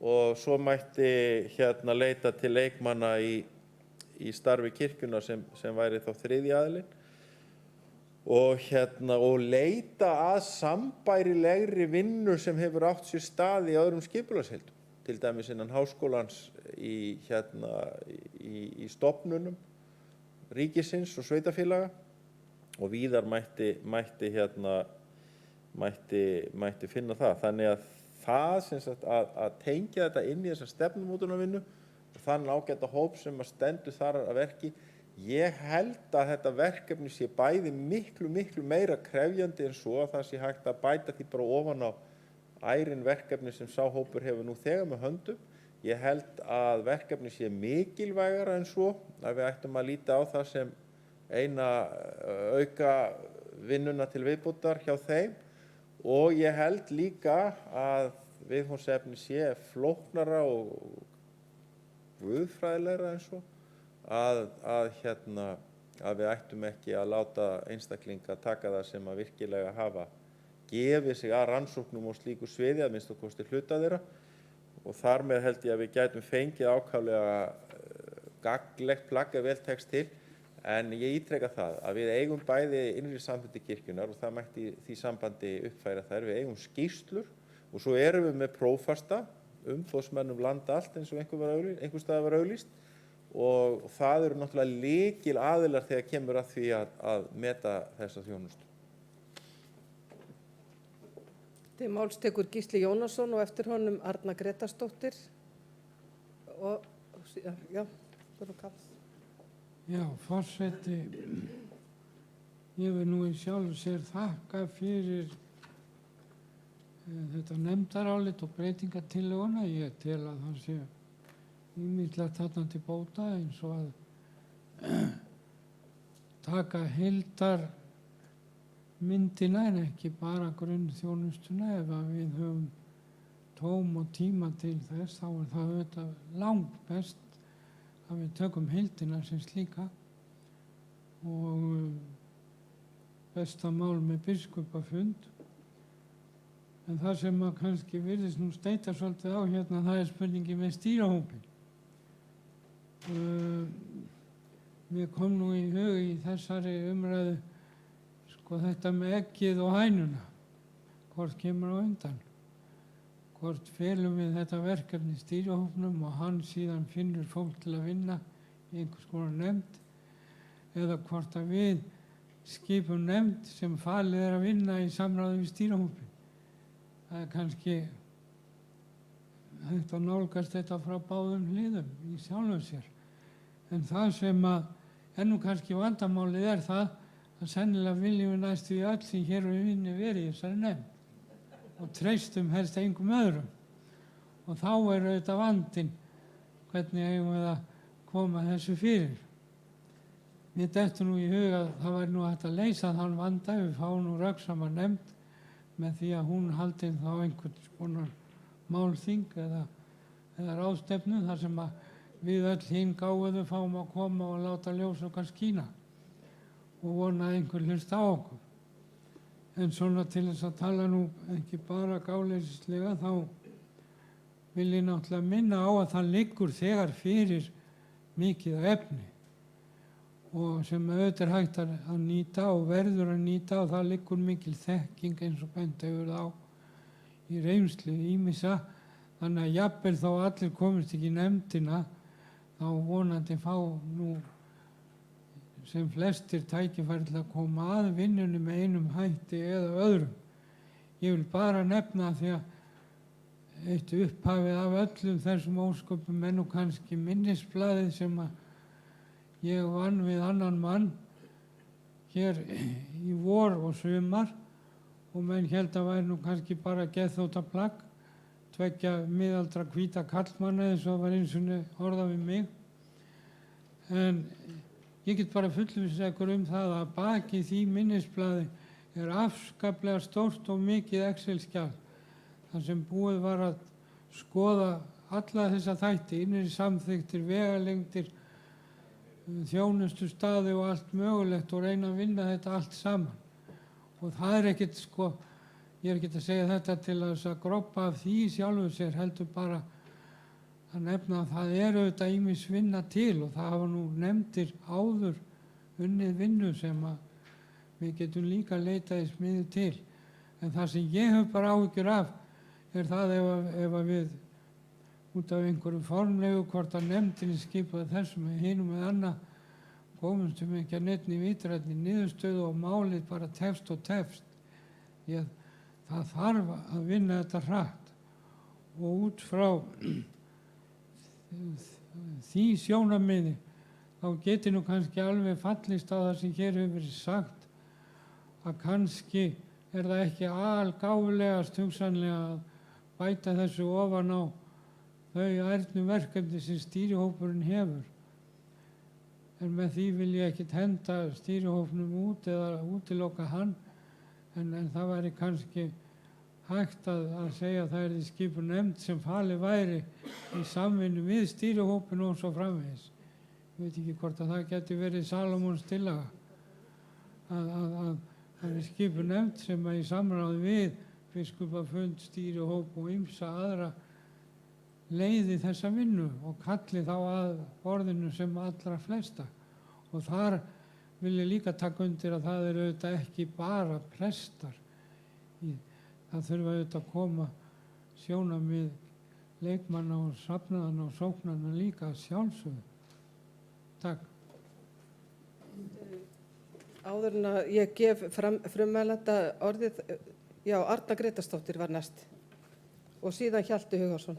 og svo mætti leita til leikmanna í starfi kirkjunnar sem væri þá þriðji aðilinn og leita að sambærilegri vinnu sem hefur átt sér stað í öðrum skipulagsheildum, til dæmis innan háskólans í stofnunum ríkisins og sveitarfélaga og víðar mætti finna það. Þannig að það sem sagt að tengja þetta inn í þessa stefnumótunarvinnu og þann ágæta hóp sem að stendur þar að verki, ég held að þetta verkefni sé bæði miklu meira krefjandi en svo að það sé hægt að bæta því bara ofan á ærin verkefni sem sá hópur hefur nú þegar með höndum. Ég held að verkefni sé mikilvægara en svo að við ættum að líta á það sem eina auka vinnuna til viðbótar hjá þeim og ég held líka að viðfangsefni sé flóknara og guðfræðilegra en svo að við ættum ekki að láta einstaklinga taka það sem að virkilega hafa gefið sig að rannsóknum og slíku sviði, að minnsta kosti hluta þeirra, og þar með held ég að við gætum fengið ákaflega gagnlegt plagg ef vel tekst til. En ég ítreka það að við eigum bæði innri sambandi kirkjunnar og það mætti í því sambandi uppfæra þær. Við eigum skýrslur og svo erum við með prófasta umboðsmenn land allt eins og einhvers staðar var auglýst og það eru náttúrulega lykil aðilar þegar kemur að því að meta þessa þjónustu. Til máls tekur Gísli Jónasson og eftir honum Arna Gretarsdóttir og já, það er kall. Já, forseti, ég vil nú í sjálfu sér þakka fyrir þetta nefndarálit og breytingatillöguna. Ég tel að það sé ýmislegt þarna til bóta eins og að taka heildar myndina en ekki bara grunnþjónustuna. Ef að við höfum tóm og tíma til þess þá er það auðvitað langt best að við tökum heildina sem slíka og besta mál með biskupafund. En það sem að kannski virðist nú steita svolítið á hérna, það er spurningi með stýrihópinn. Mér kom nú í hug í þessari umræðu þetta með eggið og hænuna, hvort kemur á undan. Hvort felum við þetta verkefni stýrihópnum og hann síðan finnur fólk til að vinna í einhvers konar nefnd eða hvort að við skipum nefnd sem falið er að vinna í samráði við stýrihópinn. Það er kannski hægt að nálgast þetta frá báðum hliðum í sjálfum sér. En það sem að nú kannski vandamálið er það að sennilega viljum við næstu í öll sem hér við vinni verið í þessari nefnd og treystum helst engum öðrum. Og þá er auðvitað vandinn hvernig eigum við að koma þessu fyrir. Mér dettur nú í hug að það væri nú hægt að leysa þann vanda ef við fáum nú röggsama nefnd með því að hún haldi þá einhvers konar málþing eða ráðstefnu þar sem að við öll hinn gáuðu fáum að koma og láta ljós okkar skína og vona að einhver hlusta á okkur. En svona til þess að tala nú ekki bara gáleysislega þá vil ég náttúrulega minna á að það liggur þegar fyrir mikið efni og sem auðvitað er hægt að nýta og verður að nýta og það liggur mikil þekking eins og bent hefur á í reynslu ýmissa Þannig að jafnvel þó allir komist ekki í nefndina, þá vonandi fá nú sem flestir tækifæri til að koma að vinnunni með einum hætti eða öðrum. Ég vil bara nefna því að eitt upphafið af öllum þessum ósköpum er nú kannski minnisblaðið sem að ég vann við annan mann hér í vor og sumar og menn held að væri nú kannski bara geðþóttaplagg, tveggja miðaldra hvíta kallmanna eins og var eins og orðað við mig. En ég get bara fullvissað ykkur það að baki því minnisblaði er afskaplega stórt og mikið Excel-skjal þar sem búið var að skoða alla þessa þætti, innri samþykktir, vegalengdir, þjónustu staði og allt mögulegt og reyna að vinna þetta allt saman. Og það er ekkert ég er ekkert að segja þetta til að groppa af því sjálfu sér, heldur bara að nefna að það er auðvitað ýmis vinna til og það hafa nú nefndir áður unnið vinnu sem að við getum líka leitað í smiði til. En það sem ég hef bara áhyggjur af er það ef að við út af einhverju formlegu hvort að nefndinni skipaði þessum eða hinum eða annað komumstum ekki að nefni vitrænni niðurstöðu og málið bara tefst og tefst. Því að það þarf að vinna þetta hratt og út frá því sjónarmiði þá geti nú kannski alveg fallist á það sem hér hefur verið sagt að kannski er það ekki algáfulegast hugsanlega að bæta þessu ofan á þau ærnu verkefni sem stýrihópurinn hefur. En með því vil ég ekkert henda stýrihópnum út eða útiloka hann, en það væri kannski hægt að segja að það er skipuð nefnd sem falið væri í samvinnu við stýrihópinn og svo framvegis. Ég veit ekki hvort að það geti verið Salómons tillaga að það er skipuð nefnd sem í samráði við biskupafund, stýrihóp og ýmsa aðra leiði þessa vinnu og kalli þá að borðinu sem allra flesta. Og þar vil ég líka taka undir að það eru auðvitað ekki bara prestar. Það þurfa auðvitað að koma sjónarmið leikmanna og safnaðana og sóknarna líka sjálfsögðu. Takk. Áður en að ég gef frummælanda orðið, já, Arna Grétarsdóttir var næst og síðan Hjalti Hugarsson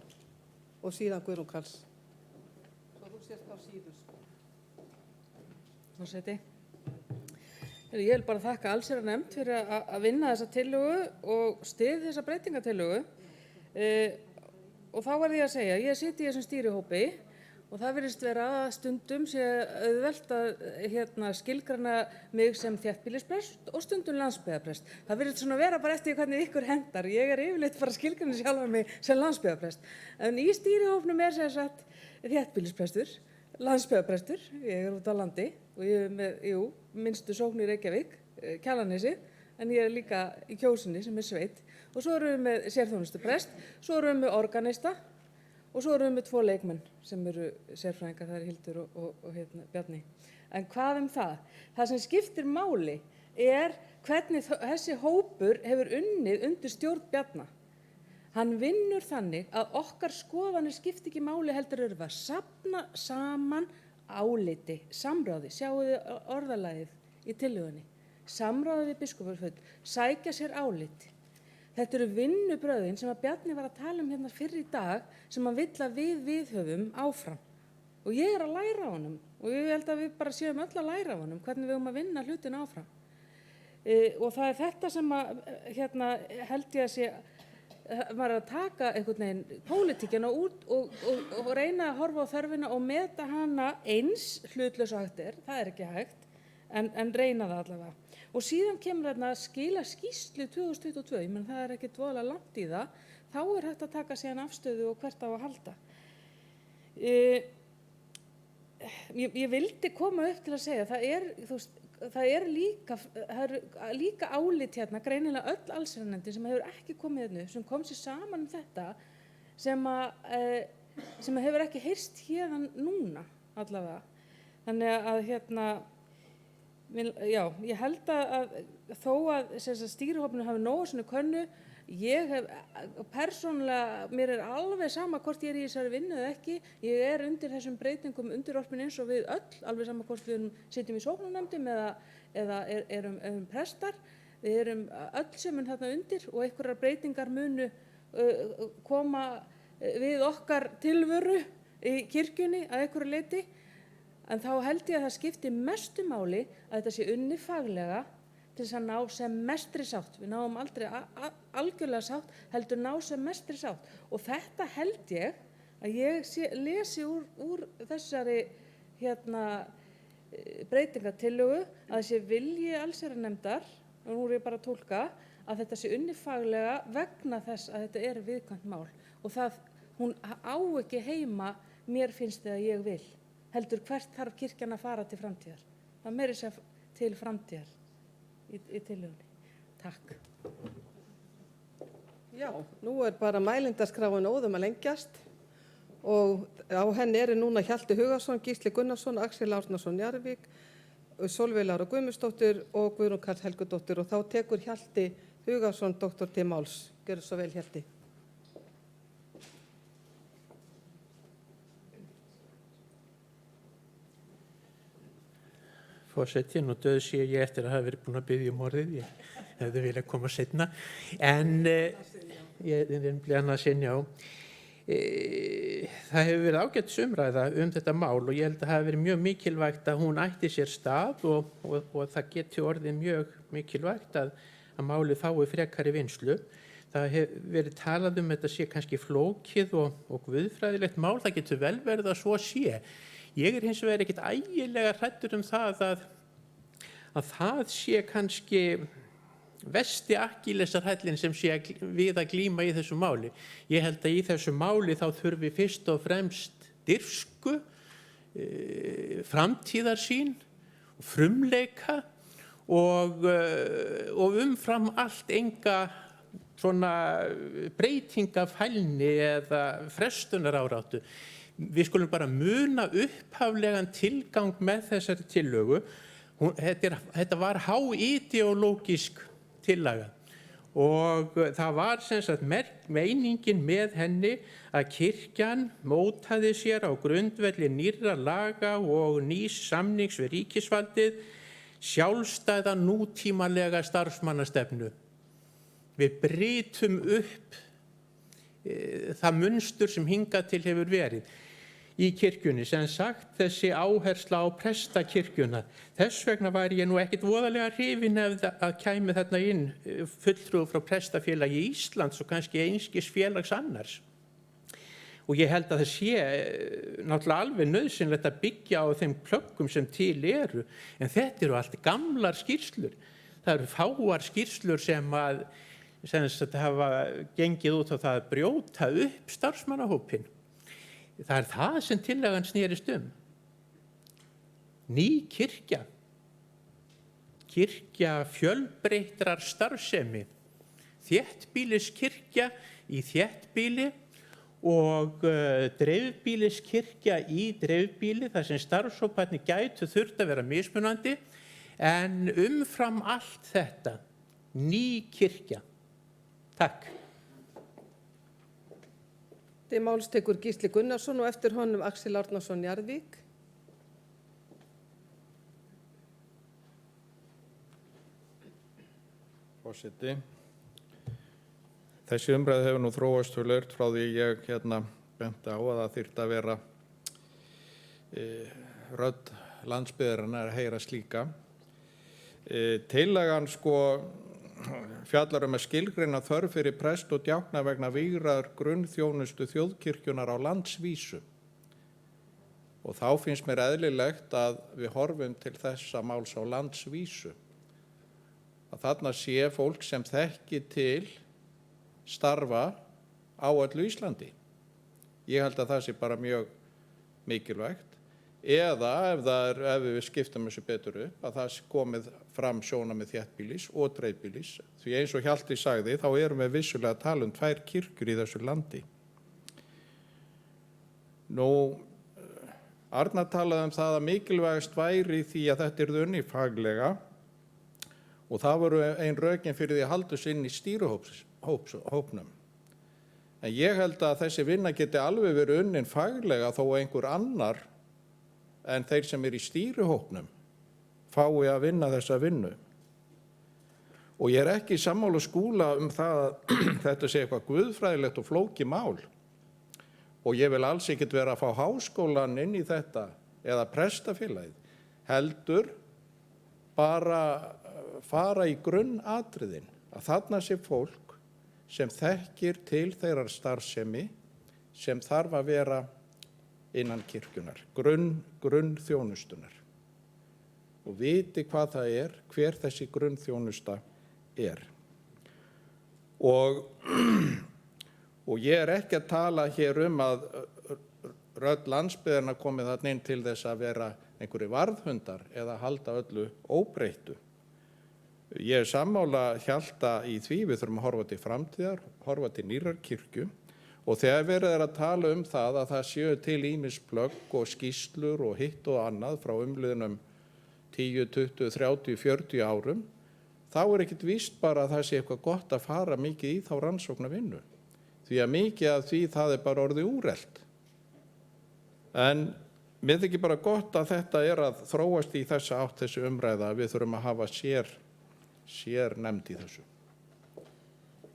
og síðan Guðrún Karls. Svo þú sést á síðust. Forseti. Ég vil bara þakka allsherjarnefnd fyrir að vinna þessa tillögu og styð þessa breytingatillögu. Og þá var ég að segja, ég siti í þessum stýrihópi og það virðist vera að stundum sé auðvelt að skilgreina mig sem þéttbýlisprest og stundum landsbyggðarprest. Það virðist svona vera bara eftir hvernig ykkur hendar. Ég er yfirleitt bara að skilgreina sjálfa mig sem landsbyggðarprest. En í stýrihópnum er sem sagt þéttbýlisprestur, landsbyggðarprestur, ég er út á landi og ég er með, minnstu sókn í Reykjavík, Kjalarnesi, en ég er líka í Kjósinni sem er sveit. Og svo erum við með sérþjónustuprest, svo erum við með organista og svo erum við með 2 leikmenn sem eru sérfræðingar, það er Hildur og Bjarni. En hvað það? Það sem skiptir máli er hvernig þessi hópur hefur unnið undir stjórn Bjarna. Hann vinnur þannig að okkar skoðanir skipti ekki máli heldur erum við að safna saman áliti, samráði, sjáu þið orðalagið í tillögunni, samráði við biskupafund, sækja sér áliti. Þetta eru vinnubröðin sem að Bjarni var að tala hérna fyrr í dag sem hann vill að við viðhöfum áfram. Og ég er að læra á honum og ég held að við bara séum öll að læra á honum hvernig við að vinna hlutin áfram. Og það er þetta sem að held ég að sé var að taka einhvern veginn pólitíkina út og reyna að horfa á þörfina og meta hana eins hlutlaus og hægt er, það er ekki hægt, en reyna það allavega. Og síðan kemur þarna að skila skýrslu 2022, ég menn það er ekkert voðalega langt í það, þá er hægt að taka síðan afstöðu og hvert á að halda. Ég vildi koma upp til að segja, það er líka álit hérna, greinilega öll allsherjarnefndin sem hefur ekki komið hérna, sem kom sér saman þetta, sem hefur ekki heyrst hérna núna allavega. Þannig að já, ég held að þó að stýrihópurinn hafi nógu svona könnu Ég hef persónulega, mér er alveg sama hvort ég er í þessari vinnu eða ekki, ég er undir þessum breytingum undirorpin eins og við öll, alveg sama hvort við sitjum í sóknarnefndum eða erum prestar, við erum öll sem þarna undir og einhverjar breytingar munu koma við okkar tilveru í kirkjunni að einhverju leyti, en þá held ég að það skipti mestu máli að þetta sé unnið faglega til þess að ná sem mestri sátt. Við náum aldrei algjörlega sátt, heldur ná sem mestri sátt. Og þetta held ég að ég lesi úr þessari breytingatillögu að þessi vilji allsherjarnefndar, og nú er ég bara að túlka, að þetta sé unnið faglega vegna þess að þetta er viðkvæmt mál. Og hún á ekki heima, mér finnst það að ég vil. Heldur hvert þarf kirkjan að fara til framtíðar. Það meiri sér til framtíðar í tillögunni. Takk. Já, nú er bara mælindaskráin óðum að lengjast og á henni eru núna Hjalti Hugason, Gísli Gunnarsson, Axel Árnason Njarðvík, Sólveig Lára Guðmundsdóttir og Guðrún Karl Helgadóttir og þá tekur Hjalti Hugason doktor til máls. Gjörðu svo vel, Hjalti. Forseti, nú sé ég eftir að hafa verið búin að biðja orðið, ég hefði viljað koma seinna, en ég er bleið að sinja á. Það hefur verið ágætis umræða þetta mál og ég held að það hafi verið mjög mikilvægt að hún ætti sér stað og það geti orðið mjög mikilvægt að málið fái frekari vinnslu. Það hefur verið talað þetta sé kannski flókið og guðfræðilegt mál, það getur vel verið að svo sé. Ég er hins vegar ekkert ægilega hræddur það að það sé kannski versti akkillesarhællinn sem sé við að glíma í þessu máli. Ég held að í þessu máli þá þurfi fyrst og fremst dirfsku, framtíðarsýn, frumleika og umfram allt enga svona breytingafælni eða frestunaráráttu. Við skulum bara muna upphaflegan tilgang með þessari tillögu. Þetta var háideológisk tillaga og það var sem sagt meiningin með henni að kirkjan mótaði sér á grundvelli nýrra laga og nýs samnings við ríkisvaldið sjálfstæða nútímalega starfsmannastefnu. Við brytum upp það munstur sem hingað til hefur verið í kirkjunni, sem sagt þessi áhersla á prestakirkjuna. Þess vegna var ég nú ekkert voðalega hrifinn ef að kæmi þarna inn fulltrúi frá Prestafélagi Íslands og kannski einskis félags annars. Og ég held að það sé náttúrulega alveg nauðsynlegt að byggja á þeim plöggum sem til eru, en þetta eru allt gamlar skýrslur. Það eru fáar skýrslur sem hafa gengið út á það að brjóta upp starfsmannahópinn. Það er það sem tillagan snerist Ný kirkja, kirkja fjölbreyttrar starfsemi, þéttbýliskirkja í þéttbýli og dreifbýliskirkja í dreifbýli, þar sem starfshóparnir gætu þurft að vera mismunandi, en umfram allt þetta, ný kirkja. Takk. Til máls tekur Gísli Gunnarsson og eftir honum Axel Árnason Njarðvík. Forseti. Þessi umræða hefur nú þróast töluvert frá því ég benti á að það þyrfti að vera rödd landsbyggðarinnar að heyra slíka. Tillagan fjallar að skilgreina þörf fyrir prest og djákna vegna vígðrar grunnþjónustu þjóðkirkjunar á landsvísu. Og þá finnst mér eðlilegt að við horfum til þessa máls á landsvísu. Að þarna sé fólk sem þekki til starfa á öllu Íslandi. Ég held að það sé bara mjög mikilvægt. Eða ef við skiptum þessu betur upp, að það komið fram sjónarmið þéttbýlis og dreifbýlis. Því eins og Hjalti sagði, þá erum við vissulega að tala 2 kirkjur í þessu landi. Arnar talaði það að mikilvægast væri því að þetta yrði unnið faglega og það voru ein rökin fyrir því að halda sig inn í stýrihópsins. hópnum. En ég held að þessi vinna geti alveg verið unnin faglega þó að einhver annar en þeir sem í stýrihópnum fái að vinna þessa vinnu. Og ég ekki sammála Skúla það að þetta sé eitthvað guðfræðilegt og flókið mál. Og ég vil alls ekkert vera að fá háskólan inn í þetta eða prestafélagið. Heldur bara fara í grunnatriðin að þarna sé fólk sem þekkir til þeirrar starfsemi sem þarf að vera innan kirkjunar, grunnþjónustunar. Og viti hvað það hver þessi grunnþjónusta er. Og ég ekki að tala hér að rödd landsbyggðarinnar komið þarna inn til þess að vera einhverju varðhundar eða halda öllu óbreyttu. Ég sammála Hjalta í því við þurfum að horfa til framtíðar, horfa til nýrrar kirkju og þegar verið að tala það að það séu til ýmis plögg og skýrslur og hitt og annað frá umliðnum 10, 20, 30, 40 árum, þá ekkert víst bara að það sé eitthvað gott að fara mikið í þá rannsóknarvinnu. Því að mikið af því það bara orðið úrelt. En mér þykir bara gott að þetta að þróast í þessa átt þessi umræða að við þurfum að hafa sér nefnd í þessu.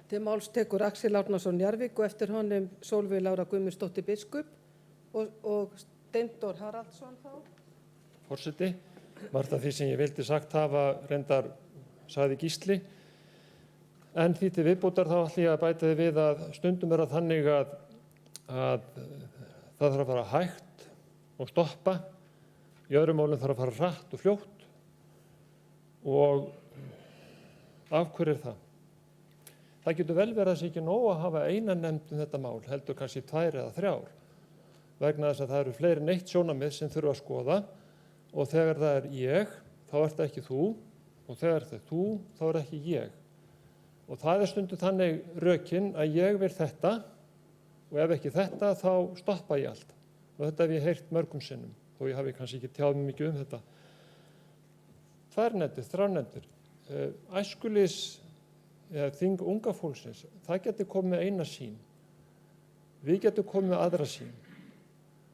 Til máls tekur Axel Árnason Njarðvík og eftir honum Sólveig Lára Guðmundsdóttir biskup og Steindór Haraldsson þá. Forseti, margt af því sem ég vildi sagt hafa reyndar sagði Gísli. En því til viðbótar þá ætla ég að bæta því við að stundum það þannig að það þarf að fara hægt og stoppa. Í öðrum málum þarf að fara hratt og fljótt. Og af hverju það? Það getur vel verið að það sé ekki nóg að hafa eina nefnd þetta mál, heldur kannski 2 eða 3. Vegna þess að það eru fleiri en eitt sjónarmið sem þurfa að skoða og þegar það ég, þá það ekki þú og þegar það þú, þá ekki ég. Og það stundum þannig rökin að ég vil þetta og ef ekki þetta, þá stoppa ég allt. Og þetta hef ég heyrt mörgum sinnum, þó ég hafi kannski ekki tjáð mig mikið þetta. 2 nefndir, 3 nefndir. Æskulýðs eða þing unga fólksins, það getur komið með eina sýn. Við getum komið með aðra sýn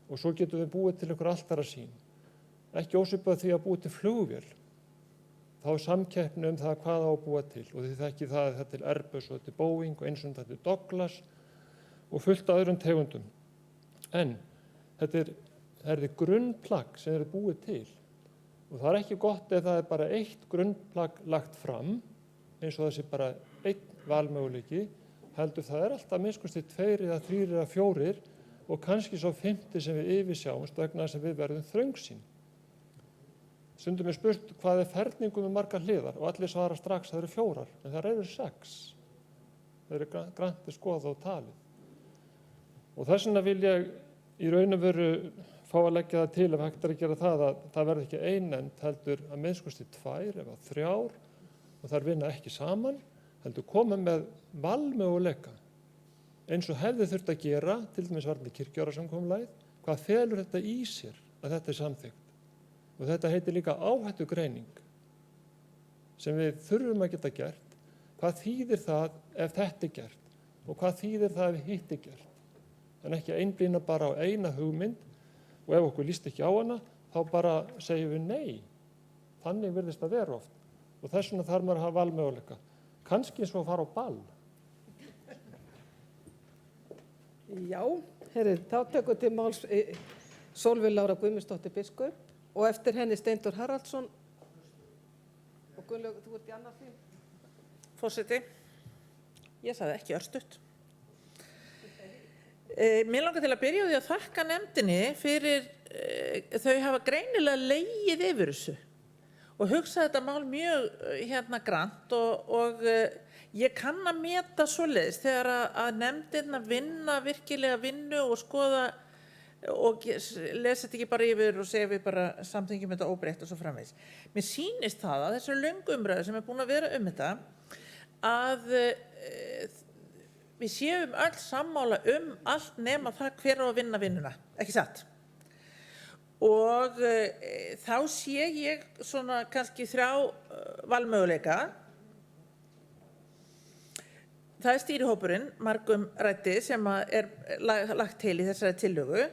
og svo getum við búið til einhver allt aðra sýn. Ekki ósvipað því að búið til flugvél. Þá samkeppni það hvað á að búa til og því þekki það að þetta til Airbus og þetta Boeing og eins og þetta til Douglas og fullt af öðrum tegundum. En þetta er grunnplagg sem búið til og það ekki gott ef það bara eitt grunnplagg lagt fram eins og þessi bara einn valmöguleiki, heldur það alltaf minnst 2 eða 3 eða 4 og kannski svo 5. sem við yfirsjáumst vegna þess að við verðum þröngsýn. Stundum spurt hvað ferningum með margar hliðar og allir svara strax það eru 4, en það eru 6. Það eru grannt skoðað og talið. Og þess vegna vil ég í raun og veru fá að leggja það til ef hægt að gera það að það verði ekki ein nefnd heldur að minnst 2 eða 3 og þær vinna ekki saman, heldur koma með valmöguleika eins og hefði þurft að gera, til dæmis varðandi kirkjuárasamkomulagið, hvað felur þetta í sér að þetta samþykkt. Og þetta heitir líka áhættugreining sem við þurfum að geta gert. Hvað þýðir það ef þetta gert og hvað þýðir það ef hitt gert. En ekki einblína bara á eina hugmynd og ef okkur líst ekki á hana, þá bara segjum við nei. Þannig virðist að vera oft. Og þess vegna þarf maður að hafa valmöguleika. Kannski svo að fara á ball. Já, þá tökum til máls Sólveig Lára Guðmundsdóttir biskup og eftir henni Steindór Haraldsson. Og Gunnlaug, þú ert í annað því. Forseti, ég sagði ekki örstutt. Mér langar til að byrja á því að þakka nefndinni fyrir þau hafa greinilega legið yfir þessu. Og hugsa þetta mál mjög grannt og ég kann að meta svoleiðis þegar að nefndirna vinna virkilega vinnu og skoða og lesa þetta ekki bara yfir og segja við bara samþykjum þetta óbreytt og svo framvegis. Mér sýnist það að þessu löngu umræðu sem búin að vera þetta að við séum öll sammála allt nema það hver á að vinna vinnuna, ekki satt? Og þá sé ég svona kannski 3 valmöguleika. Það er stýrihópurinn, margum ræddi, sem er lagt til í þessari tillögu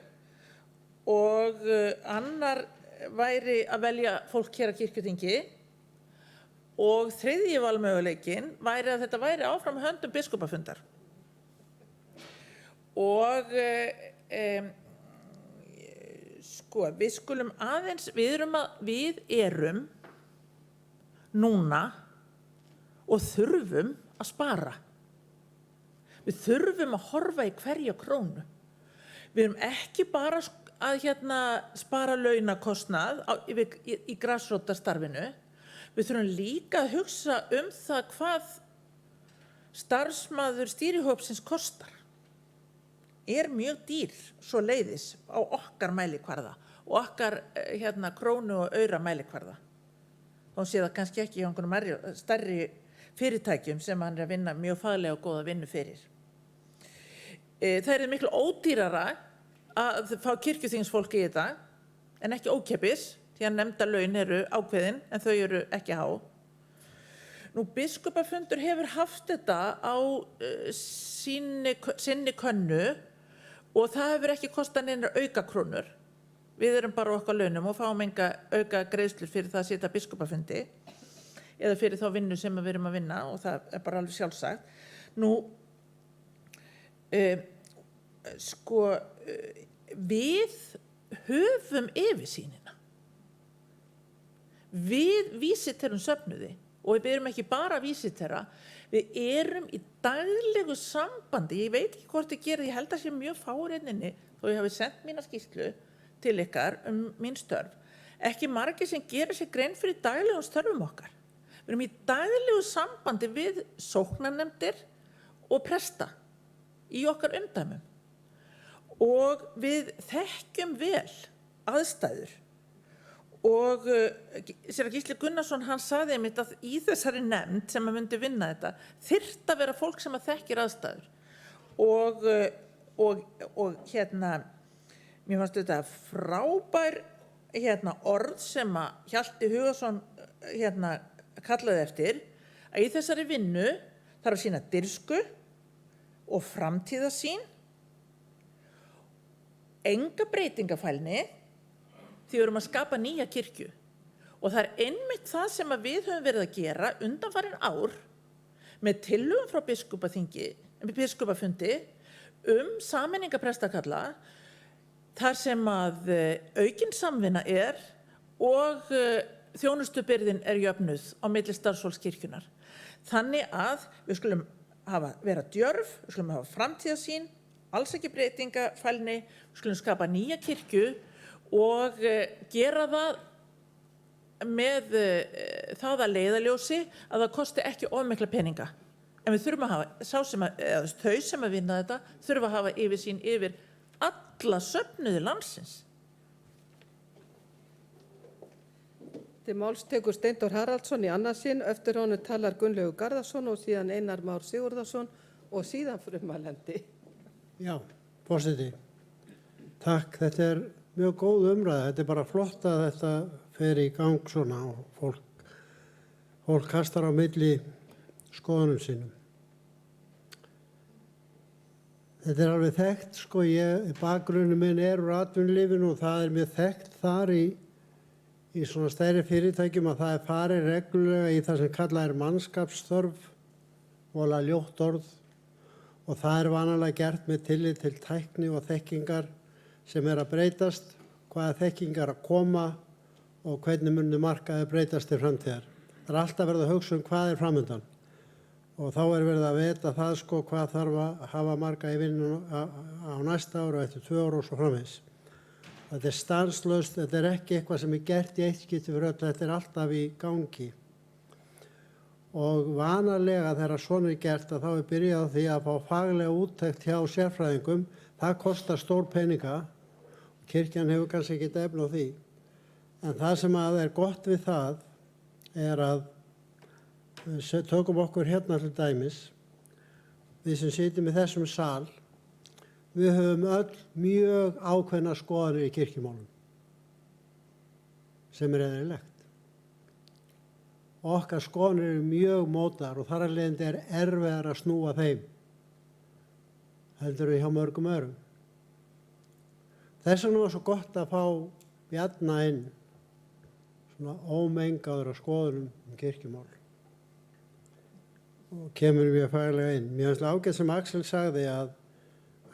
og annar væri að velja fólk hér á kirkjuþingi og þriðji valmöguleikinn væri að þetta væri áfram höndum biskupafundar. Og sko, við skulum aðeins, við erum núna og þurfum að spara. Við þurfum að horfa í hverja krónu. Við erum ekki bara að spara launakostnað í grasrótarstarfinu. Við þurfum líka að hugsa það hvað starfsmaður stýrihópsins kostar. Mjög dýr svo leiðis á okkar mælikvarða og okkar krónu og aura mælikvarða. Þá sé það kannski ekki hjá einhverjum stærri fyrirtækjum sem hann að vinna mjög faglega og góða vinnu fyrir. Það miklu ódýrara að fá kirkjuþingsfólk í þetta en ekki ókeypis, því að nefndarlaun eru ákveðin en þau eru ekki há. Nú, biskupafundur hefur haft þetta á sinni könnu og það hefur ekki kostað neinar aukakrónur. Við erum bara á okkar launum og fáum enga auka greiðslur fyrir það að sitja biskupafundi eða fyrir þá vinnu sem við erum að vinna og það er bara alveg sjálfsagt. Nú, við höfum yfirsýnina. Við vísiterum söfnuði og við erum ekki bara vísitera, við erum í daglegu sambandi, ég veit ekki hvort ég gera, ég held að sé mjög fáreininni þó ég hafi sendt mína skýrslu til ykkar mín störf, ekki margir sem gera sér grein fyrir daglegum störfum okkar. Við erum í daglegu sambandi við sóknarnefndir og presta í okkar umdæmum og við þekkjum vel aðstæður og séra Gísli Gunnarsson hann sagði einmitt að í þessari nefnd sem myndi vinna þetta þyrfti að vera fólk sem þekkir aðstæður og mér fannst þetta frábær orð sem að Hjalti Hugason kallaði eftir að í þessari vinnu þarf að sýna dirfsku og framtíðarsýn, enga breytingafælni því við erum að skapa nýja kirkju og það er einmitt það sem að við höfum verið að gera undanfarin ár með tillögum frá biskupafundi sameiningaprestakalla þar sem að aukin samvinna og þjónustubyrðin jöfnuð á milli starfsfólks kirkjunnar. Þannig að við skulum vera djörf, við skulum hafa framtíðarsýn, alls ekki breytingafælni, við skulum skapa nýja kirkju og gera það með það að leiðarljósi að það kosti ekki of mikla peninga. En við þurfum að hafa, þau sem að vinna þetta, þurfa að hafa yfirsýn yfir alla söfnuði landsins. Til máls tekur Steindór Haraldsson í annað sinn, eftir honum talar Gunnlaugur Garðarsson og síðan Einar Már Sigurðarson og síðan frummælandi. Já, forseti. Takk, þetta er mjög góð umræða. Þetta er bara flott að þetta fer í gang svona og fólk kastar á milli skoðunum sínum. Þetta er alveg þekkt, bakgrunnur minn úr atvinnulífinu og það er mjög þekkt þar í svona stærri fyrirtækjum að það er farið reglulega í það sem kallað mannskapsþörf, voðalega ljótt orð, og það er vanalega gert með tillit til tækni og þekkingar sem að breytast, hvaða þekkingar að koma og hvernig muni markaði breytast til framtíðar. Það er alltaf verið að hugsa hvað er framundan og þá er verið að vita það hvað þarf að hafa marga í vinnu á næsta ára eftir 2 ár og svo framvegis. Þetta er stanslaust, þetta er ekki eitthvað sem er gert í eitt skipti fyrir öll, þetta er alltaf í gangi. Og vanalega þegar svona er gert að þá er byrjað á því að fá faglega úttekt hjá sérfræðingum, það kostar stór peninga, kirkjan hefur kannski ekki efni á því. En það sem að er gott við það er að tökum okkur hérna til dæmis, við sem sitjum í þessum sal, við höfum öll mjög ákveðna skoðanir í kirkjumálum sem eðlilegt. og okkar skoðanir eru mjög mótaðar og þar af leiðandi er erfiðar að snúa þeim heldur við hjá mörgum öðrum. Þess vegna var svo gott að fá Bjarna inn, svona ómengaður á skoðunum kirkjumál og kemur mjög faglega inn. Mér finnst ágætt sem Axel sagði að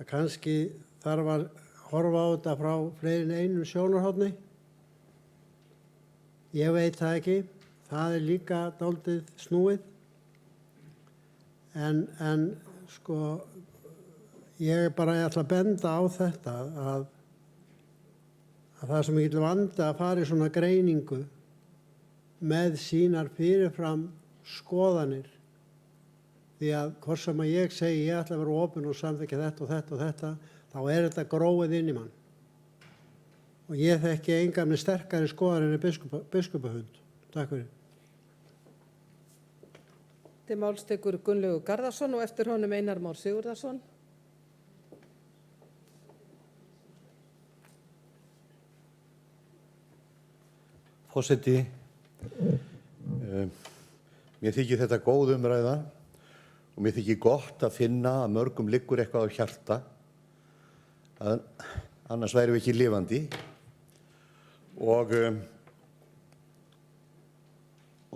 kannski þarf að horfa á þetta frá fleiri en einu sjónarhorni. Ég veit það ekki, það er líka dálítið snúið, en sko ég ætla að benda á þetta að það er svo mikill vandi að fara í svona greiningu með sínar fyrirfram skoðanir, því að hvort sem að ég segi ég ætla að vera opinn og samþykkja þetta og þetta og þetta, þá er þetta gróið inn í mann. Og ég þekki engan með sterkari skoðanir en biskupahund. Takk fyrir. Til máls tekur Gunnlaugur Garðarsson og eftir honum Einar Már Sigurðarson. Forseti, mér þykir þetta góð umræða og mér þykir gott að finna að mörgum liggur eitthvað á hjarta, annars værum við ekki lifandi. Og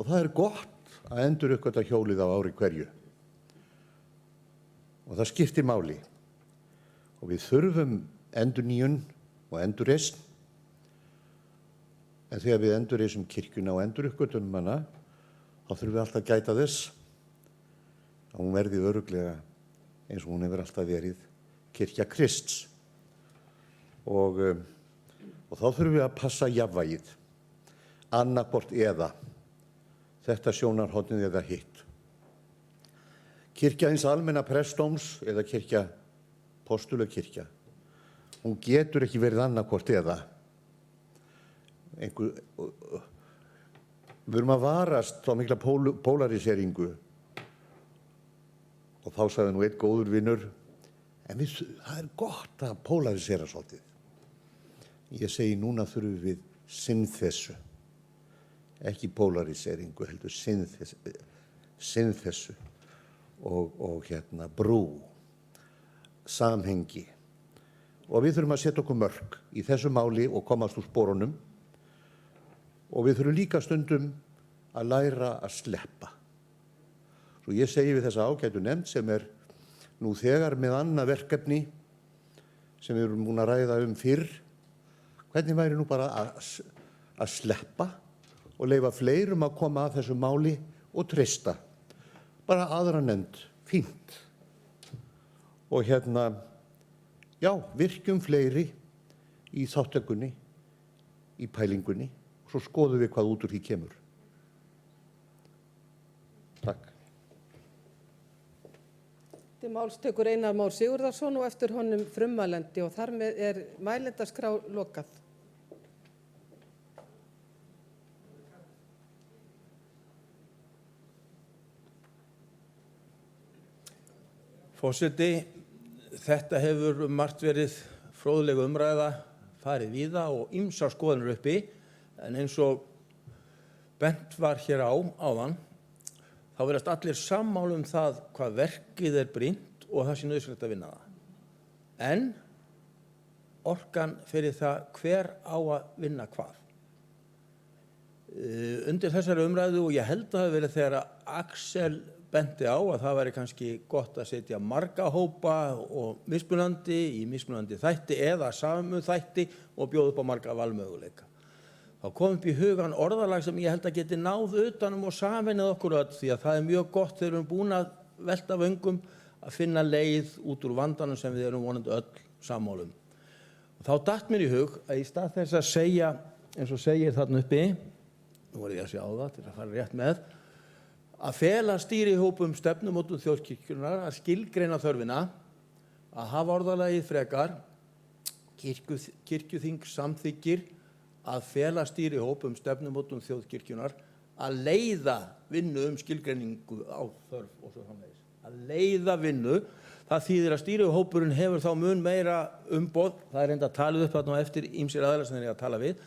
það er gott að enduruppgötva hjólið á ári hverju. Og það skiptir máli. Og við þurfum endurnýjun og endurreisn. En þegar við endurreisum kirkjuna og enduruppgötvum hana, þá þurfum við alltaf að gæta þess að hún verði örugglega eins og hún hefur alltaf verið kirkja Krists. Og þá þurfum við að passa jafnvægið, annaðhvort eða, þetta sjónarhornið eða hitt. Kirkja hins almenna prestdóms eða kirkja postuleg kirkja, hún getur ekki verið annaðhvort eða. Við erum að varast á mikla polariseringu og þá sagði nú einn góður vinur, en það er gott að polarisera svolítið. Ég segi núna þurfum við synþessu, ekki polariseringu, heldur synþessu og brú, samhengi. Og við þurfum að setja okkur mörk í þessu máli og komast úr sporunum. Og við þurfum líka stundum að læra að sleppa. Svo ég segi við þessa ágætu nefnd sem er nú þegar með annað verkefni sem við erum búin að ræða fyrr, hvernig væri nú bara að sleppa og leyfa fleirum að koma að þessu máli og treysta. Bara aðra nefnd, fínt. Og já, virkjum fleiri í þátttökunni, í pælingunni. Svo skoðum við hvað út úr því kemur. Takk. Til máls tekur Einar Már Sigurðarson og eftir honum frummælandi og þar með er mælendaskrá lokað. Forseti, þetta hefur margt verið fróðleg umræða, farið víða og ýmsar skoðanir uppi. En eins og bent var hér áðan, þá virðast allir sammála það hvað verkið er brýnt og það sé nauðsynlegt að vinna það. En orkan fyrir það hver á að vinna hvað. Undir þessari umræðu, og ég held að það hafi verið þegar Axel benti á að það væri kannski gott að setja marga hópa og mismunandi í mismunandi þætti eða samu þætti og bjóða upp á marga valmöguleika. Þá kom upp í hugan orðalag sem ég held að geti náð utanum og sameinað okkur öll, því að það er mjög gott þegar við erum búin að velta vöngum að finna leið út úr vandanum sem við erum vonandi öll sammálum. Og þá datt mér í hug að í stað þess að segja, eins og segir þarna uppi, nú er ég að sjá það til að fara rétt með, að fela stýrihópum stefnumótun þjóðkirkjunnar að skilgreina þörfina, að hafa orðalagið frekar, kirkjuþing samþykkir að fela stýrihópum stefnumótun þjóðkirkjunnar að leiða vinnu skilgreiningu á þörf og svo framvegis. Að leiða vinnu, það þýðir að stýrihópurinn hefur þá mun meira umboð, það er enda talið upp þarna eftir ýmsir aðilar sem þeir eru að tala við,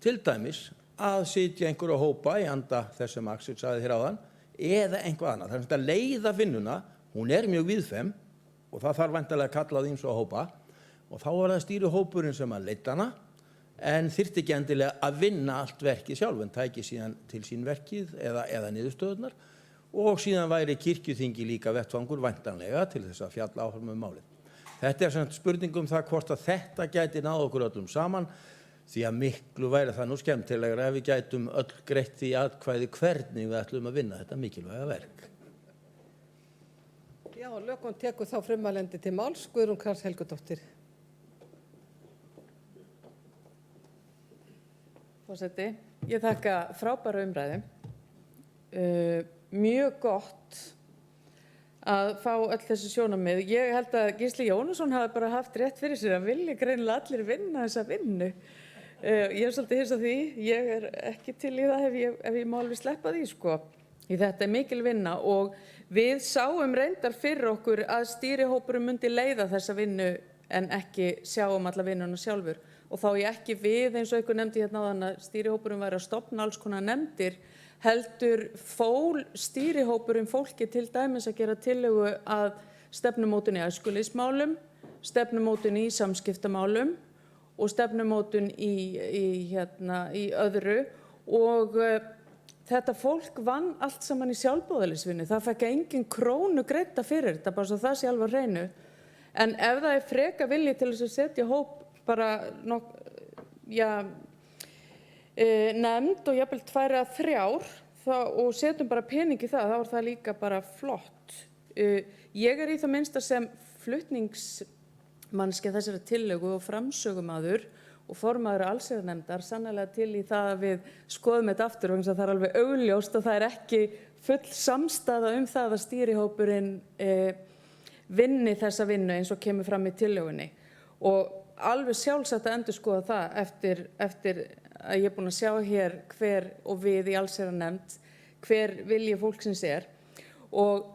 til dæmis að sitja einhverja hópa í anda þess sem Axel sagði hér áðan eða einhvað annað. Það er að leiða vinnuna, hún er mjög víðfemm og það þarf væntanlega að kalla á ýmsa hópa og þá var það stýrihópurinn sem að leiddi hana en þyrfti ekki endilega að vinna allt verkið sjálf en tæki síðan til sín verkið eða niðurstöðurnar og síðan væri kirkjuþingi líka vettvangur væntanlega til þess að fjalla áfram málið. Þetta er spurning það hvort að þetta gæti náð okkur öllum saman því að miklu væri það nú skemmtilegra ef við gætum öll greitt því atkvæði hvernig við ætlum að vinna þetta mikilvæga verk. Já, lögum tekur þá frummælandi til máls, Guðrún Karls Helgadóttir. Forseti, ég þakka frábæra umræðu. Mjög gott að fá öll þessi sjónarmið. Ég held að Gísli Jónasson hafi bara haft rétt fyrir sér að vilja greinilega allir vinna þessa vinnu. Ég er svolítið hissa á því, ég er ekki til í það ef ég má alveg sleppa því sko. Þetta er mikil vinna og við sáum reyndar fyrir okkur að stýrihópurum myndi leiða þessa vinnu en ekki sjáum alla vinnuna sjálfur. Og þá ég ekki við eins og einhver nefndi hérna áðan að stýrihópurum væri að stofna alls konar nefndir, heldur fól stýrihópurum fólki til dæmis að gera tillögu að stefnumótun í æskulýðsmálum, stefnumótun í samskiptamálum og stefnumótun í öðru og þetta fólk vann allt saman í sjálfboðalisvinnu. Það fekk engin krónu greidda fyrir þetta, bara svo það sé alveg á hreinu. En ef það er freka vilji til þess að setja hóp bara nefnd og jafnvel 2 eða 3 og setjum bara pening í það, þá er það líka bara flott. Ég er í það minnsta sem flutningsmannskja þessari tillögu og framsögumaður og formaður allsherjarnefndar sannarlega til í það að við skoðum þetta aftur vegna þess að það er alveg augljóst og það er ekki full samstaða það að stýrihópurinn vinni þessa vinnu eins og kemur fram í tillögunni. Og alveg sjálfsagt að endurskoða það eftir að ég er búin að sjá hér hver og við í allsherjarnefnd hver vilji fólksins er. Og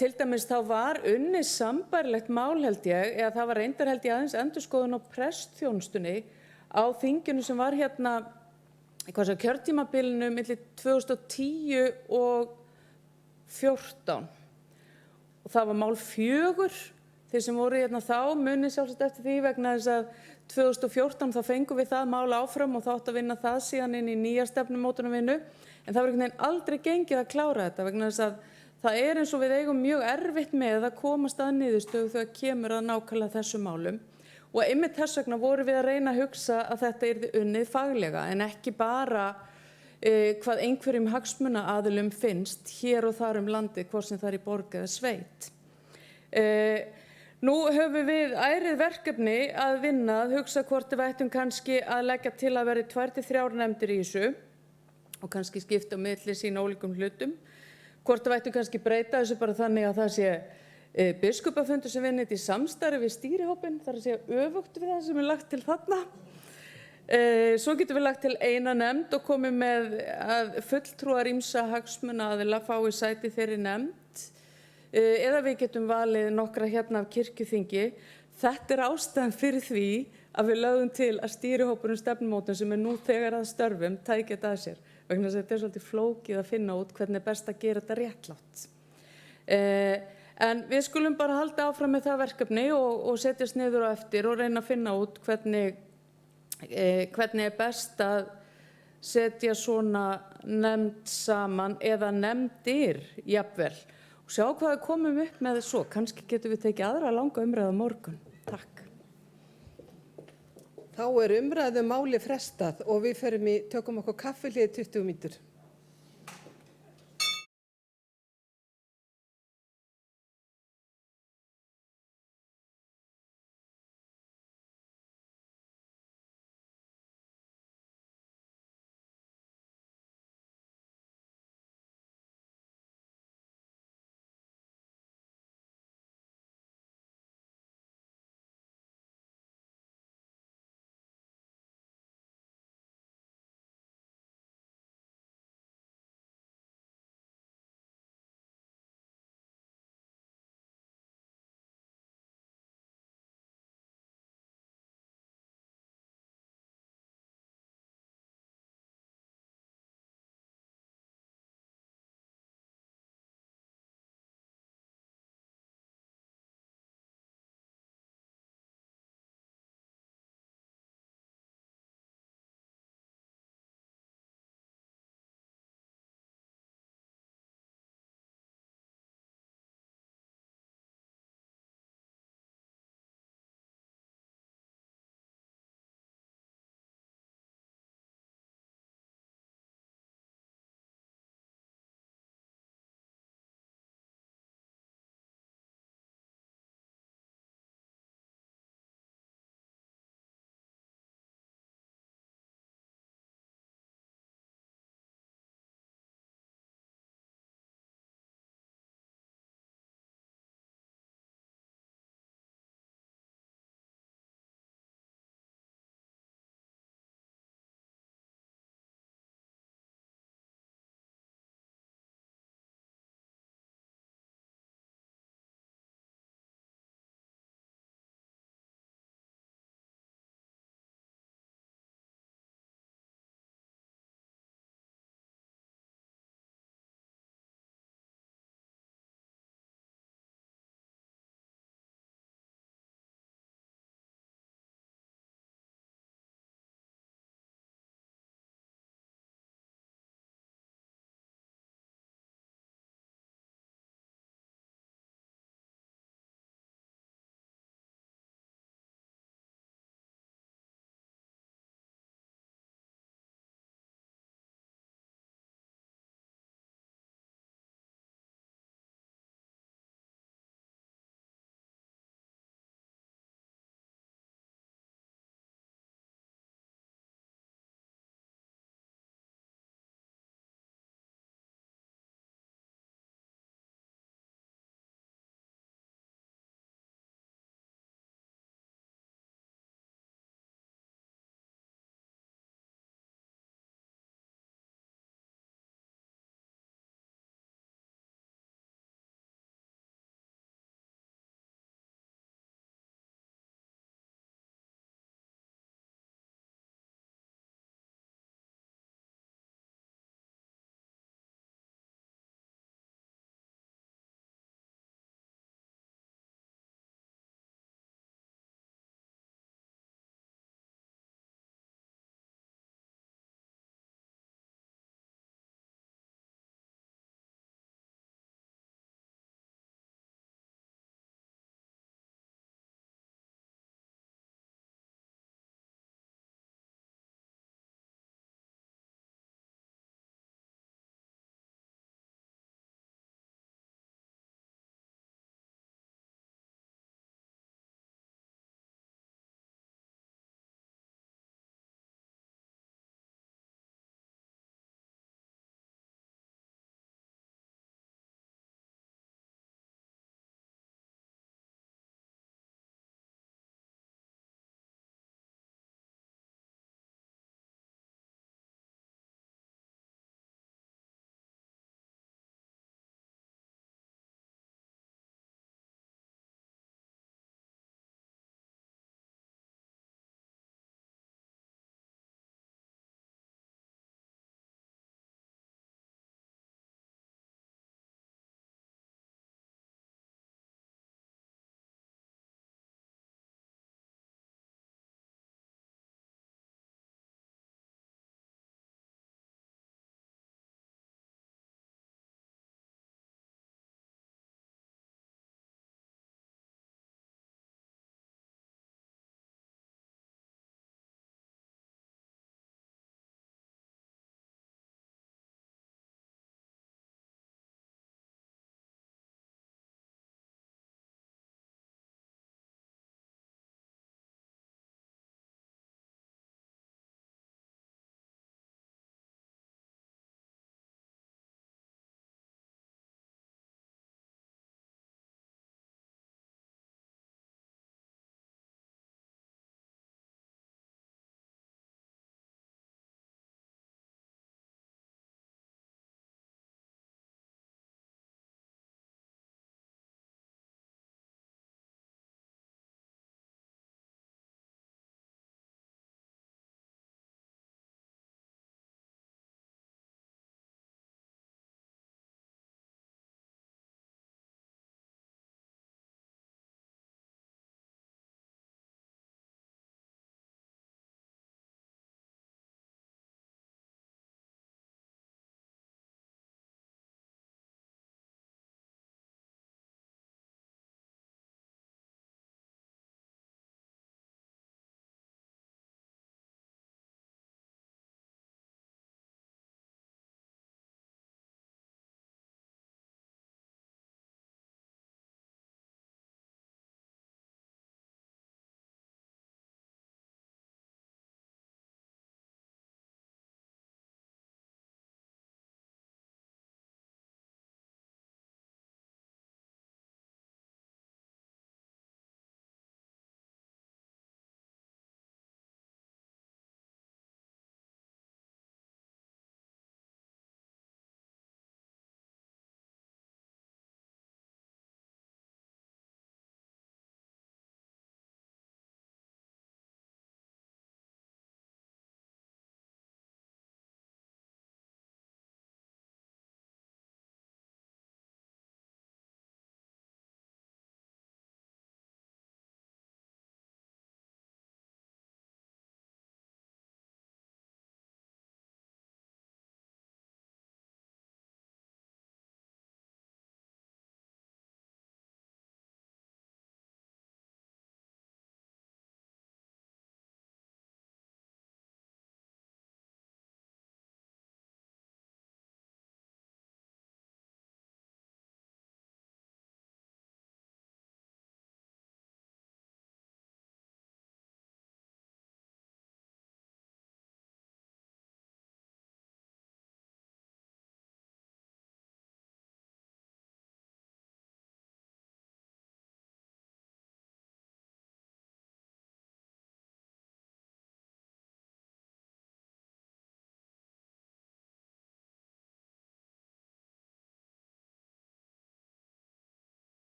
til dæmis þá var unnið sambærilegt mál held ég, eða það var reyndar held ég aðeins endurskoðun á prestþjónustunni á þinginu sem var hérna kjörtímabilinu milli 2010 og 14. Og það var mál 4, þeir sem voru hérna þá munið sjálfsagt eftir því vegna þess að 2014 þá fengum við það mál áfram og þá átti að vinna það síðan inn í nýja stefnumótunarvinnu. En það var einhvern veginn aldrei gengið að klára þetta vegna þess að það er eins og við eigum mjög erfitt með að komast að niðurstöðu þegar kemur að nákvæmlega þessum málum. Og einmitt þess vegna vorum við að reyna að hugsa að þetta yrði unnið faglega en ekki bara hvað einhverjum hagsmunaaðilum finnst hér og þar landið, hvort sem það er í borg eða sveit. Nú höfum við ærið verkefni að vinna, að hugsa hvort við ættum kannski að leggja til að verði 2 til 3 nefndir í þessu og kannski skipta á milli sín ólíkum hlutum. Hvort við ættum kannski breyta þessu bara þannig að það sé biskupafundur sem vinnit í samstarfi við stýrihópinn, þar að segja öfugt við það sem er lagt til þarna. Svo getum við lagt til eina nefnd og komið með að fulltrúar ýmsa hagsmunaaðila fái sæti þeirri nefnd eða við getum valið nokkra hérna af kirkjuþingi. Þetta er ástæðan fyrir því að við lögðum til að stýrihópurinn stefnumótun sem er nú þegar að störfum tæki þetta að sér. Vegna þess að þetta er svolítið flókið að finna út hvernig er best að gera þetta réttlátt. En við skulum bara halda áfram með það verkefni og setjast niður á eftir og reyna að finna út hvernig er best að setja svona nefnd saman eða nefndir jafnvel. Og sjá hvað við komum upp með svo. Kannski getum við tekið aðra langa umræðu á morgun. Takk. Þá er umræðu máli frestað og við tökum okkur kaffihlið 20 mínútur.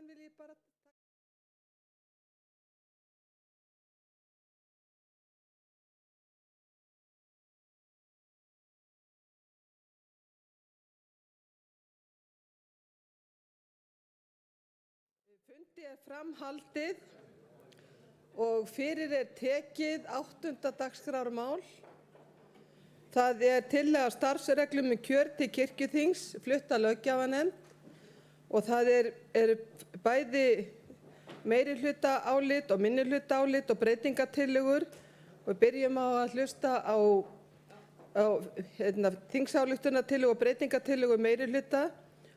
formenn vil ég bara Fundi er framhaldið og fyrir er tekið 8. dagskrármál. Það er tillaga starfsreglum um kjör til kirkjuþings flutt af löggjafarnefnd og það eru bæði meirihlutaálit og minnihlutaálit og breytingartillögur og byrjum á að hlusta á þingsályktunartillögu og breytingartillögu meirihluta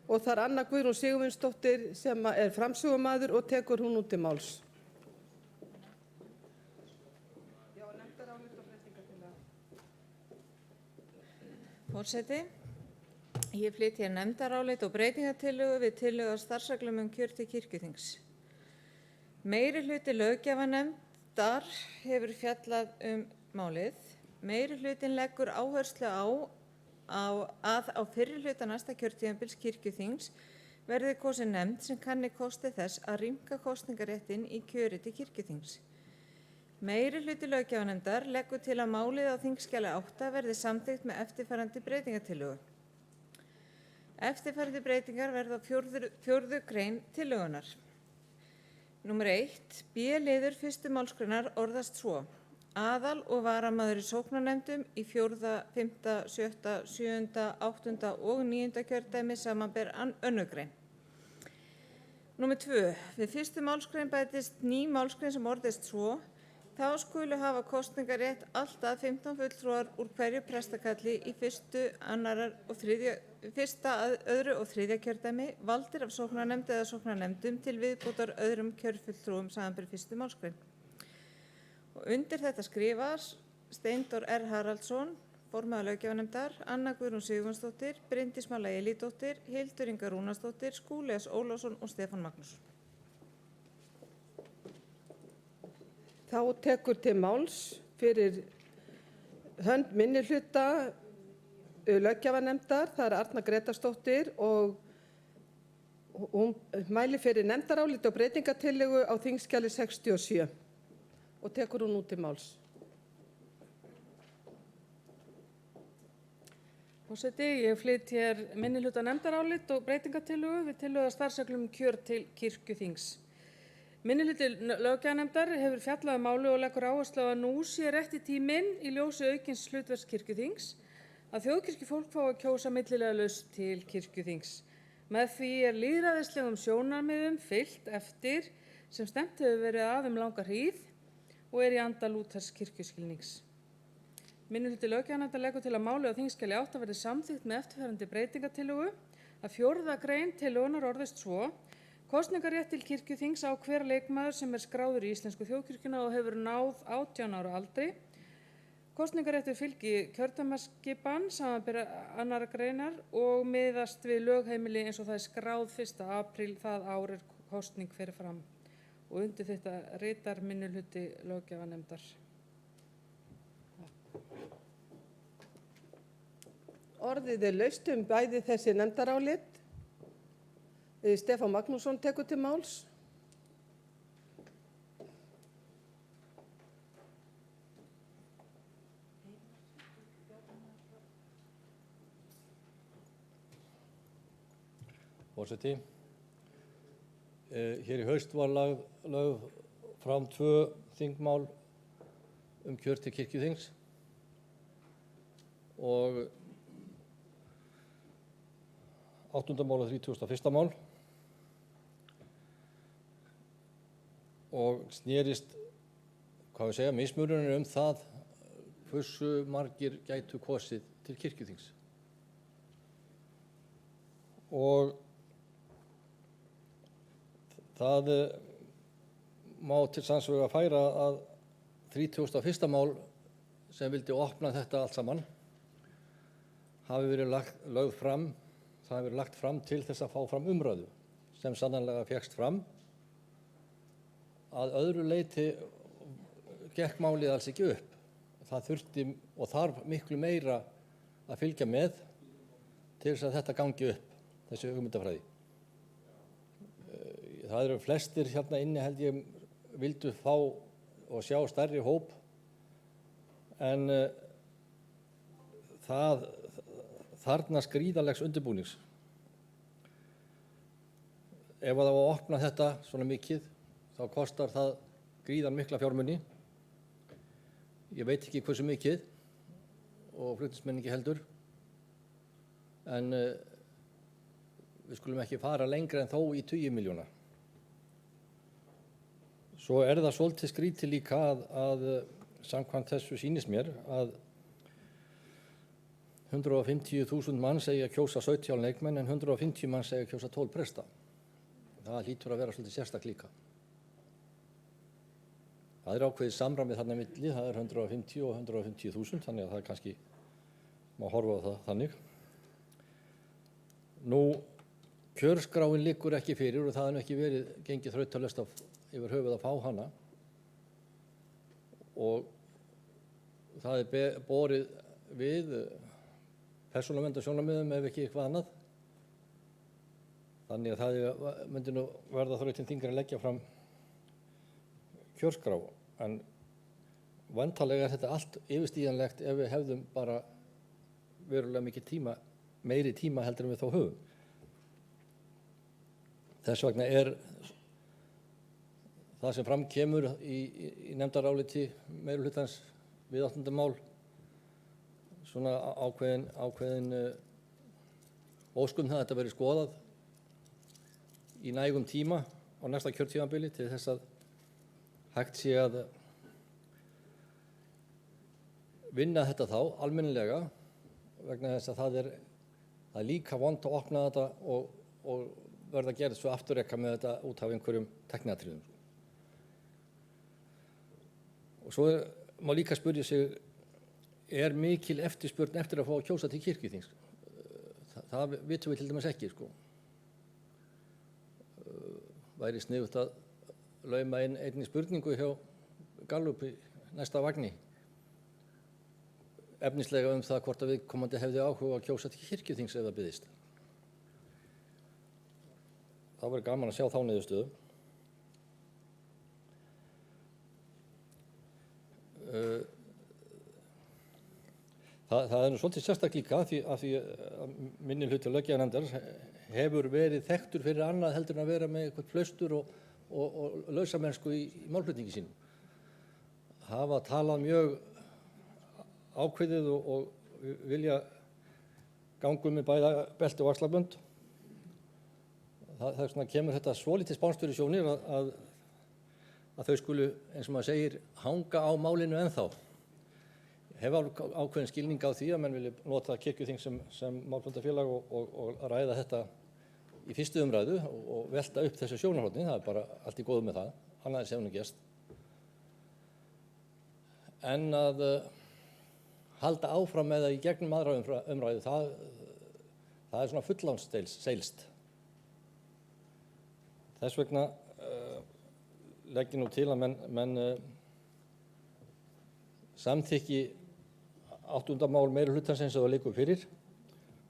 og það er Anna Guðrún Sigurvinsdóttir sem er framsögumaður og tekur hún út til máls. Forseti, ég flyt hér nefndarálit og breytingartillögu við tillögu að starfsreglum um kjör til kirkjuþings. Meirihluti löggjafarnefndar hefur fjallað málið. Meirihlutinn leggur áherslu að á fyrri hluta næsta kjörtímabils kirkjuþings verði kosin nefnd sem kanni kosti þess að rýmka kosningaréttinn í kjöri til kirkjuþings. Meirihluti löggjafarnefndar leggur til að málið á þingskjali 8 verði samþykkt með eftirfarandi breytingartillögu. Eftirfarandi breytingar verða á 4. grein tillögunnar. Númer 1. B-liður 1. málsgreinar orðast svo: Aðal- og varamaður í sóknarnefndum í 4., 5., 6., 7., 8. og 9. kjördæmi samanber 2. grein. Númer 2. Við 1. málsgrein bætist ný málsgrein sem orðist svo: Þá skulu hafa kosningarétt allt að 15 fulltrúar úr hverju prestakalli í 1., 2. og 3. kjördæmi valdir af sóknarnefnd eða sóknarnefndum til viðbótar öðrum kjörfulltrúum samanber 1. málsgrein. Og undir þetta skrifar Steindór R. Haraldsson, formaður löggjafarnefndar, Anna Guðrún Sigurvinsdóttir, Bryndís Malla Elídóttir, Hildur Inga Rúnarsdóttir, Skúli S. Ólafsson og Stefán Magnússon. Þá tekur til máls fyrir hönd minnihluta löggjafarnefndar, það er Arna Grétarsdóttir og hún mælir fyrir nefndaráliti og breytingartillögu á þingskjali 67 og tekur hún út til máls. Forseti, ég flyt hér minnihluta nefndarálit og breytingartillögu við tillögu að starfsreglum um kjör til kirkjuþings. Minnihluti löggjafarnefndar hefur fjallað máli og leggur áherslu á að nú sé rétti tíminn í ljósi aukins hlutverks kirkjuþings að þjóðkirkjufólk fái að kjósa milliliðalaust til kirkjuþings. Með því er lýðræðislegum sjónarmiðum fylgt eftir sem stefnt hefur verið að langa hríð og er í anda Lúthers kirkjuskilnings. Minnihluti löggjafarnefndar leggur til að málið á þingskjali 8 verði samþykkt með eftirfarandi breytingartillögu að 4. grein tillögunnar orðist svo: Kosningarétt til kirkjuþings á hver leikmaður sem er skráður í íslensku þjóðkirkjuna og hefur náð 18 ára aldri. Kosningaréttur fylgi kjördæmaskipan samanber 2. greinar og miðast við lögheimili eins og það er skráð 1. apríl það ár er kosning fer fram. Og undir þetta ritar minnihluti löggjafarnefndar. Orðið er laust bæði þessi nefndarálit. Stefán Magnússon tekur til máls. Forseti, hér í haust var lögð fram 2 þingmál kjör til kirkjuþings og 8. mál og 31. mál og snerist, mismunurinn það hversu margir gætu kosið til kirkjuþings. Og það má til sanns vegar færa að 31. mál sem vildi opna þetta allt saman hafi verið lögð fram, það hafi verið lagt fram til þess að fá fram umræðu sem sannarlega fékkst fram. Að öðru leyti gekk málið alls ekki upp. Það þurfti og þarf miklu meira að fylgja með til þess að þetta gangi upp, þessi hugmyndafræði. Það það eru flestir hérna inni held ég vildu fá og sjá stærri hóp en það þarfnast gríðarlegs undirbúnings. Ef það á að opna þetta svona mikið þá kostar það gríðan mikla fjármuni. Ég veit ekki hversu mikið og flutningsmenn ekki heldur en við skulum ekki fara lengra en þó í 20 milljóna. Svo það svolítið skrítið líka að samkvæmt þessu sýnist mér að 150.000 manns eigi að kjósa 17 leikmenn en 150 manns eigi að kjósa 12 presta. Það hlýtur að vera svolítið sérstak líka. Það ákveðið samræmið þarna milli, það 150 og 150.000, þannig að það kannski má horfa á það þannig. Nú, kjörskráin liggur ekki fyrir og það nú ekki verið gengið þrautalaust yfir höfuð að fá hana og það borið við persónuverndarsjónarmiðum ef ekki eitthvað annað. Þannig að það myndi nú verða þrautin þyngri að leggja fram kjörskrá en væntanlega þetta allt yfirstíganlegt ef við hefðum bara verulega mikið tíma, meiri tíma heldur en við þó höfum. Þess vegna það sem fram kemur í nefndaráliti meirihlutans við 8. mál svona ákveðin óskum það að þetta verið skoðað í nægum tíma á næsta kjörtímabili til þess að hægt sé að vinna þetta þá almennilega vegna þess að það er líka vont að opna þetta og verða að gera svo afturrekka með þetta út af einhverjum tækniatriðum. Og svo má líka spyrja sig, mikil eftirspurn eftir að fá að kjósa til kirkjuþings? Það vitum við til dæmis ekki, sko. Væri sniðugt að lauma inn einni spurningu hjá Gallup í næsta vagni efnislega það hvort að viðkomandi hefði áhuga að kjósa til kirkjuþings ef það byðist. Það væri gaman að sjá þá niðurstöðu. Það nú svolítið sérstak líka af því að minnihluti löggjafarnefndar hefur verið þekktur fyrir annað heldur en að vera með eitthvað flaustur og lausamennsku í málflutningi sínum. Hafa talað mjög ákveðið og vilja ganga með bæða belti og axlabönd. Það svona kemur þetta svolítið spánskt fyrir sjónir að þau skulu, eins og maður segir, hanga á málinu ennþá. Ég hef ákveðin skilning á því að menn vilja nota kirkjuþing sem málfundafélag og ræða þetta í fyrstu umræðu og velta upp þessu sjónarhorni, það er bara allt í góðu með það, annað sem nú gerst. En að halda áfram með það í gegnum aðra umræðu, það er svona fulllánsseilst. Þess vegna legg ég nú til að menn samþykki 8. mál meirihlutans eins og það liggur fyrir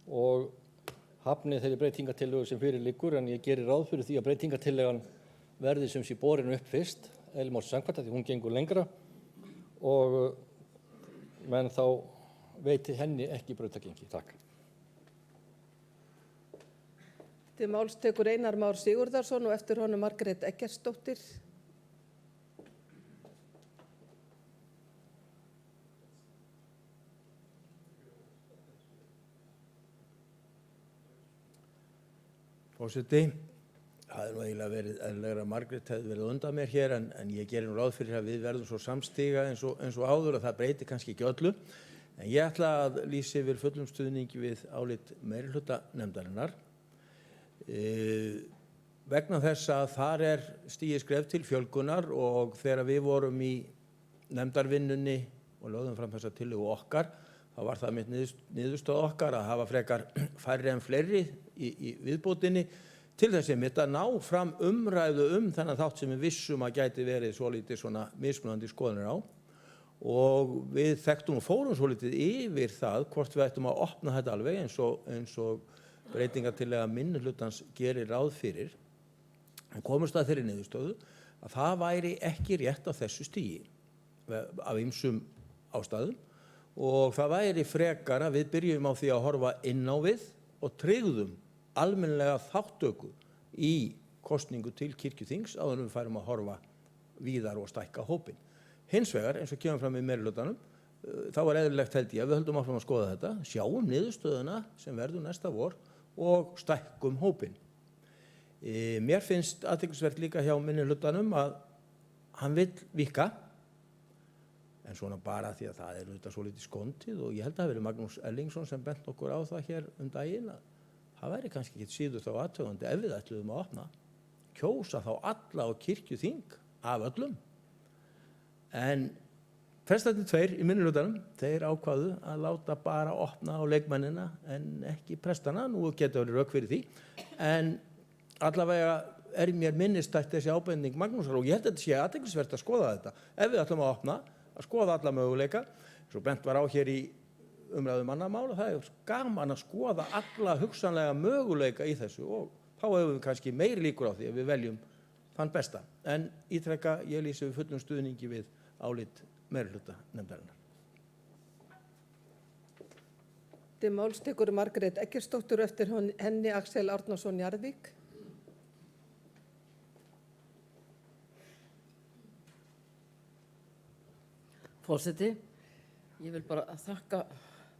og hafni þeirri breytingartillögu sem fyrir liggur, en ég geri ráð fyrir því að breytingartillagan verði sem sé borin upp fyrst, eðli máls samkvæmt, því hún gengur lengra og menn þá veiti henni ekki brautargengi. Takk. Til máls tekur Einar Már Sigurðarson og eftir honum Margrét Eggertsdóttir. Forseti, það nú eiginlega verið eðlilegra að Margrét hefði verið undan mér hér en ég gerir nú ráð fyrir að við verðum svo samstiga eins og áður að það breytir kannski ekki öllu. En ég ætla að lýsa yfir fullum stuðningi við álit meirihlutanefndarinnar. Vegna þess að þar stigið skref til fjölgunar og þegar við vorum í nefndarvinnunni og lögðum fram þessa tillögu okkar, þá var það mitt niðurstaða okkar að hafa frekar færri en fleiri í viðbótinni til þess að ná fram umræðu þennan þátt sem við vissum að gæti verið svolítið svona mismunandi skoðanir á. Og við þekktum og fórum svolítið yfir það hvort við ættum að opna þetta alveg eins og breytingartillaga minnihlutans gerir ráð fyrir. komust að þeirri niðurstöðu að það væri ekki rétt á þessu stigi af ýmsum ástæðum og það væri frekar að við byrjum á því að horfa inn á við og tryggðum almennilega þáttöku í kosningu til kirkjuþings áður en við færum að horfa víðar og stækka hópinn. Hins vegar, eins og kemur fram í meirihlutanum, þá var eðlilegt held ég að við höldum áfram að skoða þetta, sjáum niðurstöðuna sem verður næsta vor og stækkum hópinn. Mér finnst athyglisvert líka hjá minnihlutanum að hann vill víkka, en svona bara því að það er auðvitað svo litið skondið og ég held að það hafi verið Magnús Erlingsson sem bent okkur á það hér daginn að það væri kannski ekki síður þá athugandi ef við ætluðum að opna, kjósa þá alla á kirkjuþing af öllum. En prestarnir tveir í minnihlutanum, þeir ákváðu að láta bara opna á leikmennina en ekki prestana, nú getur verið rök fyrir því, en allavega er mér minnistætt þessi ábending Magnúsar og ég held að þetta sé athyglisvert að skoða þetta. Ef við ætlum að opna, að skoða alla möguleika, eins og bent var á hér í umræðum annað mál, það er gaman að skoða alla hugsanlega möguleika í þessu og þá hefur við kannski meiri líkur á því að við veljum þann besta. En ítreka, ég lýsi við fullum stuðningi við álit meirihluta nefndarinnar. Til máls tekur Margrét Eggertsdóttir eftir henni Axel Árnason Njarðvík. Forseti, ég vil bara þakka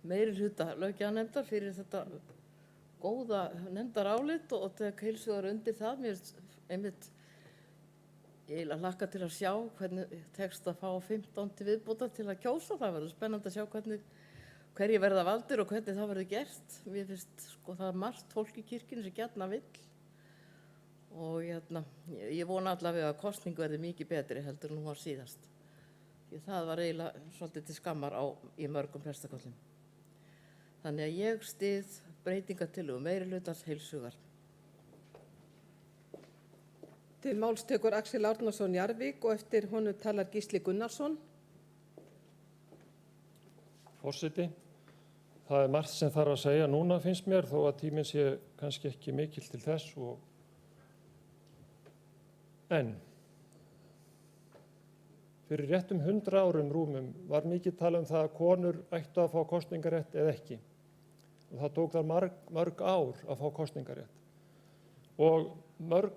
meirihluta löggjafarnefndar fyrir þetta góða nefndarálit og tek heils hugar undir það. Mér einmitt eiginlega hlakka til að sjá hvernig tekst að fá 15 til viðbótar til að kjósa. Það verður spennandi að sjá hverjir verða valdir og hvernig það verður gert. Mér finnst sko það margt fólk í kirkjunni sem gjarna vill og ég vona allavega að kosning verði mikið betri heldur en hún var síðast. Það var eiginlega svolítið til skammar í mörgum prestaköllum. Þannig að ég styð breytingartillögu meirihlutans heils hugar. Til máls tekur Axel Árnason Njarðvík og eftir honum talar Gísli Gunnarsson. Forseti, það er margt sem þarf að segja núna finnst mér þó að tíminn sé kannski ekki mikill til þess en fyrir réttum 100 árum rúmum var mikið tala það að konur ættu að fá kosningarétt eða ekki. Og það tók þar mörg ár að fá kosningarétt. Og mörg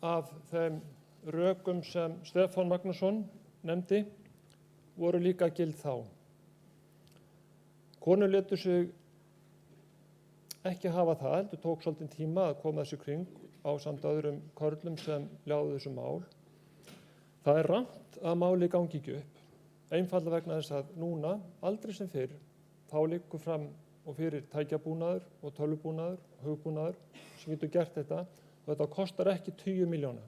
af þeim rökum sem Stefán Magnússon nefndi voru líka gild þá. Konur létu sig ekki hafa það, heldur tók svolítinn tíma að koma þessu kring ásamt öðrum körlum sem ljáðu þessu mál. Það er rangt að máli gangi ekki upp, einfaldlega vegna þess að núna, aldrei sem fyrr, þá liggur fram og fyrir tækjabúnaður og tölvubúnaður og hugbúnaður sem getur gert þetta og þetta kostar ekki 10 milljóna.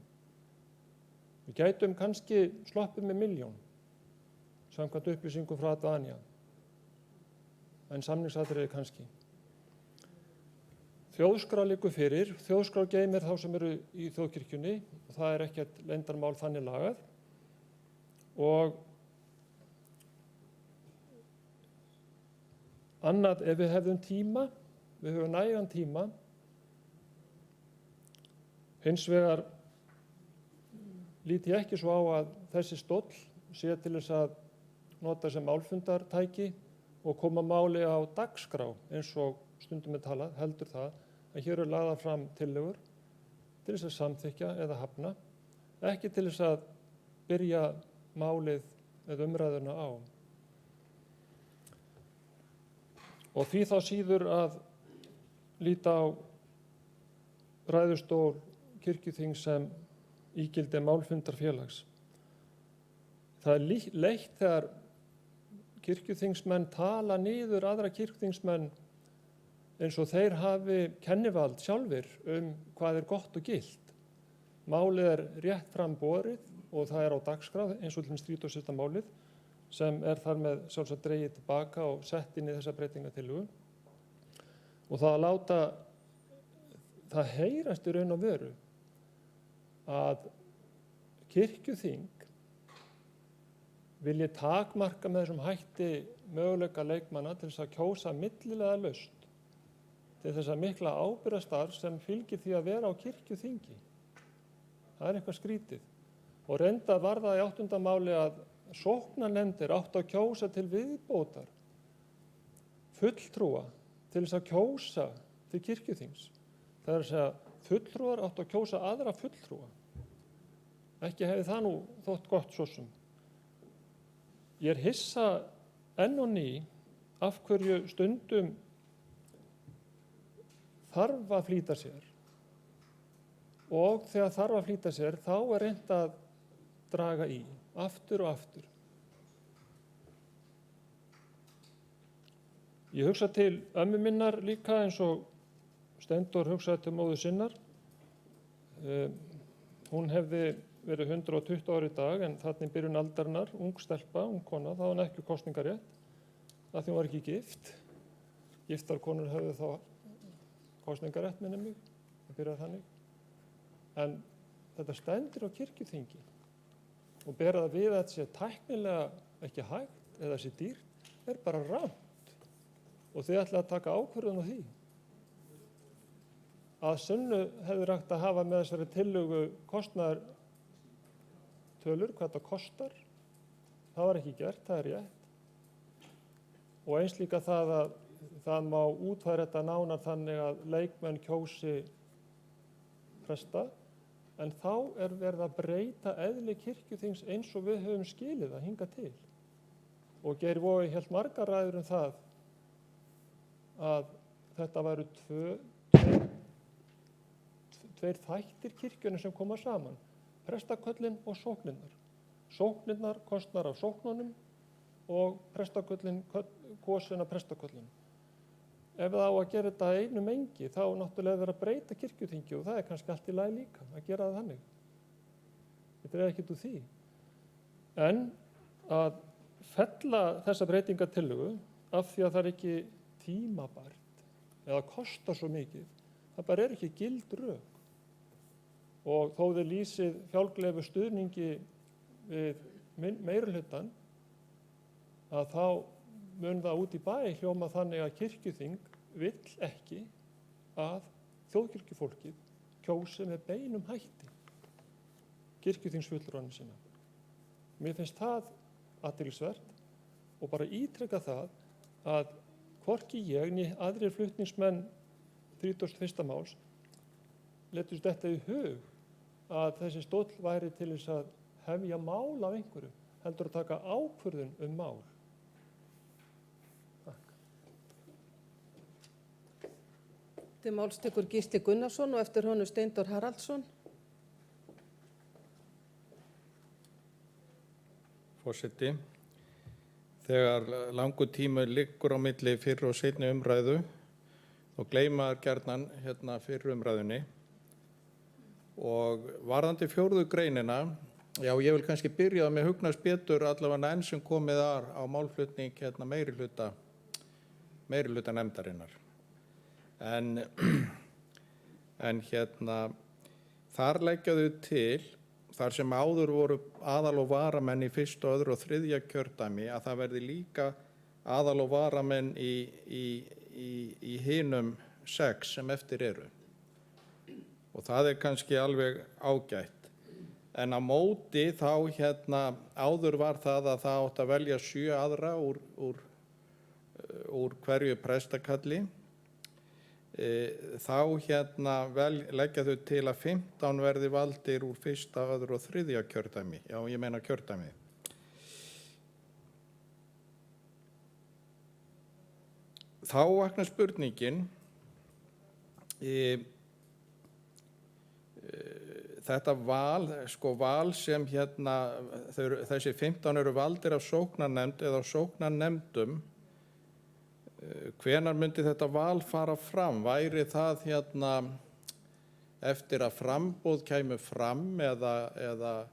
Við gætum kannski sloppið með 1 milljón, samkvæmt upplýsingum frá Advania, en samningsatriði kannski. Þjóðskrá liggur fyrir, þjóðskrá geymir þá sem eru í þjóðkirkjunni og það er ekkert leyndarmál þannig lagað og annað ef við hefðum tíma, við höfum nægan tíma, hins vegar lít ég ekki svo á að þessi stóll sé til þess að nota sem málfundartæki og koma máli á dagskrá eins og stundum er talað, heldur það að hér eru lagðar fram tillögur til þess að samþykkja eða hafna, ekki til þess að byrja málið eða umræðuna á. Og því þá síður að líta á ræðustól kirkjuþings sem ígildi málfundarfélags. Það er leitt þegar kirkjuþingsmenn tala niður aðra kirkjuþingsmenn eins og þeir hafi kennivald sjálfir hvað er gott og gilt. Málið er rétt fram borið og það er á dagskrá eins og til 37. málið sem er þar með sjálfsagt dregið tilbaka og sett inn í þessa breytingatillögu. Og það að láta það heyrast í raun og veru að kirkjuþing vilji takmarka með þessum hætti möguleika leikmanna til þess að kjósa millilega laust til þess að mikla ábyrgðarstarf sem fylgir því að vera á kirkjuþingi. það er eitthvað skrítið. Og reyndar var það í 8. máli að sóknarnefndir áttu að kjósa til viðbótar fulltrúa til þess að kjósa til kirkjuþings. Það er að segja fulltrúar áttu að kjósa aðra fulltrúa. Ekki hefði það nú þótt gott svo sem. Ég er hissa enn og ný af hverju stundum þarf að flýta sér og þegar þarf að flýta sér þá er reynt að draga í, aftur og aftur. Ég hugsa til ömmu minnar líka eins og Steindór hugsaði til móður sinnar. Hún hefði verið 120 ára í dag en þarna í byrjun aldarinnar, ung stelpa, ung kona, þá var hún ekki kosningarétt, af því hún var ekki gift. Giftar konur höfðu þá kosningarétt, minnir mig, það byrjaði þannig. En þetta stendur á kirkjuþingi og bera það við að þetta sé tæknilega ekki hægt eða sé dýrt, er bara rangt og þið ætla að taka ákvörðun á því. Að sunnu hefur hægt að hafa með þessari tillögu kostnaðartölur, hvað þetta kostar. Það var ekki gert, það er rétt. Og eins líka það að það má útfæra þetta nánar þannig að leikmenn kjósi presta, en þá er verið að breyta eðli kirkjuþings eins og við höfum skilið að hinga til. Og Geir Wogi hélt margar ræður það að þetta væru tveir þættir kirkjunni sem koma saman, prestaköllin og sóknirnar. Sóknirnar kostnar af sóknunum og prestaköllin kosin af prestaköllin. Ef það á að gera þetta einu mengi, þá náttúrulega verður að breyta kirkjuþingi og það er kannski allt í lagi líka að gera það þannig. Þetta er ekkert úr því. En að fella þessa breytingatillögu af því að það er ekki tímabært eða kostar svo mikið, það bara er ekki gild rök. Og þó þið lýsið fjálgleifu stuðningi við meirihlutann, að þá mun það út í bæ hljóma þannig að kirkjuþing vill ekki að þjóðkirkjufólkið kjósi með beinum hætti kirkjuþingsfulltrúana sína. Mér finnst það athyglisvert og bara ítreka það að hvorki ég né aðrir flutningsmenn 31. máls letust þetta í hug að þessi stóll væri til þess að hefja mál af einhverju, heldur að taka ákvörðun mál. Til máls tekur Gísli Gunnarsson og eftir honum Steindór Haraldsson. Forseti, þegar langur tími liggur á milli fyrri og seinni umræðu og gleymaður gjarnan hérna fyrri umræðunni. Og varðandi 4. greinina, já ég vil kannski byrja með hugnast betur allavega enn sem komið á málflutning hérna meirihluta nefndarinnar. En hérna þar leggja þau til, þar sem áður voru aðal- og varamenn í 1., 2. og 3. kjördæmi, að það verði líka aðal- og varamenn í hinum 6 sem eftir eru. Og það er kannski alveg ágætt. En á móti þá hérna áður var það að það átti að velja 7 aðra úr hverju prestakalli. Þá hérna leggja þau til að 15 verði valdir úr 1., 2. og 3. kjördæmi. Já, ég meina kjördæmi. Þá vaknar spurningin, þetta val sem hérna, þessi 15 eru valdir af sóknarnefnd eða sóknarnefndum, hvenær myndi þetta val fara fram? Væri það hérna eftir að framboð kæmu fram eða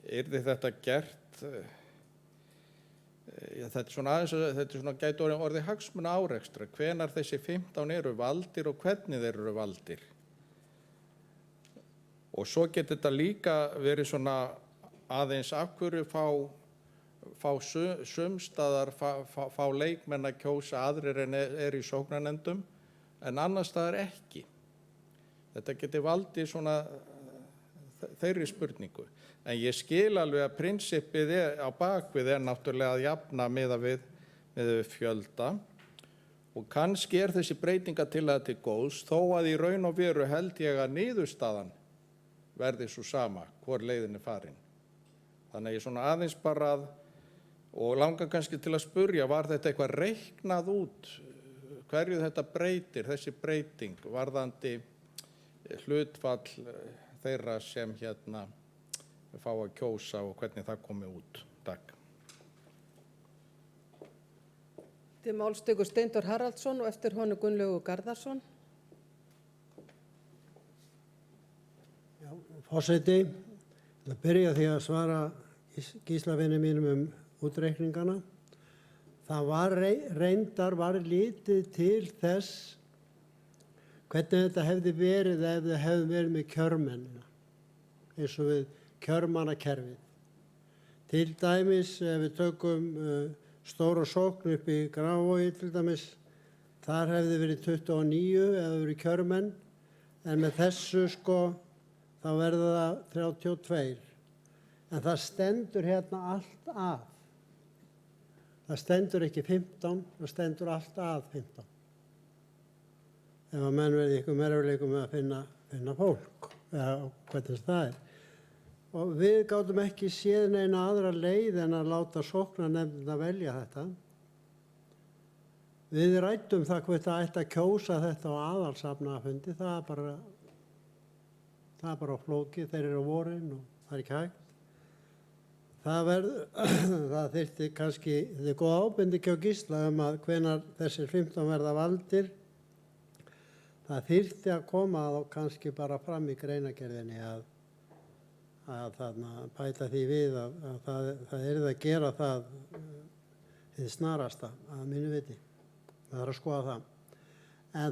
yrði þetta gert? Þetta er svona gæti orðið hagsmuna árekstra, hvenær þessi 15 eru valdir og hvernig þeir eru valdir. Og svo getur þetta líka verið svona aðeins af hverju fá sumstaðar fá leikmenn að kjósa aðrir en í sóknarnefndum en annars staðar ekki. Þetta getur valdið svona þeirri spurningu. En ég skil alveg að prinsippið á bakvið náttúrulega að jafna miðað við fjölda og kannski þessi breytingatillaga til góðs þó að í raun og veru held ég að niðurstaðan verði svo sama hvor leiðin farin. Þannig að ég svona aðeins bara og langar kannski til að spurja, var þetta eitthvað reiknað út hverju þetta breytir, þessi breyting varðandi hlutfall þeirra sem fá að kjósa og hvernig það komi út. Takk. Til máls tekur Steindór Haraldsson og eftir honum Gunnlaugur Garðarsson. Já, forseti, að byrja því að svara Gíslavinni mínum útreikningana. Það var litið til þess hvernig þetta hefði verið ef þið hefði verið með kjörmennina, eins og við kjörmannakerfið. Til dæmis ef við tökum stóra sókn upp í Grafarvogi til dæmis, þar hefði verið 29 ef það verið kjörmenn, en með þessu þá verður það 32. En það stendur hérna allt að. Það stendur ekki 15, það stendur allt að 15. Ef að menn verði ykkur merðuleikum með að finna fólk, eða hvernig það er. Og við gátum ekki séð neina aðra leið en að láta sóknarnefndina velja þetta. Við ræddum það hvort það ætti að kjósa þetta á aðalsafnafundi, það er bara flókið, þeir eru á vorin og það er ekki hægt. Það þyrfti kannski, þetta er góð ábending hjá Gísla að hvenær þessir 15 verða valdir. Það þyrfti að koma þá kannski bara fram í greinagerðinni að bæta því við að það yrði að gera það hið snarasta að mínu viti. Það er að skoða það. En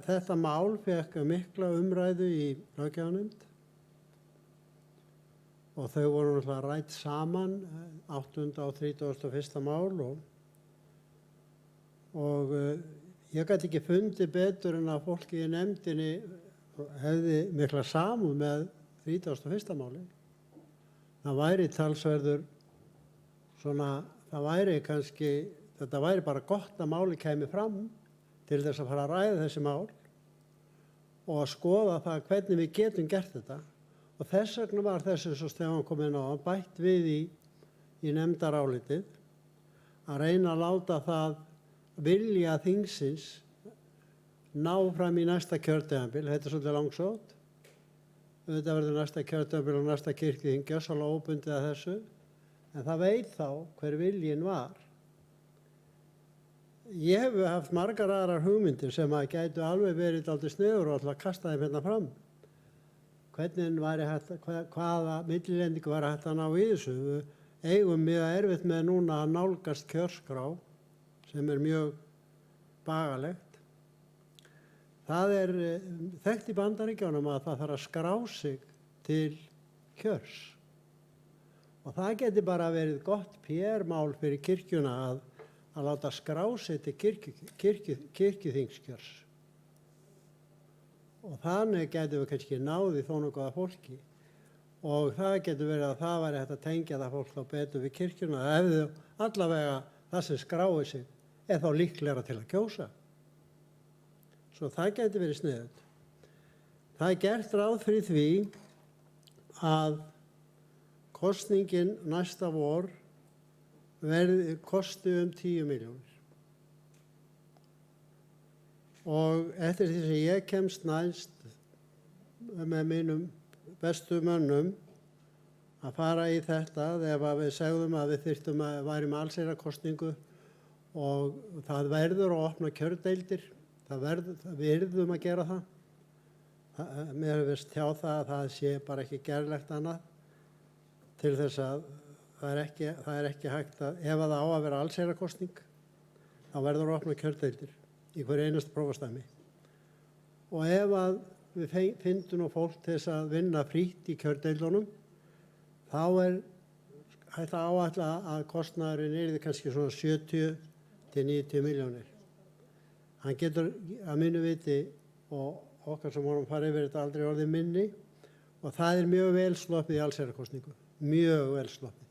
þetta mál fékk mikla umræðu í löggjafarnefnd og þau voru náttúrulega rædd saman 8. og 31. mál og ég gat ekki fundið betur en að fólki í nefndinni hefði mikla samúð með 31. máli. Það væri talsverður þetta væri bara gott að máli kæmi fram til þess að fara að ræða þessi mál og að skoða það hvernig við getum gert þetta. Og þess vegna var þessu, svo Stefán kom inn á, bætt við í nefndarálitið að reyna að láta það vilja þingsins ná fram í næsta kjörtímabil. Þetta er svolítið langsótt. Þetta verður næsta kjörtímabil og næsta kirkjuþing, gjörsamlega óbundið að þessu. En það veit þá hver viljinn var. Ég hef haft margar aðrar hugmyndir sem að gætu alveg verið dálítið sniður og alltaf kasta þeim hérna fram. Hvernig væri hægt, hvaða millilendingu væri hægt að ná í þessu. Við eigum mjög erfitt með núna að nálgast kjörskrá sem er mjög bagalegt. Það er þekkt í Bandaríkjunum að það þarf að skrá sig til kjörs. Og það geti bara verið gott PR-mál fyrir kirkjuna að láta skrá sig til kirkjuþingskjörs. Og þannig getum við kannski náði þó nokkuð fólki. Og það getur verið að það væri hægt að tengja það fólk þá betur við kirkjuna. Ef þau allavega það sem skráir sig þá líklegra til að kjósa. Svo það getur verið sniðugt. Það er gert ráð fyrir því að kosningin næsta vor kosti 10 milljónir. Og eftir því sem ég kemst næst með mínum bestu mönnum að fara í þetta, þegar við segðum að við þyrftum að væri með allsherjarkosningu og það verður að opna kjördeildir, við yrðum að gera það. Mér hefist hjá það að það sé bara ekki gerlegt annað til þess að það er ekki hægt að, ef það á að vera allsherjarkosning, þá verður að opna kjördeildir í hverju einasta prófastammi. Og ef að við fyndum nú fólk til þess að vinna frítt í kjördeildunum, þá er hægt að áætla að kostnaðurinn yrði kannski svona 70 til 90 milljónir. Hann getur að mínu viti og okkar sem vorum farið yfir þetta aldrei orðið minni og það er mjög vel sloppið í allsherjarkosningu, mjög vel sloppið.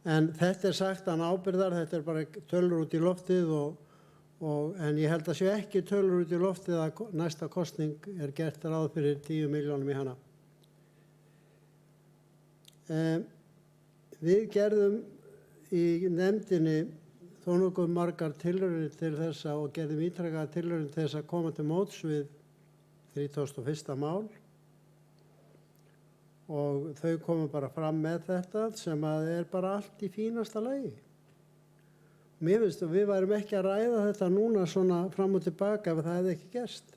En þetta er sagt án ábyrgðar, þetta er bara tölur út í loftið en ég held að séu ekki tölur út í loftið að næsta kosning er gert ráð fyrir 10 milljónum í hana. Við gerðum í nefndinni þó nokkuð margar tilraunir til þessa og gerðum ítrekaðar tilraunir til þess að koma til móts við 31. mál og þau komu bara fram með þetta sem að er bara allt í fínasta lagi. Mér finnst að við værum ekki að ræða þetta núna svona fram og tilbaka ef það hefði ekki gerst.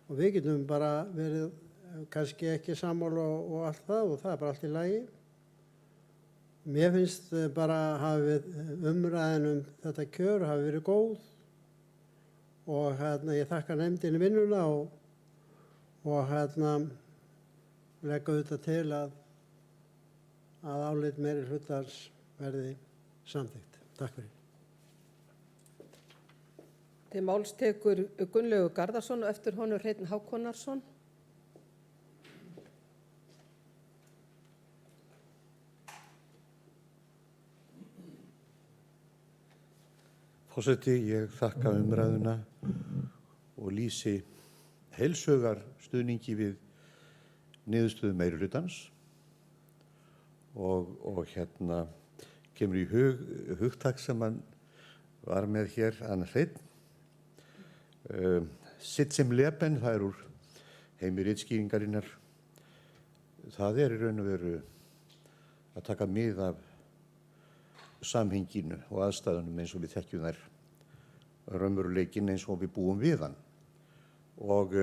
Og við getum bara verið kannski ekki sammála og allt það og það er bara allt í lagi. Mér finnst bara að umræðin þetta kjör hafi verið góð og ég þakka nefndinni vinnuna og legg auðvitað til að álit meiri hlutans verði samþykkt. Takk fyrir. Til máls tekur Gunnlaugur Garðarsson og eftir honum Hreinn Hákonarsson. Forseti, ég þakka umræðuna og lýsi heilshugar stuðningi við niðurstöðu meirihlutans og kemur í hugtak sem hann var með hér, Anna Hreinn. Sitt sem leben, það er úr heimi ritskýringarinnar. Það er í raun og veru að taka mið af samhenginu og aðstæðunum eins og við þekkjum þær, raunveruleikinn eins og við búum við hann. Og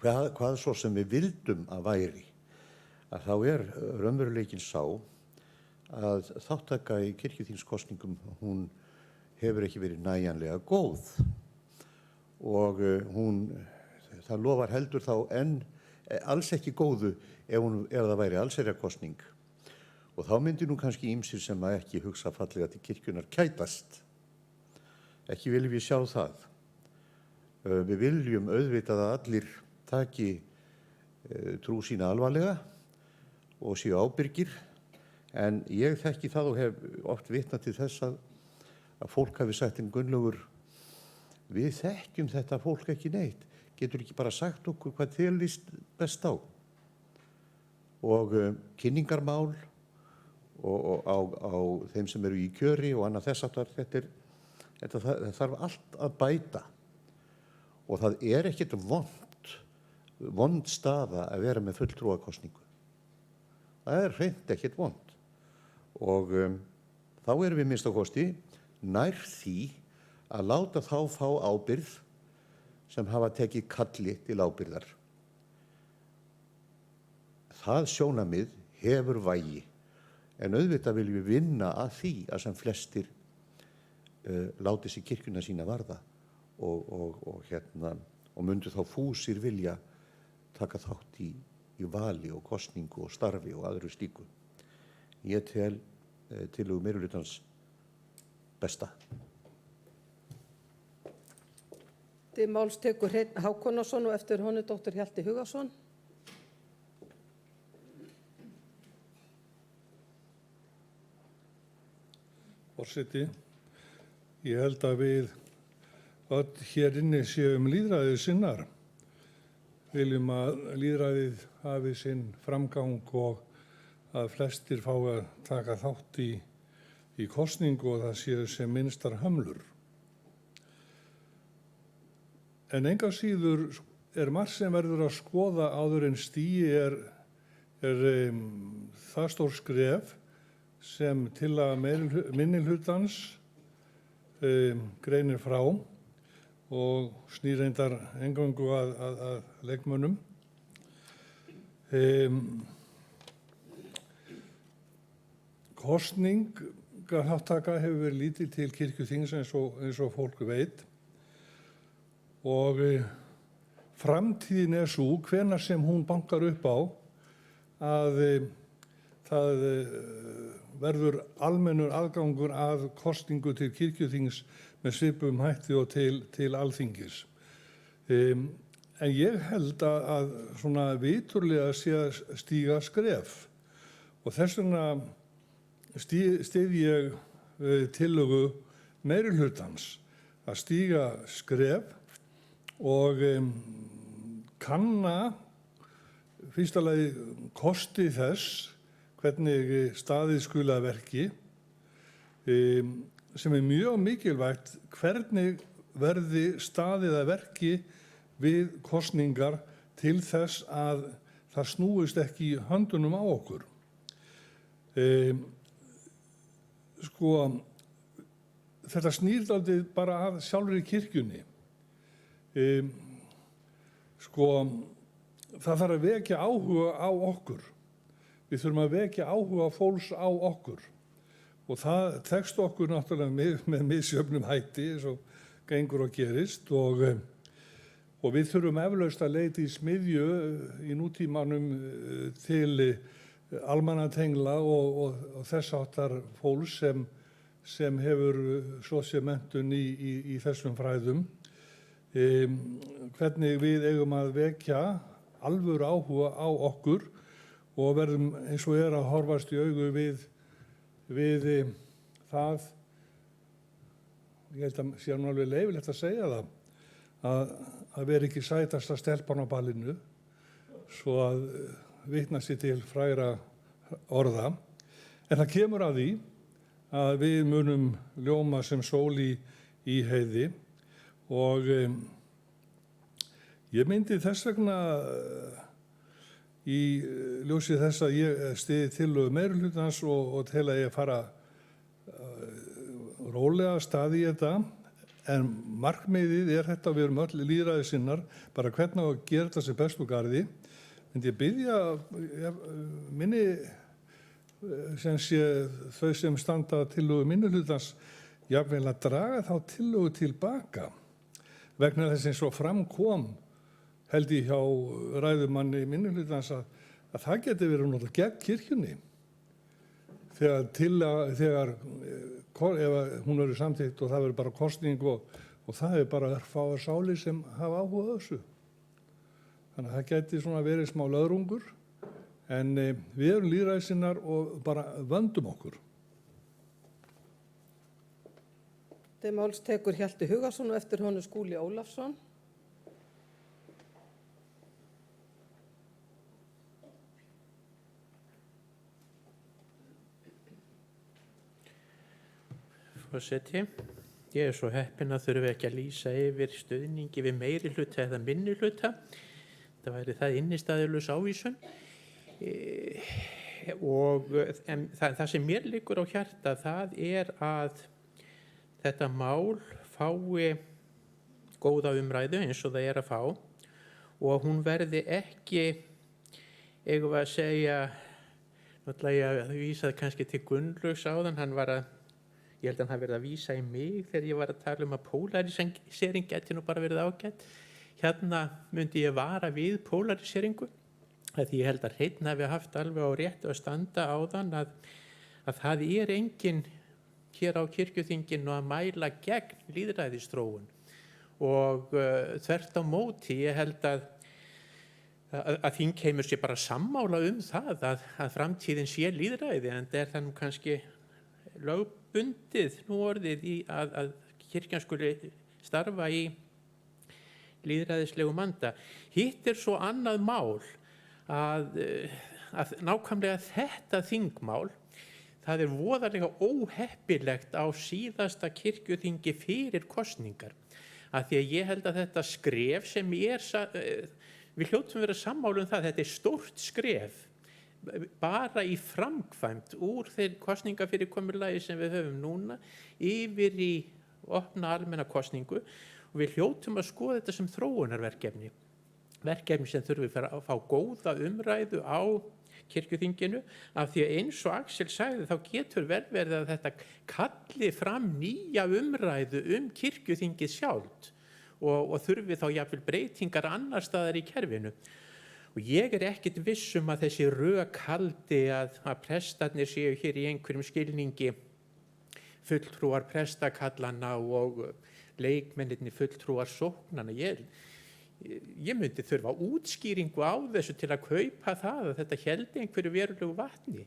hvað svo sem við vildum að væri, að þá er raunveruleikinn sá að þátttaka í kirkjuþingskosningum, hún hefur ekki verið nægjanlega góð og það lofar heldur þá enn alls ekki góðu ef það væri allsherjarkosning. Og þá myndi nú kannski ýmsir sem að ekki hugsa fallega til kirkjunar kætast. Ekki viljum við sjá það. Við viljum auðvitað að allir taki trú sína alvarlega og séu ábyrgir, en ég þekki það og hef oft vitnað til þess að fólk hafi sagt en Gunnlaugur, við þekkjum þetta fólk ekki neitt, getur ekki bara sagt okkur hvað þér líst best á. Og kynningarmál og á þeim sem eru í kjöri og annað þess aftar, þetta þarf allt að bæta. Og það er ekkert vond staða að vera með fulltrúakosningu. Það er hreint ekkert vond. Og þá erum við minnst á kosti nær því að láta þá fá ábyrgð sem hafa tekið kalli til ábyrgðar. Það sjónarmið hefur vægi, en auðvitað viljum við vinna að því að sem flestir láti sig kirkjuna sína varða og myndu þá fúsir vilja taka þátt í vali og kosningu og starfi og aðru slíku. Ég tel tillögu meirihlutans besta. Til máls tekur Hreinn Hákonarsson og eftir honum Dr. Hjalti Hugason. Forseti, ég held að við öll hér inni séum lýðræðið sinnar. Viljum að lýðræðið hafi sinn framgang og að flestir fái að taka þátt í kosningu og það séu sem minnstar hömlur. En enga síður er margt sem verður að skoða áður en stigi er það stór skref sem tillaga minnihlutans greinir frá og snýr reyndar eingöngu að leikmönnum. Kosningaþátttaka hefur verið lítil til kirkjuþings eins og fólk veit og framtíðin er sú, hvenær sem hún bankar upp á, að það verður almennur aðgangur að kosningu til kirkjuþings með svipum hætti og til alþingis. En ég held að svona viturlega sé að stíga skref og þess vegna styð ég tillögu meirihlutans að stíga skref og kanna fyrsta lagi kosti þess hvernig staðið skuli að verki sem mjög mikilvægt hvernig verði staðið að verki við kosningar til þess að það snúist ekki í höndunum á okkur. Þetta snýr dálítið bara að sjálfri kirkjunni. Það þarf að vekja áhuga á okkur. Við þurfum að vekja áhuga fólks á okkur. Og það tekst okkur náttúrulega með misjöfnum hætti eins og gengur og gerist og við þurfum eflaust að leita í smiðju í nútímanum til almannatengla og þess háttar fólks sem hefur svo sé menntun í þessum fræðum. Hvernig við eigum að vekja alvöru áhuga á okkur og verðum eins og að horfast í augu við það, ég held að sé nú alveg leyfilegt að segja það, að vera ekki sætasta stelpan á ballinu, svo að vitna sér til frægra orða. En það kemur að því að við munum ljóma sem sól í heiði og ég myndi þess vegna í ljósi þess að ég styði tillögu meirihlutans og tel að ég fara rólega af stað í þetta, en markmiðið þetta, við erum öll lýðræðissinnar, bara hvernig að gera þetta sem best úr garði. Myndi ég biðja minni sem sé þau sem standa tillögu minnihlutans jafnvel að draga þá tillögu tilbaka vegna þess eins og fram kom held ég hjá ræðumanni minnihlutans að það geti verið náttúrulega gegn kirkjunni þegar ef hún verður samþykkt og það verður bara kosning og það er bara örfáar sálir sem hafa áhuga á þessu. Þannig að það geti svona verið smá löðrungur en við erum lýðræðissinnar og bara vöndum okkur. Til máls tekur Hjalti Hugason og eftir honum Skúli Ólafsson. Forseti, ég er svo heppinn að þurfi ekki að lýsa yfir stuðningi við meirihluta eða minnihluta. Það væri það innistæðulaus ávísun. En það sem mér liggur á hjarta, það er að þetta mál fái góða umræðu eins og það er að fá og hún verði ekki, eigum við að segja, náttúrulega ég vísaði kannski til Gunnlaugs áðan, ég held að hann hafi verið að vísa í mig þegar ég var að tala um að polarisering geti nú bara verið ágætt. Hérna myndi ég vara við polariseringu, því ég held að Hreinn hafi haft alveg á réttu að standa áðan að það er enginn hér á kirkjuþinginu að mæla gegn lýðræðisþróun og þvert á móti ég held að þingheimur sé bara sammála það að framtíðin sé lýðræði en það er þannig kannski lögbundið nú orðið í að kirkjan skuli starfa í lýðræðislegu anda. Hitt er svo annað mál að nákvæmlega þetta þingmál, það er voðalega óheppilegt á síðasta kirkjuþingi fyrir kosningar. Af því að ég held að þetta skref sem við hljótum vera sammála það, þetta er stórt skref bara í framkvæmd úr þeir kosningafyrirkomulagi sem við höfum núna yfir í opna almenna kosningu og við hljótum að skoða þetta sem þróunarverkefni sem þurfi að fá góða umræðu á kirkjuþinginu af því að eins og Axel sagði þá getur vel verið að þetta kalli fram nýja umræðu kirkjuþingið sjálft og þurfi þá jafnvel breytingar annar staðar í kerfinu. Og ég er ekkert viss að þessi rök haldi að prestarnir séu hér í einhverjum skilningi fulltrúar prestakallana og leikmennirnir fulltrúar sóknana. ég myndi þurfa útskýringu á þessu til að kaupa það að þetta héldi einhverju verulegu vatni.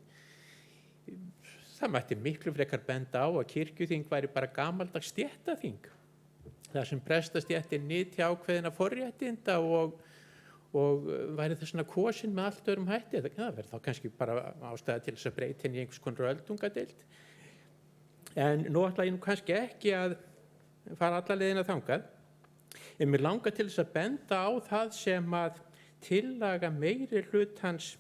Það mætti miklu frekar benda á að kirkjuþing væri bara gamaldags stéttaþing. Það sem prestastéttin nyti ákveðina forréttinda og væri þess vegna kosin með allt öðrum hætti. Það verður þá kannski bara ástæða til þess að breyta henni í einhvers konar öldungadeild. En nú ætla ég nú kannski ekki að fara alla leiðina þangað. En mér langar til þess að benda á það sem að tillaga meiri hlutans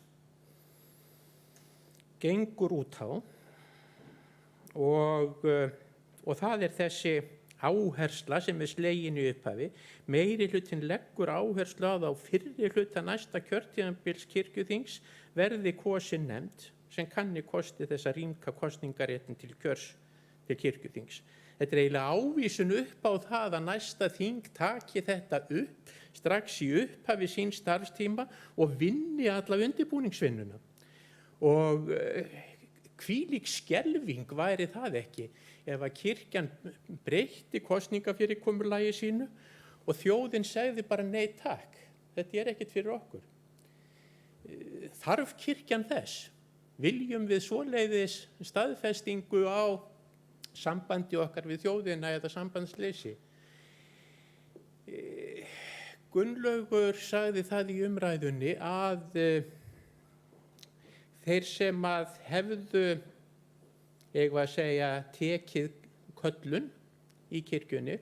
gengur út á og það er þessi áhersla sem er slegin í upphafi. Meiri hlutin leggur áherslu á fyrri hluta næsta kjörtímabils kirkjuþings verði kosin nefnd sem kanni kosti þess að rýmka kosningaréttin til kjörs til kirkjuþings. Þetta er eiginlega ávísun upp á það að næsta þing taki þetta upp strax í upphafi sín starfstíma og vinni alla undirbúningsvinnuna. Og hvílík skelfing væri það ekki ef að kirkjan breytti kosningafyrirkomulagi sínu og þjóðin segði bara nei takk, þetta er ekkert fyrir okkur. Þarf kirkjan þess? Viljum við svoleiðis staðfestingu á sambandi okkar við þjóðina eða sambandsleysi? Gunnlaugur sagði það í umræðunni að þeir sem að hefðu, eigum að segja, tekið köllun í kirkjunni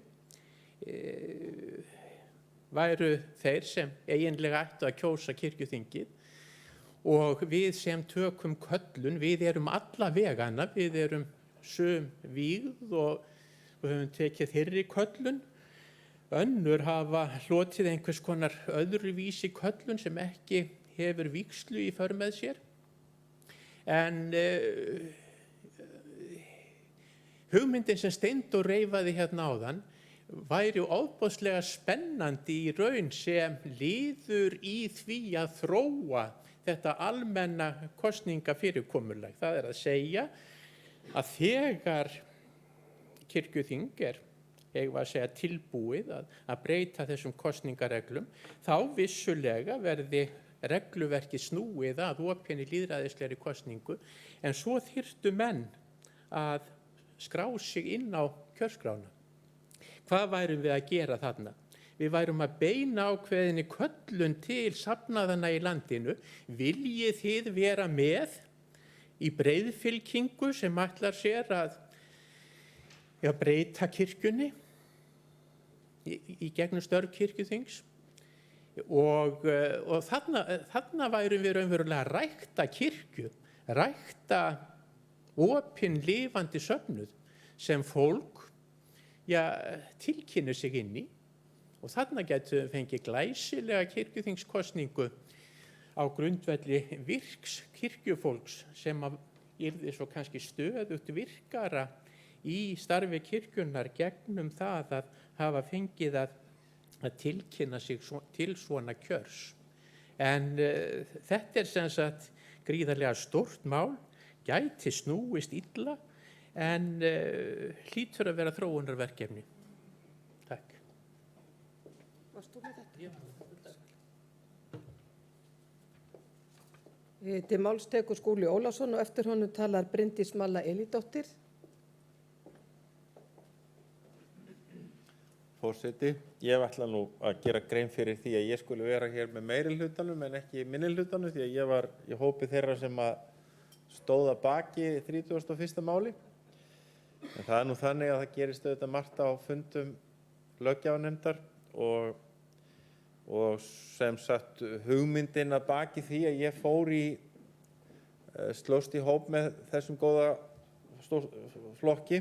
væru þeir sem eiginlega ættu að kjósa kirkjuþingið og við sem tökum köllun, við erum alla vegana, við erum sum vígð og höfum tekið þeirri köllun. Önnur hafa hlotið einhvers konar öðruvísi köllun sem ekki hefur vígslu í för með sér. En hugmyndin sem Steindór reifaði hérna áðan væri ofboðslega spennandi í raun sem liður í því að þróa þetta almenna kosningafyrirkomulag. Það er að segja að þegar kirkjuþing eigum að segja tilbúið að breyta þessum kosningareglum, þá vissulega verði regluverki snúið að opinni lýðræðislegri kosningu, en svo þyrftu menn að skrá sig inn á kjörskrána. Hvað værum við að gera þarna? Við værum að beina ákveðinni köllun til safnaðana í landinu. Viljið þið vera með í breiðfylkingu sem ætlar sér að breyta kirkjunni í gegnum störf kirkjuþings? Og þarna værum við raunverulega að rækta kirkju, rækta opin lifandi söfnuð sem fólk tilkynnir sig inn í, og þarna getum við fengið glæsilega kirkjuþingskosningu á grundvelli virks kirkjufólks sem yrði svo kannski stöðugt virkara í starfi kirkjunnar gegnum það að hafa fengið að tilkynna sig til svona kjörs. En þetta sem sagt gríðarlega stórt mál, gæti snúist illa, en hlýtur að vera þróunarverkefni. Takk. Varst þú með þetta? Til máls tekur Skúli Ólafsson og eftir honum talar Bryndís Malla Elídóttir. Forseti, ég ætla nú að gera grein fyrir því að ég skuli vera hér með meirihlutanum en ekki minnihlutanum, því að ég var í hópi þeirra sem að stóða baki 31. máli. En það er nú þannig að það gerist auðvitað margt á fundum löggjafarnefndar og sem sagt hugmyndin að baki því að ég fór slóst í hóp með þessum góða flokki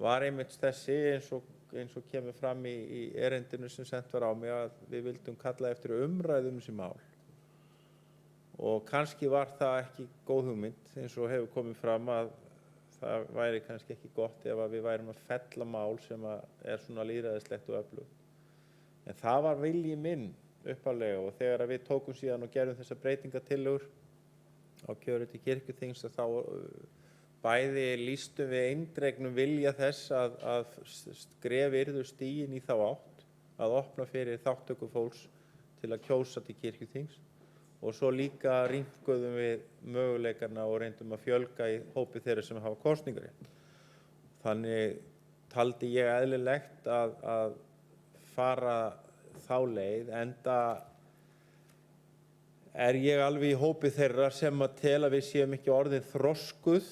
var einmitt þessi eins og kemur fram í erindinu sem sent var á mig að við vildum kalla eftir umræðum þessi mál. Og kannski var það ekki góð hugmynd eins og hefur komið fram að það væri kannski ekki gott ef við værum að fella mál sem er svona lýðræðislegt og öflugt. En það var vilji minn upphaflega og þegar við tókum síðan og gerðum þessar breytingatillögur á kjöri til kirkjuþings þá bæði lýstum við eindregnum vilja þess að skref yrðu stigin í þá átt að opna fyrir þátttöku fólks til að kjósa til kirkjuþings og svo líka rýmkuðum við möguleikana og reyndum að fjölga í hópi þeirra sem hafa kosningarétt. Þannig taldi ég eðlilegt að fara þá leið, enda ég alveg í hópi þeirra sem að tel að við séum ekki orðin þroskuð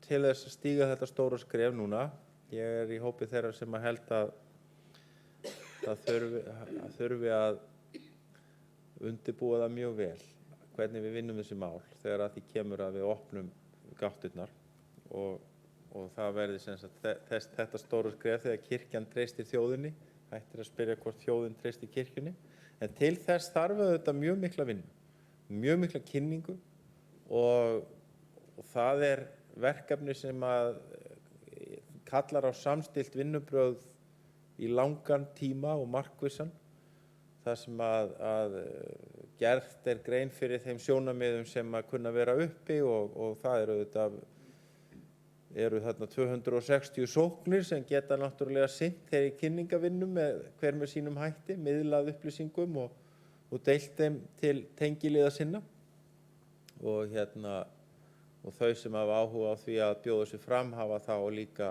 til þess að stíga þetta stóra skref núna. Ég í hópi þeirra sem að held að það þurfi að undirbúa það mjög vel hvernig við vinnum þessi mál þegar að því kemur að við opnum gáttirnar og það verði sem sagt þetta stóra skref þegar kirkjan treystir þjóðinni, hættir að spyrja hvort þjóðin treystir kirkjunni, en til þess þarf þetta mjög mikla vinnu, mjög mikla kynningu og það verkefni sem að kallar á samstillt vinnubrögð í langan tíma og markvissan, þar sem að gert grein fyrir þeim sjónarmiðum sem að kunna vera uppi og það eru þarna 260 sóknir sem geta náttúrulega sinnt þeirri kynningavinnum hver með sínum hætti, miðlað upplýsingum og deilt þeim til tengiliða sinna og þau sem hafa áhuga á því að bjóða sig fram hafa þá líka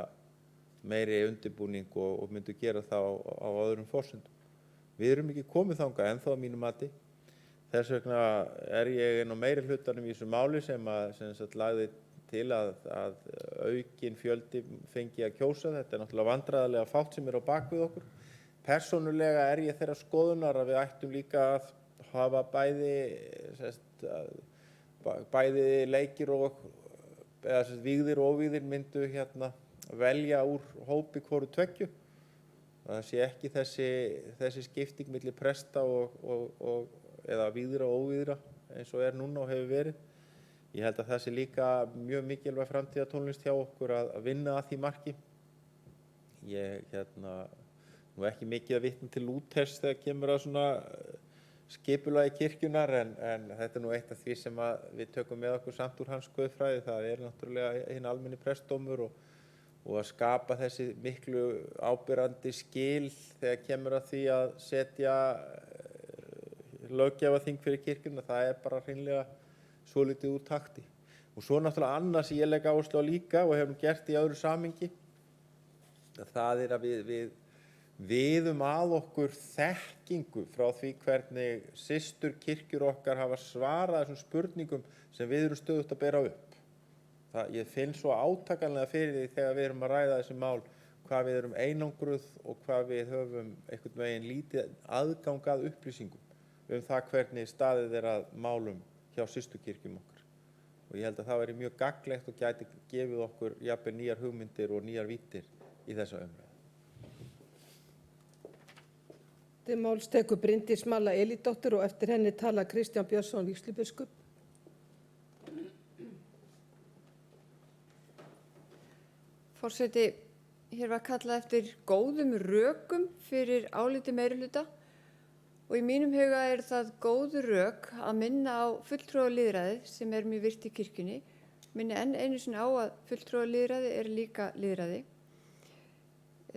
meiri undirbúning og myndu gera það á öðrum forsendum. Við erum ekki komið þangað ennþá að mínu mati. Þess vegna ég inn á meiri hlutanum í þessu máli sem lagði til að aukinn fjöldi fengi að kjósa. Þetta náttúrulega vandræðarlega fátt sem á bak við okkur. Persónulega ég þeirra skoðunar að við ættum líka að hafa bæði leikir eða vígðir og óvígðir myndu velja úr hópi hvoru tveggju. Það sé ekki þessi skipting milli presta eða vígðra og óvígðra eins og núna og hefur verið. Ég held að það sé líka mjög mikilvæg framtíðartónlist hjá okkur að vinna að því marki. Ég nú ekki mikið að vitna til Lúthers þegar kemur að svona skipulagi kirkjunnar en þetta nú eitt af því sem við tökum með okkur samt úr hans guðfræði. Það náttúrulega hinn almenni prestdómur og að skapa þessi miklu ábyrrandi skil þegar kemur að því að setja löggjafarþing fyrir kirkjuna, það bara hreinlega svolítið úr takti. Og svo náttúrulega annað sem ég legg áherslu á líka og hefum gert í öðru samhengi, það að við viðum að okkur þekkingu frá því hvernig systurkirkjur okkar hafa svarað þessum spurningum sem við erum stöðugt að bera upp. Ég finn svo átakanlega fyrir því þegar við erum að ræða þessi mál hvað við erum einangruð og hvað við höfum einhvern veginn lítið aðgang að upplýsingum það hvernig staðið að málum hjá systurkirkjum okkar. Og ég held að það væri mjög gagnlegt og gæti gefið okkur jafnvel nýjar hugmyndir og nýjar víddir í þessa umræðu. Til máls tekur Bryndís Malla Elídóttir og eftir henni tala Kristján Björnsson vígslubiskup. Forseti, hér var kallað eftir góðum rökum fyrir áliti meirihluta og í mínum huga það góður rök að minna á fulltrúalýðræðið sem mjög virt í kirkjunni, minni enn einu sinni á að fulltrúalýðræði líka lýðræði.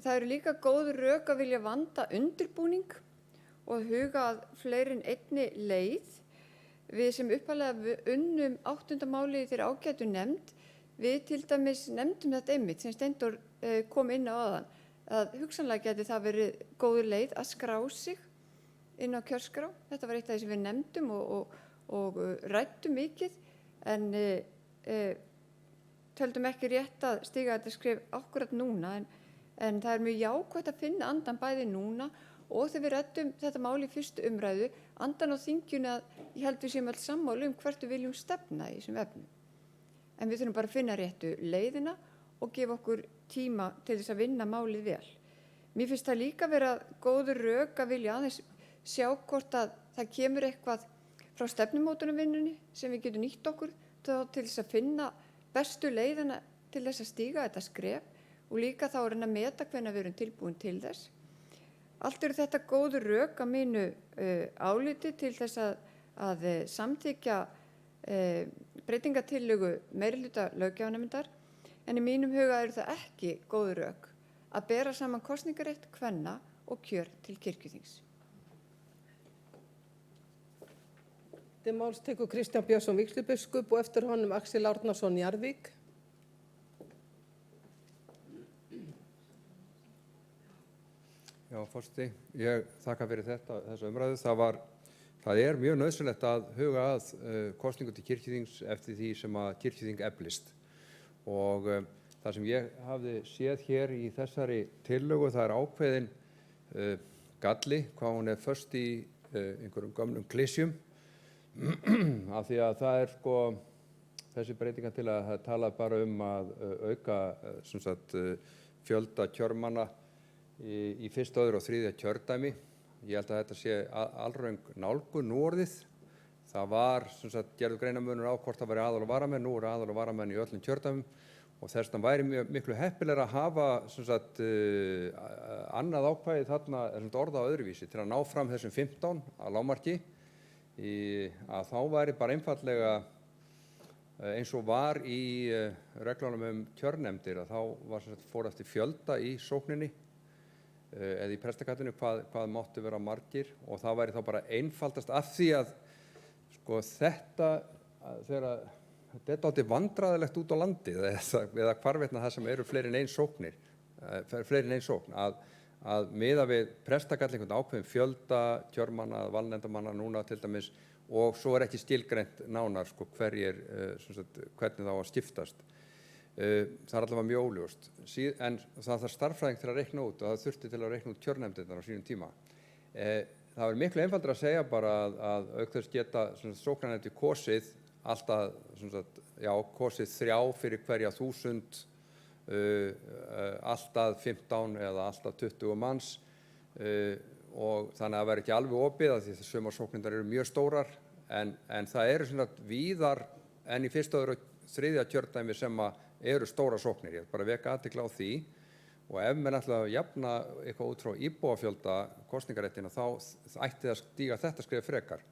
Það eru líka góður rök að vilja vanda undirbúning og að huga að fleiri en einni leið. Við sem upphaflega unnum 8. máli í þeirri ágætu nefnd, við til dæmis nefndum þetta einmitt sem Steindór kom inn á áðan, að hugsanlega geti það verið góður leið að skrá sig inn á kjörskrá. Þetta var eitt af því sem við nefndum og ræddum mikið en töldum ekki rétt að stíga þetta skref akkúrat núna en það mjög jákvætt að finna andan bæði núna og þegar við ræddum þetta mál í fyrstu umræðu, andan á þingjunni að ég held við séum öll sammála hvert við viljum stefna í þessum efnum. En við þurfum bara að finna réttu leiðina og gefa okkur tíma til þess að vinna málið vel. Mér finnst það líka vera góður rök að vilja aðeins sjá hvort að það kemur eitthvað frá stefnumótunarvinnunni sem við getum nýtt okkur til þess að finna bestu leiðina til þess að stíga þetta skref og líka þá að reyna að meta hvenær við erum tilbúin til þess. Allt eru þetta góður rök að mínu áliti til þess að samþykkja breytingatillögu meirihluta löggjafarnefndar en í mínum huga það ekki góður rök að bera saman kosningarétt kvenna og kjör til kirkjuþings. Til máls tekur Kristján Björnsson vígslubiskup og eftir honum Axel Árnason Njarðvík. Já, forseti, ég þakka fyrir þessa umræðu. Það er mjög nauðsynlegt að huga að kosningu til kirkjuþings eftir því sem að kirkjuþing eflist. Og það sem ég hafði séð hér í þessari tillögu, það er ákveðin galli, hvað hún er föst í einhverjum gömlum klisjum, af því að það er sko þessi breytinga til að það tala bara að auka sem sagt, fjölda kjörmanna í fyrsta, öðru og þriðja kjördæmi. Ég held að þetta sé alröng nálgun núorðið. Það var sem sagt gerður greinarmunur á hvort það væri aðal og varamenn, nú eru aðal og varamenn í öllum kjördæmum og þess vegna væri miklu heppilegra að hafa sem sagt annað ákvæði þarna orða á öðruvísi til að ná fram þessum 15 að lágmarki, að þá væri bara einfaldlega eins og var í reglunum kjörnefndir, að þá var sem sagt fór eftir fjölda í sókninni eða í prestakallinu hvað máttu vera margir og það væri þá bara einfaldast af því að sko þetta þegar þetta er dálítið vandræðilegt út á landið eða hvarvetna það sem eru fleiri en ein sóknir, fleiri en ein sókn að miða við prestakall einhvern ákveðin fjölda kjörmanna, valnefndamanna núna til dæmis og svo er ekki skilgreint nánar sko hvernig þá að skiptast. Það er allavega mjög óljóst, en það þarf starffræðing til að reikna út og það þurfti til að reikna út kjörnefndirnar á sínum tíma. Það er miklu einfaldara að segja bara að auk þess geta sóknarnefndir kosið alltaf, kosið 3 fyrir hverja 1000, alltaf 15 eða alltaf 20 manns og þannig að það verður ekki alveg opið af því að sumar sóknirnar eru mjög stórar en það eru víðar en í fyrsta, öðru og þriðja kjördæmi sem eru stóra sóknir. Ég bara veka athygli á því og ef menn ætla að jafna eitthvað út frá íbúafjölda kosningaréttina þá ætti það að stíga þetta skref frekar.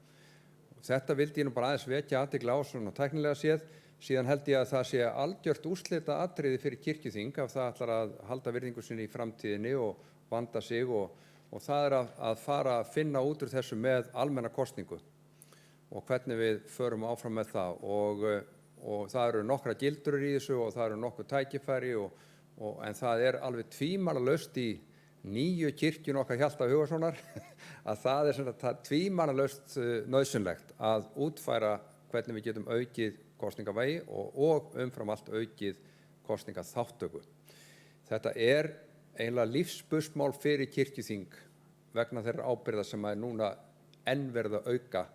Þetta vildi ég nú bara aðeins vekja athygli á svona tæknilega séð. Síðan held ég að það sé algjört úrslita atriði fyrir kirkjuþing ef það ætlar að halda virðingu sinni í framtíðinni og vanda sig og það er að fara að finna út úr þessu með almenna kosningu og hvernig við förum áfram með það og það eru nokkra gildrur í þessu og það eru nokkuð tækifæri en það er alveg tvímælalaust í nýju kirkjun okkar Hjalta Hugasonar að það er tvímælalaust nauðsynlegt að útfæra hvernig við getum aukið kosningavægi og umfram allt aukið kosningaþátttöku. Þetta er eiginlega lífsspursmál fyrir kirkjuþing vegna þeirra ábyrgða sem er núna enn verið að auka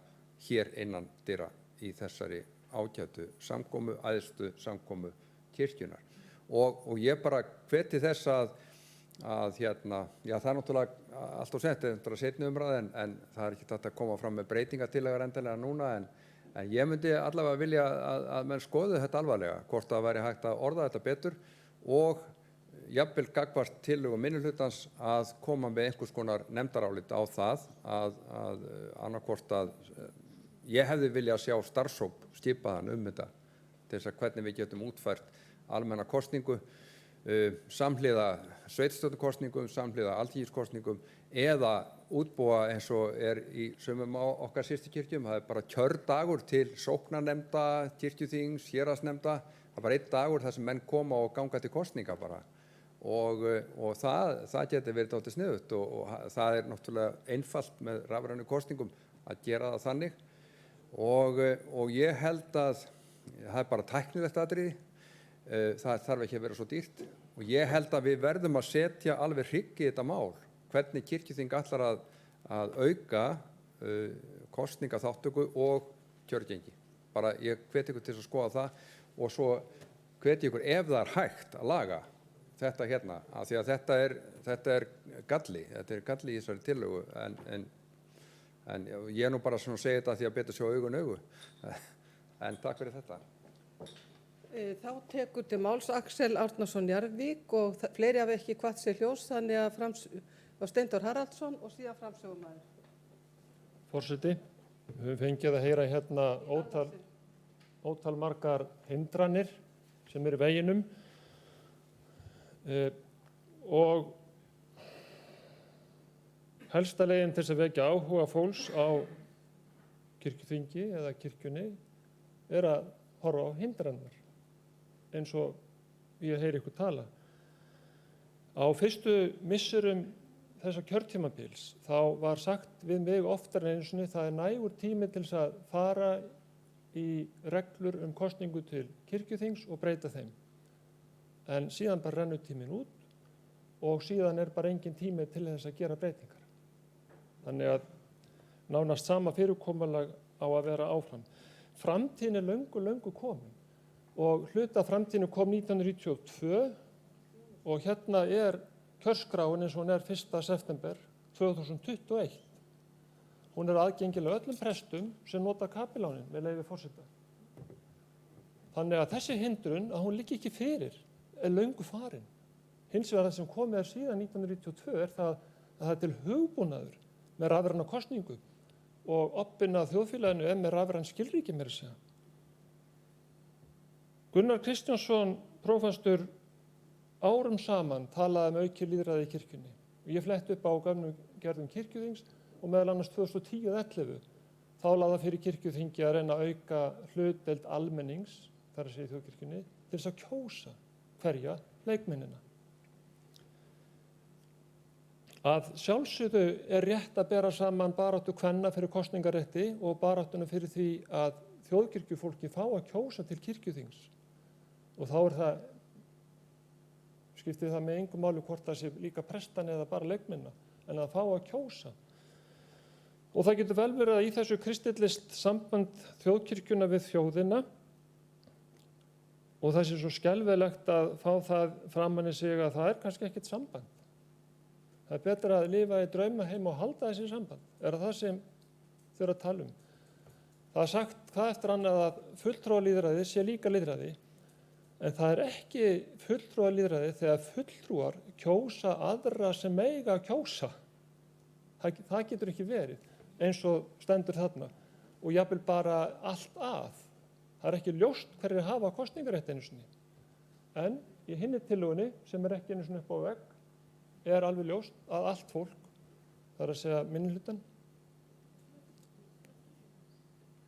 hér innan dyra í þessari ágætu samkomu, æðstu samkomu kirkjunar. Og ég bara hveti þess að það er náttúrulega allt og sent, þetta er seinni umræða en það er ekki hægt að koma fram með breytingatillögur endilega núna en ég myndi allavega vilja að menn skoðu þetta alvarlega, hvort það væri hægt að orða þetta betur og jafnvel gagnvart tillögu minnihlutans að koma með einhvers konar nefndarálit á það að annarkvort að ég hefði viljað sjá starfshóp skipaðan þetta til þess að hvernig við getum útfært almenna kosningu, samhliða sveitarstjórnarkosningum, samhliða alþingiskosningum eða útbúa eins og er í sumum okkar systurkirkjum. Það er bara kjördagur til sóknarnefnda, kirkjuþings, héraðsnefnda. Það er bara einn dagur þar sem menn koma og ganga til kosninga bara. Og það getur verið dálítið sniðugt og það er náttúrulega einfalt með rafrænu kosningum að gera það þannig. Og ég held að það er bara tæknilegt atriði, það þarf ekki að vera svo dýrt og ég held að við verðum að setja alveg hrygg í þetta mál, hvernig kirkjuþing ætlar að auka kosningaþátttöku og kjörgengi. Bara ég hveti ykkur til að skoða það og svo hveti ykkur ef það er hægt að laga þetta hérna, af því að þetta er galli í þessari tillögu en ég nú bara svona segi þetta því að betur sjá augun augu en takk fyrir þetta. Þá tekur til máls Axel Árnason Njarðvík og fleiri hafa ekki kvatt sér hljós þannig að Steindór Haraldsson og síðan framsögumaður. Forseti, við höfum fengið að heyra hérna ótal margar hindranir sem eru í veginum og helsta leiðin til þess að vekja áhuga fólks á kirkjuþingi eða kirkjunni að horfa á hindranir, eins og ég heyri ykkur tala. Á fyrstu misserum þessa kjörtímabils þá var sagt við mig oftar en einu sinni það nægur tími til þess að fara í reglur kosningu til kirkjuþings og breyta þeim. En síðan bara rennur tíminn út og síðan bara engin tími til þess að gera breytingar. Þannig að nánast sama fyrirkomulag á að vera áfram. Framtíðin löngu komin og hluta af framtíðinu kom 1992 og hérna kjörskráin eins og hún 1. september 2021. Hún aðgengileg öllum prestum sem nota kapellánin með leyfi forseta. Þannig að þessi hindrun að hún liggi ekki fyrir löngu farin. Hins vegar það sem komið síðan 1992 það að það til hugbúnaður með rafræna kosningu og oppinn að þjóðfélaginu með rafræn skilríki meira að segja. Gunnar Kristjánsson, prófastur, árum saman talaði aukið lýðræði í kirkjunni. Ég flett upp á gömlum gerðum kirkjuþings og meðal annars 2010-11 þá lagði fyrir kirkjuþingi að reyna að auka hlutdeild almennings, þar að segja í þjóðkirkjunni, til þess að kjósa hverja leikmennina. Að sjálfsögðu rétt að bera saman baráttu kvenna fyrir kosningarétti og baráttuna fyrir því að þjóðkirkjufólki fá að kjósa til kirkjuþings. Og þá skiptir það með engu máli hvort það sé líka prestan eða bara leikmenna, en að fá að kjósa. Og það getur vel verið að í þessu kristillist samband þjóðkirkjuna við þjóðina og það sé svo skelfilegt að fá það framan í sig að það kannski ekkert samband. Það betra að lifa í draumaheim og halda þessi samband. Það sem þau að tala um. Það sagt hvað eftir annað að fulltrúalýðræði sé líka lýðræði, en það ekki fulltrúalýðræði þegar fulltrúar kjósa aðra sem eiga að kjósa. Það getur ekki verið eins og stendur þarna og jafnvel bara allt að. Það ekki ljóst hverjir hafa kosningarétt einu sinni. En í hinni tillögunni sem ekki einu sinni upp á vegg alveg ljóst að allt fólk, það að segja minnihlutann,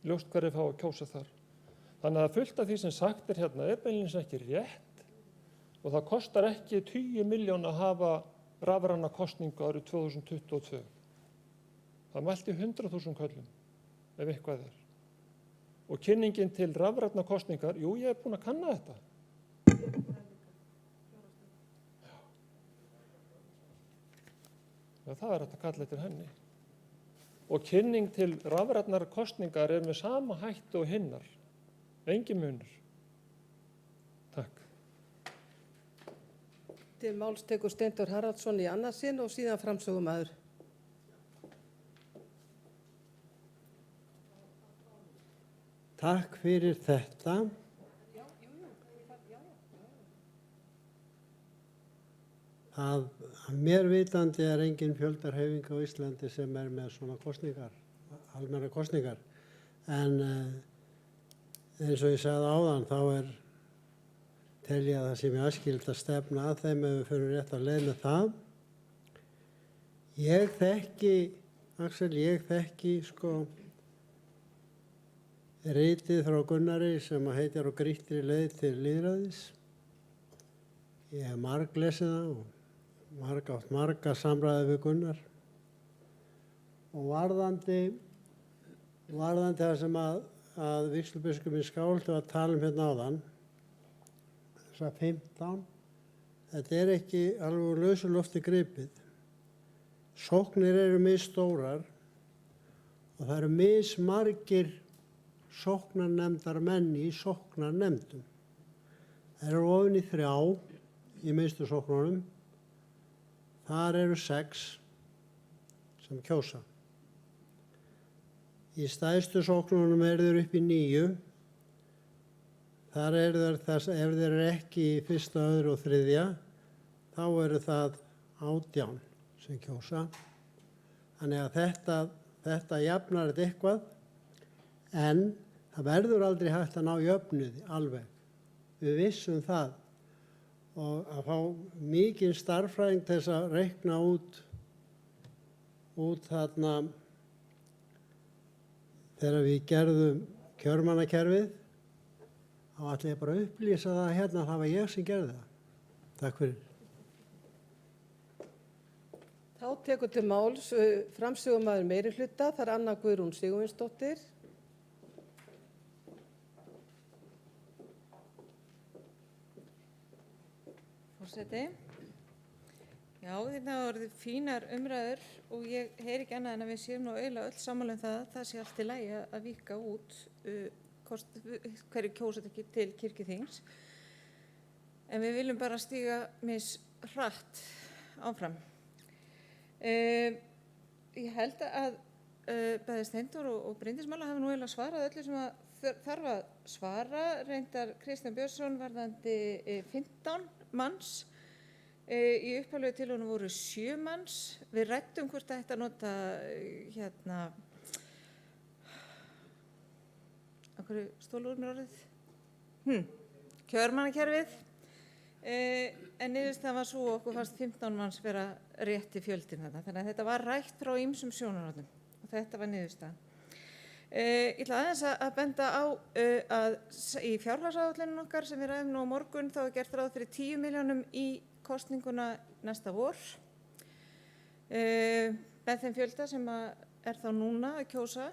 ljóst hverjir fá að kjósa þar. Þannig að fullt af því sem sagt hérna beinlínis ekki rétt og það kostar ekki 10 milljóna að hafa rafræna kosningu árið 2022. Það mælti 100.000 köllum ef eitthvað Og kynningin til rafrænna kosningar, jú, ég búinn að kanna þetta. Já, það hægt að kalla eftir henni. Og kynning til rafrænnar kosningar með sama hættu og hinnar. Engin munur. Takk. Til máls tekur Steindór Haraldsson í annað sinn og síðan framsögumaður. Takk fyrir þetta. Að mér vitandi engin fjöldahreyfing á Íslandi sem með svona kosningar, almenna kosningar. En eins og ég sagði áðan, þá tel ég að það sé mjög æskilegt að stefna að þeim ef við förum rétt að leið með það. Ég þekki ritið frá Gunnari sem heitir Á grýttri leið til lýðræðis. Ég hef marglesið það og átt marga samræði við Gunnar. Og varðandi það sem að vígslubiskupinn Skálholti var að tala um hérna áðan, þessar 15, þetta ekki alveg úr lausu lofti gripið. Sóknir eru misstórar og það eru mismargir sóknarnefndar menn í sóknarnefndum. Það eru ofan í 3 í minnstu sóknunum. Þar eru 6 sem kjósa. Í stærstu sóknunum þeir upp í 9. Þar þeir ef þeir ekki í 1., 2. og 3., þá eru það 18 sem kjósa. Þannig að þetta jafnar þetta eitthvað, en það verður aldrei hægt að ná jöfnuði alveg. Við vissum það og að fá mikinn starffræðing til þess að reikna út út þarna þegar við gerðum kjörmannakerfið, þá ætla ég bara að upplýsa það hérna að það var ég sem gerði það. Takk fyrir. Þá tekur til máls framsögumaður meirihluta, það er Anna Guðrún Sigurvinsdóttir. Forseti. Já, þetta hafa orðið fínar umræður og ég heyri ekki annað en að við séum nú eiginlega öll sammála um það að það sé allt í lagi að víkka út hverju kjósat ekki til kirkjuþings. En við viljum bara stíga hratt áfram. Ég held að bæði Steindór og Bryndís Malla hafa nú eiginlega svarað öllu sem að þarf að svara. Reyndar Kristján Björnsson varðandi 15 manns. Í upphaflegu tillögunum voru 7 manns. Við ræddum hvort það ætti að nota af hverju stólu úr mér orðið? Kjörmannakerfið. En niðurstaðan var svo okkur fannst 15 manns vera rétti fjöldin þarna. Þannig að þetta var rætt frá ýmsum sjónarhornum og þetta var niðurstaðan. Ég ætla aðeins að benda á að í fjárhagsáætluninni okkar sem við ræðum nú á morgun þá er gert ráð fyrir 10 milljónum í kosninguna næsta vor. Með þeim fjölda sem er þá núna að kjósa.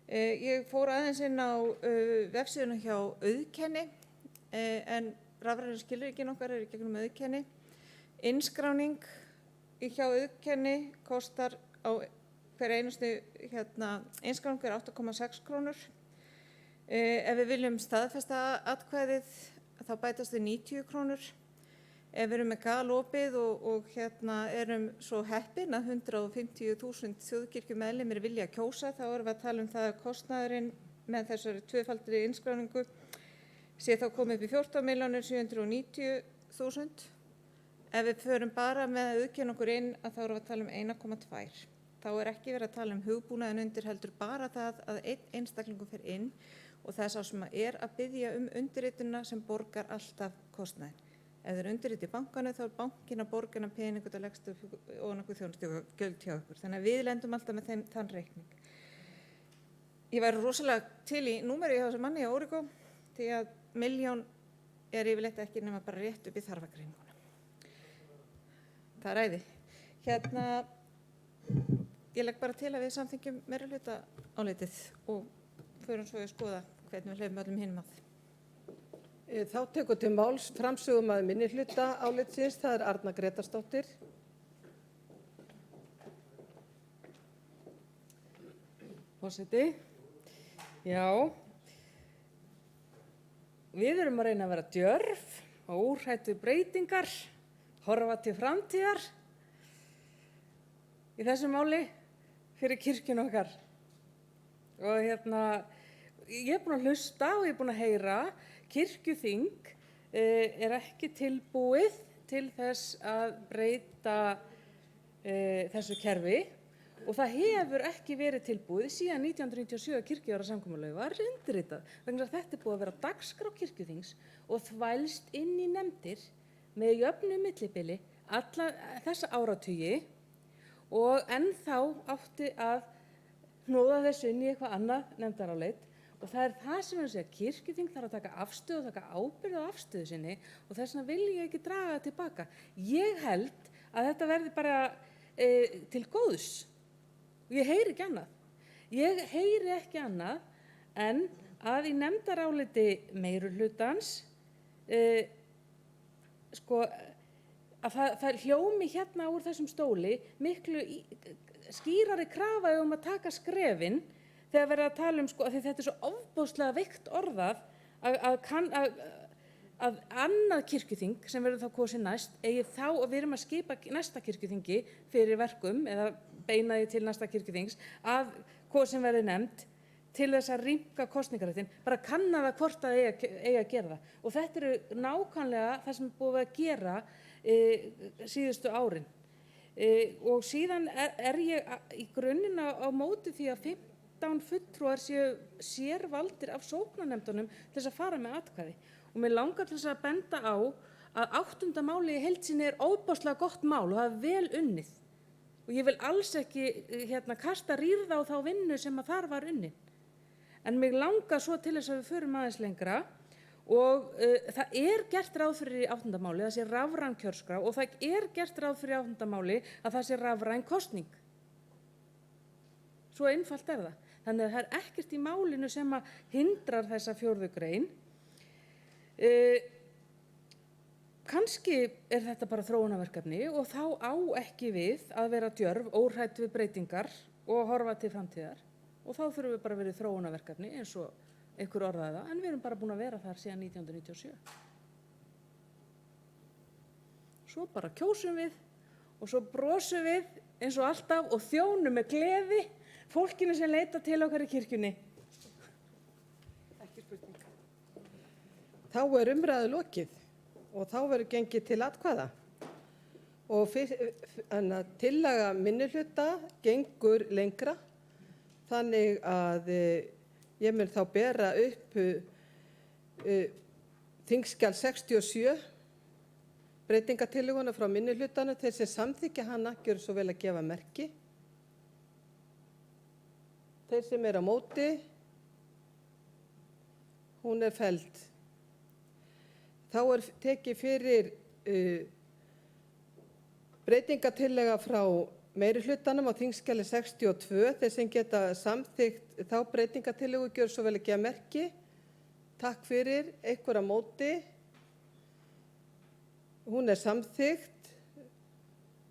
Ég fór aðeins inn á vefsíðuna hjá Auðkenni en rafrænu skilríkin okkar eru í gegnum Auðkenni. Innskráning hjá Auðkenni kostar á hver einustu innskráning er 8,6 krónur. Ef við viljum staðfesta atkvæðið þá bætast við 90 krónur. Ef við erum með galopið og erum svo heppin að 150.000 þjóðkirkjumeðlimir vilja kjósa, þá erum við að tala um það að kostnaðurinn með þessari tvöfaldri innskráningu sé þá komið upp í 14.790.000. Ef við förum bara með að auðkenna okkur inn að þá erum við að tala um 1,2. Þá er ekki verið að tala um hugbúnaðinn undir heldur bara það að einn einstaklingur fer inn og það er sá sem er að biðja undirrituna sem borgar alltaf kostnaðinn. Ef þeir undirriti í bankanu þá er bankinn að borga hennar peningu og leggst og nokkuð þjónustugjöld hjá okkur. Þannig að við lendum alltaf með þann reikning. Ég væri rosalega til í númeri hjá þessum manni á Origo því að 1 milljón er yfirleitt ekki nema bara rétt upp í þarfagreininguna. Það er æði. Ég legg bara til að við samþykjum meirihluta álitið og förum svo að skoða hvernig við hleypum öllum hinum að. Þá tekur til máls framsögumaður minnihluta álitsins, það er Arna Grétarsdóttir. Forseti, já, við erum að reyna að vera djörf og úrhætt við breytingar, horfa til framtíðar í þessu máli fyrir kirkjun okkar. Og ég er búin að hlusta og ég er búin að heyra kirkjuþing er ekki tilbúið til þess að breyta þessu kerfi og það hefur ekki verið tilbúið síðan 1997 að kirkjuárasamkomulagið var undirritað vegna að þetta er búið að vera dagskrá kirkjuþings og þvælst inn í nefndir með jöfnu millibili alla þessa áratugi og ennþá átti að hnoða þessu inn í eitthvað annað nefndarálit. Og það er það sem við segja, kirkjuþing þarf að taka afstöðu og taka ábyrgð á afstöðu sinni og þess vegna vil ég ekki draga það tilbaka. Ég held að þetta verði bara til góðs og ég heyri ekki annað. Ég heyri ekki annað en að í nefndaráliti meirihlutans að það hljómi hérna úr þessum stóli miklu skýrari krafa að taka skrefin þegar verið að tala um, því þetta er svo ofboðslega veikt orðað að annað kirkjuþing sem verður þá kosið næst eigi þá að við erum að skipa næsta kirkjuþingi fyrir verkum eða beina því til næsta kirkjuþings að kosin verði nefnd til þess að rýmka kosningaréttinn, bara kanna það hvort það eigi að gera það. Og þetta eru nákvæmlega það sem er búið að gera síðustu árin. Og síðan er ég í grunninn á móti því að 15 fulltrúar séu sérvaldir af sóknarnefndunum til þess að fara með atkvæði. Og mér langar til þess að benda á að 8. máli í heild sinni er óbáslega gott mál og það er vel unnið. og ég vil alls ekki kasta rýrð á þá vinnu sem að þar var unnin. En mig langar svo til þess að við förum aðeins lengra og það er gert ráð fyrir í 8. máli að það sé rafræn kjörskrá og það er gert ráð fyrir í 8. máli að það sé rafræn kosning. Svo einfalt er það. Þannig að það er ekkert í málinu sem að hindrar þessa 4. grein. Kannski er þetta bara þróunarverkefni og þá á ekki við að vera djörf, óhrædd við breytingar og horfa til framtíðar. Og þá þurfum við bara að vera í þróunarverkefni eins og einhver orðaði það, en við erum bara búin að vera þar síðan 1997. Svo bara kjósum við og svo brosum við eins og alltaf og þjónum með gleði fólkinu sem leita til okkar í kirkjunni. Ekki spurning. Þá er umræðu lokið og þá verður gengið til atkvæða. Og tillaga minnihluta gengur lengra þannig að ég mun þá bera upp þingskjal 67 breytingatillöguna frá minnihlutanum. Þeir sem samþykkja hana gjörðu svo vel að gefa merki. Þeir sem á móti, hún er felld. Þá er tekið fyrir breytingatillaga frá meirihlutanum á þingskjali 62. Þeir sem geta samþykkt þá breytingatillögu gjörðu svo vel að gefa merki. Takk fyrir, einhver á móti. Hún er samþykkt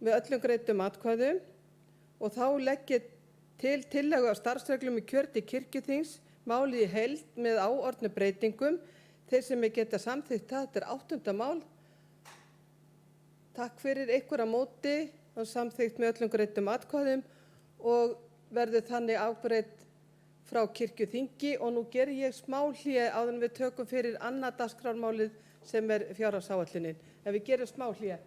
með öllum greiddum atkvæðum og þá legg ég til tillögu á starfsreglum í kjör til kirkjuþings, málið í heild með áorðnu breytingum. Þeir sem geta samþykkt það, þetta er 8. mál. Takk fyrir, einhver á móti og samþykkt með öllum greiddum atkvæðum og verður þannig afgreidd frá kirkjuþingi. Og nú geri ég smá hlé áður en við tökum fyrir annað dagskrármálið sem er fjárhagsáætlunin. En við gerum smá hlé.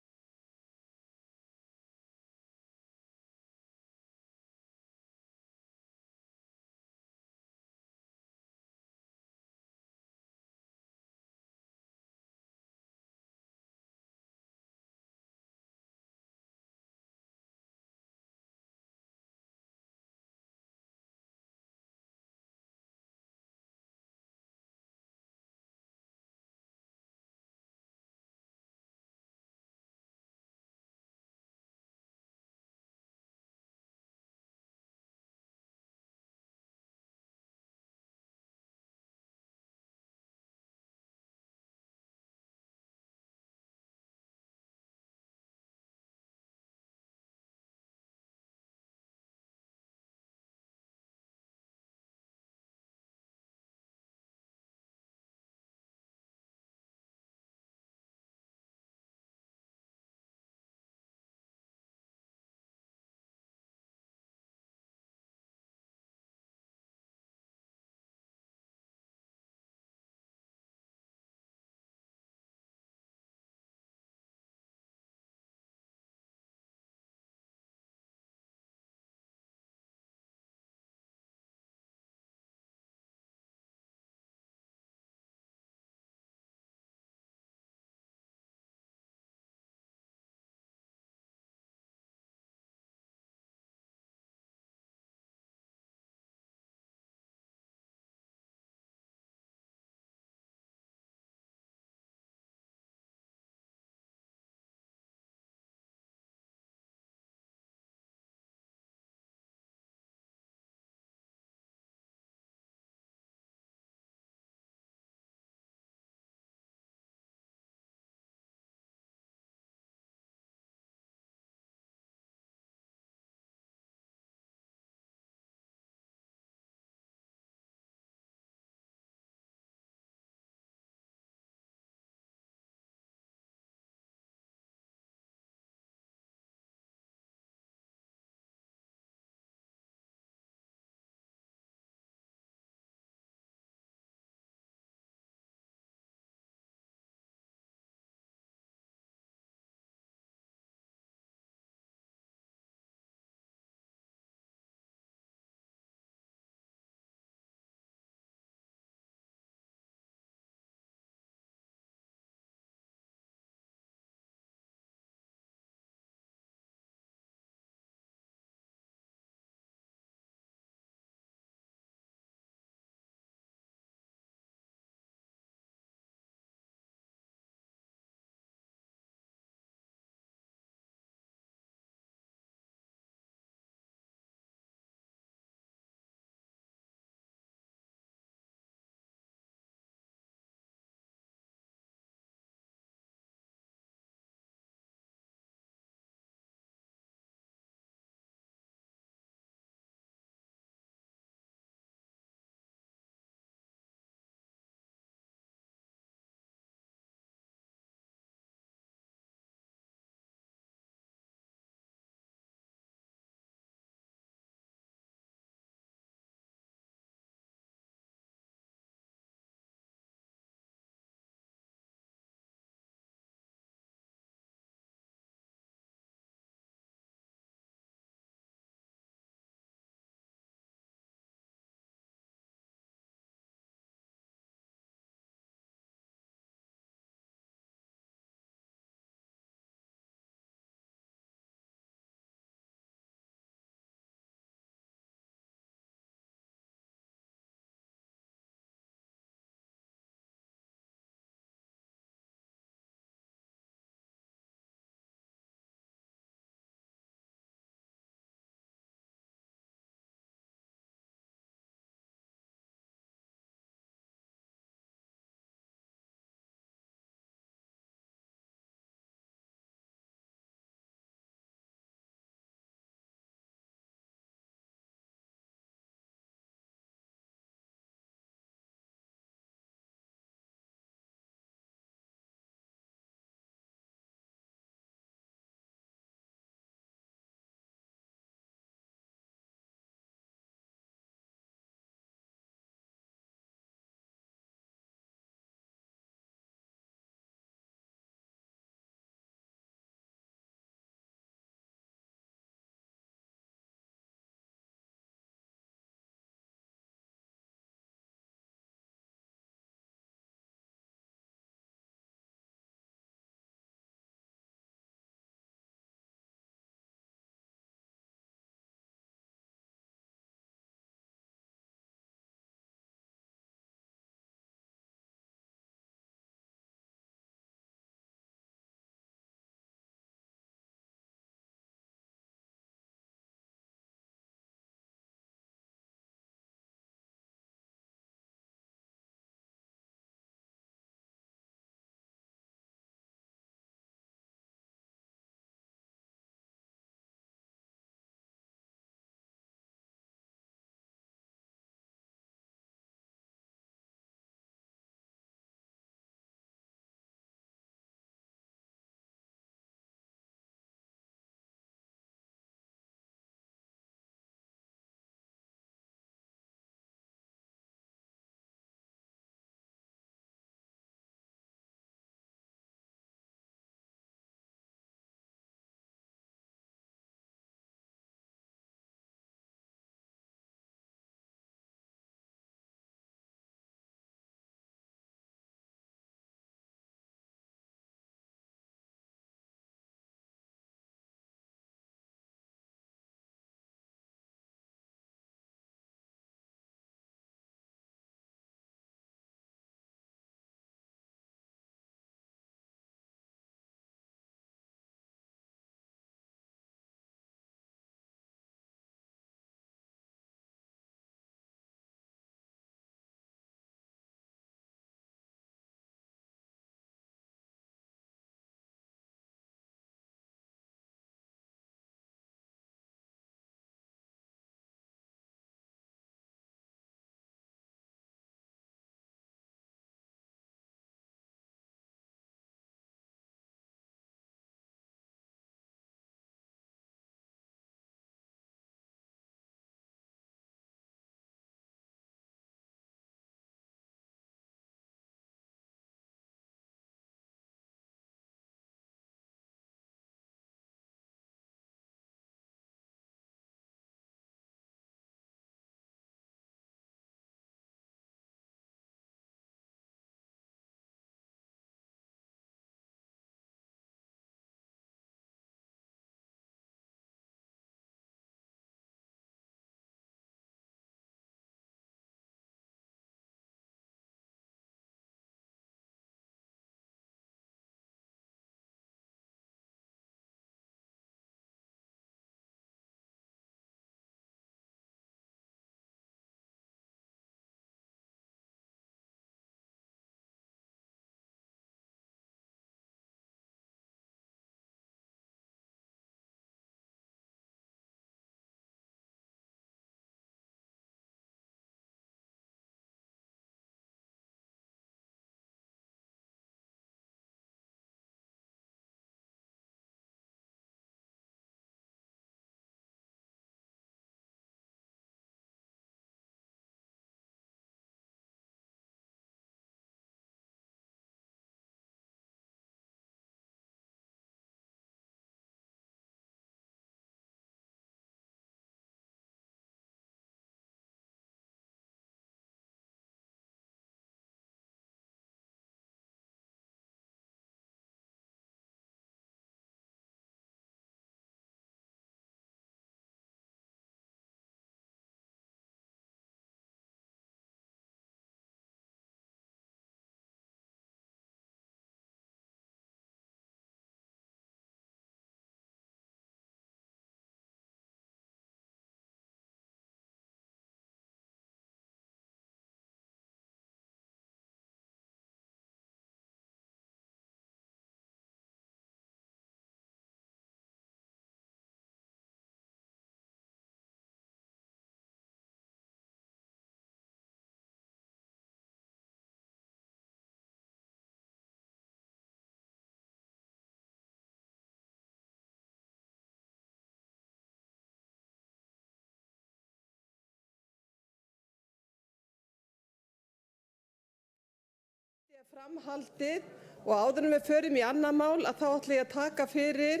Framhaldið og áður en við förum í annað mál að þá ætla ég að taka fyrir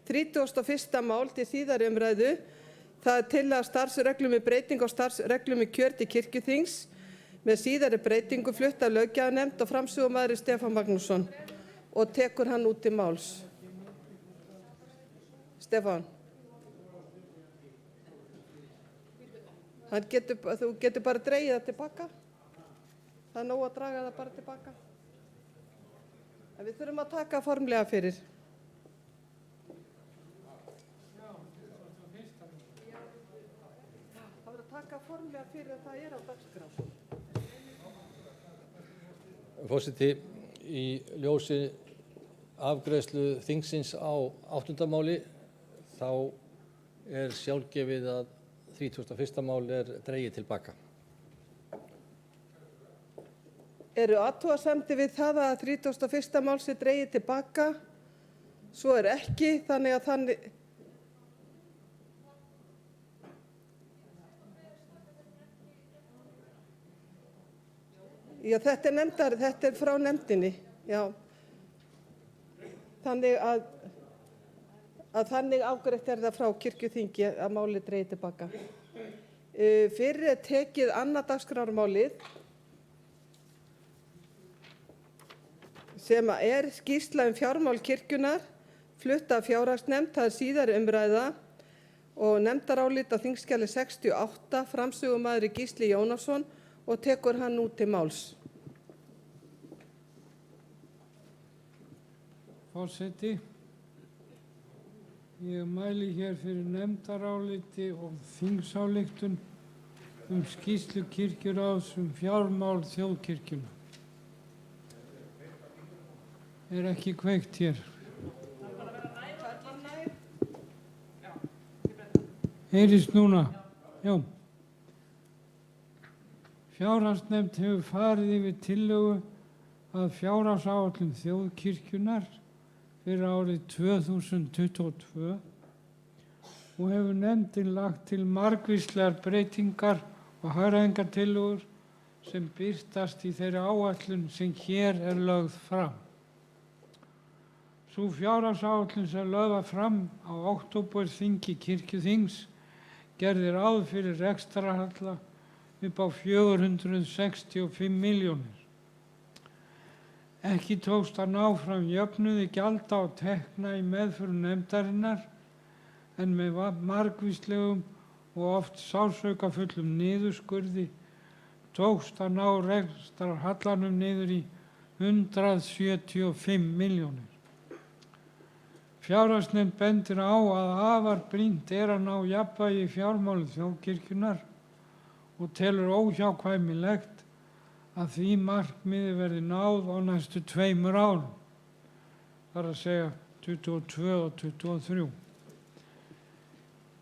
31. mál til síðari umræðu. Það er tillaga starfsreglum með breytingu á starfsreglum í kjör til kirkjuþings með síðari breytingu flutt af löggjafarnefnd og framsögumaður Stefán Magnússon og tekur hann út til máls. Stefán. Þú getur bara dregið það tilbaka. Það er nóg að draga það bara tilbaka. En við þurfum að taka formlega fyrir. Það verður að taka formlega fyrir að það er á dagskrá. Forseti, í ljósi afgreiðslu þingsins á 8. máli þá er sjálfgefið að 31. mál er dregið tilbaka. Eru athugasemdir við það að 31. mál sé dregið tilbaka? Svo er ekki, þannig að þannig... Já, þetta er frá nefndinni, já. Þannig að þannig afgreitt er það frá kirkjuþingi að málið dregið tilbaka. Fyrir er tekið annað dagskrármálið sem er skýrsla fjármál kirkjunnar, flutt af fjárhagsnefnd, það er síðari umræða og nefndarálit á þingskjali 68, framsögumaður Gísli Jónasson og tekur hann út til máls. Forseti, ég mæli hér fyrir nefndaráliti og þingsályktun skýrslu kirkjuráðs fjármál þjóðkirkjunnar. Er ekki kveikt hér. Heyrist núna? Já. Fjárhagsnefnd hefur farið yfir tillögu að fjárhagsáætlun þjóðkirkjunnar fyrir árið 2022 og hefur nefndin lagt til margvíslegar breytingar og hagræðingartillögur sem birtast í þeirri áætlun sem hér er lögð fram. Sú fjárhagsáætlun sem lögð var fram á októberþingi kirkjuþings gerði ráð fyrir rekstrarhalla upp á 465 milljónir. Ekki tókst að ná fram jöfnuði gjalda og tekna í meðförum nefndarinnar en með margvíslegum og oft sársaukafullum niðurskurði tókst að ná rekstrarhallanum niður í 175 milljónir. Fjárhagsnefnd bendir á að afar brýnt er að ná jafnvægi í fjármálum þjóðkirkjunnar og telur óhjákvæmilegt að því markmiði verði náð á næstu 2 árum, þar að segja 22 og 23.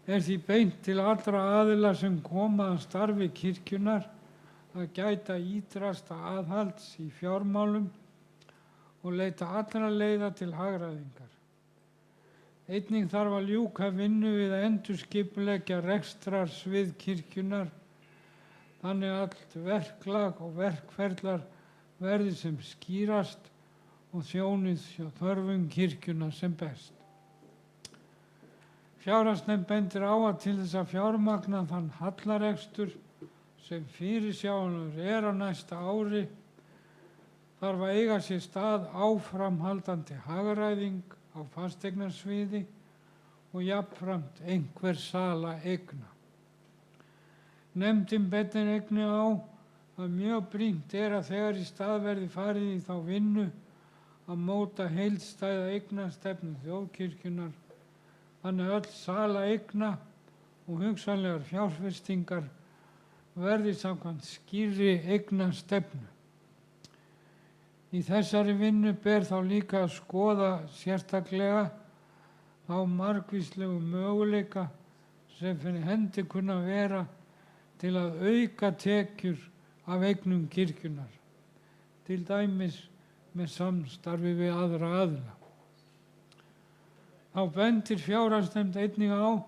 Er því beint til allra aðila sem koma að starfi kirkjunnar að gæta ítrasta aðhalds í fjármálum og leita allra leiða til hagræðingar. Einnig þarf að ljúka vinnu við að endurskipuleggja rekstrarsvið kirkjunnar þannig að allt verklag og verkferlar verði sem skýrast og þjónið þörfum kirkjunnar sem best. Fjárhagsnefnd bendir á að til þess að fjármagna þann hallarekstur sem fyrirsjáanlegur er á næsta ári þarf að eiga sér stað áframhaldandi hagræðing á fasteignasviði og jafnframt einhver sala eigna. Nefndin bendir einnig á að mjög brýnt er að þegar í stað verði farið í þá vinnu að móta heildstæða eignastefnu þjóðkirkjunnar þannig öll sala eigna og hugsanlegar fjárfestingar verði samkvæmt skýrri eignastefnu. Í þessari vinnu ber þá líka að skoða sérstaklega þá margvíslegu möguleika sem fyrir hendi kunna vera til að auka tekjur af eignum kirkjunnar, til dæmis með samstarfi við aðra aðila. Þá bendir fjárhagsnefnd einnig á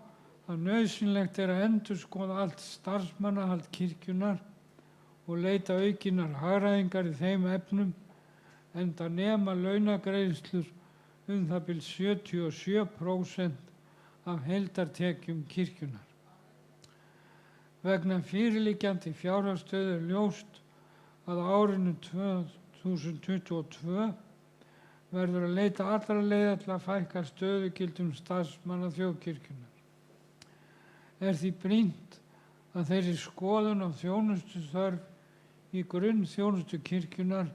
að nauðsynlegt er að endurskoða allt starfsmannahald kirkjunnar og leita aukinnar hagræðingar í þeim efnum enda nema launagreiðslur það bil 77% af heildartekjum kirkjunnar. Vegna fyrirliggjandi fjárhagsstöðu er ljóst að á árinu 2022 verður að leita allra leiða til að fækka stöðugildum starfsmanna þjóðkirkjunnar. Er því brýnt að þeirri skoðun á þjónustuþörf í grunnþjónustu kirkjunnar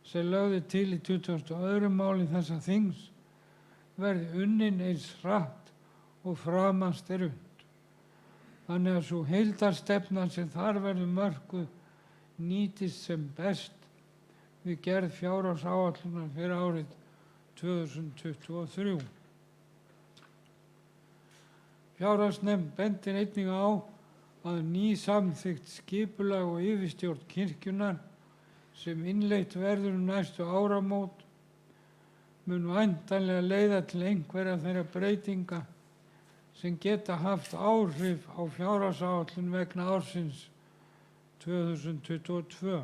sem lögð til í 22. máli þessa þings verði unnin eins hratt og framast er unnt. Þannig að sú heildarstefna sem þar verður mörkuð nýtist sem best við gerð fjárhagsáætlunar fyrir árið 2023. Fjárhagsnefnd bendir einnig á að nýsamþykkt skipulag og yfirstjórn kirkjunnar sem innleitt verður næstu áramót mun væntanlega leiða til einhverja þeirra breytinga sem geta haft áhrif á fjárhagsáætlun vegna ársins 2022.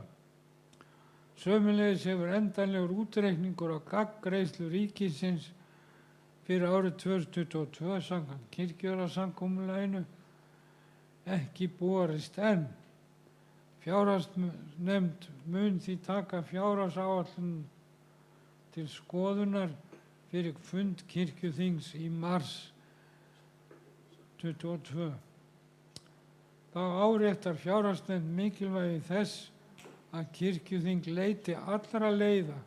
Sömuleiðis hefur endanlegur útreikningur á gagngreiðslu ríkisins fyrir árið 2022 samkvæmt kirkjujarðasamkomulaginu ekki borist enn. Fjárhagsnefnd mun því taka fjárhagsáætlun til skoðunar fyrir fund kirkjuþings í mars 2022. Þá áréttar fjárhagsnefnd mikilvægi þess að kirkjuþing leiti allra leiða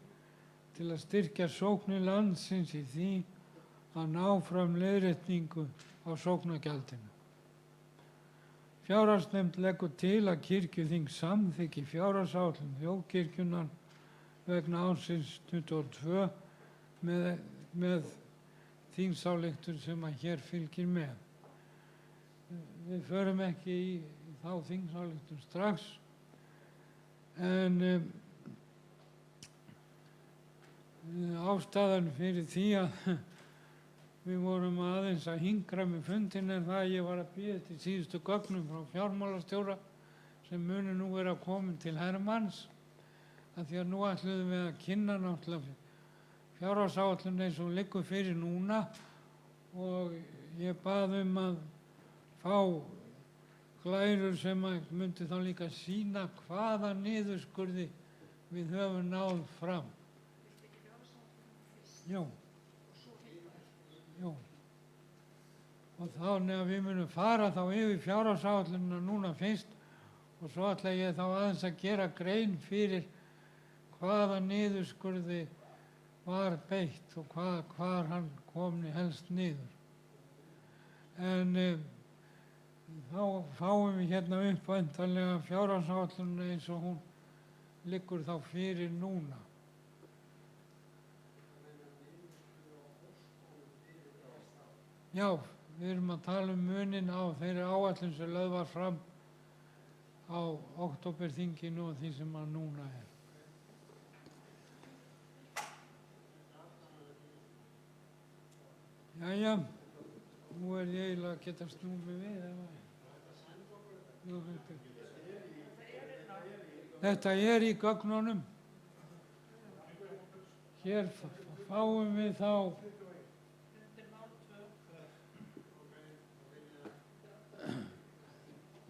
til að styrkja sóknir landsins í því að ná fram leiðréttingu á sóknargjaldinu. Fjárhagsnefnd leggur til að kirkjuþing samþykki fjárhagsáætlun þjóðkirkjunnar vegna ársins 2022 með þingsályktun sem að hér fylgir með. Við förum ekki í þá þingsályktun strax, en ástæðan fyrir því að við vorum aðeins að hingra með fundin er það að ég var að bíða til síðustu gögnum frá fjármálastjóra sem muni nú vera komin til herrmanns, að því að nú ætluðum við að kynna náttúrulega fjárhagsáætlun eins og liggur fyrir núna og ég bað að fá glærur sem myndi þá líka sýna hvaða niðurskurði við höfum náð fram. Jú. Og þannig að við munum fara þá yfir fjárhagsáætlunina núna fyrst og svo ætla ég þá aðeins að gera grein fyrir hvaða niðurskurði var beitt og hvar hann komni helst niður. En þá fáum við hérna upp væntanlega fjárhagsáætlunina eins og hún liggur þá fyrir núna. Já, við erum að tala munin á þeirri áætlun sem lögð var fram á októberþinginu og því sem að núna er. Jæja, nú ég eiginlega að geta snúmið við. Þetta er í gögnunum. Hér fáum við þá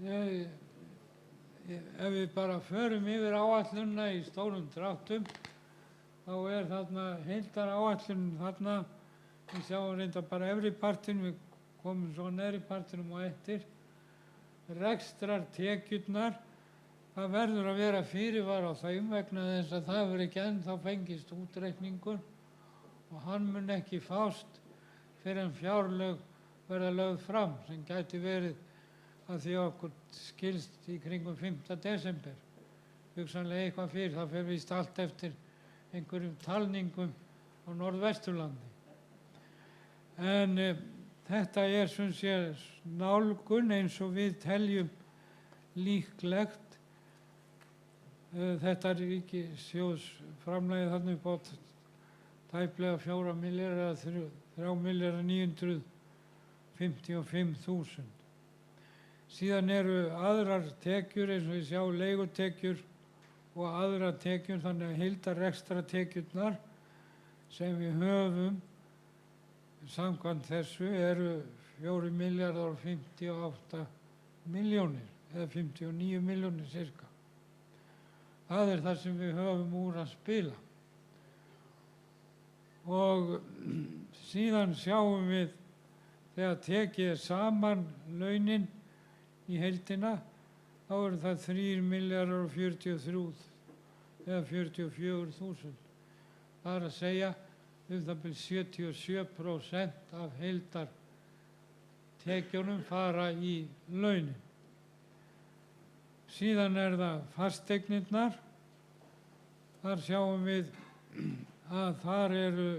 ef við bara förum yfir áætlunina í stórum dráttum, þá er þarna heildaráætlun þarna, við sjáum reynda bara efri partinn, við komum svo neðri partinum og eftir. Rekstrartekjurnar, það verður að vera fyrirvara á þeim vegna þess að það verður ekki ennþá fengist útreikningur og hann mun ekki fást fyrr en fjárlög verða lögð fram sem gæti verið að því okkur skilst í kringum 5. desember. Hugsanlega eitthvað fyrir, það fer víst allt eftir einhverjum talningum á Norðvesturlandi. En þetta er sem sé nálgun eins og við teljum líklegt. Þetta ríkissjóðsframlagið þarna upp á tæplega 4 milljarða eða 3.955.000. Síðan eru aðrar tekjur eins og við sjá leigutekjur og aðra tekjur, þannig að heildarrekstrartekjurnar sem við höfum samkvæmt þessu eru 4.058 milljónir eða 59 milljónir cirka. Það er það sem við höfum úr að spila. Og síðan sjáum við þegar tekið er saman launin í heildina, þá eru það 3.043 eða 44.000. Það er að segja það byrja 77% af heildartekjunum fara í launin. Síðan er það fasteignirnar. Þar sjáum við að þar eru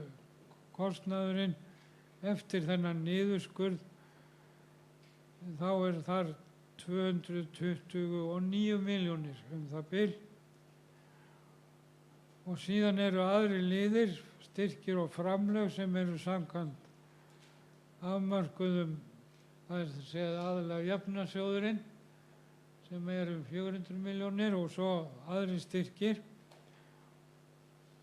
kostnaðurinn eftir þennan niðurskurð, þá er þar 229 milljónir það bil. Og síðan eru aðri liðir, styrkir og framlög sem eru samkvæmt afmörkuðum, það er að segja aðalega jöfnunarsjóðurinn sem eru 400 milljónir og svo aðri styrkir.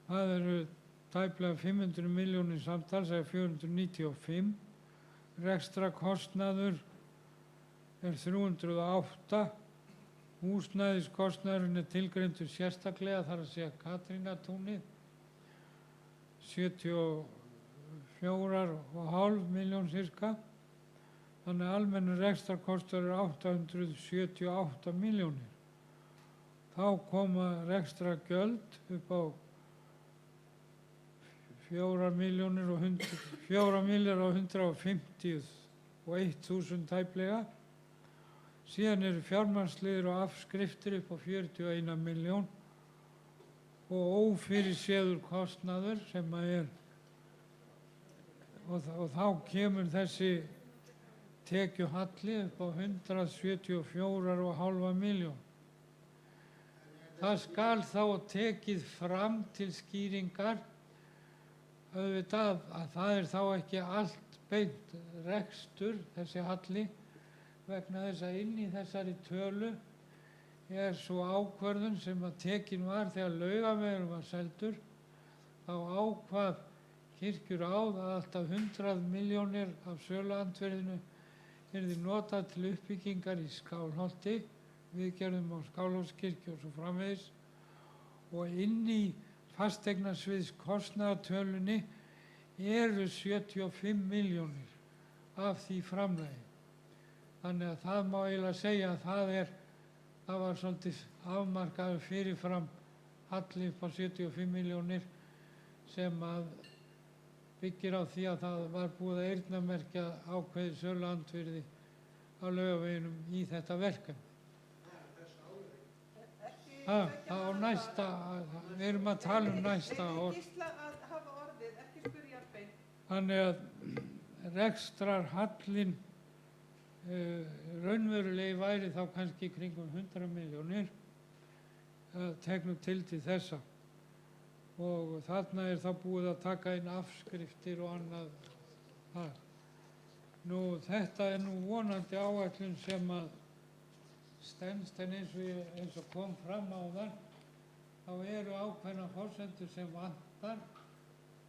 Það eru tæplega 500 milljónir samtals eða 495. Rekstrakostnaður er 308. Húsnæðiskostnaðurinn er tilgreindur sérstaklega, þar að segja Katrínartúnið, 74,5 milljón cirka. Þannig að almennur rekstrarkostnaður er 878 milljónir. Þá koma rekstrargjöld upp á 4.151.000 tæplega. Síðan eru fjármagnsliðir og afskriftir upp á 41 milljón og ófyrirséður kostnaður sem að er. Og þá kemur þessi tekjuhalli upp á 174,5 milljón. Það skal þá tekið fram til skýringar auðvitað að það er þá ekki allt beint rekstur, þessi halli, vegna þess að inn í þessari tölu er svo ákvörðun sem að tekin var þegar Laugavegur var seldur. Þá ákvað Kirkjuráð að alltaf 100 milljónir af söluandvirðinu yrði notað til uppbyggingar í Skálholti, viðgerðum á Skálholtskirkju og svo framvegis, og inn í fasteignasviðs kostnaðartölunni eru 75 milljónir af því framlagi. Þannig að það má eiginlega segja að það var svolítið afmarkaður fyrirfram halli upp á 75 milljónir sem að byggir á því að það var búið að eyrnamerkja ákveðið söluandvirði á Laugaveginum í þetta verkefni. Það á næsta, við erum að tala um næsta ár. Þannig að rekstrarhallinn raunverulegi væri þá kannski kringum 100 milljónir, teknum til þessa. Og þarna er þá búið að taka inn afskriftir og annað þar. Nú, þetta er nú vonandi áætlun sem að stenst, en eins og kom fram áðan, þá eru ákveðna forsendur sem vantar.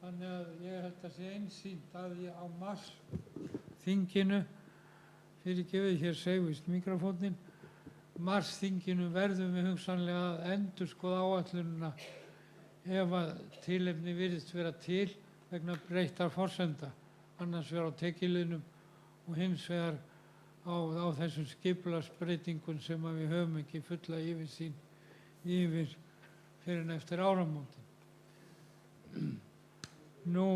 Þannig að ég held að sé einsýnt að á marsþinginu, fyrirgefið, hér segvist mikrofóninn, marsþinginu verðum við hugsanlega að endurskoða áætlunina ef að tilefni virðist vera til vegna breyttar forsenda, annars vegar á tekjuliðnum og hins vegar á þessum skipulagsbreytingum sem að við höfum ekki fulla yfirsýn yfir fyrir en eftir áramótin. Nú,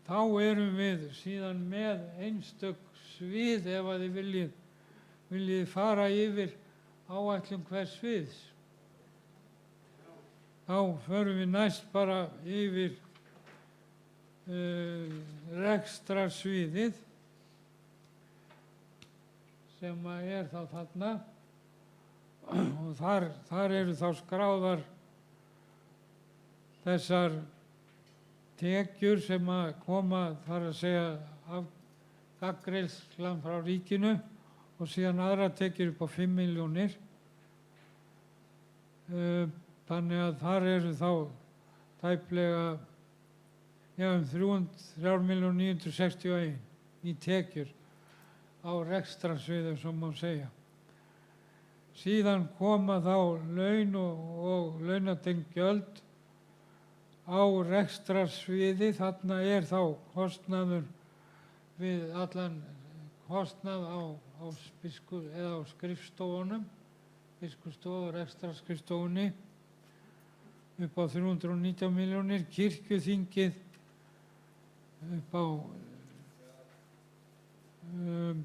þá erum við síðan með einstök svið ef að þið viljið fara yfir áætlun hvers sviðs. Þá förum við næst bara yfir rekstrarsviðið sem er þá þarna og þar eru þá skráðar þessar tekjur sem að koma, þar að segja, af gagngreiðslan frá ríkinu og síðan aðra tekjur upp á 5 milljónir. þannig að þar eru þá tæplega um 3.961.000 í tekjur á rekstrarsviðum sem má segja. Síðan koma þá laun og launatengd gjöld á rekstrarsviði. Þarna er þá kostnaður við allan kostnað á skrifstofunum, biskupsstofu og rekstrarskrifstofunni upp á 319 milljónir, kirkjuþingið upp á,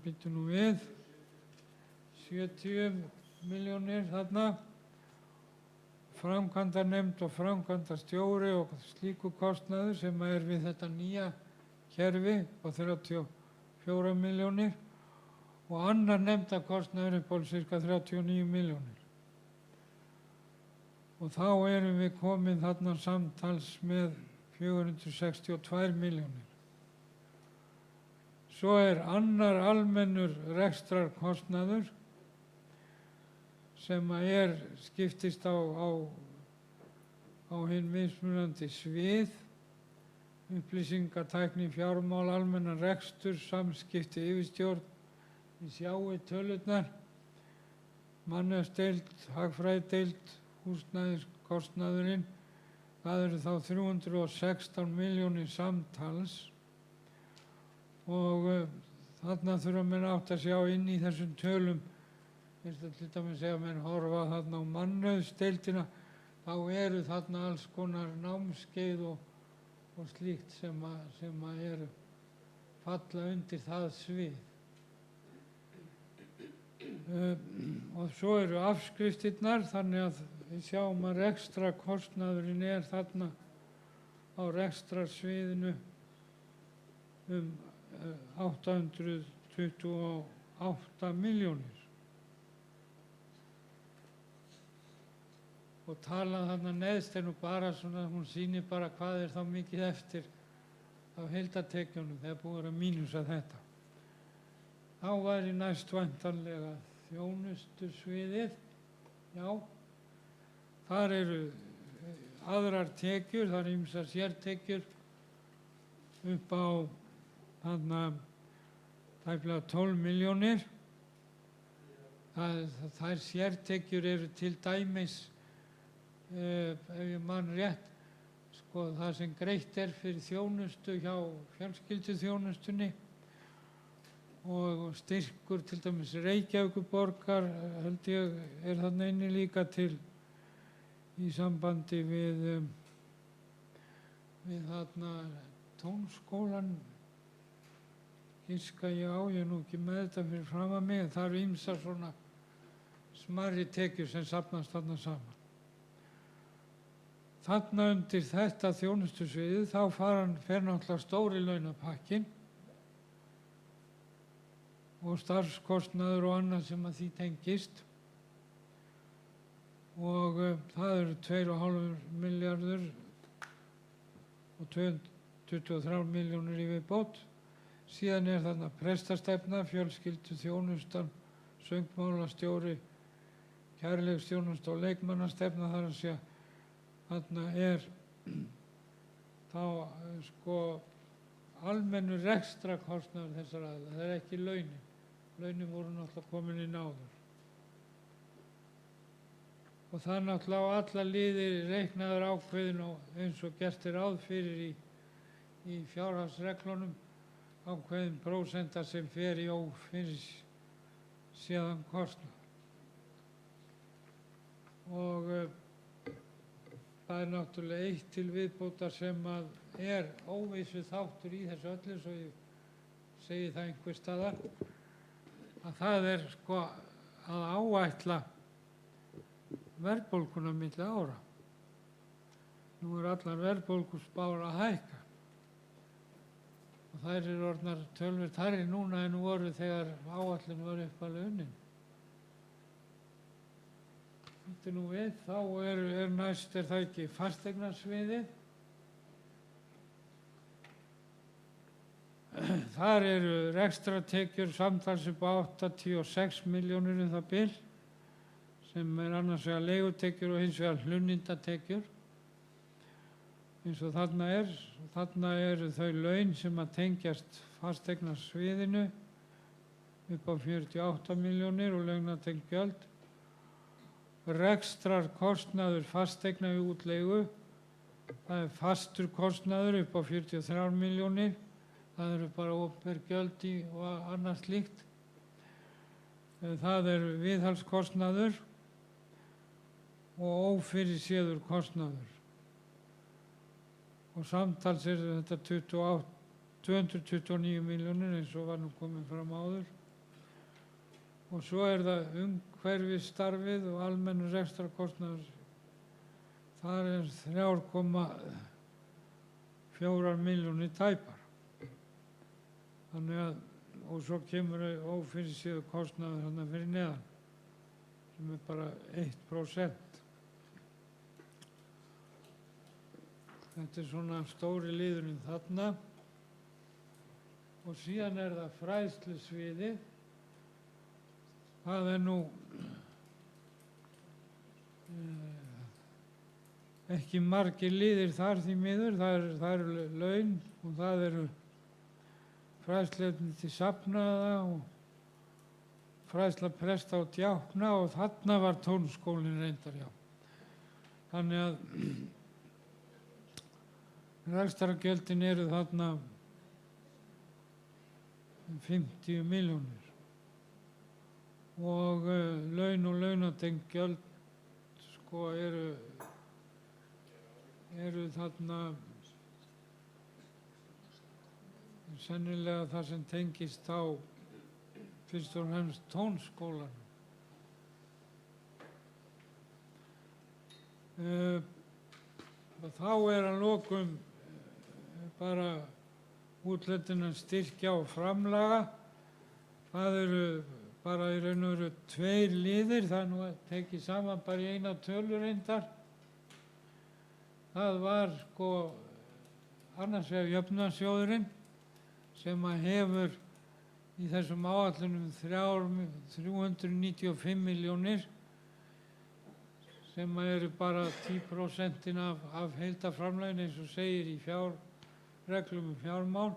býttu nú við, 70 milljónir þarna, framkvæmdanefnd og framkvæmdastjóri og slíku kostnaður sem er við þetta nýja kerfi á 34 milljónir og annar nefndakostnaður upp á ca. 39 milljónir. Og þá erum við komin þarna samtals með 462 milljónir. Svo er annar almennur rekstrarkostnaður sem skiptist á hinn mismunandi svið, upplýsingatækni, fjármál, almennan rekstur, samskipti, yfirstjórn, við sjáum tölurnar, mannauðsdeild, hagfræðideild, húsnæðiskostnaðurinn, það eru þá 316 milljónir samtals og þarna þurfa menn átt að sjá inn í þessum tölum. Til dæmis ef menn horfa þarna á mannauðsdeildina, þá eru þarna alls konar námskeið og slíkt sem eru falla undir það svið. Og svo eru afskriftirnar, þannig að við sjáum að rekstrakostnaðurinn er þarna á rekstrarsviðinu 828 milljónir. Og talað þarna neðst nú bara svona, hún sýnir bara hvað er þá mikið eftir af heildartekjunum þegar búið að mínusa þetta. Þá væri næst væntanlega þjónustusviðið, já. Þar eru aðrar tekjur, þar eru ýmsar sértekjur upp á þarna tæplega 12 milljónir. Þær sértekjur eru til dæmis, ef ég man rétt, sko það sem greitt fyrir þjónustu hjá fjölskylduþjónustunni og styrkur til dæmis Reykjavíkurborgar held ég þarna inni líka til í sambandi við þarna tónskólan, giska ég á, ég nú ekki með þetta fyrir fram að mig, það eru ýmsar svona smærri tekjur sem safnast þarna saman. Þarna undir þetta þjónustusviðið þá fer náttúrulega stóri launapakkin og starfskostnaður og annað sem að því tengist og það eru 2,5 milljarður og 23 milljónir í viðbót. Síðan er þarna prestastefna, fjölskylduþjónustan, söngmálastjóri, kærleiksþjónusta og leikmannastefna, þar að segja þarna þá sko almennur rekstrakostnaður þessar aðila, það ekki launin. Launin voru náttúrulega komin inn áður. Og það náttúrulega á alla liði reiknaður ákveðin og eins og gert ráð fyrir í fjárhagsreglunum, ákveðin prósenta sem fer í ófyrirséðan kostnað. Og það er náttúrulega eitt til viðbótar sem að óvissu þáttur í þessu öllu, svo ég segi það einhver staðar, að það sko að áætla verðbólguna milli ára. Nú allar verðbólguspár að hækka og þær eru orðnar töluvert hærri núna en voru þegar áætlun var upphaflega unnin. Þetta nú við, þá næst það ekki fasteignasviðið. Þar eru rekstratekjur samtals upp á 86 milljónir það bil sem annars vegar leigutekjur og hins vegar hlunnindatekjur. Eins og þarna eru þau laun sem að tengjast fasteignasviðinu upp á 48 milljónir og launatengt gjöld. Rekstrarkostnaður fasteigna í útleigu, það fastur kostnaður upp á 43 milljónir, það eru bara opinber gjöld og annað slíkt. Það er viðhaldskostnaður og ófyrirséður kostnaður. Og samtals er þetta 229 milljónir eins og var nú komið fram áður. Og svo er það umhverfisstarfið og almennur rekstrarkostnaður. Það er 3,4 milljónir tæpar. Þannig að, og svo kemur ófyrirséður kostnaður þarna fyrir neðan, sem er bara 1%. Þetta er svona stóri liðurinn þarna. Og síðan er það fræðslusviðið. Það er nú ekki margir liðir þar því miður. Það eru laun og það eru fræðsluefni til safnaða og fræðsla presta og djákna og þarna var tónskólinn reyndar, já. Þannig að rekstrargjöldin eru þarna 50 milljónir og laun og launatengt gjöld sko eru þarna sennilega það sem tengist á fyrst og fremst tónskólanum. Þá er að lokum bara úthlutun að styrkja og framlaga. Það eru bara í raun og veru 2 liðir, það er nú að tekið saman bara í eina tölu reyndar. Það var sko annars vegar jöfnunarsjóðurinn sem að hefur í þessum áætlunum 395 milljónir sem eru bara 10% af heildarframlaginu eins og segir í reglum fjármál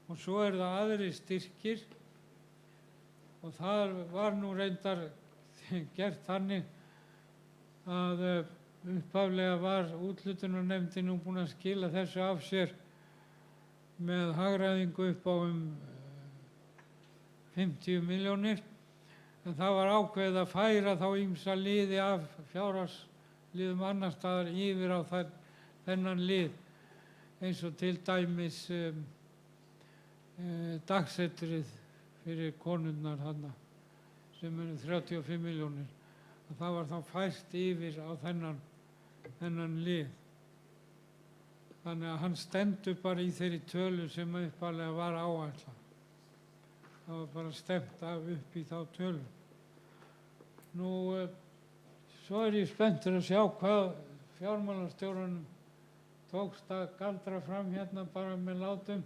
og svo er það aðri styrkir og það var nú reyndar gert þannig að upphaflega var úthlutunarnefndin nú búin að skila þessu af sér með hagræðingu upp á 50 milljónir en það var ákveðið að færa þá ýmsa liði af fjárhagsliðum annar staðar yfir á þennan lið eins og til dæmis dagsetrið fyrir konurnar þarna sem eru 35 milljónir. Það var þá fært yfir á þennan lið. Þannig að hann stendur bara í þeirri tölu sem upphaflega var áætlað. Það var bara stemt upp í þá tölu. Nú, svo er ég spenntur að sjá hvað fjármálastjóranum tókst að galdra fram hérna bara með látum.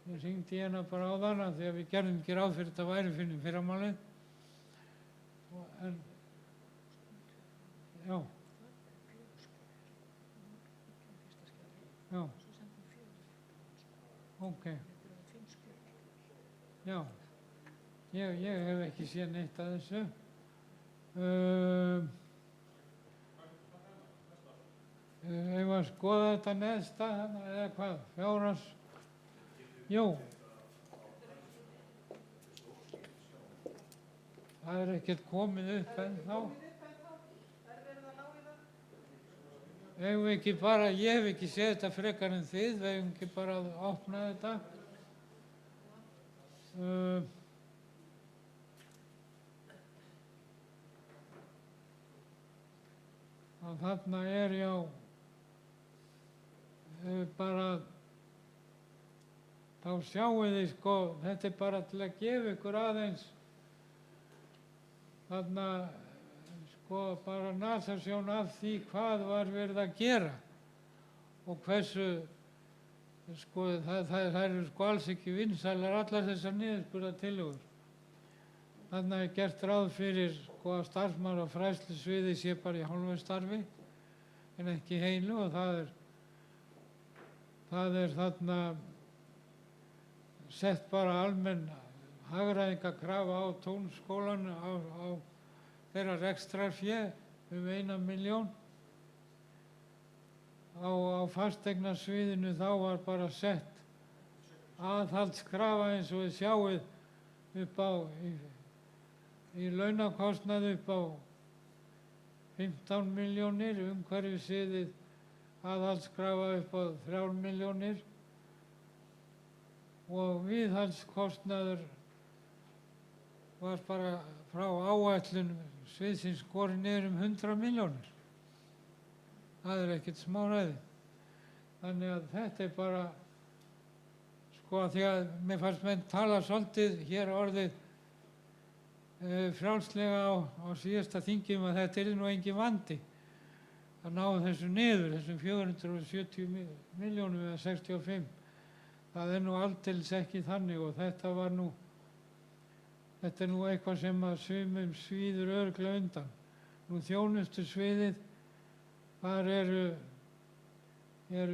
Ég hringdi hérna bara á þarna því að við gerðum ekki ráð fyrir þetta væri fyrir fyrramálið. En, já. Já. Ok. Já. Ég hef ekki séð neitt að þessu. Ef að skoða þetta neðsta, eða hvað, fjárhags, jú. Það er ekkert komið upp ennþá. Eigum við ekki bara, ég hef ekki séð þetta frekar en þið, við eigum ekki bara að opna þetta. Og þarna er já bara, þá sjáu þið sko, þetta er bara til að gefa ykkur aðeins þarna sko bara nasasjón af því hvað var verið að gera og hversu sko það eru sko alls ekki vinsælar allar þessar niðurskurðartillögur. Þarna er gert ráð fyrir sko sko að starfsmaður á fræðslusviði sé bara í hálfu starfi en ekki heilu og það er þarna sett bara almenn hagræðingakrafa á tónskólan á þeirra rekstrarfé 1 milljón. Á fasteignasviðinu þá var bara sett aðhaldskrafa eins og þið sjáið upp á í launakostnað upp á 15 milljónir, umhverfissviðið aðhaldskrafa upp á 3 milljónir og viðhaldskostnaður var bara frá áætlun sviðsins skorið niður 100 milljónir. Það er ekkert smáræði. Þannig að þetta er bara, sko að því að mér fannst menn tala svolítið hér orðið frjálslega á síðasta þingjum að þetta er nú engin vandi að ná þessu niður, þessum 470 milljónum eða 65. Það er nú aldeilis ekki þannig og þetta er nú eitthvað sem að sumum svíður örugglega undan. Nú þjónustusviðið, þar eru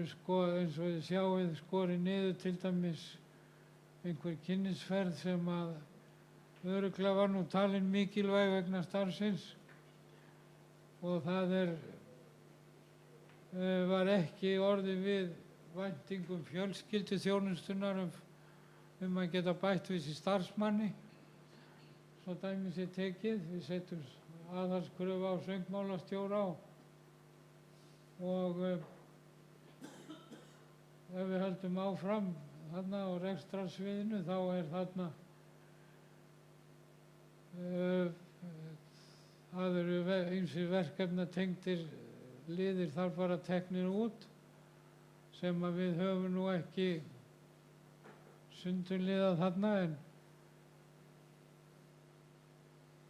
sko eins og þið sjáið skorið niður til dæmis einhver kynnisferð sem að örugglega var nú talin mikilvæg vegna starfsins og það var ekki orðið við væntingum fjölskylduþjónustunnar að geta bætt við sér starfsmanni. Svo dæmi sé tekið, við setjum aðhaldskröfu á söngmálastjóra og ef við höldum áfram þarna á rekstrarsviðinu þá er þarna það eru ýmsir verkefnatengdir liðir þar bara teknir út sem að við höfum nú ekki sundurliðað þarna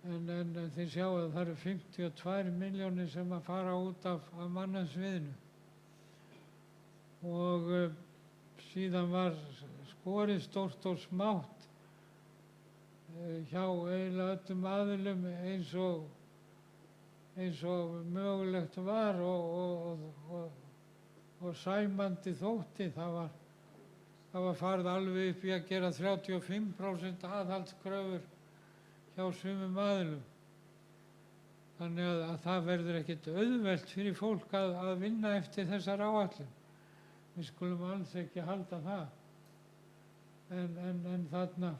en þið sjáu að það eru 52 milljónir sem að fara út af mannasviðinu og síðan var skorið stórt og smátt hjá eiginlega öllum aðilum eins og mögulegt var og sæmandi þótti. Það var farið alveg upp í að gera 35% aðhaldskröfur hjá sumum aðilum. Þannig að það verður ekkert auðvelt fyrir fólk að vinna eftir þessar áætlun. Við skulum alls ekki halda það. En þarna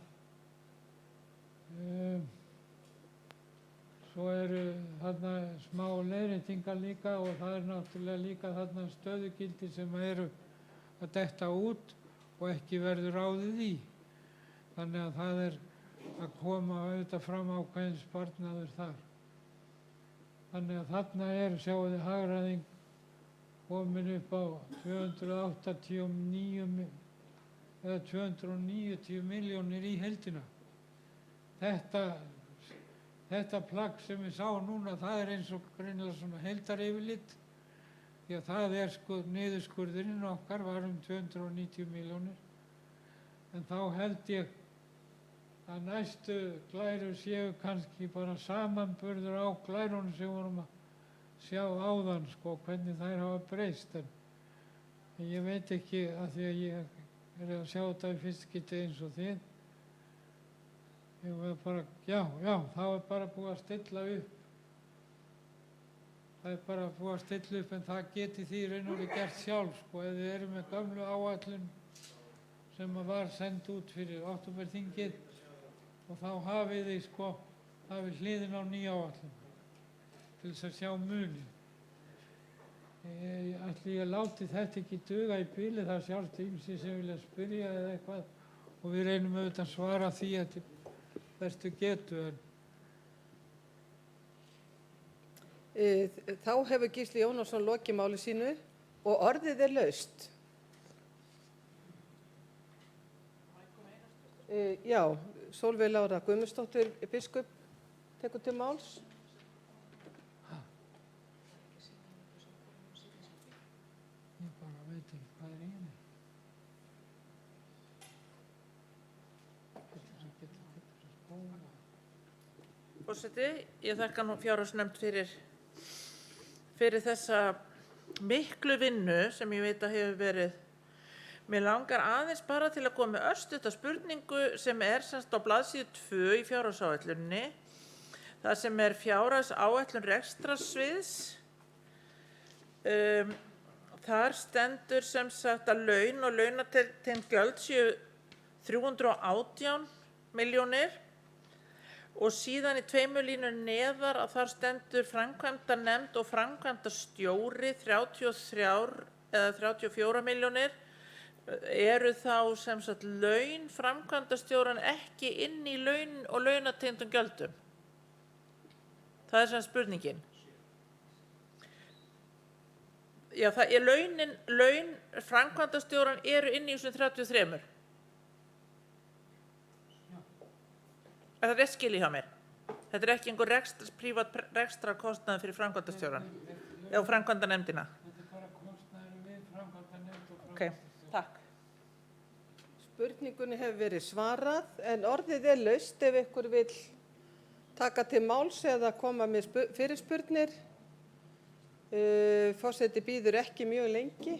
svo eru þarna smá leiðréttingar líka og það er náttúrulega líka þarna stöðugildi sem eru að detta út og ekki verður ráðið í. Þannig að það er að koma auðvitað fram ákveðin sparnaður þar. Þannig að þarna sjáu þið hagræðing komin upp á 289 eða 290 milljónir í heildina. Þetta plagg sem við sáum núna, það er eins og greinilega svona heildaryfirlit því að það sko niðurskurðurinn okkar var 290 milljónir. En þá held ég að næstu glærur séu kannski bara samanburður á glærunum sem vorum að sjá áðan, sko, hvernig þær hafa breyst. En ég veit ekki að því að ég að sjá þetta í fyrst skipti eins og þið. Ég var bara, það er bara búið að stilla upp. Það er bara búið að stilla upp en það geti því raun og veru gert sjálf, sko, ef þið eru með gömlu áætlun sem var send út fyrir októberþingið og þá hafið þið, sko, hafið hliðin á nýja áætlun til þess að sjá munin. Ætli ég láti þetta ekki duga í bili, það sjálft ýmsir sem vilja spyrja eða eitthvað og við reynum auðvitað að svara því eftir bestu getu. Þá hefur Gísli Jónasson lokið máli sínu og orðið er laust. Já, Sólveig Lára Guðmundsdóttir biskup tekur til máls. Ég bara veit ekki hvað í henni. Forseti, ég þakka nú fjárhagsnefnd fyrir þessa miklu vinnu sem ég veit að hefur verið. Mér langar aðeins bara til að koma með örstutta spurningu sem er semst á blaðsíðu 2 í fjárhagsáætluninni. Það sem er fjárhagsáætlun rekstrarsviðs. Þar stendur sem sagt að laun og launatengd gjöld séu 318 milljónir og síðan í 2 línur neðar að þar stendur framkvæmdanefnd og framkvæmdastjóri 33 eða 34 milljónir. Eru þá sem sagt laun framkvæmdastjóran ekki inn í laun og launatengdum gjöldum? Það sem spurningin. Já, það er laun framkvæmdastjóran eru inn í þessum 33. Er það rétt skilið hjá mér? Þetta er ekki einhver prívat rekstrarkostnaður fyrir framkvæmdastjóran eða framkvæmdanefndina? Þetta er bara kostnaður við framkvæmdanefnd og Ok, takk. Spurningunni hefur verið svarað en orðið er laust ef ykkur vill taka til máls eða koma með fyrirspurnir. Forseti bíður ekki mjög lengi.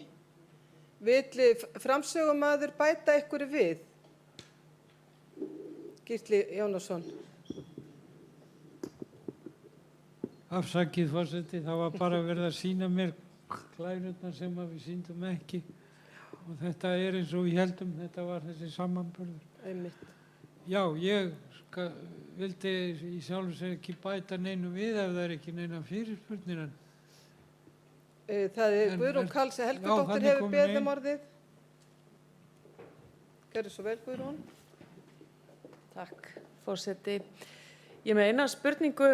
Vill framsögumaður bæta ykkur við? Gísli Jónasson. Afsakið, forseti, það var bara verið að sýna mér klærurnar sem við sýndum ekki og þetta er eins og við heldum, þetta var þessi samanburður. Einmitt. Já, ég vildi í sjálfu sér ekki bæta neinu við ef það er ekki neina fyrirspurnir. Það er Guðrún Karls Helgadóttir hefur beðið orðið. Gjörðu svo vel, Guðrún. Takk, forseti. Ég með eina spurningu,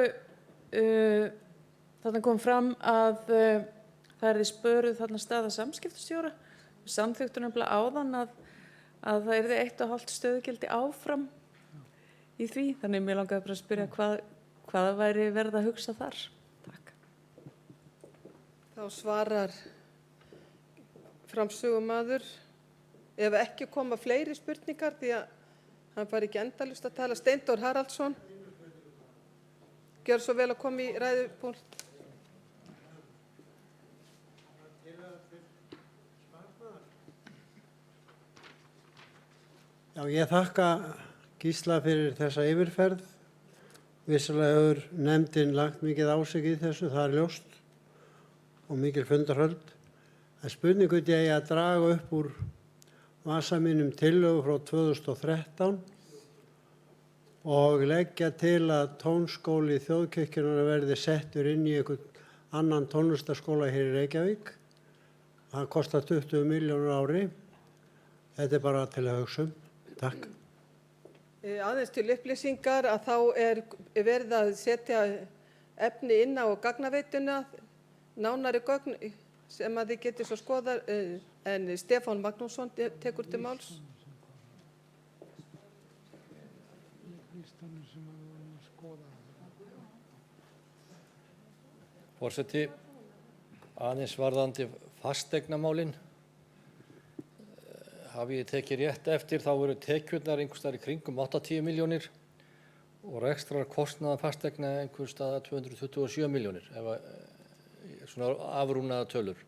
þarna kom fram að það er því spöruð þarna staða samskiptastjóra. Samþykktu nefnilega áðan að það er því 1,5 stöðugildi áfram í því. Þannig mér langaði bara að spyrja hvað væri verið að hugsa þar. Takk. Þá svarar framsögumaður ef ekki koma fleiri spurningar því að hann fari ekki endalaust að tala. Steindór Haraldsson, gjör svo vel að koma í ræðupúlt. Já, ég þakka Gísla fyrir þessa yfirferð. Vissulega hefur nefndin lagt mikið á sig í þessu, það er ljóst, og mikil fundarhöld. En spurningu ég að draga upp úr vasa mínum tillögu frá 2013 og leggja til að tónskóli þjóðkirkjunnar verði settur inn í einhvern annan tónlistarskóla hér í Reykjavík. Það kostar 20 milljónir á ári. Þetta er bara til að hugsa um. Takk. Aðeins til upplýsingar að þá er verið að setja efni inn á gagnaveituna, nánari gögn sem að þið getur svo skoðað, en Stefán Magnússon tekur til máls. Forseti, aðeins varðandi fasteignamálin. Hafi ég tekið rétt eftir þá voru tekjurnar einhvers staðar í kringum 80 milljónir og rekstrarkostnaðar fasteigna einhvers staðar 227 milljónir, svona afrúnaða tölur.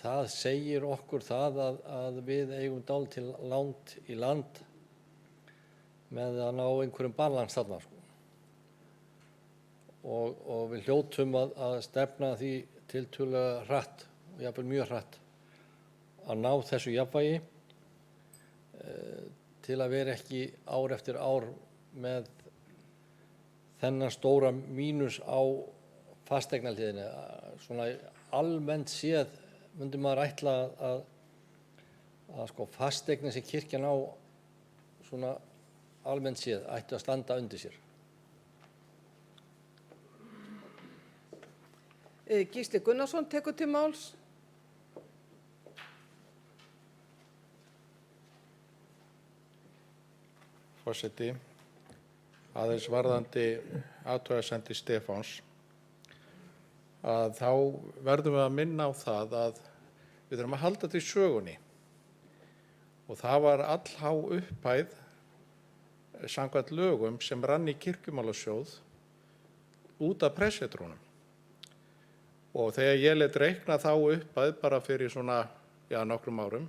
Það segir okkur það að við eigum dálítið langt í land með að ná einhverjum balans þarna. Og við hljótum að stefna því tiltölulega hratt, og jafnvel mjög hratt, að ná þessu jafnvægi til að vera ekki ár eftir ár með þennan stóra mínus á fasteignahliðinni. Svona almennt séð myndi maður ætla að sko fasteignin sem kirkjan á svona almennt séð ættu að standa undir sér. Gísli Gunnarsson tekur til máls. Forseti, aðeins varðandi athugasemdir Stefáns, að þá verðum við að minna á það að við þurfum að halda til sögunni. Og það var allhá upphæð samkvæmt lögum sem rann í kirkjumálasjóð út af pressetrúnum. Og þegar ég lét reikna þá uppæð bara fyrir svona, nokkrum árum,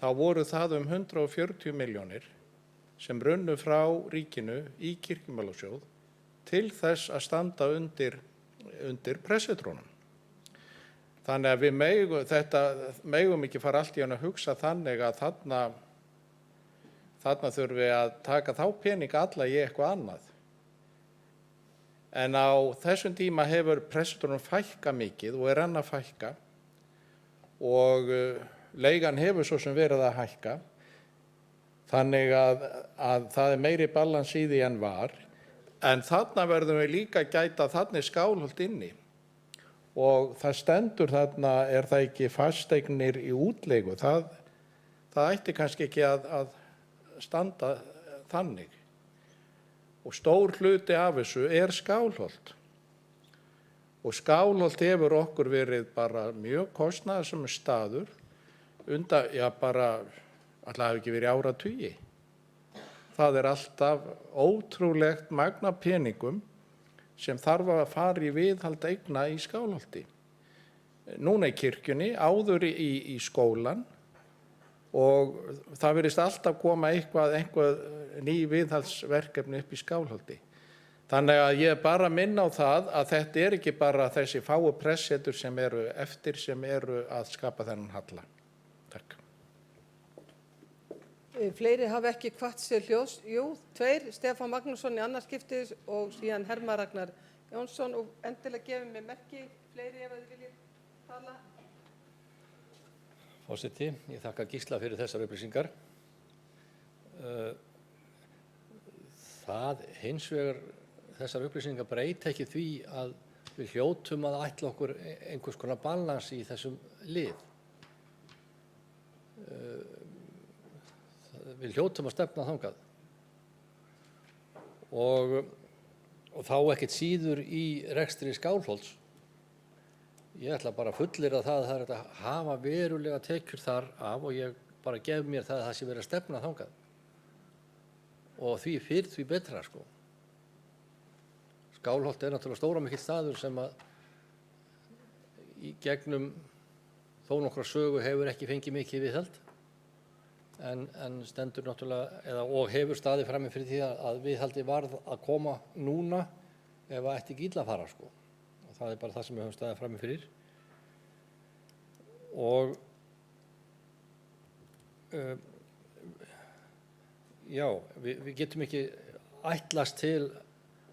þá voru það 140 milljónir sem runnu frá ríkinu í kirkjumálasjóð til þess að standa undir pressetrúnum. Þannig að við megum ekki fara allt í hann að hugsa þannig að þarna þurfum við að taka þá peninga alla í eitthvað annað. En á þessum tíma hefur pressetrúnum fækkað mikið og enn að fækka og leigan hefur svo sem verið að hækka. Þannig að það meiri balans í því en var. En þarna verðum við líka að gæta að þarna Skálholt inni. Og það stendur þarna, það ekki fasteignir í útleigu. Það ætti kannski ekki að standa þannig. Og stór hluti af þessu Skálholt. Og Skálholt hefur okkur verið bara mjög kostnaðarsamur staður bara, alltaf hafi ekki verið áratugi. Það alltaf ótrúlegt magna peningum sem þarf að fara í viðhald eigna í Skálholti. Núna í kirkjunni, áður í skólan og það virðist alltaf koma einhvað ný viðhaldsverkefni upp í Skálholti. Þannig að ég bara minna á það að þetta ekki bara þessi fáu pressetur sem eru eftir sem eru að skapa þennan halla. Takk. Fleiri hafa ekki kvatt sér hljós. Jú, 2, Stefán Magnússon í annað skiptið og síðan Hermann Ragnar Jónsson og endilega gefið mér merki, fleiri ef þið viljið tala. Forseti, ég þakka Gísla fyrir þessar upplýsingar. Það hins vegar þessar upplýsingar breyta ekki því að við hljótum að ætla okkur einhvers konar balans í þessum lið. Við hljótum að stefna þangað og þá ekkert síður í rekstri Skálholts. Ég ætla bara að fullyrða það að það að hafa verulega tekjur þar af og ég bara gef mér það að það sé verið að stefna þangað. Og því fyrr því betra sko. Skálholt náttúrulega stóra mikill staður sem að í gegnum þó nokkra sögu hefur ekki fengið mikið viðhald. En stendur náttúrulega og hefur staðið frammi fyrir því að viðhaldi varð að koma núna ef það ætti ekki illa að fara sko. Og það bara það sem við höfum staðið frammi fyrir. Og við getum ekki ætlast til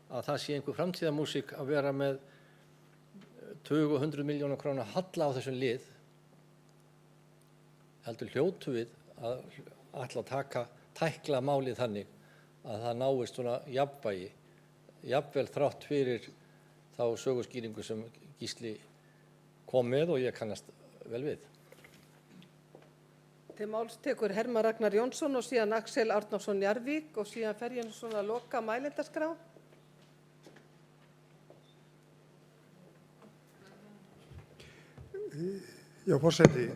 að það sé einhver framtíðarmúsík að vera með 20 og 100 milljóna króna halla á þessum lið. Heldur hljótum við að ætla að tækla málið þannig að það náist svona jafnvægi, jafnvel þrátt fyrir þá söguskýringu sem Gísli kom með og ég kannast vel við. Til máls tekur Hermann Ragnar Jónsson og síðan Axel Arnarsson Njarðvík og síðan fer ég svona að loka mælendaskrá. Já, forseti,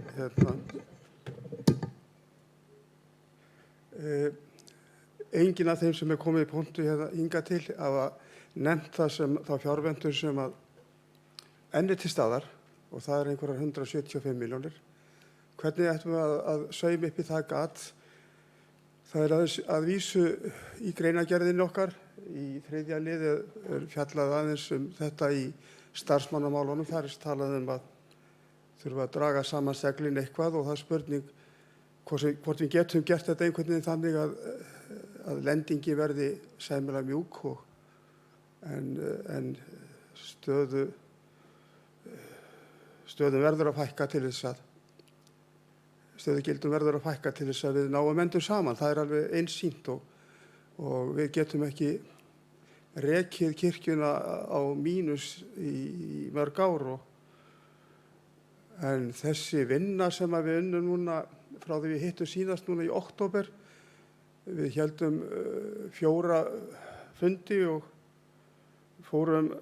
enginn af þeim sem komið í pontu hingað til hafa nefnt þá fjárventur sem að enn til staðar og það einhverjar 175 milljónir. Hvernig ættum við að sauma upp í það gat? Það að vísu í greinagerðinni okkar, í 3. liði fjallað aðeins þetta í starfsmannamálunum. Það talað að þurfa að draga saman seglin eitthvað og það spurning hvort við getum gert þetta einhvern veginn þannig að lendingi verði sæmilega mjúk en stöðum verður að fækka til þess að stöðugildum verður að fækka til þess að við náum endum saman. Það alveg einsýnt og við getum ekki rekið kirkjuna á mínus í mörg ár en þessi vinna sem við unnum núna frá því við hittum síðast núna í október, við héldum 4 fundi og fórum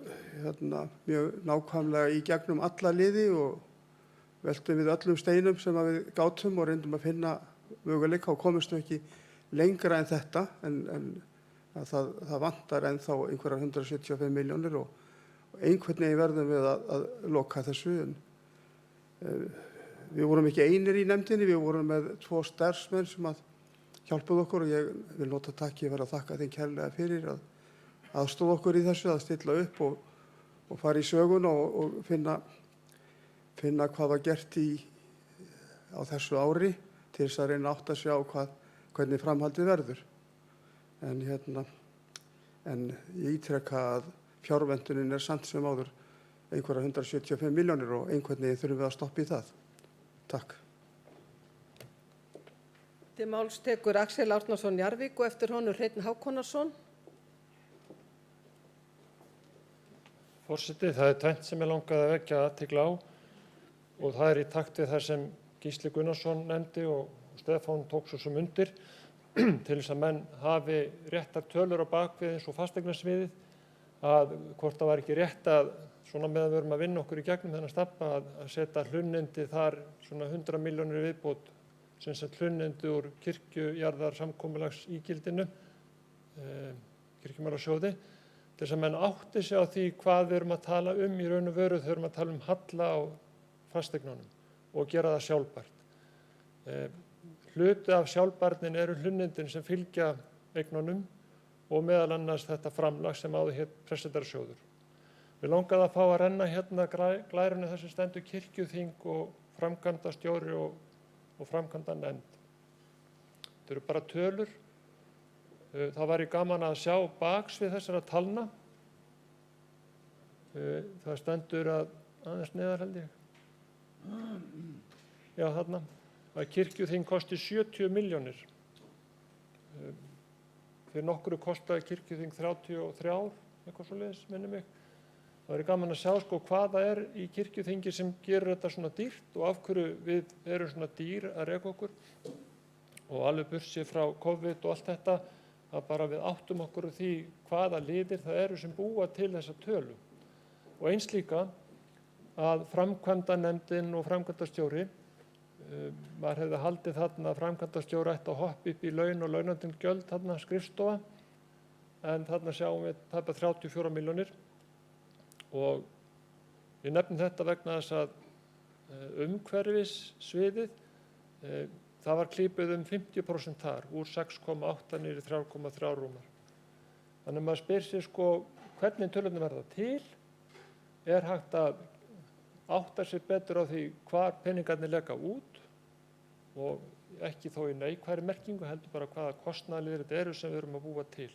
mjög nákvæmlega í gegnum alla liði og veltum við öllum steinum sem við gátum og reyndum að finna möguleika og komumst ekki lengra en þetta en að það vantar ennþá einhverjar 175 milljónir og einhvern veginn verðum við að loka þessu. Við vorum ekki einir í nefndinni, við vorum með 2 starfsmenn sem að hjálpuðu okkur og ég vil nota tækifæri að þakka þeim kærlega fyrir að aðstoða okkur í þessu, að stilla upp og fara í söguna og finna hvað var gert á þessu ári til þess að reyna átt að sjá hvernig framhaldið verður. En ég ítreka að fjárvöntunin samt sem áður einhverjar 175 milljónir og einhvern veginn þurfum við að stoppa í það. Takk. Til máls tekur Axel Árnason Njarðvík og eftir honum Hreinn Hákonarson. Forseti, það tvennt sem ég langaði að vekja athygli á og það í takt við það sem Gísli Gunnarsson nefndi og Stefán tók svo sem undir til þess að menn hafi réttar tölur á bakvið eins og fasteignasviðið, að hvort það var ekki rétt að svona meðan við erum að vinna okkur í gegnum þennan stappa að setja hlunnindi þar svona 100 milljónir viðbót sem sagt hlunnindi úr kirkjujarðarsamkomulags ígildinu, kirkjumálasjóði, til þess að menn átti sig á því hvað við erum að tala í raun og veru, þau erum að tala halla á fasteignunum og gera það sjálfbært. Hluti af sjálfbærnin eru hlunnindin sem fylgja eignunum og meðal annars þetta framlag sem áður hét Prestssetrasjóður. Við langaði að fá að renna hérna glærunni þessi stendur kirkjuþing og framkvæmdastjóri og framkvæmdanefnd. Þetta eru bara tölur. Það væri gaman að sjá baksvið þessara talna. Það stendur að aðeins neðar held ég. Já, þarna. Að kirkjuþing kosti 70 milljónir. Fyrir nokkru kostaði kirkjuþing 33, eitthvað svoleiðis, minnir mig. Það væri gaman að sjá hvað það er í kirkjuþingi sem gerir þetta svona dýrt og af hverju við erum svona dýr að reka okkur. Og alveg burtséð frá COVID og allt þetta, að bara við áttum okkur á því hvaða liðir það eru sem búa til þessa tölu. Og eins líka að framkvæmdanefndin og framkvæmdastjóri, maður hefði haldið þarna að framkvæmdastjóri ætti að hoppa upp í laun og launandinn gjöld þarna skrifstofa, en þarna sjáum við tæpa 34 milljónir og ég nefni þetta vegna þess að umhverfissviðið, það var klípið 50% þar, úr 6,8 niður í 3,3 rúmar. Þannig að maður spyr sig hvernig tölurnar verða til, er hægt að átta sig betur á því hvar peningarnir leggja út og ekki þó í neikvæðri merkingu, heldur bara hvaða kostnaðarliðir þetta eru sem við erum að búa til.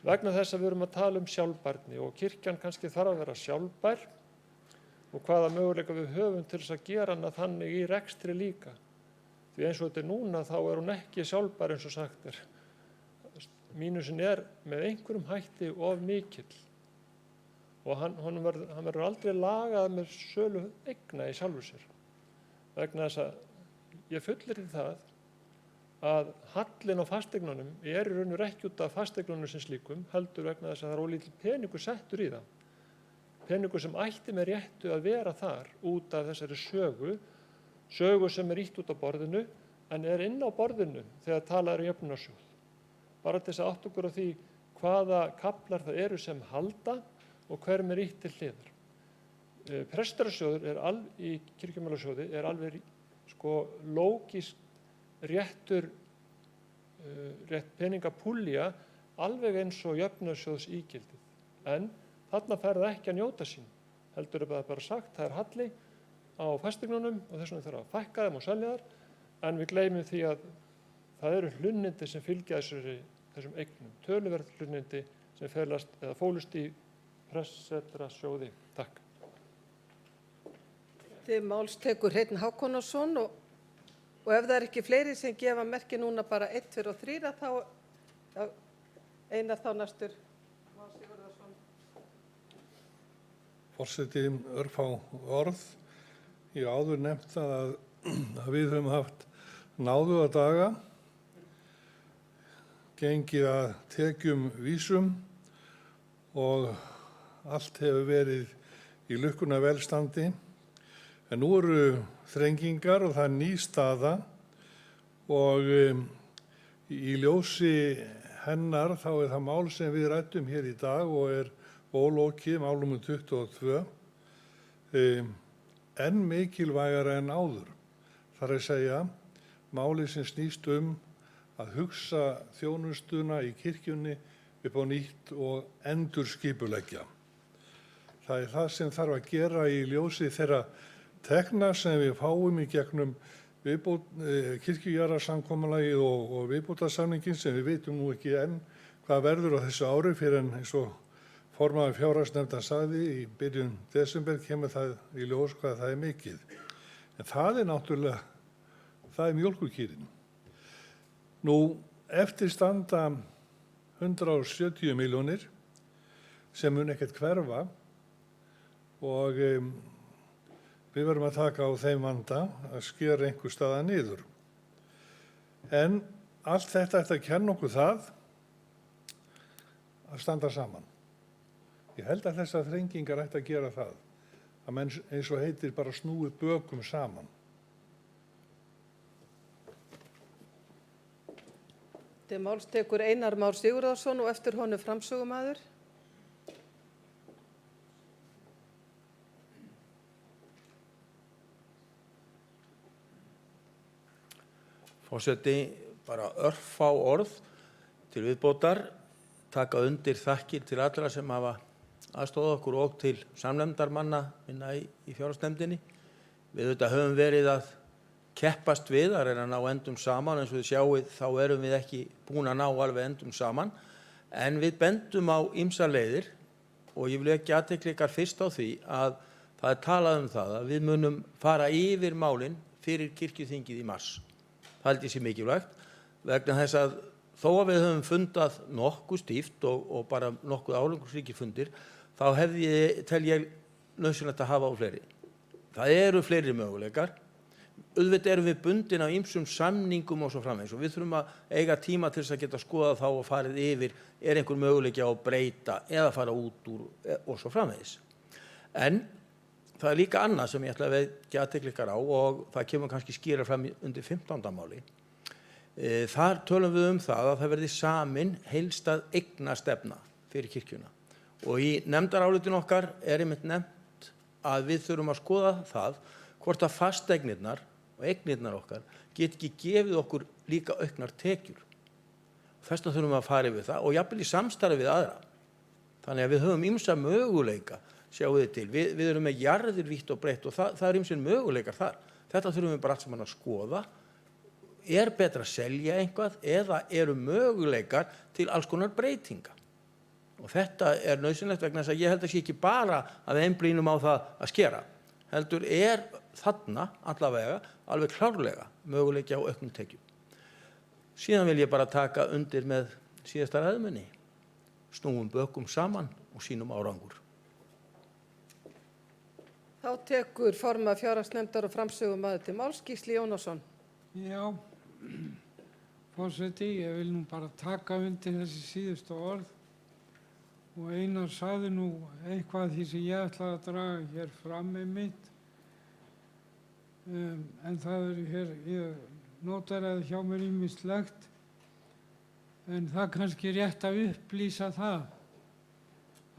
Vegna þess að við erum að tala sjálfbærni og kirkjan kannski þarf að vera sjálfbær og hvaða möguleika við höfum til þess að gera hana þannig í rekstri líka. Því eins og þetta núna þá hún ekki sjálfbær eins og sagt er. Mínusin er með einhverjum hætti of mikill og hann verður aldrei lagað með sölu eigna í sjálfu sér. Vegna þess að ég fullyrði það að hallinn á fasteignunum í raun og veru ekki út af fasteignunum sem slíkum, heldur vegna þess að það ólítill peningur settur í það. Peningur sem ætti með réttu að vera þar út af þessari sögu sem ýtt út á borðinu en inn á borðinu þegar talað jöfnunarsjóð. Bara til þess að átta okkur á því hvaða kaflar það eru sem halda og hverjum ýtt til hliðar. Prestssetrasjóður í kirkjumálasjóði alveg lógísk rétt peningapúlja alveg eins og jöfnunarsjóðs ígildið. En þarna fær það ekki að njóta sín. Heldur það bara sagt, það halli á fasteignunum og þess vegna þarf að fækka þeim og selja þær, en við gleymum því að það eru hlunnindi sem fylgja þessum eignum, töluverð hlunnindi sem fólust í Prestssetrasjóði. Takk. Til máls tekur Hreinn Hákonarson og ef það ekki fleiri sem gefa merki núna bara 1, 2 og 3 þá Einar þá næstur. Forseti, örfá orð. Ég áður nefnt það að við höfum haft náðuga daga, gengið að tekjum vísum og allt hefur verið í lukkunnar velstandi. En nú eru þrengingar og það ný staða og í ljósi hennar þá er það mál sem við ræddum hér í dag og er ólokið, mál nr. 22, enn mikilvægara en áður. Það er að segja máli sem snýst að hugsa þjónustuna í kirkjunni upp á nýtt og endurskipuleggja. Það er það sem þarf að gera í ljósi þeirra tekna sem við fáum í gegnum kirkjujarðarsamkomulagið og viðbótarsamninginn sem við vitum nú ekki enn hvað verður á þessu ári fyrir en eins og formaður fjárhagsnefndar sagði í byrjun desember kemur það í ljós hvað það er mikið. En það er náttúrulega, það er mjólkurkýrin. Nú, eftir standa 170 milljónir sem mun ekkert hverfa og við verðum að taka á þeim vanda að skera einhver staða niður. En allt þetta ætti að kenna okkur það að standa saman. Ég held að þessar þrengingar ætti að gera það. Að menn eins og heitir bara snúi bökum saman. Til máls tekur Einar Már Sigurðarson og eftir honum framsögumaður. Forseti, bara örfá orð til viðbótar, taka undir þakkir til allra sem hafa aðstofað okkur og til samnefndarmanna minna í fjárhagsnefndinni. Við auðvitað höfum verið að keppast við að reyna að ná endum saman, eins og þið sjáið þá erum við ekki búin að ná alveg endum saman, en við bendum á ýmsar leiðir og ég vil ekki athygli ykkar fyrst á því að það er talað það að við munum fara yfir málin fyrir kirkjuþingið í mars. Það held ég sé mikilvægt vegna þess að þó að við höfum fundað nokkuð stíft og bara nokkuð árangursríkir fundir, þá tel ég nauðsynlegt að hafa á fleiri. Það eru fleiri möguleikar. Auðvitað erum við bundin af ýmsum samningum og svo framvegis og við þurfum að eiga tíma til þess að geta skoða þá og farið yfir, er einhver möguleiki á að breyta eða fara út úr og svo framvegis. En það er líka annað sem ég ætla að vekja athygli ykkar á og það kemur kannski skýrar fram undir 15. máli. Þar tölum við það að það verði samin heildstæð eignastefna fyrir kirkjuna. Og í nefndarálitinu okkar er einmitt nefnt að við þurfum að skoða það hvort að fasteignirnar og eignirnar okkar get ekki gefið okkur líka auknar tekjur. Þess vegna þurfum við að fara yfir það og jafnvel í samstarfi við aðra. Þannig að við höfum ýmsa möguleika, sjáum þið til. Við erum með jarðir vítt og breytt og það er ýmsir möguleikar þar. Þetta þurfum við bara allt saman að skoða. Er betra að selja einhvað eða eru möguleikar til alls konar breytinga? Og þetta er nauðsynlegt vegna þess að ég held að sé ekki bara að við einblínum á það að skera. Heldur er þarna allavega alveg klárlega möguleiki á auknum tekjum. Síðan vil ég bara taka undir með síðasta ræðumanni. Snúum bökum saman og sínum árangur. Þá tekur formaður fjárhagsnefndar og framsögumaður til máls Gísli Jónasson. Já, forseti, ég vil nú bara taka undir þessi síðustu orð og Einar sagði nú eitthvað því sem ég ætlaði að draga hér fram með mitt. En það er hér, ég nótaraði hjá mér ýmislegt, en það er kannski rétt að upplýsa það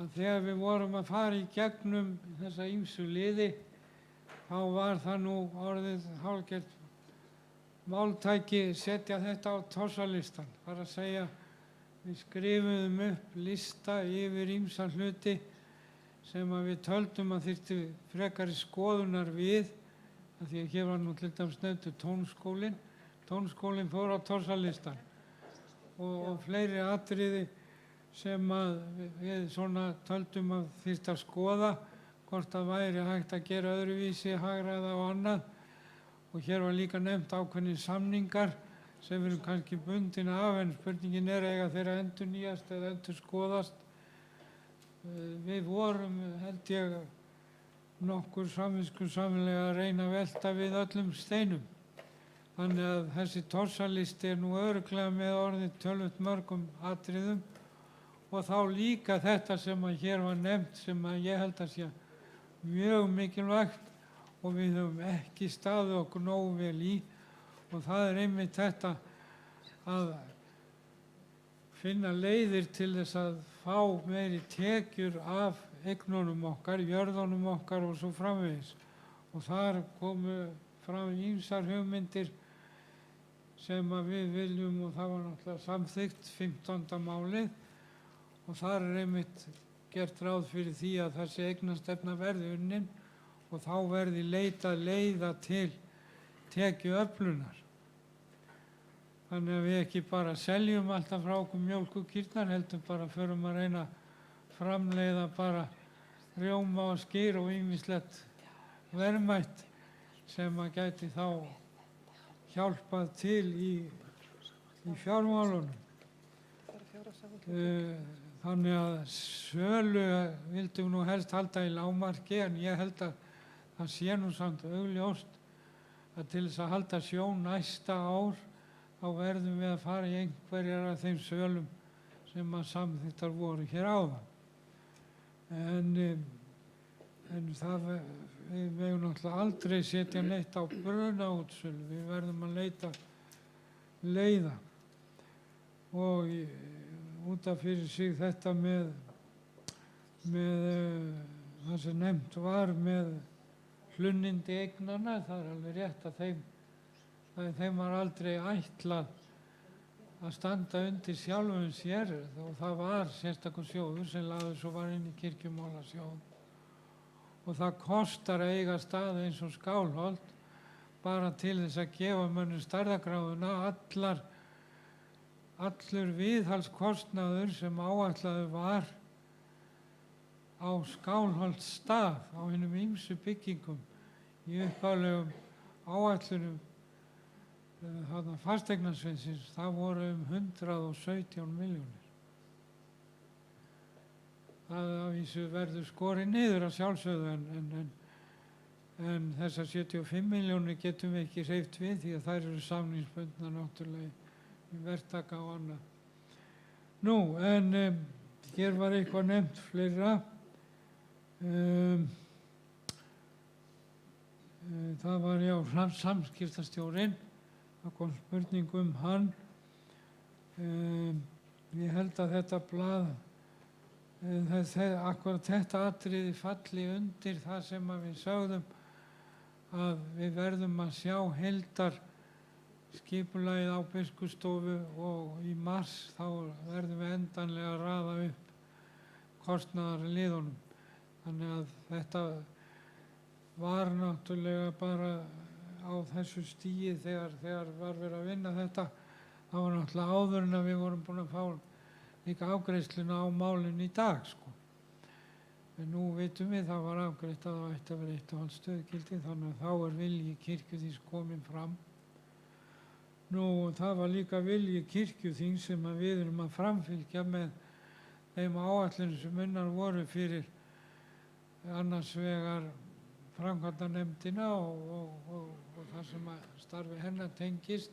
að þegar við vorum að fara í gegnum þessa ýmsu liði, þá var það nú orðið hálfgert máltæki setja þetta á tossalistan. Það er að segja, við skrifuðum upp lista yfir ýmsa hluti sem að við töldum að þyrfti frekari skoðunar við, af því að hér var nú til dæmis nefndur tónskólinn. Tónskólinn fór á tossalistan og fleiri atriði sem að við svona töldum að þyrfti að skoða hvort það væri hægt að gera öðruvísi, hagræða og annað. Og hér var líka nefnt ákveðnir samningar sem við erum kannski bundin af, en spurningin er eiga þeirra endurnýjast eða endurskoðast. Við vorum, held ég, nokkur samviskusamlega að reyna að velta við öllum steinum. Þannig að þessi tossalisti er nú örugglega með orðið tölvöld mörgum atriðum og þá líka þetta sem að hér var nefnt sem að ég held að sé mjög mikilvægt og við höfum ekki staðið okkur nógu vel í og það er einmitt þetta að finna leiðir til þess að fá meiri tekjur af eignunum okkar, jörðunum okkar og svo framvegis. Og þar komu fram ýmsar hugmyndir sem að við viljum, og það var náttúrulega samþykkt 15. málið, og þar einmitt gert ráð fyrir því að þessi eignastefna verði unnin og þá verði leitað leiða til tekjuöflunar. Þannig að við ekki bara seljum alltaf frá okkur mjólkurkýrnar, heldur bara förum að reyna að framleiða bara rjóma og skyr og ýmislegt verðmætt sem að gæti þá hjálpað til í fjármálunum. Þannig að sölu vildum nú helst halda í lágmarki, en ég held að það sé nú samt augljóst að til þess að halda sjón næsta ár þá verðum við að fara í einhverjar af þeim sölum sem að samþykktar voru hér áðan. En það við megum náttúrulega aldrei setja neitt á brunaútsölu, við verðum að leita leiða. Og út af fyrir sig þetta með það sem nefnt var með hlunnindi eignana, það er alveg rétt að þeim var aldrei ætlað að standa undir sjálfum sér, og það var sérstakur sjóður sem lagður svo var inn í kirkjumálasjóð. Og það kostar að eiga stað eins og Skálholt bara til þess að gefa mönnum stærðargráðuna. Allur viðhaldskostnaður sem áætlaður var á Skálholtsstað á hinum ýmsu byggingum í upphaflegum áætlunum fasteignasviðsins, það voru 117 milljónir. Það að vísu verður skorið niður að sjálfsögðu, en þessar 75 milljónir getum við ekki hreyft við því að þær eru samningsbundnar náttúrulega í verktaka og annað. Nú, en hér var eitthvað nefnt fleira. Það var samskiptastjórinn, það kom spurning hann. Ég held að þetta blað, akkurat þetta atriði falli undir það sem að við sögðum að við verðum að sjá heildar skipulagið á Biskupsstofu, og í mars þá verðum við endanlega að raða upp kostnaðarliðunum. Þannig að þetta var náttúrulega bara á þessu stigi þegar var verið að vinna þetta. Það var náttúrulega áður en að við vorum búin að fá líka afgreiðsluna á málinu í dag, sko. En nú vitum við það var afgreitt að það ætti að vera 1,5 stöðgildi, þannig að þá er vilji kirkjuþings kominn fram. Nú, það var líka vilji kirkjuþings sem að við erum að framfylgja með þeim áætlunum sem unnar voru fyrir annars vegar framkvæmdanefndina og það sem að starfi hennar tengist,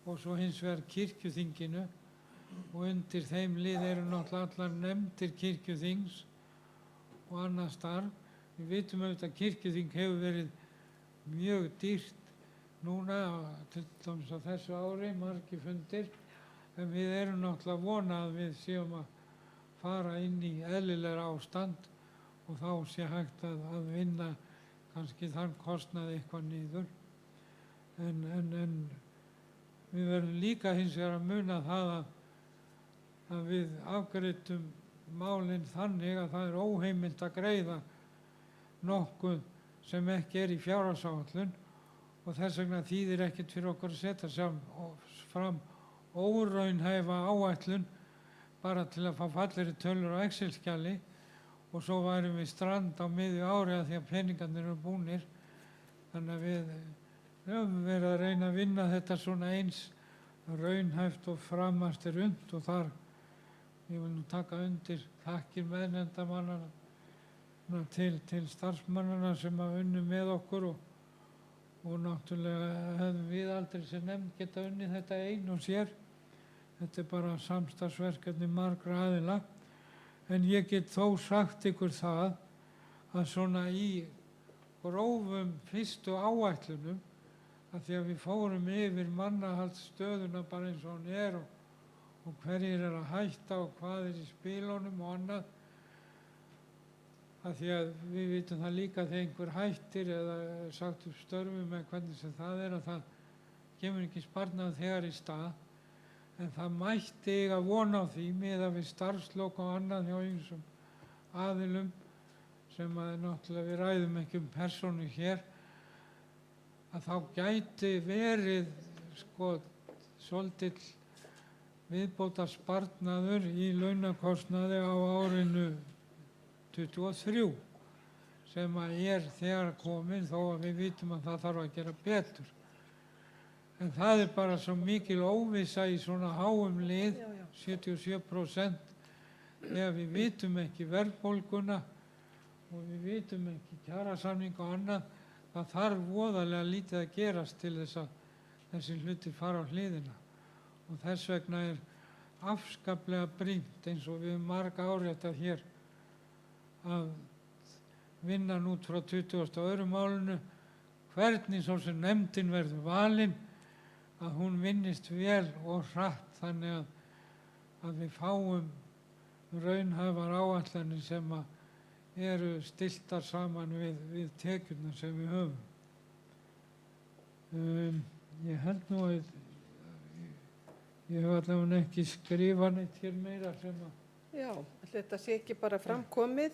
og svo hins vegar kirkjuþinginu, og undir þeim lið eru náttúrulega allar nefndir kirkjuþings og annað starf. Við vitum auðvitað að kirkjuþing hefur verið mjög dýrt núna, til dæmis á þessu ári, margir fundir, en við erum náttúrulega vona að við séum að fara inn í eðlilegra ástand og þá sé hægt að vinna kannski þann kostnað eitthvað niður. En við verðum líka hins vegar að muna það að við afgreiddum málin þannig að það er óheimilt að greiða nokkuð sem ekki er í fjárhagsáætlun, og þess vegna þýðir ekkert fyrir okkur að setja fram óraunhæfa áætlun bara til að fá fallegri tölur á Excel-skjali, og svo værum við strand á miðju ári að því að peningarnir eru búnir. Þannig að við höfum verið að reyna að vinna þetta svona eins raunhæft og framast er unnt, og þar ég vil nú taka undir þakkir meðnefndarmannanna til starfsmannanna sem hafa unnið með okkur, og náttúrulega hefðum við aldrei sem nefnd geta unnið þetta ein og sér. Þetta er bara samstarfsverkefni margra aðila, en ég get þó sagt ykkur það að svona í grófum fyrstu áætlunum, að því að við fórum yfir mannahaldsstöðuna bara eins og hún er, og hverjir er að hætta og hvað er í spilunum og annað. Af því að við vitum það líka þegar einhver hættir eða er sagt upp störfum eða hvernig sem það er, að það kemur ekki sparnað þegar í stað. En það mætti eiga von á því miðað við starfslok og annað hjá ýmsum aðilum sem að náttúrulega við ræðum ekki um persónu hér, að þá gæti verið svolítill viðbótarsparnaður í launakostnaði á árinu 23 sem að er þegar komin, þó að við vitum að það þarf að gera betur. En það er bara svo mikil óvissa í svona háum lið, 77%, þegar við vitum ekki verðbólguna og við vitum ekki kjarasamning og annað. Það þarf voðalega lítið að gerast til þess að þessi hluti fara á hliðina. Og þess vegna er afskaplega brýnt, eins og við marga áréttað hér, að vinna út frá 22. málinu, hvernig svo sem nefndin verður valin, að hún vinnist vel og hratt þannig að við fáum raunhæfar áætlanir sem eru stiltar saman við tekjurnar sem við höfum. Ég held nú að ég hef allavega ekki skrifað neitt hér meira sem að... Já, þetta sé ekki bara framkomið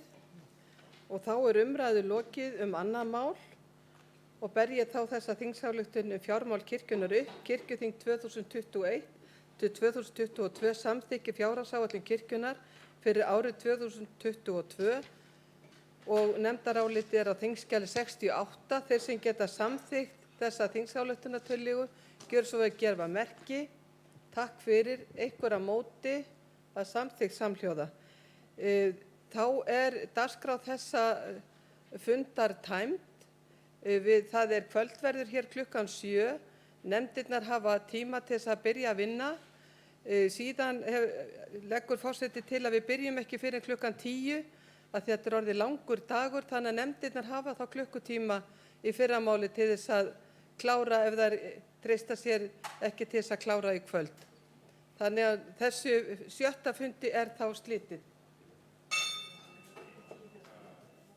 og þá er umræðu lokið annað mál og ber ég þá þessa þingsályktun fjármál kirkjunnar upp, kirkjuþing 2021-2022 samþykki fjárhagsáætlun kirkjunnar fyrir árið 2022 og nefndarálitið er á þingskjali 68. Þeir sem geta samþykkt þessa þingsályktunartillögu gjör svo vel gefa merki. Takk fyrir, einhver á móti, að samþykkt samhljóða. Þá er dagskrá þessa fundar tæmd. Það er kvöldverður hér klukkan 7. Nefndirnar hafa tíma til þess að byrja að vinna. Síðan leggur forseti til að við byrjum ekki fyrir klukkan 10 að þetta er orðið langur dagur, þannig að nefndirnar hafa þá klukkutíma í fyrramáli til þess að klára ef þær treysta sér ekki til þess að klára í kvöld. Þannig að þessu 7. fundi er þá slitið.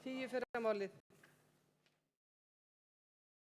10 fyrramálið.